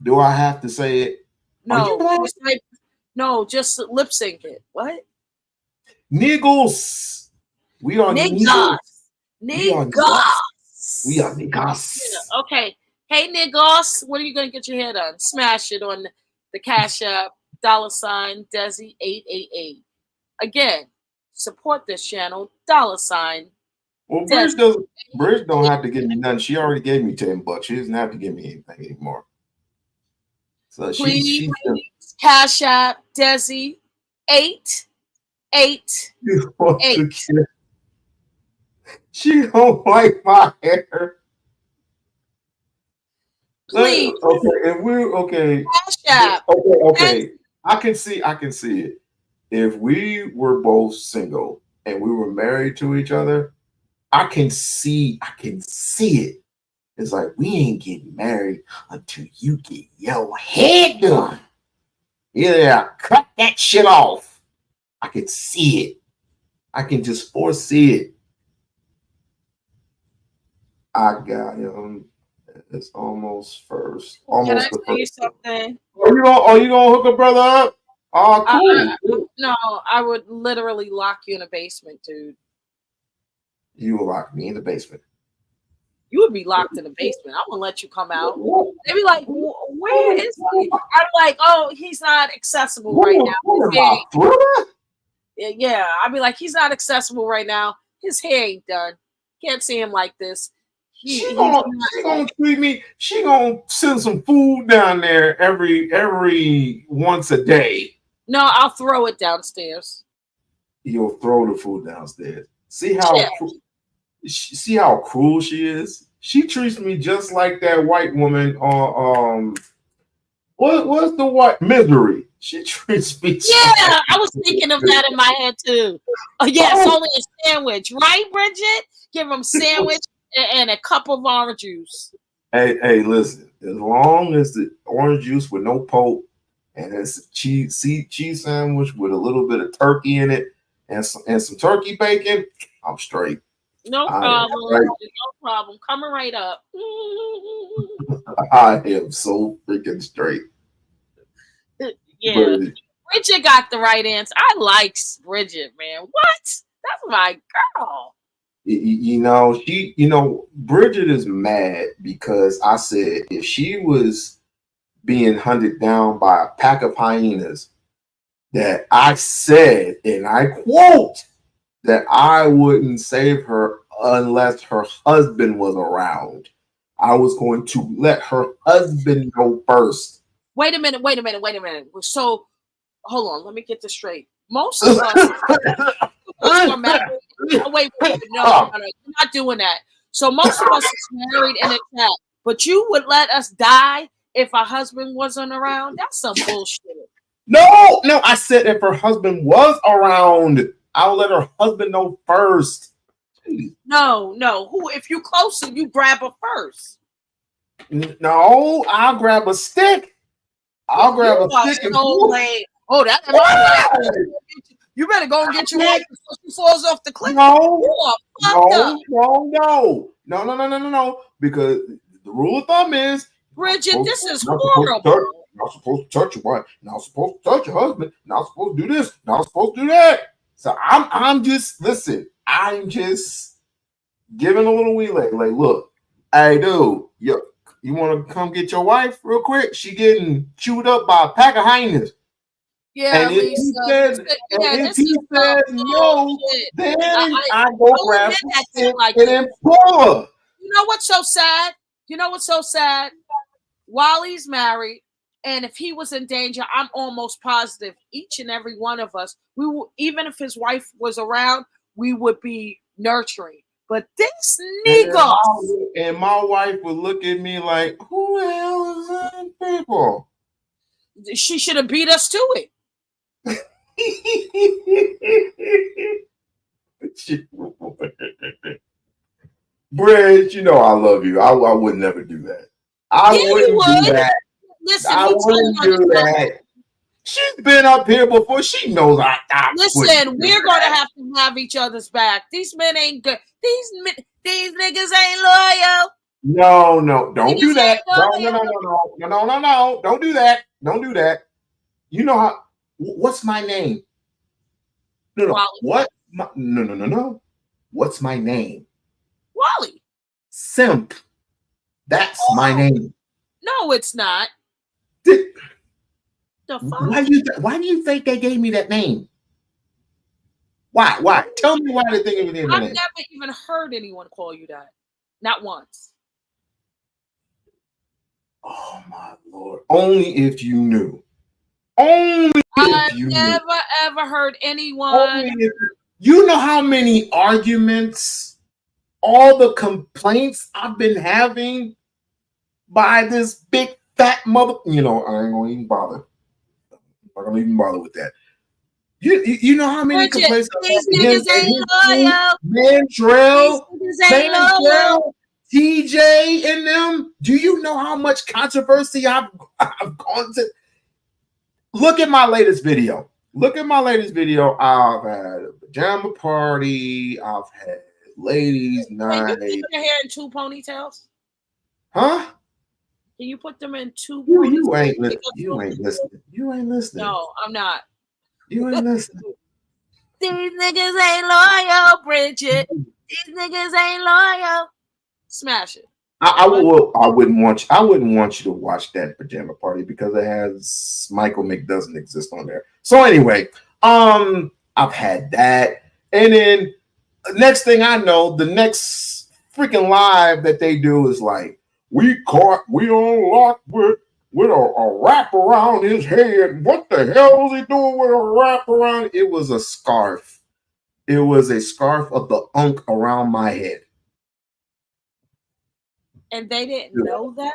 Do I have to say it? No, just lip sync it. What? Niggles. We are niggas. Niggas. We are niggas. Yeah, okay. Hey niggas, when are you gonna get your hair done? Smash it on the Cash App $Desi888. Again, support this channel $. Well, Bridge don't have to give me nothing. She already gave me $10. She doesn't have to give me anything anymore. So please Cash App Desi888. She don't like my hair. Please. Okay. Cash App. Okay. I can see it. If we were both single and we were married to each other, I can see it. It's like we ain't getting married until you get your head done. Yeah, cut that shit off. I can see it. I can just foresee it. I got him. It's almost first. Almost. Can I tell you something? Are you gonna hook a brother up? Oh, cool. No, I would literally lock you in a basement, dude. You will lock me in the basement. You would be locked in the basement. I won't let you come out. They'd be like, where is he? I'm like, oh, he's not accessible right now. Yeah, I'd be like, he's not accessible right now. His hair ain't done. Can't see him like this. She gonna treat me. She gonna send some food down there every once a day. No, I'll throw it downstairs. You'll throw the food downstairs. See how cruel she is. She treats me just like that white woman on what's the white Misery. She treats me. Yeah, I was thinking of that in my head too. Oh yeah, it's only a sandwich, right, Bridget? Give him sandwich and a cup of orange juice. Hey, listen. As long as the orange juice with no pulp and it's a cheese sandwich with a little bit of turkey in it and some turkey bacon, I'm straight. No problem. No problem. Coming right up. I am so freaking straight. Yeah. Bridget got the right answer. I like Bridget, man. What? That's my girl. Bridget is mad because I said if she was being hunted down by a pack of hyenas, that I said, and I quote, that I wouldn't save her unless her husband was around. I was going to let her husband know first. Wait a minute. So, hold on. Let me get this straight. Most of us are married. Wait, no, you're not doing that. So most of us is married in a chat, but you would let us die if our husband wasn't around? That's some bullshit. No, I said if her husband was around, I'll let her husband know first. No. Who? If you closer, you grab her first. No, I'll grab a stick I'll grab a You are stick and so pull. lame. Oh, that ain't my wife. You better go and get your wife before she falls off the cliff. No, You are fucked up. no. Because the rule of thumb is Bridget, this is not horrible. supposed to touch your wife, not supposed to touch your husband, not supposed to do this, not supposed to do that. So I'm just listen, I'm just giving a little wheelie. Like, look, hey dude, you want to come get your wife real quick? She getting chewed up by a pack of hyenas. Yeah, And if Lisa. he says, This is some no, bullshit. then I I go don't grab admit some that stick shit like and this. then pull her. You know what's so sad? Wally's married, and if he was in danger, I'm almost positive each and every one of us, we will, even if his wife was around, we would be nurturing. But this nigga, And my wife would look at me like, who the hell is that people? she should have beat us to it. Bridge, you know I love you. I would never do that. I wouldn't do that. Listen, I wouldn't do that. She's been up here before. She knows I Listen, we're gonna have to have each other's back. These men ain't good. These niggas ain't loyal. No, don't do that. No. Don't do that. Don't do that. You know how? What's my name? No. What? No. What's my name? Wally. Simp. That's my name. No, it's not. The fuck? Why do you think they gave me that name? Why? Tell me why they think it was I've my name. never even heard anyone call you that. Not once. Oh my Lord. Only if you knew. Only I've if you never knew. ever heard anyone. You know how many arguments, all the complaints I've been having by this big fat mother. You know, I ain't gonna even bother. I'm not gonna even bother with that. You know how many Bridget, complaints these niggas ain't loyal. Mandrell, These niggas ain't loyal. TJ and them. Do you know how much controversy I've gone to? Look at my latest video. I've had a pajama party. I've had ladies' night. Can you put your hair in two ponytails? Huh? Can you put them in two You ponytails? ain't listening. You ain't listening. No, I'm not. You ain't listening. These niggas ain't loyal, Bridget. These niggas ain't loyal. Smash it. I wouldn't want you to watch that pajama party because it has Michael Mick doesn't exist on there. So anyway, I've had that, and then next thing I know, the next freaking live that they do is like we caught We-On-Loc with a wrap around his head. What the hell was he doing with a wrap around? It was a scarf. It was a scarf of the unk around my head. And they didn't know that?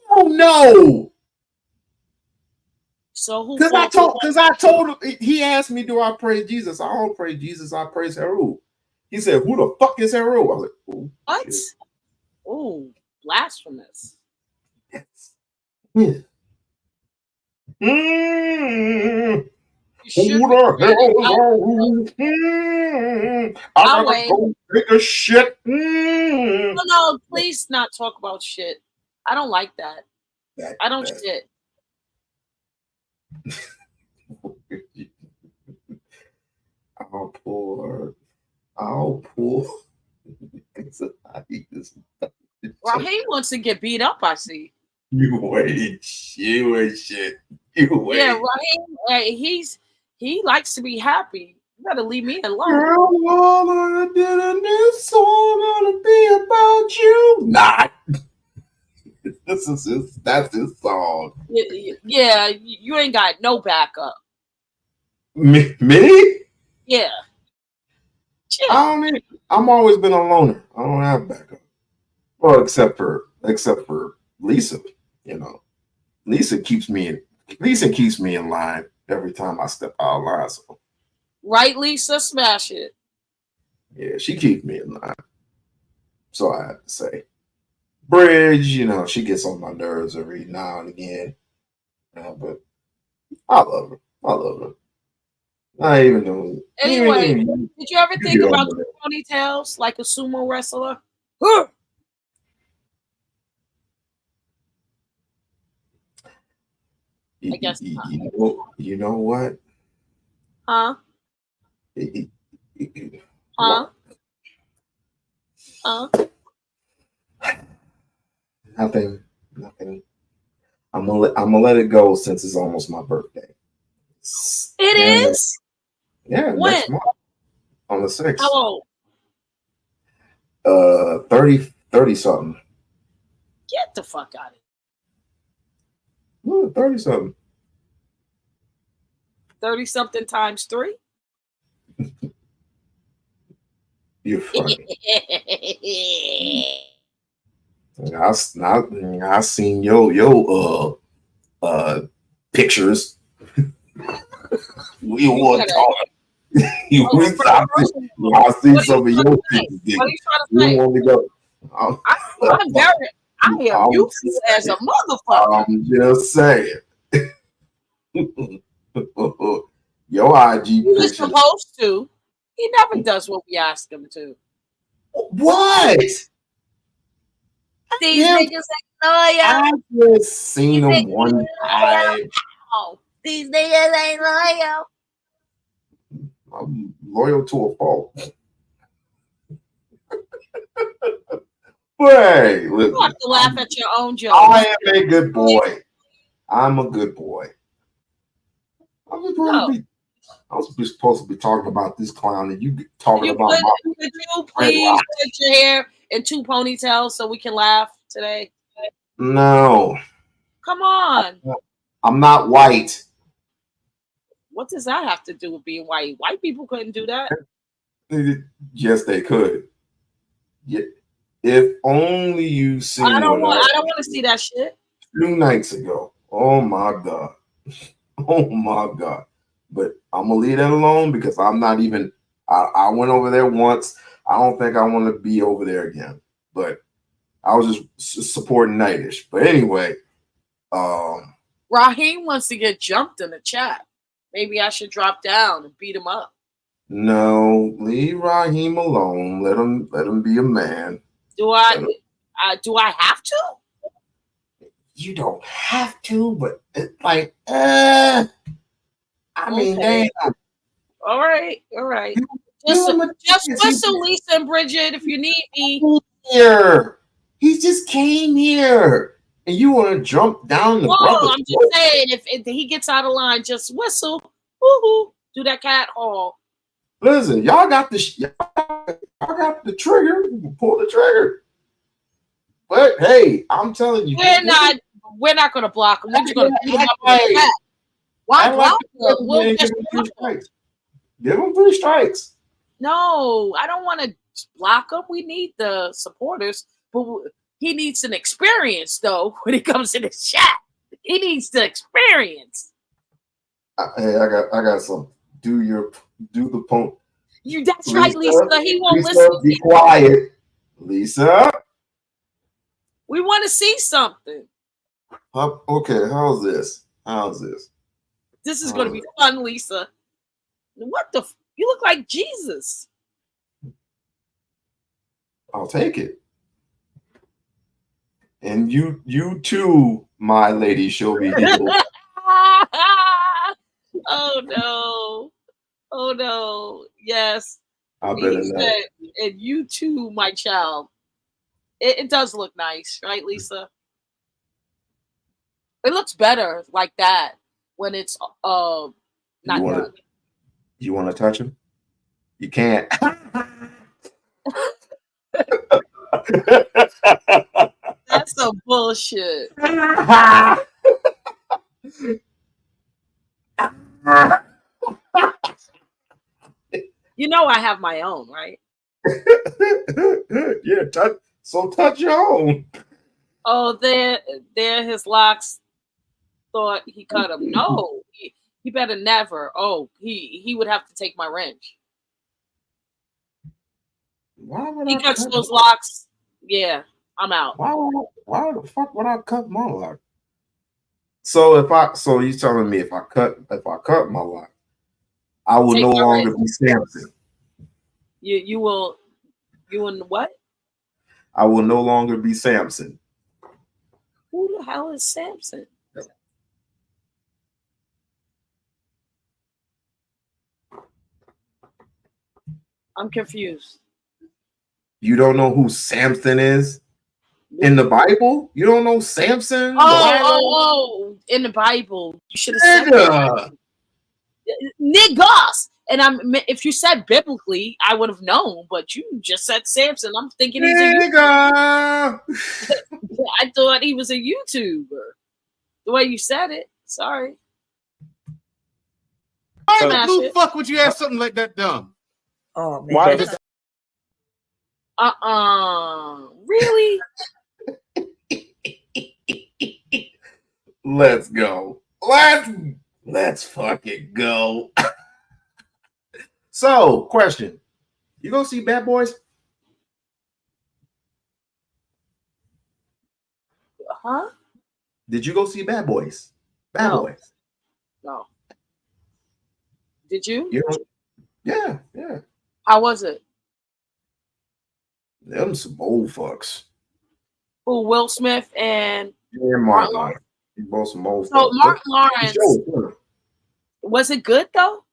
Oh no. So who? Because I told him, he asked me, do I praise Jesus? I don't praise Jesus, I praise Heru. He said, who the fuck is Heru? I was like, ooh, what? Shit. Ooh, blasphemous. Yeah. Who the hell is Heru? I gotta go take a shit. No, please not talk about shit. I don't like that. I don't shit. I'll pull. Raheem wants to get beat up, I see. You ain't shit. Yeah, Raheem, he likes to be happy. You gotta leave me alone. Girl, all I did in this song gonna be about you. Not. That's his song. Yeah, you ain't got no backup. Me? Yeah. I'm always been a loner. I don't have backup. Well, except for Lisa. You know, Lisa keeps me in line every time I step out of line. So. Right, Lisa, smash it. Yeah, she keeps me in line. So I have to say. Bridge, you know, she gets on my nerves every now and again. But I love her. I love her. I even know. Anyway, Even did you ever you think get on about with it. ponytails like a sumo wrestler? Huh? I guess not. You know what? Huh? Huh? Huh? Nothing. I'm gonna let it go since it's almost my birthday. It Yeah, is? yeah, When? next month on the 6th. How old? 30 something. Get the fuck out of Ooh, 30 something. 30 something times 3? You're funny. I seen your pictures. We were talking. I see some of your pictures. What are you trying to You say? want me to go? I am useless as a motherfucker. I'm just saying. Your IG He was pictures. supposed to. He never does what we ask him to. What? These Yeah. niggas ain't loyal. I just seen them one time. Oh, these niggas ain't loyal. I'm loyal to a fault. Hey, You listen. have to laugh at your own jokes. I am a good boy. I'm a good boy. I'm just supposed to be talking about this clown, and you talking about my. Could you please put your hair in 2 ponytails so we can laugh today? No, Come on. I'm not white. What does that have to do with being white? White people couldn't do that. Yes, they could. Yeah. If only you seen I don't what want to see that shit. 2 nights ago. Oh my god. Oh my god. But I'm gonna leave that alone because I'm not even. I went over there once. I don't think I want to be over there again. But I was just supporting Nightish. But anyway, Raheem wants to get jumped in the chat. Maybe I should drop down and beat him up. no, leave Raheem alone. Let him be a man. Do I have to? You don't have to, but it's like, I mean, Okay. damn. All right. Just whistle, Lisa and Bridget, if you need me. Here, he just came here, and you want to jump down the brother? I'm just saying, if he gets out of line, just whistle. Woohoo! Do that cat haul. Listen, y'all got the trigger. Pull the trigger. But hey, I'm telling you, We're not gonna block him. We're just gonna beat him up with the cat. Why block him? We'll just give him 3 strikes. No, I don't want to block him. We need the supporters, but he needs an experience though when it comes to the chat. He needs the experience. Hey, I got some. Do the punk. That's right, Lisa. He won't Lisa, listen. Be quiet, Lisa. We want to see something. Okay, how's this? This is going to be fun, Lisa. What the? You look like Jesus. I'll take it. And you too, my lady, shall be healed. Oh no. Yes. I better He not. said, and you too, my child. It does look nice, right, Lisa? It looks better like that when it's not done. You want to touch him? You can't. That's some bullshit. You know I have my own, right? Yeah, touch your own. Oh, there his locks thought he cut him. No, he better never. Oh, he would have to take my wrench. Why would He I cuts cut those him? locks. Yeah, I'm out. Why the fuck would I cut my lock? So you telling me if I cut my lock, I will Take no my longer razor. be Samson. You will what? I will no longer be Samson. Who the hell is Samson? I'm confused. You don't know who Samson is in the Bible? You don't know Samson, Delilah? Oh! In the Bible, you should have said Nigga. niggas. And if you said biblically, I would have known. But you just said Samson. I'm thinking he's a Nigga. I thought he was a YouTuber. The way you said it. Sorry. Why Smash the blue it. fuck would you ask something like that dumb? Oh man. Why did Really? Let's go. Let's fucking go. So, question. You go see Bad Boys? Huh? Did you go see Bad Boys? Bad No. Boys. No. Did you? Yeah. How was it? Them some old fucks. Who? Will Smith and Yeah, Martin Lawrence. Both some old So fucks. Martin The Lawrence, show was good. was it good though?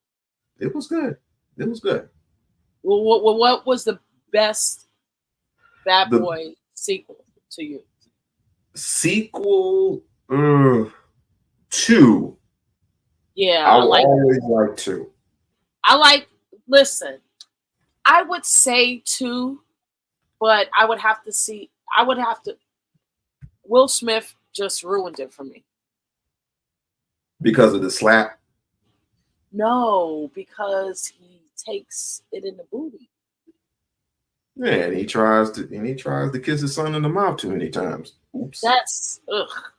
It was good. It was good. Well, what was the best Bad The- Boy sequel to you? Sequel 2. Yeah, I I like. always like 2. Listen, I would say 2, but I would have to. Will Smith just ruined it for me. Because of the slap. No, because he takes it in the booty. Yeah, and he tries to kiss his son in the mouth too many times. Oops. That's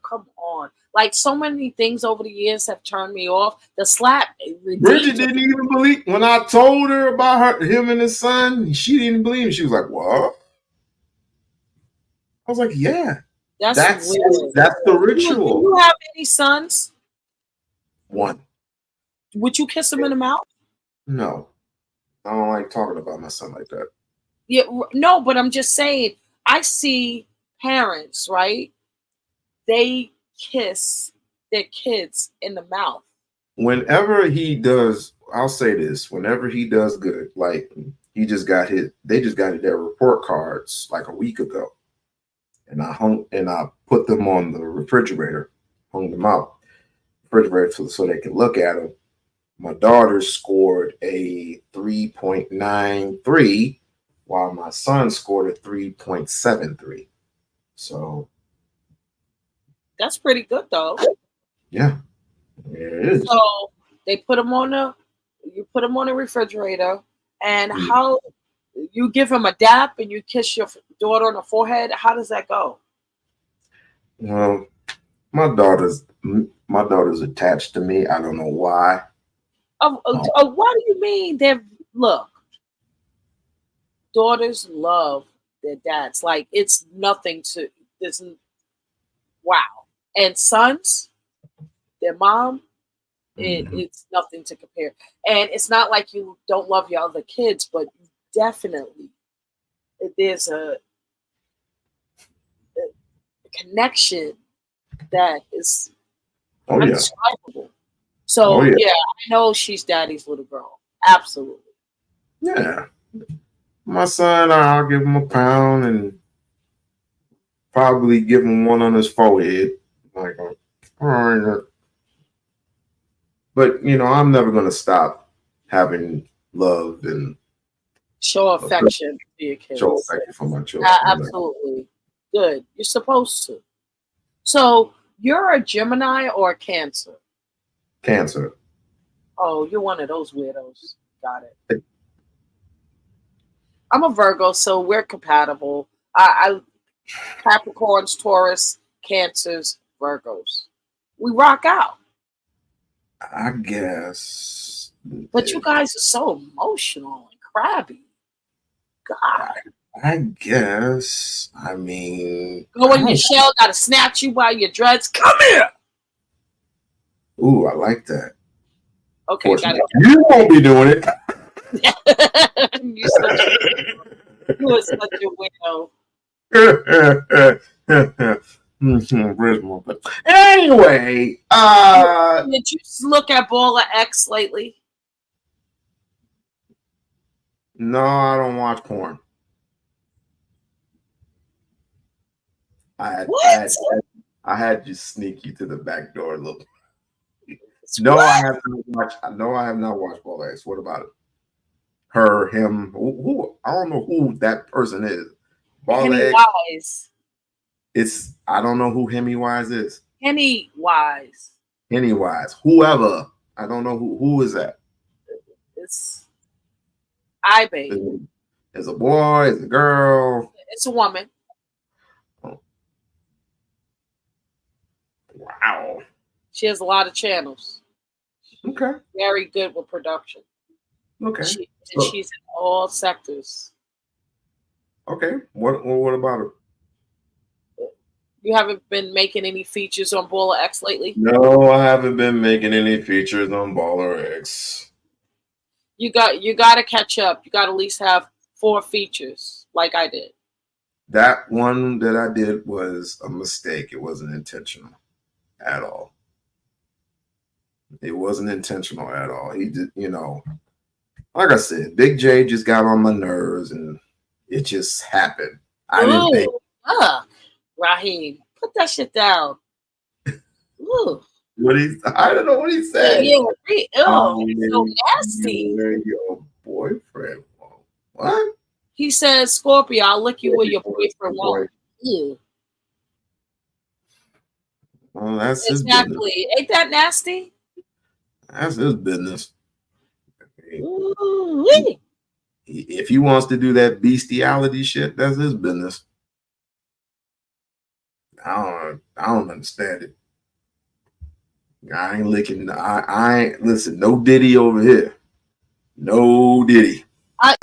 come on. Like so many things over the years have turned me off. The slap. Bridget didn't even believe when I told her about him and his son. She didn't believe me. She was like, "What?" I was like, "Yeah, that's weird. the ritual." Do you have any sons? One. Would you kiss him in the mouth? No, I don't like talking about my son like that. Yeah, no, but I'm just saying. I see parents, right? They kiss their kids in the mouth. Whenever he does, I'll say this: whenever he does good, like they just got their report cards like a week ago, and I put them on the refrigerator, hung them out refrigerator so they can look at them. My daughter scored a 3.93, while my son scored a 3.73. So that's pretty good, though. Yeah, it is. So they put them on the refrigerator, and how you give him a dap and you kiss your daughter on the forehead? How does that go? Well, my daughter's attached to me. I don't know why. What do you mean? Look, daughters love their dads. Like it's nothing to this. Wow. And sons, their mom, it's nothing to compare. And it's not like you don't love your other kids, but definitely there's a connection that is indescribable. So yeah, I know she's daddy's little girl. Absolutely. Yeah. My son, I'll give him a pound and probably give him one on his forehead. Like, all right. But I'm never gonna stop having love and show affection to your kids. Show affection for my children. Absolutely. Good. You're supposed to. So you're a Gemini or a Cancer? Cancer. Oh, you're one of those weirdos. Got it. I'm a Virgo, so we're compatible. I Capricorns, Taurus, Cancers, Virgos. We rock out. I guess. But you guys are so emotional and crabby. God. I guess. I mean, Go in your shell, gotta snatch you by your dreads. Come here. ooh, I like that. Okay, got it. You won't be doing it. You are such a widow. Anyway, did you look at Baller X lately? no, I don't watch porn. I had to sneak you to the back door a little. No, I have not watched. No, I have not watched Baller X. What about it? Her, him, who? I don't know who that person is. Baller X. Wise. It's I don't know who Hemi Wise is. Henny Wise. Henny Wise, whoever. I don't know who is that. It's babe. It's a boy. It's a girl. It's a woman. Wow. She has a lot of channels. Okay. Very good with production. Okay. She's in all sectors. Okay. What about her? You haven't been making any features on Baller X lately? No, I haven't been making any features on Baller X. You got to catch up. You got to at least have 4 features like I did. That one that I did was a mistake. It wasn't intentional at all. It wasn't intentional at all. He did, like I said, Big J just got on my nerves and it just happened. I didn't think. Raheem, put that shit down. Ooh. I don't know what he said. Yeah, it's so nasty. Your boyfriend. What? He says, Scorpio, I'll lick you where your boyfriend won't. Ew. Well, that's exactly. Ain't that nasty? That's his business. Ooh. If he wants to do that bestiality shit, that's his business. I don't understand it. I ain't licking. I ain't listen. No Diddy over here. No Diddy.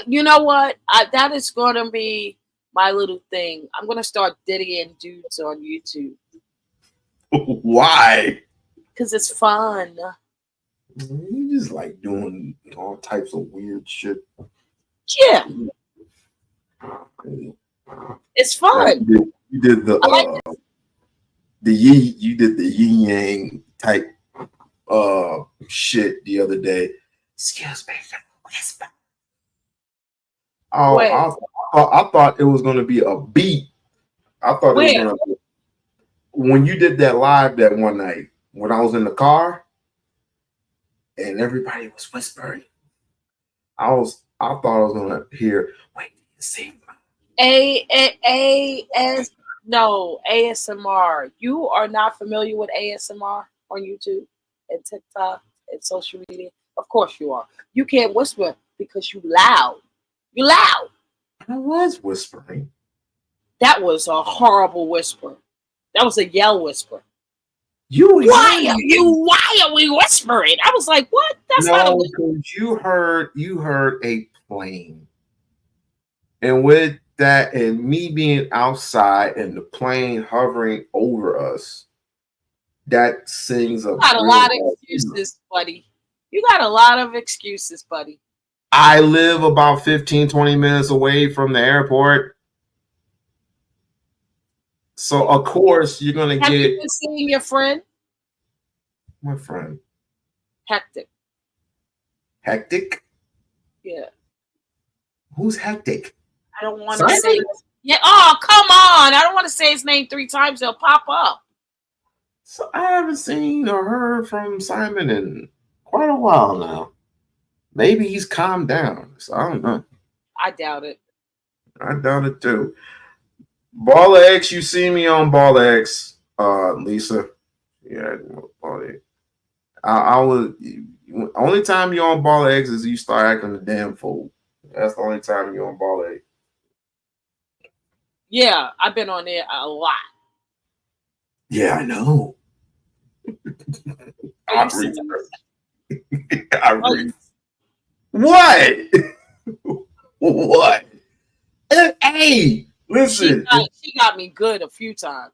You know what? That is going to be my little thing. I'm going to start Diddying dudes on YouTube. Why? Because it's fun. You just like doing all types of weird shit. Yeah. It's fun. You did the you did the yin yang type shit the other day. Excuse me. Whisper. Oh, I thought it was gonna be a beat. I thought it was gonna be, when you did that live that one night when I was in the car and everybody was whispering. I thought I was gonna hear, wait, see ASMR. You are not familiar with ASMR on YouTube and TikTok and social media? Of course you are. You can't whisper because you loud. You loud. I was whispering. That was a horrible whisper. That was a yell whisper. Why are we whispering? I was like, what? That's not a whisper. You heard a plane. And with that and me being outside and the plane hovering over us, that sings a You got a lot of excuses, buddy. You got a lot of excuses, buddy. I live about 15-20 minutes away from the airport. So of course you're gonna Have you been seeing your friend? My friend. Hectic. Hectic? Yeah. Who's Hectic? I don't want to say this. Yeah. Oh, come on. I don't want to say his name 3 times. He'll pop up. So I haven't seen or heard from Simon in quite a while now. Maybe he's calmed down. So I don't know. I doubt it. I doubt it too. Baller X, you see me on Baller X, Lisa. Yeah, I was only time you're on Baller X is you start acting a damn fool. That's the only time you're on Baller X. Yeah, I've been on there a lot. Yeah, I know. I read. What? What? Hey, Hey, listen. She got me good a few times.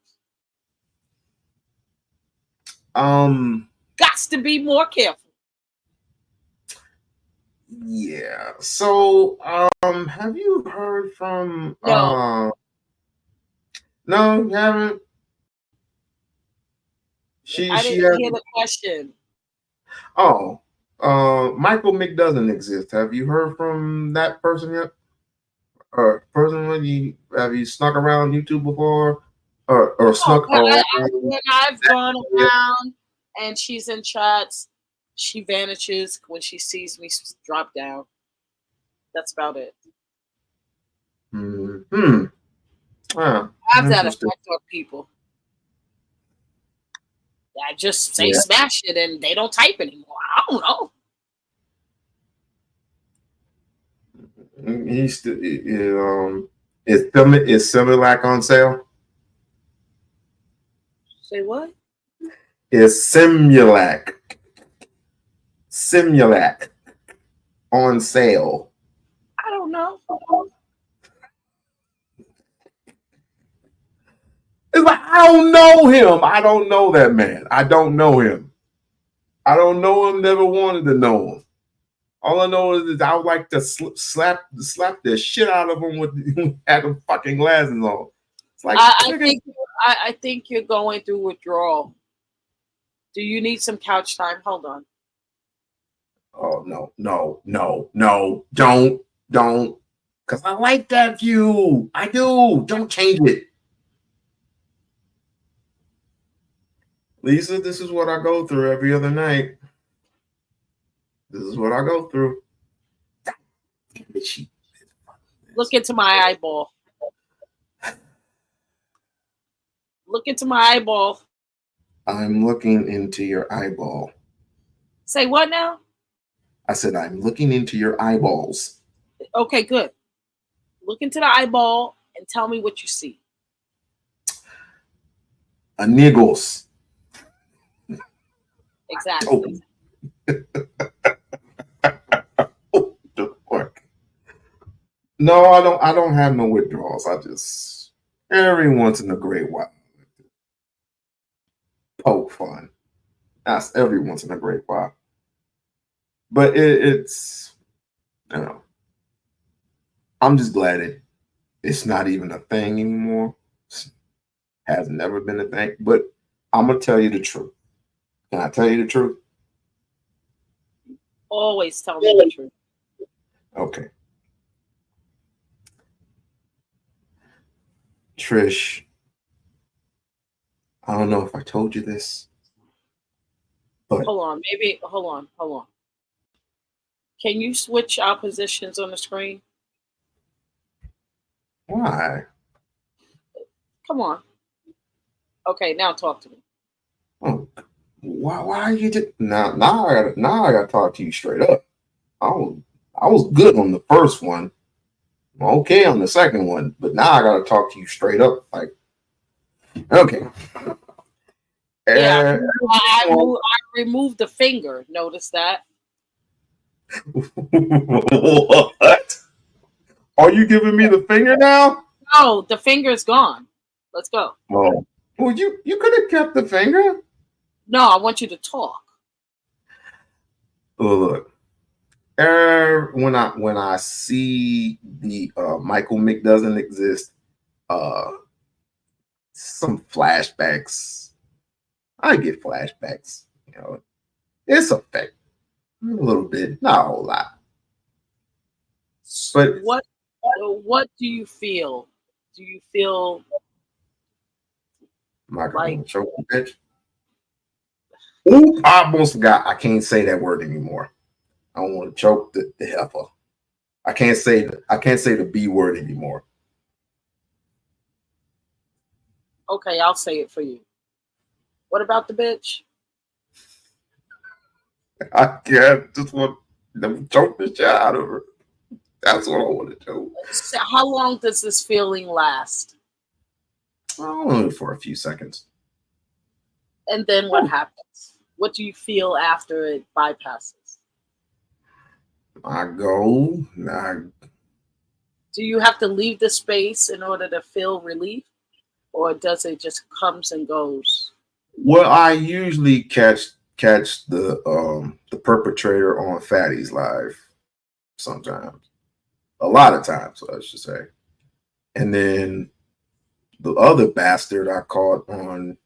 Gots to be more careful. Yeah. So, have you heard from? No. No, you haven't. I didn't hear the question. Oh, Michael Mick doesn't exist. Have you heard from that person yet? Or personally, have you snuck around YouTube before, or snuck around? When I've gone around and she's in chats, she vanishes when she sees me drop down. That's about it. Hmm. Ah, I have that interesting. effect on people. I just say Yeah. smash it and they don't type anymore. I don't know. He's still, is Similac on sale? Say what? Is Simulac on sale? I don't know. It's like, I don't know him. I don't know that man. I don't know him. I don't know him. Never wanted to know him. All I know is I would like to slap the shit out of him with had them fucking glasses on. It's like I think you're going through withdrawal. Do you need some couch time? Hold on. Oh no, don't. Cause I like that view. I do. Don't change it. Lisa, this is what I go through every other night. This is what I go through. Look into my eyeball. Look into my eyeball. I'm looking into your eyeball. Say what now? I said, I'm looking into your eyeballs. Okay, good. Look into the eyeball and tell me what you see. A niggles. Exactly. No, I don't have no withdrawals. I just every once in a great while poke fun. That's every once in a great while. But it's you know, I'm just glad it's not even a thing anymore. Has never been a thing. But I'm gonna tell you the truth. Can I tell you the truth? Always tell me the truth. Okay. Trish, I don't know if I told you this, but Hold on. Hold on. Can you switch our positions on the screen? why? Come on. Okay, now talk to me. Oh, why are you just now I gotta talk to you straight up. I was good on the first one. I'm okay on the second one, but now I gotta talk to you straight up. Like, okay. Yeah, I removed the finger. Notice that. What? Are you giving me the finger now? No, the finger's gone. Let's go. Well, you could have kept the finger. No, I want you to talk. Look, when I see the Michael Mick doesn't exist, some flashbacks. I get flashbacks. You know, it's a fact. A little bit, not a whole lot. But what do you feel? Do you feel like choke bitch? Ooh, I almost forgot. I can't say that word anymore. I don't want to choke the heifer. I can't say the B word anymore. Okay, I'll say it for you. What about the bitch? I can't just want to choke the shit out of her. That's what I want to do. So how long does this feeling last? Oh, for a few seconds. And then what happens? What do you feel after it bypasses? I go, Do you have to leave the space in order to feel relief, or does it just comes and goes? Well, I usually catch the perpetrator on Fatty's live sometimes. A lot of times, I should say. And then the other bastard I caught on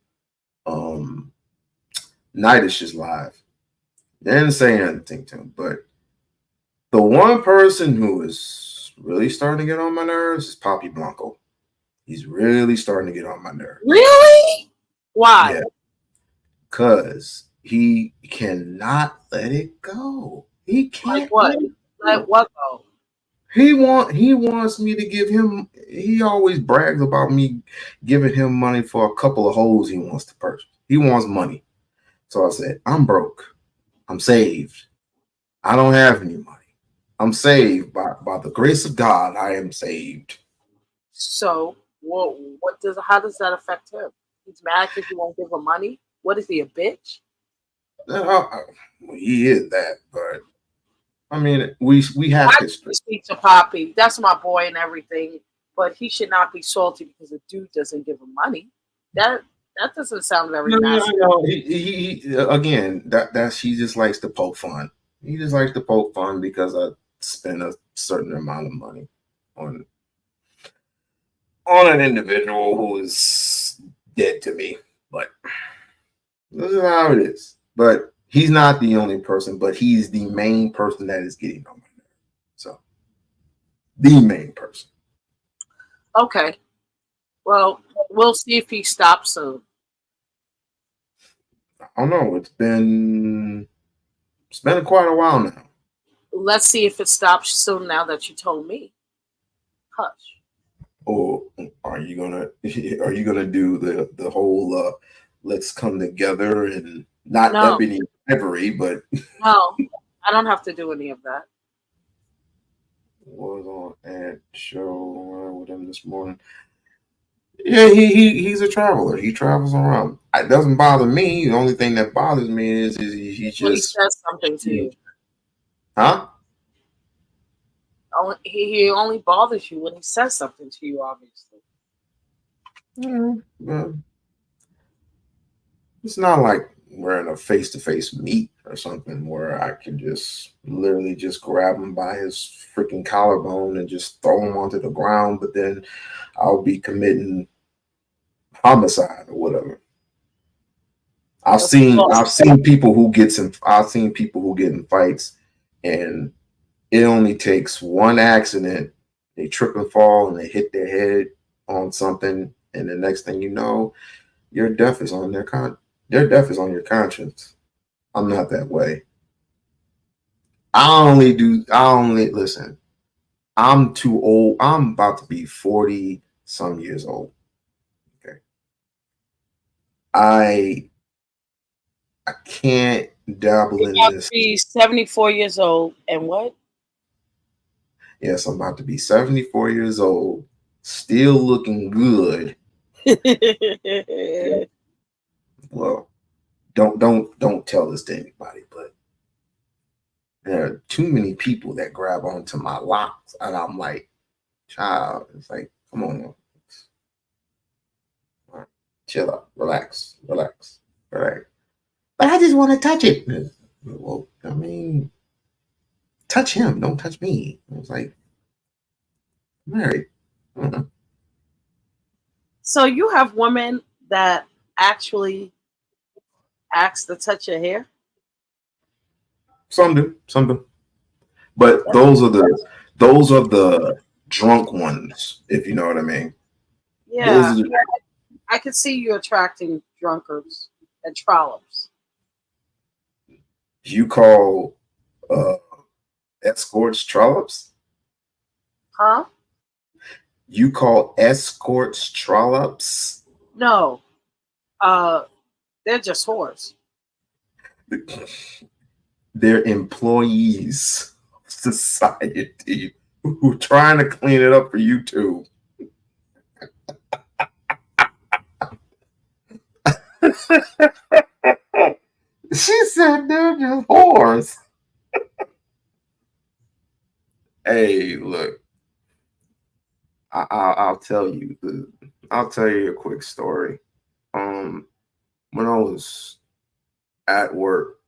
Nightish's live. They didn't say anything to him, but the one person who is really starting to get on my nerves is Poppy Blanco. He's really starting to get on my nerves. Really? Why? Yeah. Because he cannot let it go. He can't Like what? let it Let what go? He wants me to give him. He always brags about me giving him money for a couple of hoes he wants to purchase. He wants money. So I said, I'm broke. I'm saved. I don't have any money. I'm saved by the grace of God. I am saved. So how does that affect him? He's mad because you won't give him money? What is he, a bitch? He is that, but I mean, we have I history. speak to Poppy. That's my boy and everything, but he should not be salty because a dude doesn't give him money. That doesn't sound very nice. No, he again, that's he just likes to poke fun. He just likes to poke fun because I spend a certain amount of money on an individual who is dead to me. But this is how it is. But he's not the only person, but he's the main person that is getting on my nerves. So the main person. Okay. Well, we'll see if he stops soon. I don't know. It's been quite a while now. Let's see if it stops soon now that you told me. Hush. Or are you gonna do the whole let's come together and not No. ebony ivory, but No, I don't have to do any of that. was on at show with him this morning. Yeah, he's a traveler. He travels around. It doesn't bother me. The only thing that bothers me is he When he just says something to you. huh? He only bothers you when he says something to you, obviously. Well, it's not like we're in a face-to-face meet or something where I can just literally just grab him by his freaking collarbone and just throw him onto the ground, but then I'll be committing homicide or whatever. I've seen people who get in fights and it only takes one accident. They trip and fall and they hit their head on something, and the next thing you know, your death is on your conscience. I'm not that way. I only listen. I'm too old. I'm about to be 40 some years old. Okay. I can't dabble in You're about this. to be 74 years old and what? Yes, I'm about to be 74 years old, still looking good. Well, don't tell this to anybody, but there are too many people that grab onto my locks, and I'm like, child, it's like, come on, all right, chill out, relax. But I just want to touch it. Well, I mean, touch him, don't touch me. I was like, married. So you have women that actually ask to touch your hair? Some do. But those are the drunk ones, if you know what I mean. Yeah. I can see you attracting drunkards and trollops. You call escorts trollops? Huh? You call escorts trollops? No. They're just whores. They're employees of society who are trying to clean it up for you too. She said they're just whores. Hey, look. I'll tell you. I'll tell you a quick story. When I was at work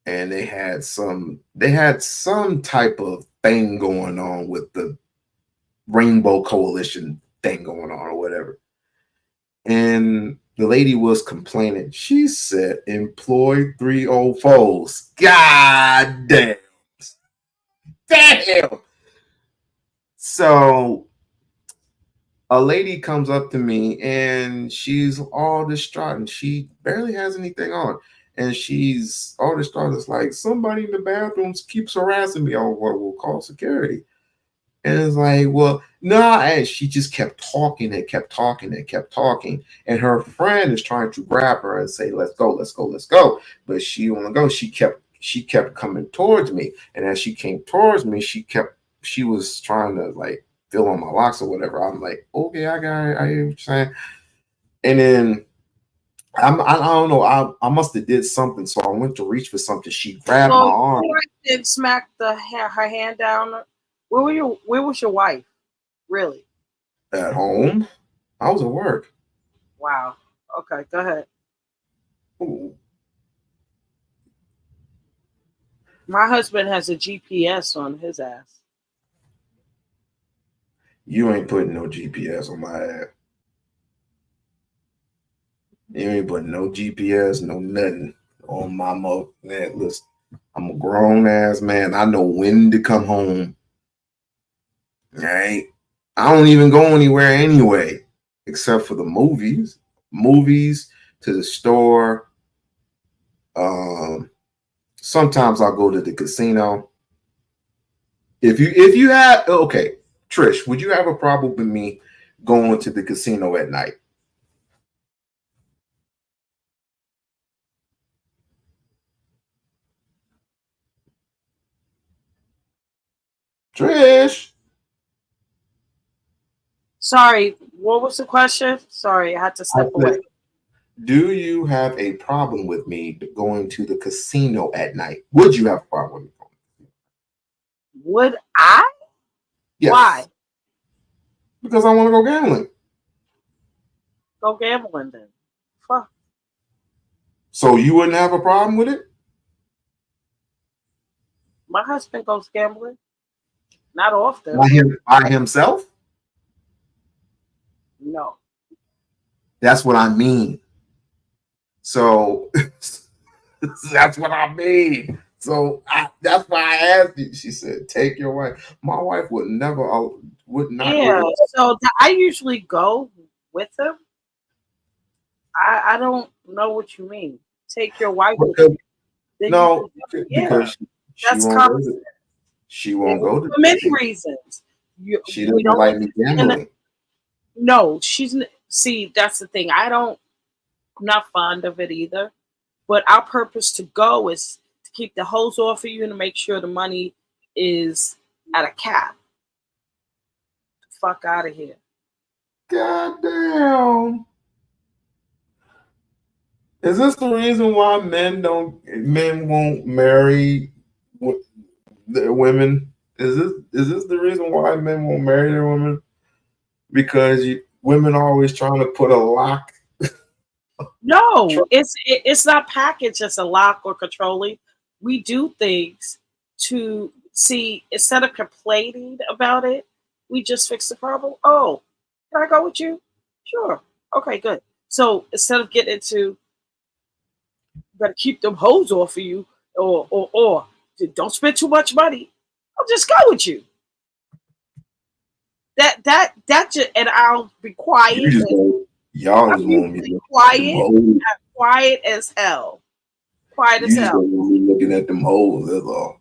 and they had some type of thing going on with the Rainbow Coalition thing going on or whatever. And the lady was complaining. She said, employ 304s. God damn. Damn. So a lady comes up to me and she's all distraught and she barely has anything on. And she's all distraught. It's like, somebody in the bathrooms keeps harassing me. Oh, well, we'll call security. And it's like, well, no, and she just kept talking and kept talking and kept talking. And her friend is trying to grab her and say, let's go, let's go, let's go. But she won't go. She kept coming towards me. And as she came towards me, she was trying to like fill on my locks or whatever. I'm like, okay, I got it. I hear what you're saying. And then I don't know. I must have did something. So I went to reach for something. She grabbed my arm. Did smack her hand down. Where was your wife? Really? At home. I was at work. Wow. Okay, go ahead. Ooh. My husband has a GPS on his ass. You ain't putting no GPS on my ass. You ain't putting no GPS, no nothing on my mother. Man, listen, I'm a grown ass man. I know when to come home. All right. I don't even go anywhere anyway, except for the movies. Movies, to the store. Sometimes I'll go to the casino. If you have, okay, Trish, would you have a problem with me going to the casino at night? Trish. Sorry, what was the question? Sorry, I had to step away. Do you have a problem with me going to the casino at night? Would you have a problem with me? Would I? Yes. Why? Because I want to go gambling. Go gambling then. Fuck. So you wouldn't have a problem with it? My husband goes gambling. Not often. By himself? No. That's what I mean. So that's what I mean. So that's why I asked you. She said, "Take your wife." My wife would never, would not. Yeah. So I usually go with him. I don't know what you mean. Take your wife with you. No, Yeah. because That's common. She won't go to for many reasons. She doesn't like me gambling. No, she's. See, that's the thing. I'm not fond of it either. But our purpose to go is to keep the hose off of you and to make sure the money is at a cap. Fuck out of here. God damn. Is this the reason why men won't marry their women? Is this the reason why men won't marry their women? Because women are always trying to put a lock. No, it's not packaged as a lock or controlling. We do things to see instead of complaining about it, we just fix the problem. Oh, can I go with you? Sure. Okay, good. So instead of getting into you better keep them hoes off of you or don't spend too much money, I'll just go with you. That just and I'll be quiet. Y'all just want me to quiet as hell. Quiet as You just hell. don't want me looking at them holes, that's all.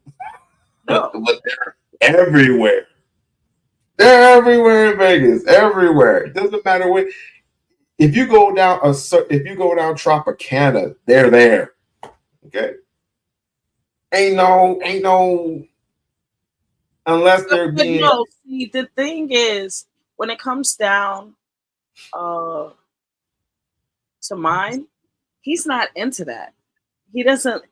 No. But they're everywhere. They're everywhere in Vegas. Everywhere. It doesn't matter where. If you go down Tropicana, they're there. Okay. Ain't no unless they're being. No, see, the thing is, when it comes down to mine, he's not into that. He doesn't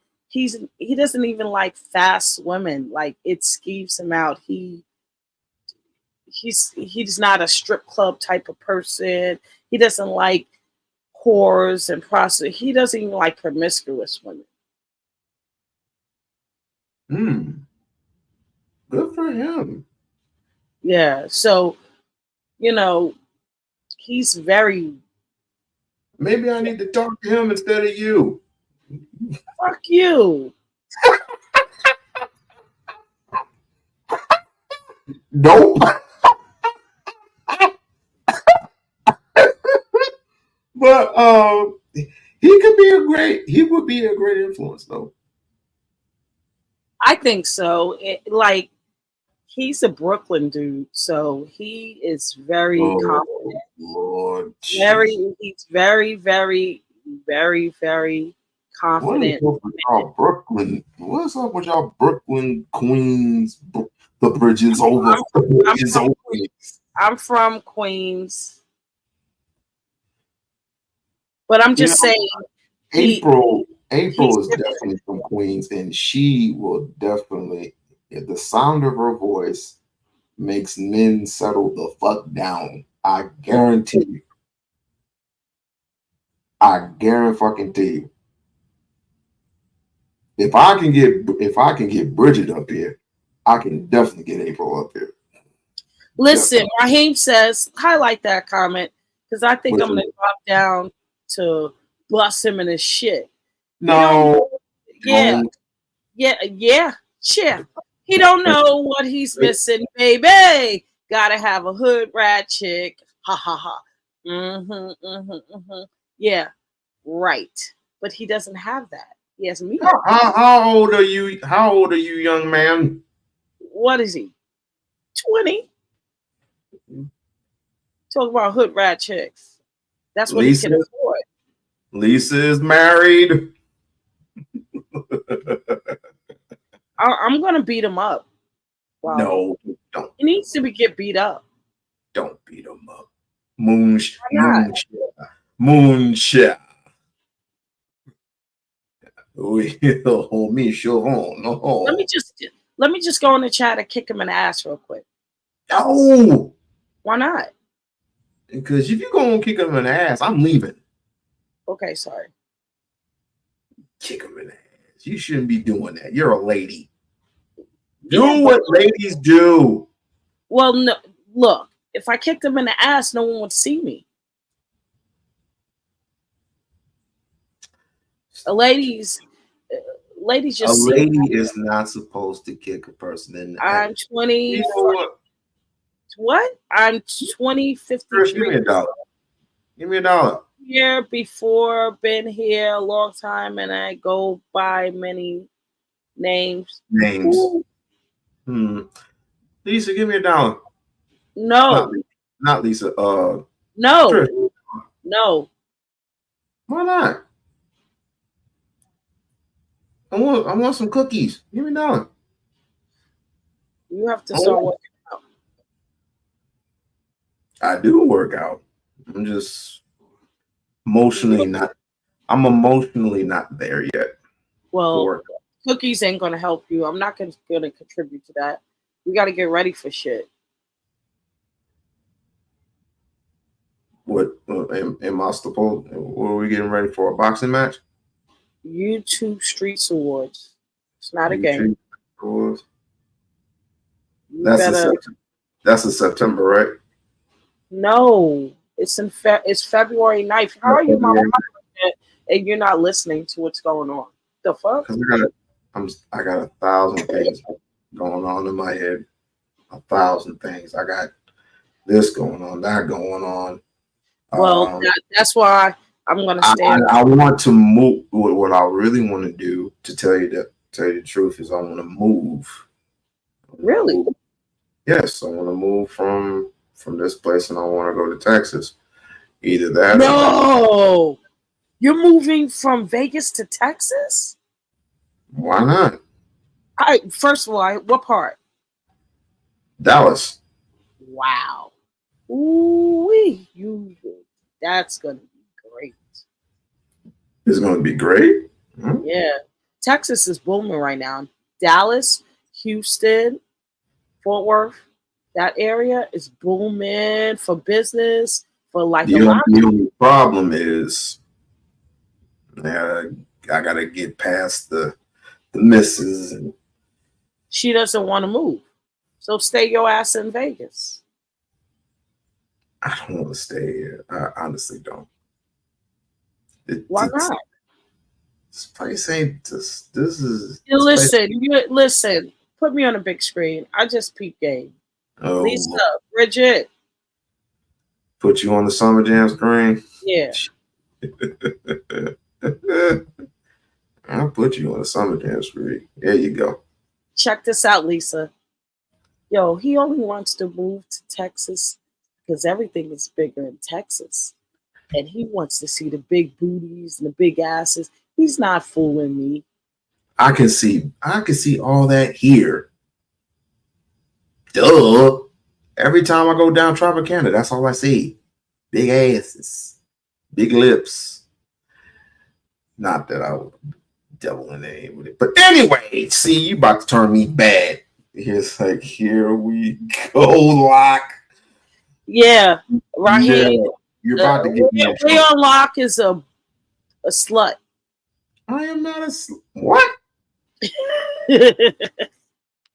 even like fast swimming. Like it skeeves him out. he's not a strip club type of person. He doesn't like whores and prostitutes. He doesn't even like promiscuous women. Good for him. Yeah. So, he's very. Maybe I need to talk to him instead of you. Fuck you. Nope. But he would be a great influence though. I think so. He's a Brooklyn dude, so he is very confident. Lord, He's very, very, very, very confident. What is up with y'all Brooklyn? What's up with y'all Brooklyn, Queens, the bridges over? I'm from Queens, but I'm just saying. April is definitely from Queens, and she will definitely. The sound of her voice makes men settle the fuck down. I guarantee you. I guarantee you. If I can get Bridget up here, I can definitely get April up here. Listen, Raheem says highlight that comment because I think I'm gonna drop down to bust him in his shit. No. Yeah. He don't know what he's missing, baby. Gotta have a hood rat chick. Ha ha ha. Yeah, right. But he doesn't have that. He has me. How old are you? How old are you, young man? What is he? 20. Talk about hood rat chicks. That's what he can afford. Lisa is married. I'm gonna beat him up. Wow. No, don't. He needs to get beat up. Don't beat him up. Moonshine. Let me just go in the chat and kick him in the ass real quick. No. Why not? Because if you're gonna kick him in the ass, I'm leaving. Okay, sorry. Kick him in the ass. You shouldn't be doing that. You're a lady. Do what ladies do. Well, no, look, if I kicked him in the ass, no one would see me. Ladies just. A lady is not supposed to kick a person in the ass. I'm 20. You know what? I'm 20, 53. Chris, give me $1. Give me $1. Here before, been here a long time, and I go by many names. Lisa, give me $1. No. Not Lisa. No. Trish. No. Why not? I want some cookies. Give me $1. You have to start working out. I do work out. I'm just emotionally not. I'm emotionally not there yet. Well, cookies ain't gonna help you. I'm not gonna contribute to that. We got to get ready for shit. What am I supposed? What are we getting ready for? A boxing match? YouTube Streets Awards. It's not a game. Awards. That's in September, right? No, it's it's February 9th. How are you, Mama? And you're not listening to what's going on? The fuck? I got 1,000 things going on in my head. 1,000 things. I got this going on, that going on. Well, that's why I'm gonna stay. I want to move. What I really want to do, to tell you the truth, is I want to move. Really? Yes, I want to move from this place, and I want to go to Texas. Either that. No, you're moving from Vegas to Texas. Why not? First of all, what part? Dallas. Wow. Ooh, that's gonna be great. It's gonna be great. Mm-hmm. Yeah, Texas is booming right now. Dallas, Houston, Fort Worth. That area is booming for business, for like a The lot. only problem is, I gotta get past the misses. And She doesn't want to move. So stay your ass in Vegas. I don't want to stay here. I honestly don't. Why not? This place ain't just. This is. You This place, listen. Put me on a big screen. I just peep game. oh, Lisa, Bridget. put you on the Summer Jam screen. Yeah. I'll put you on the Summer Jam screen. There you go. Check this out, Lisa. Yo, he only wants to move to Texas because everything is bigger in Texas. And he wants to see the big booties and the big asses. He's not fooling me. I can see all that here. Duh. Every time I go down Tropicana, that's all I see. Big asses, big lips. Not that I would devil in the name with it. But anyway, see, you about to turn me bad. It's like, here we go, Loc. Yeah, right Yeah, here. you're about to get me in trouble. We-On-Loc is a slut. I am not a slut. What?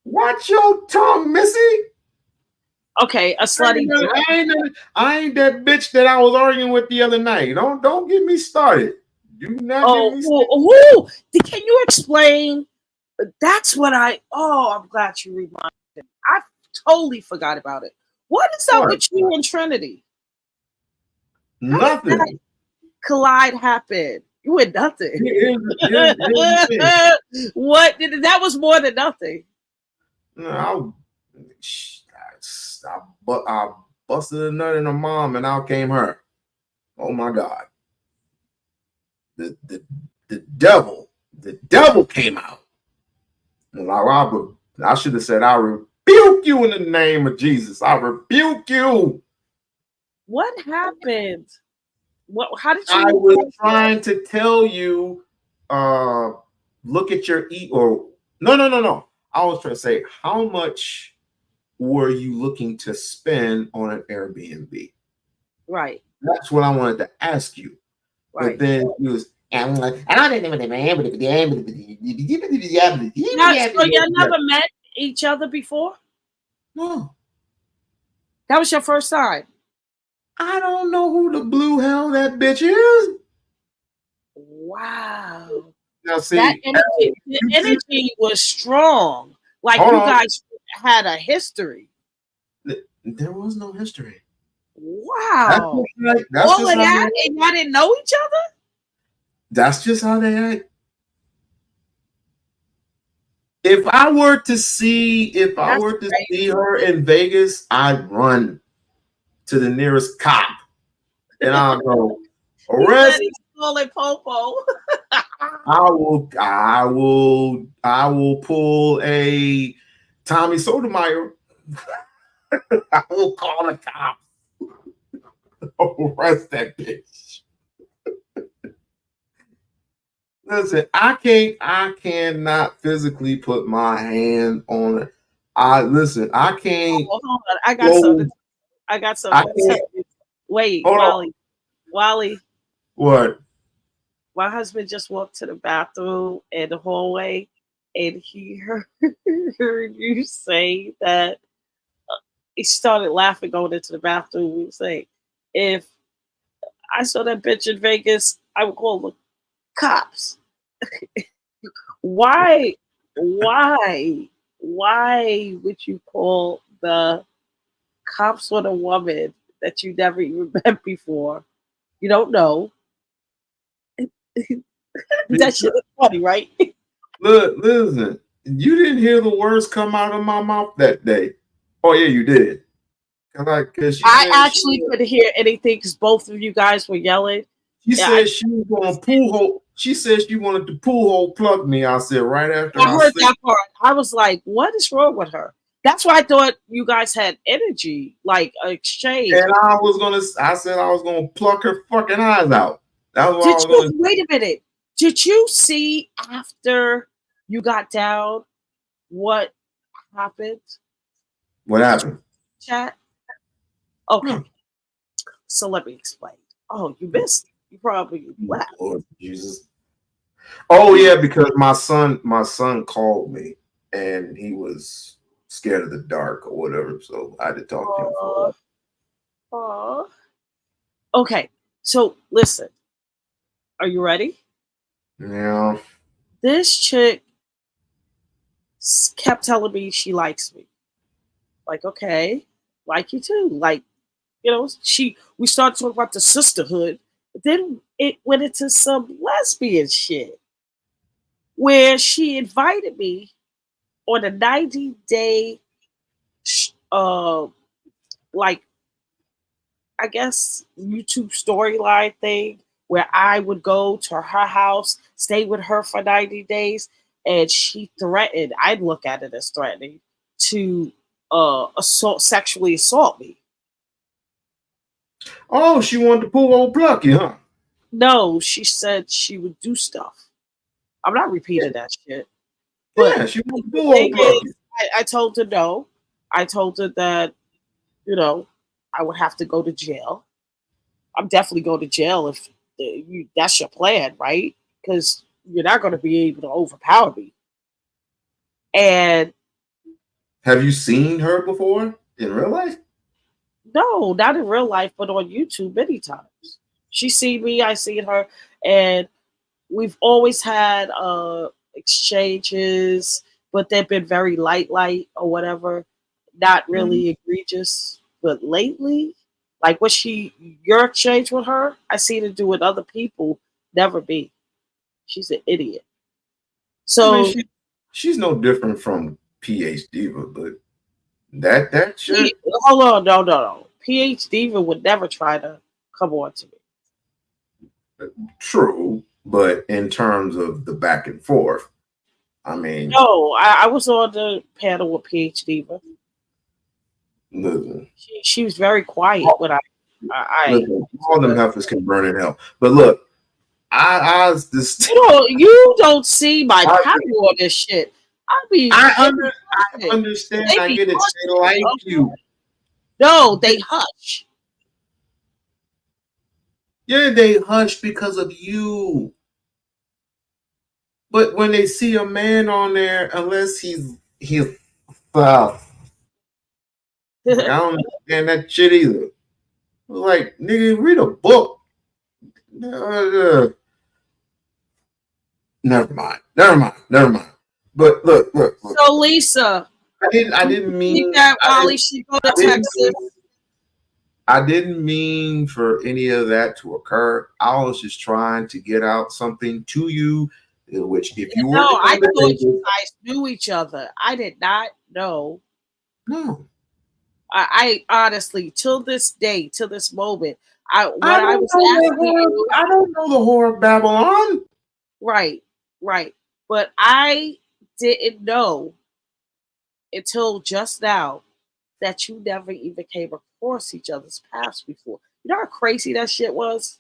Watch your tongue, Missy. Okay, a slutty. I ain't that bitch that I was arguing with the other night. Don't get me started. Do not get me started. Can you explain? That's what I'm glad you reminded me. I totally forgot about it. What is up with you and Trinity? Nothing. How did that collide happen? You were nothing. What did that was more than nothing. No, I busted a nut in her mom, and out came her. Oh my God! The devil came out. I should have said, I rebuke you in the name of Jesus. I rebuke you. What happened? How did you? I was trying to tell you, look at your no. I was trying to say, how much were you looking to spend on an Airbnb? Right. That's what I wanted to ask you. Right. But then you was, I'm like, I don't know. So you never met each other before? No. That was your first time? I don't know who the blue hell that bitch is. Wow. Now see, the energy was strong. Like you guys had a history. There was no history. Wow. That's all of that, and y'all didn't know each other? That's just how they act. If I were to see her in Vegas, I'd run to the nearest cop and I'll go arrest. He's calling Popo. I will pull a Tommy Sotomayor. I will call a cop. Arrest that bitch. Listen, I cannot physically put my hand on it. I can't. Hold on. I got something to tell you. Wait, Wally. What? My husband just walked to the bathroom in the hallway, and he heard you say that. He started laughing going into the bathroom. He was like, if I saw that bitch in Vegas, I would call the cops. Why would you call the cops on a woman that you never even met before? You don't know. That shit is funny, right? Look, listen, you didn't hear the words come out of my mouth that day. Oh yeah, you did. I actually couldn't hear anything because both of you guys were yelling. She said she was going to pool hole. She said she wanted to pool hole plug me. I said right after I heard that part. I was like, what is wrong with her? That's why I thought you guys had energy, like exchange. And I said I was gonna pluck her fucking eyes out. That was what I was gonna do. Wait a minute. Did you see after you got down what happened? What happened? chat? Okay. So let me explain. Oh, you missed it. You probably left. Lord Jesus. Oh yeah, because my son called me and he was scared of the dark or whatever, so I had to talk to him for a while. Aw. Okay, so listen. Are you ready? Yeah. This chick kept telling me she likes me. Like, okay, like you too. Like, we started talking about the sisterhood. But then it went into some lesbian shit where she invited me on a 90-day, like, I guess, YouTube storyline thing where I would go to her house, stay with her for 90 days, and she threatened, I'd look at it as threatening, to sexually assault me. Oh, she wanted to pull old Plucky, huh? No, she said she would do stuff. I'm not repeating that shit. But yeah, she wanted to the pull thing old Plucky. is, I told her no. I told her that, I would have to go to jail. I'm definitely going to jail if that's your plan, right? Because you're not going to be able to overpower me. And Have you seen her before in real life? no, not in real life, but on YouTube many times. She seen me, I seen her, and we've always had exchanges, but they've been very light or whatever, not really egregious. But lately, like your exchange with her, I seen her do with other people, never me. She's an idiot. I mean, So she's no different from PH Diva, but that shit. hold on, no. PH Diva would never try to come on to me. True, but in terms of the back and forth, I mean, No, I was on the panel with PH Diva. listen, She was very quiet when listen, all them heifers can burn in hell. But look, I was this. You don't see my power on this shit. I understand. I get it. They like you. No, they hush. Yeah, they hush because of you. But when they see a man on there, unless he's like, I don't understand that shit either. Like, nigga, read a book. Never mind. But look. So Lisa, I didn't mean that Wally should go to Texas. I didn't mean for any of that to occur. I was just trying to get out something to you, which if you were No, I thought you guys knew each other. I did not know. No. I honestly, till this day, till this moment, I don't know the whore of Babylon. Right. But I didn't know until just now that you never even came across each other's paths before. You know how crazy that shit was?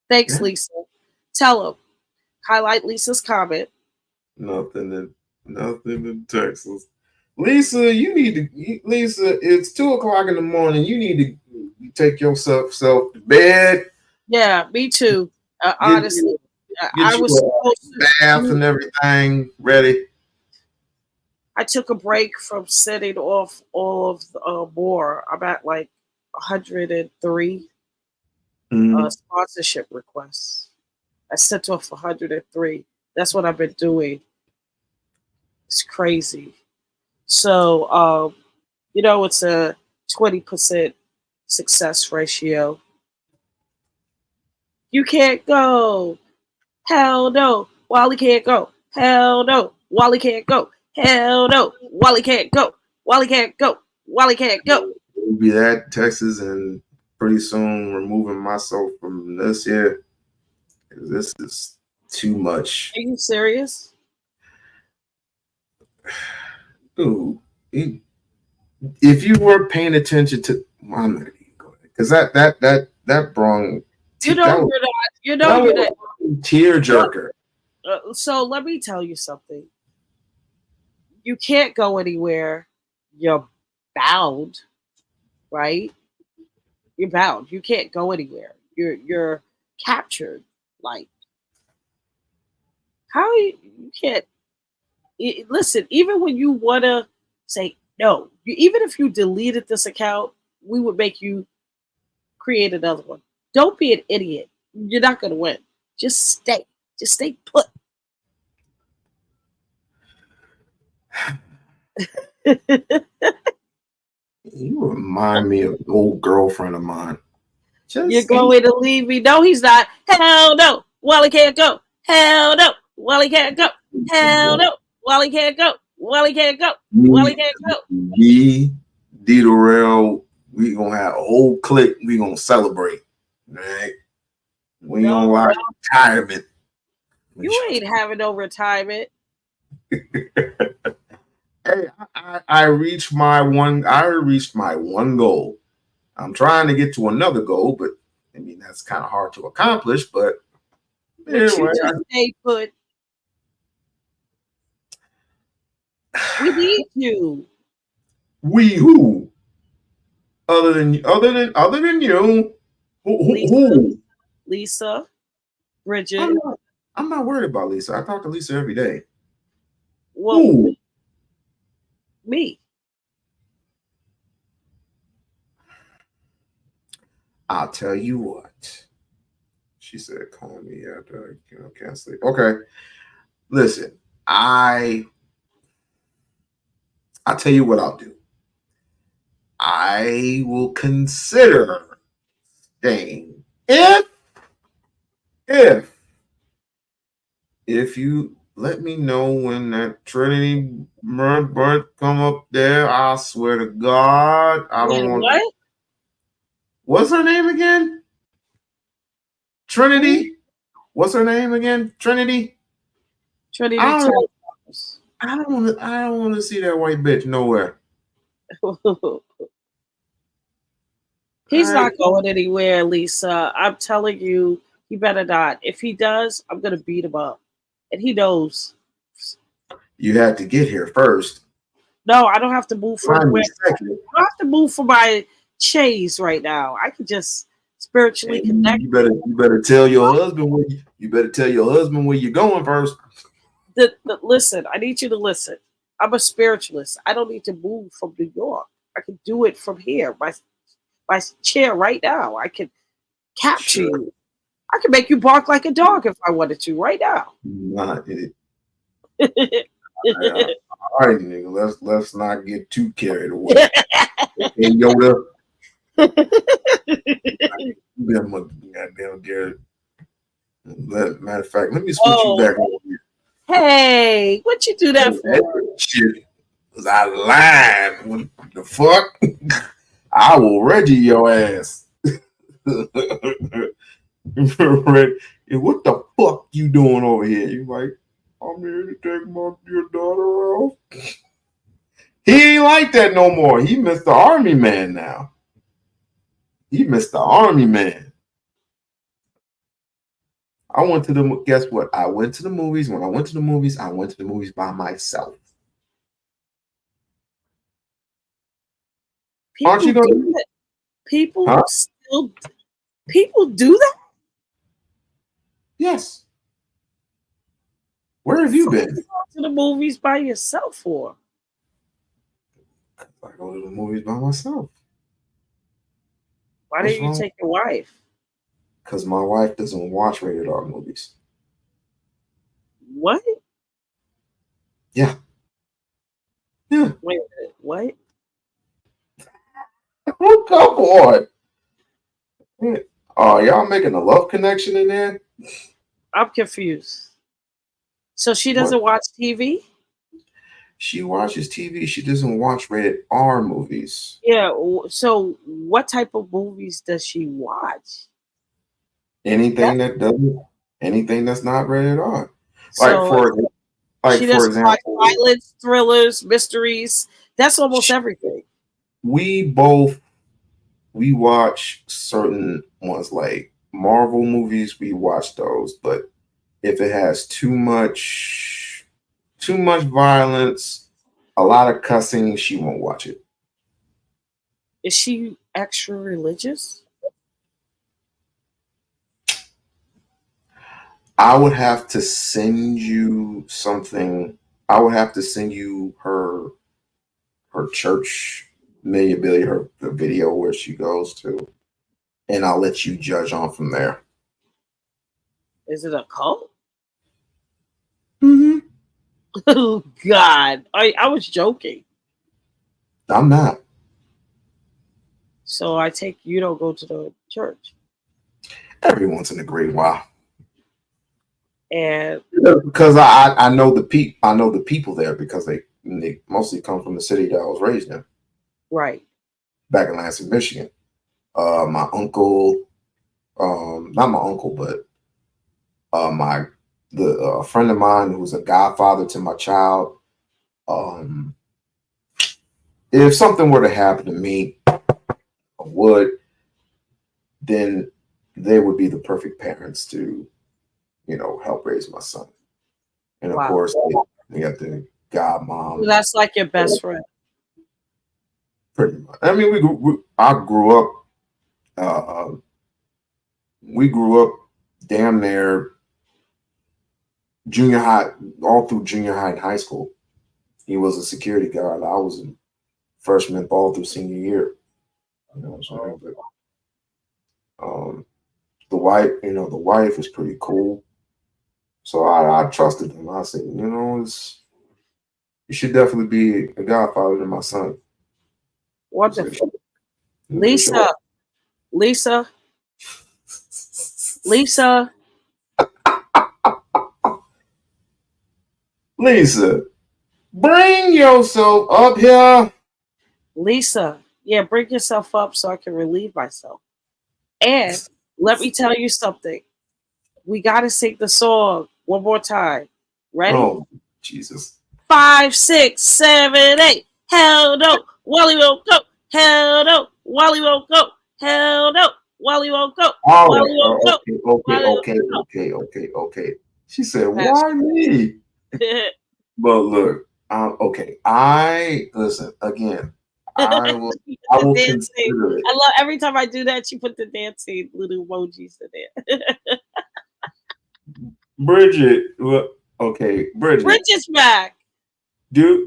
Thanks, Lisa. Tell him. Highlight Lisa's comment. Nothing in Texas. Lisa, Lisa, it's 2:00 in the morning. You need to take yourself to bed. Yeah, me too. Honestly, I was supposed to bath and everything ready. I took a break from setting off all of more. I'm at like 103 sponsorship requests. I sent off 103. That's what I've been doing. It's crazy. So, it's a 20% success ratio. You can't go. Hell no. Wally can't go. Hell no. Wally can't go. Hell no. Wally can't go. Wally can't go. Wally can't go. We'll be at Texas and pretty soon removing myself from this here. This is too much. Are you serious? Dude, if you were paying attention to, I'm not even going because that brung. You're not. You're not. Tear jerker. So let me tell you something. You can't go anywhere you're bound, right? You're bound. You can't go anywhere. You're captured. Like how you can't listen. Even when you wanna say no, even if you deleted this account, we would make you create another one. Don't be an idiot. You're not gonna win. Just stay. Just stay put. You remind me of an old girlfriend of mine. You're going to leave me? No, he's not. Hell no. Wally can't go. Hell no. Wally can't go. Hell no. Wally can't go. Wally can't go. Wally can't go. Me, D Dorell, we gonna have a whole clique. We gonna celebrate. Right? We No, gonna watch retirement. you ain't having no retirement. Hey, I reached my one. I reached my one goal. I'm trying to get to another goal, but I mean that's kind of hard to accomplish. But But anyway, you just stay put. We need you. we who other than you? Who? Lisa, Bridget. I'm not worried about Lisa. I talk to Lisa every day. Well, Who? Me. I'll tell you what. She said, "Call me after can't sleep." Okay, listen. I'll tell you what I'll do. I will consider staying if you let me know when that Trinity bird come up there. I swear to God, I don't want. What? What's her name again? Trinity. What's her name again? Trinity. Trinity. I don't want to see that white bitch nowhere. He's not going anywhere, Lisa. I'm telling you, he better not. If he does, I'm gonna beat him up, and he knows. You had to get here first. No, I don't have to move from Find me where. I don't have to move for my chase right now. I can just spiritually connect. You better tell your husband where you're going first. Listen, I need you to listen. I'm a spiritualist. I don't need to move from New York. I can do it from here. My chair right now. I can capture you. I can make you bark like a dog if I wanted to right now. Not it. All right, nigga. Let's not get too carried away. Hey, Yoda. Goddamn Garrett. Matter of fact, let me switch you back over here. Hey, what you do that for? Shit. Was I lying? What the fuck? I will Reggie your ass. What the fuck you doing over here? You like, I'm here to take my dear daughter off. He ain't like that no more. He Mr. Army Man now. He Mr. Army Man. I went to the, guess what? I went to the movies. When I went to the movies, I went to the movies by myself. People Aren't you gonna do that. People do that? Yes. Where have you been? What you go to the movies by yourself for? I go to the movies by myself. Why What's didn't you wrong? take your wife? Because my wife doesn't watch rated R movies. What? Yeah. Yeah. Wait a minute. What? Oh, come on. Oh, y'all making a love connection in there? I'm confused. So she doesn't watch TV? She watches TV. She doesn't watch rated R movies. Yeah. So what type of movies does she watch? Anything that's not rated R. So she doesn't example, watch violence, thrillers, mysteries. That's almost everything. we watch certain ones like Marvel movies. We watch those, but if it has too much violence a lot of cussing. She won't watch it. Is she extra religious? I would have to send you something. I would have to send you her church memorabilia, her the video where she goes to, and I'll let you judge on from there. Is it a cult? Mm-hmm. Oh God, I was joking. I'm not. So I take you don't go to the church, Every once in a great while. and Because I know the people there because they mostly come from the city that I was raised in, right. back in Lansing, Michigan. My uncle, not my uncle, but a friend of mine who's a godfather to my child. If something were to happen to me, or would, then they would be the perfect parents to, help raise my son. And of Wow. course, we have the godmom. So that's like your best friend. Pretty much. I mean, I grew up. We grew up damn near junior high, all through junior high and high school. He was a security guard. I was a freshman all through senior year. You know what I'm saying? But the wife was pretty cool. So I trusted him. I said, you should definitely be a godfather to my son. Wonderful. Lisa. Lisa, bring yourself up here. Lisa, yeah, bring yourself up so I can relieve myself. And let me tell you something. We got to sing the song one more time. Ready? Oh, Jesus. 5, 6, 7, 8. Hell no, Wally won't go. Hell no, Wally won't go. Hell no, Wally won't go. All Wally right. won't go. Okay. She said, "Why me?" But look, okay. Listen again. I will consider it. I love every time I do that. She put the dancing little emojis in there. Bridget, okay, Bridget. Bridget's back. Do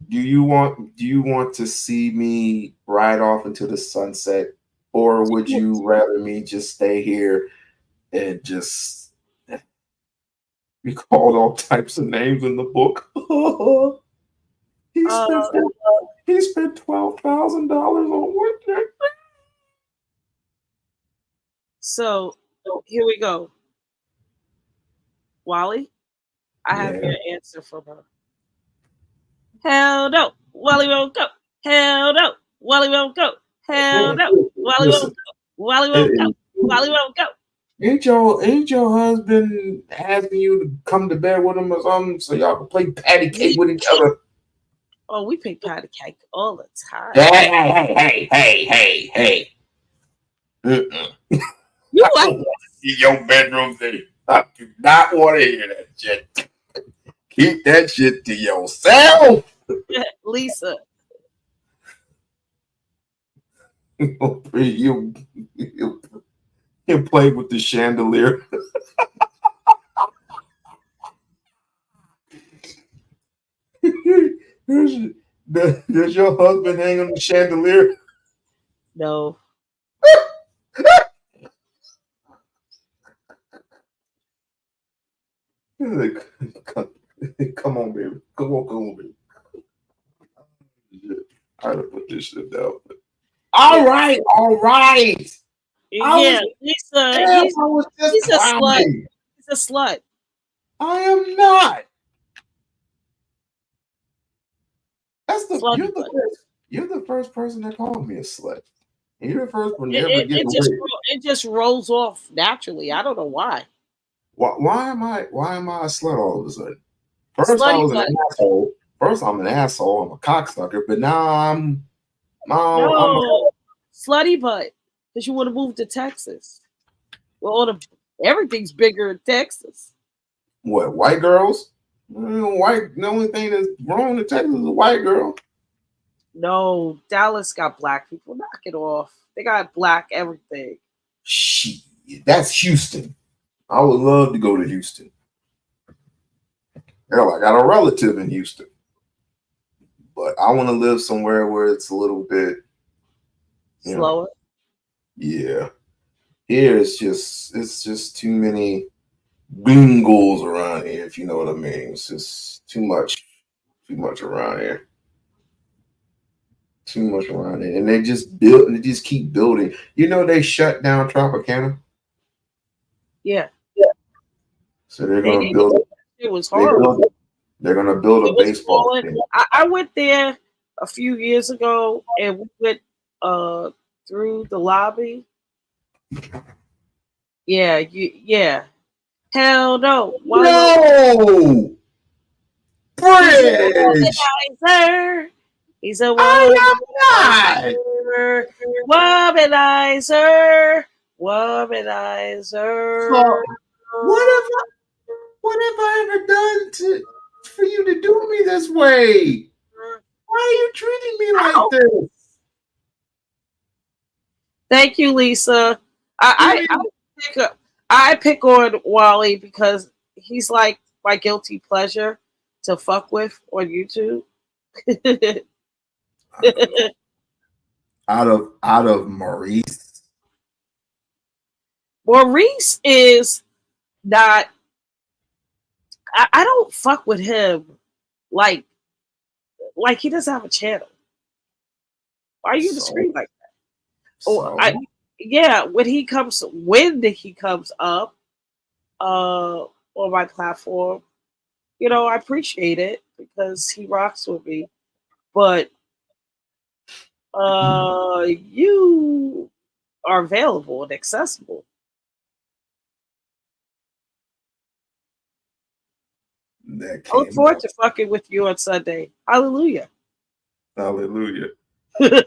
you want to see me ride off into the sunset, or would you rather me just stay here and just be called all types of names in the book? He spent $12,000 on winter. So here we go. Wally, I have your answer from her. Hell no, Wally won't go. Hell no, Wally won't go. Hell no, Wally won't go. Wally won't go. Wally won't go. Ain't your husband asking you to come to bed with him or something so y'all can play patty cake with each other? Oh, we play patty cake all the time. Hey. You what? Your bedroom thing. I do not want to hear that shit. Keep that shit to yourself. Lisa. You play with the chandelier. Does your husband hang on the chandelier? No. Come on, baby. Come on, baby. I had to put this shit down. All right. Yeah, Lisa. He's a slut. He's a slut. I am not. You're the first person that called me a slut. You're the first one to ever get away. It just rolls off naturally. I don't know why. Why am I a slut all of a sudden? First I was an asshole. First I'm an asshole. I'm a cocksucker. But now I'm slutty butt. Because you want to move to Texas. Well, everything's bigger in Texas. What, white girls? White. The only thing that's wrong in Texas is a white girl. No, Dallas got black people. Knock it off. They got black everything. Shit, that's Houston. I would love to go to Houston. Hell, I got a relative in Houston, but I want to live somewhere where it's a little bit slower. Yeah, here it's just too many gringos around here. If you know what I mean, it's just too much around here. Too much around here, and they just build and they just keep building. You know, they shut down Tropicana. Yeah. So they're gonna build. It was horrible. They're gonna build a baseball thing. I went there a few years ago and we went through the lobby. Yeah. Hell no. No. Bridge. He's a womanizer. Womanizer. Womanizer. So, what have I ever done for you to do me this way? Why are you treating me like this? Thank you, Lisa. I pick on Wally because he's like my guilty pleasure to fuck with on YouTube. out of Maurice. Maurice is not. I don't fuck with him like he doesn't have a channel. Why are you in the screen like that? When he comes up on my platform, I appreciate it because he rocks with me. But you are available and accessible. I look forward to fucking with you on Sunday. Hallelujah. Hallelujah. That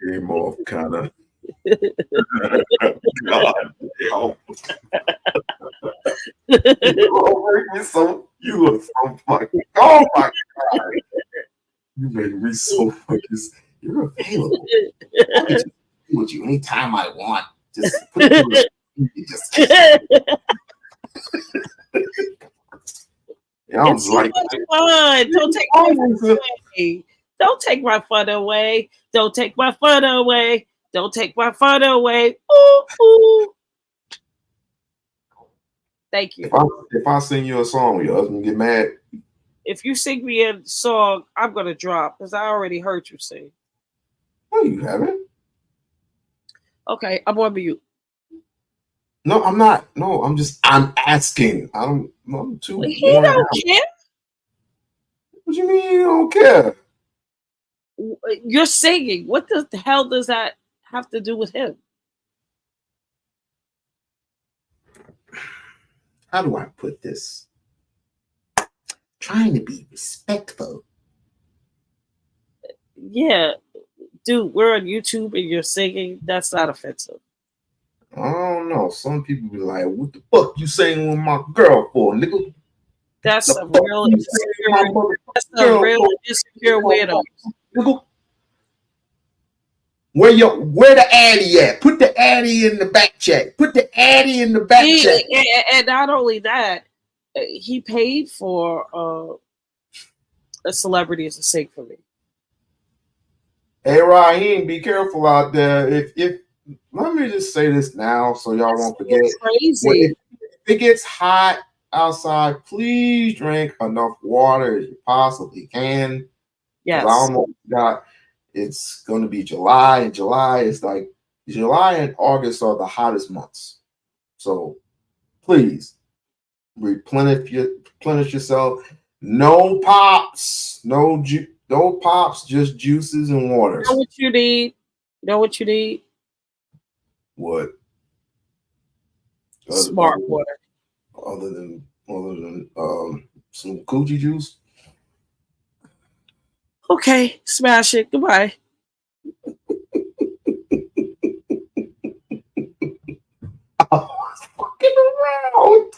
came off kind of. God damn. You look so fucking. Oh my God. You made me so fucking. You're available. I can just be with you anytime I want. Just put it It's so much fun. Don't take my fun away. Don't take my fun away. Don't take my fun away. Don't take my fun away. Ooh, ooh. Thank you. If I sing you a song, your husband get mad. If you sing me a song, I'm gonna drop because I already heard you sing. No, you haven't. Okay, I'm on mute. No, I'm not. No, I'm asking. I'm too. He don't care. What you mean you don't care? You're singing. What the hell does that have to do with him? How do I put this? Trying to be respectful. Yeah, dude, we're on YouTube and you're singing. That's not offensive. I don't know. Some people be like, "What the fuck you saying with my girl for, nigga?" That's a real insecure weirdo. Nigga. Where the Addy at? Put the Addy in the back check. Put the Addy in the back check. And not only that, he paid for a celebrity to sing for me. Hey, Raheem, be careful out there. If let me just say this now, so y'all won't forget. Crazy. If it gets hot outside, please drink enough water as you possibly can. Yes. I almost got. It's going to be July, and July and August are the hottest months. So please replenish yourself. No pops, no pops, just juices and waters. Know what you need? Know what you need? What? Smart water. Other than some coochie juice. Okay, smash it. Goodbye. I was fucking around.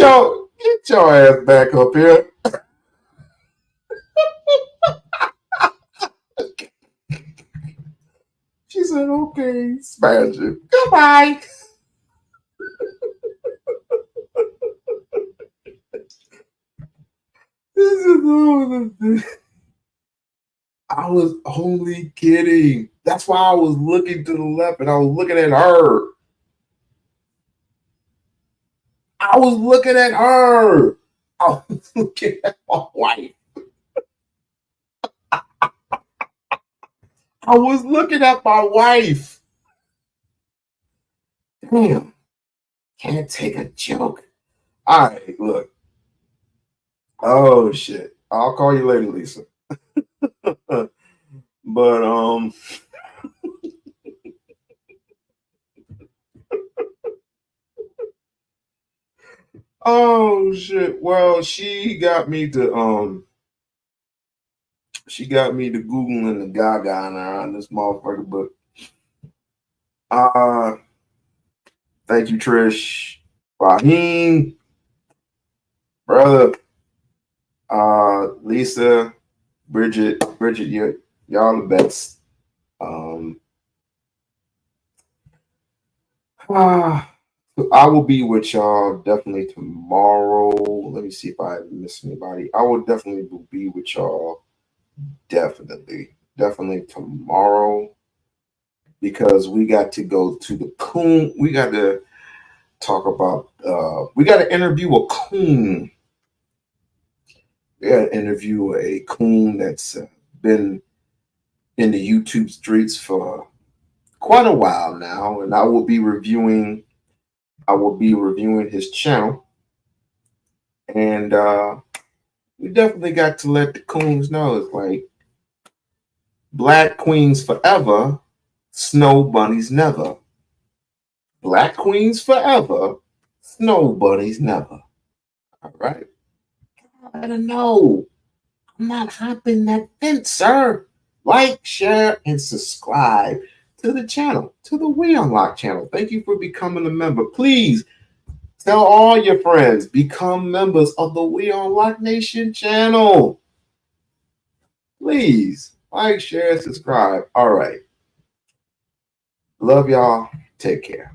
your ass back up here. She said, okay, smash it. Goodbye. This is I was only kidding. That's why I was looking to the left and I was looking at her. I was looking at her. I was looking at my wife. I was looking at my wife. Damn. Can't take a joke. All right, look. Oh shit. I'll call you later, Lisa. But oh shit. Well, she got me to Googling the Gaga on this motherfucker, but thank you, Trish. Raheem, brother, Lisa, Bridget, y'all the best. I will be with y'all definitely tomorrow. Let me see if I miss anybody. I will definitely be with y'all definitely tomorrow because we got to go to the coon. We got to talk about. We got to interview a coon. We got to interview a coon that's been in the YouTube streets for quite a while now, and I will be reviewing his channel, and we definitely got to let the coons know it's like Black queens forever, snow bunnies never. Black queens forever, snow bunnies never. All right, I don't know. I'm not hopping that fence, sir. Like, share, and subscribe to the channel, to the We-On-Loc channel. Thank you for becoming a member. Please tell all your friends, become members of the We-On-Loc Nation channel. Please like, share, subscribe. All right. Love y'all. Take care.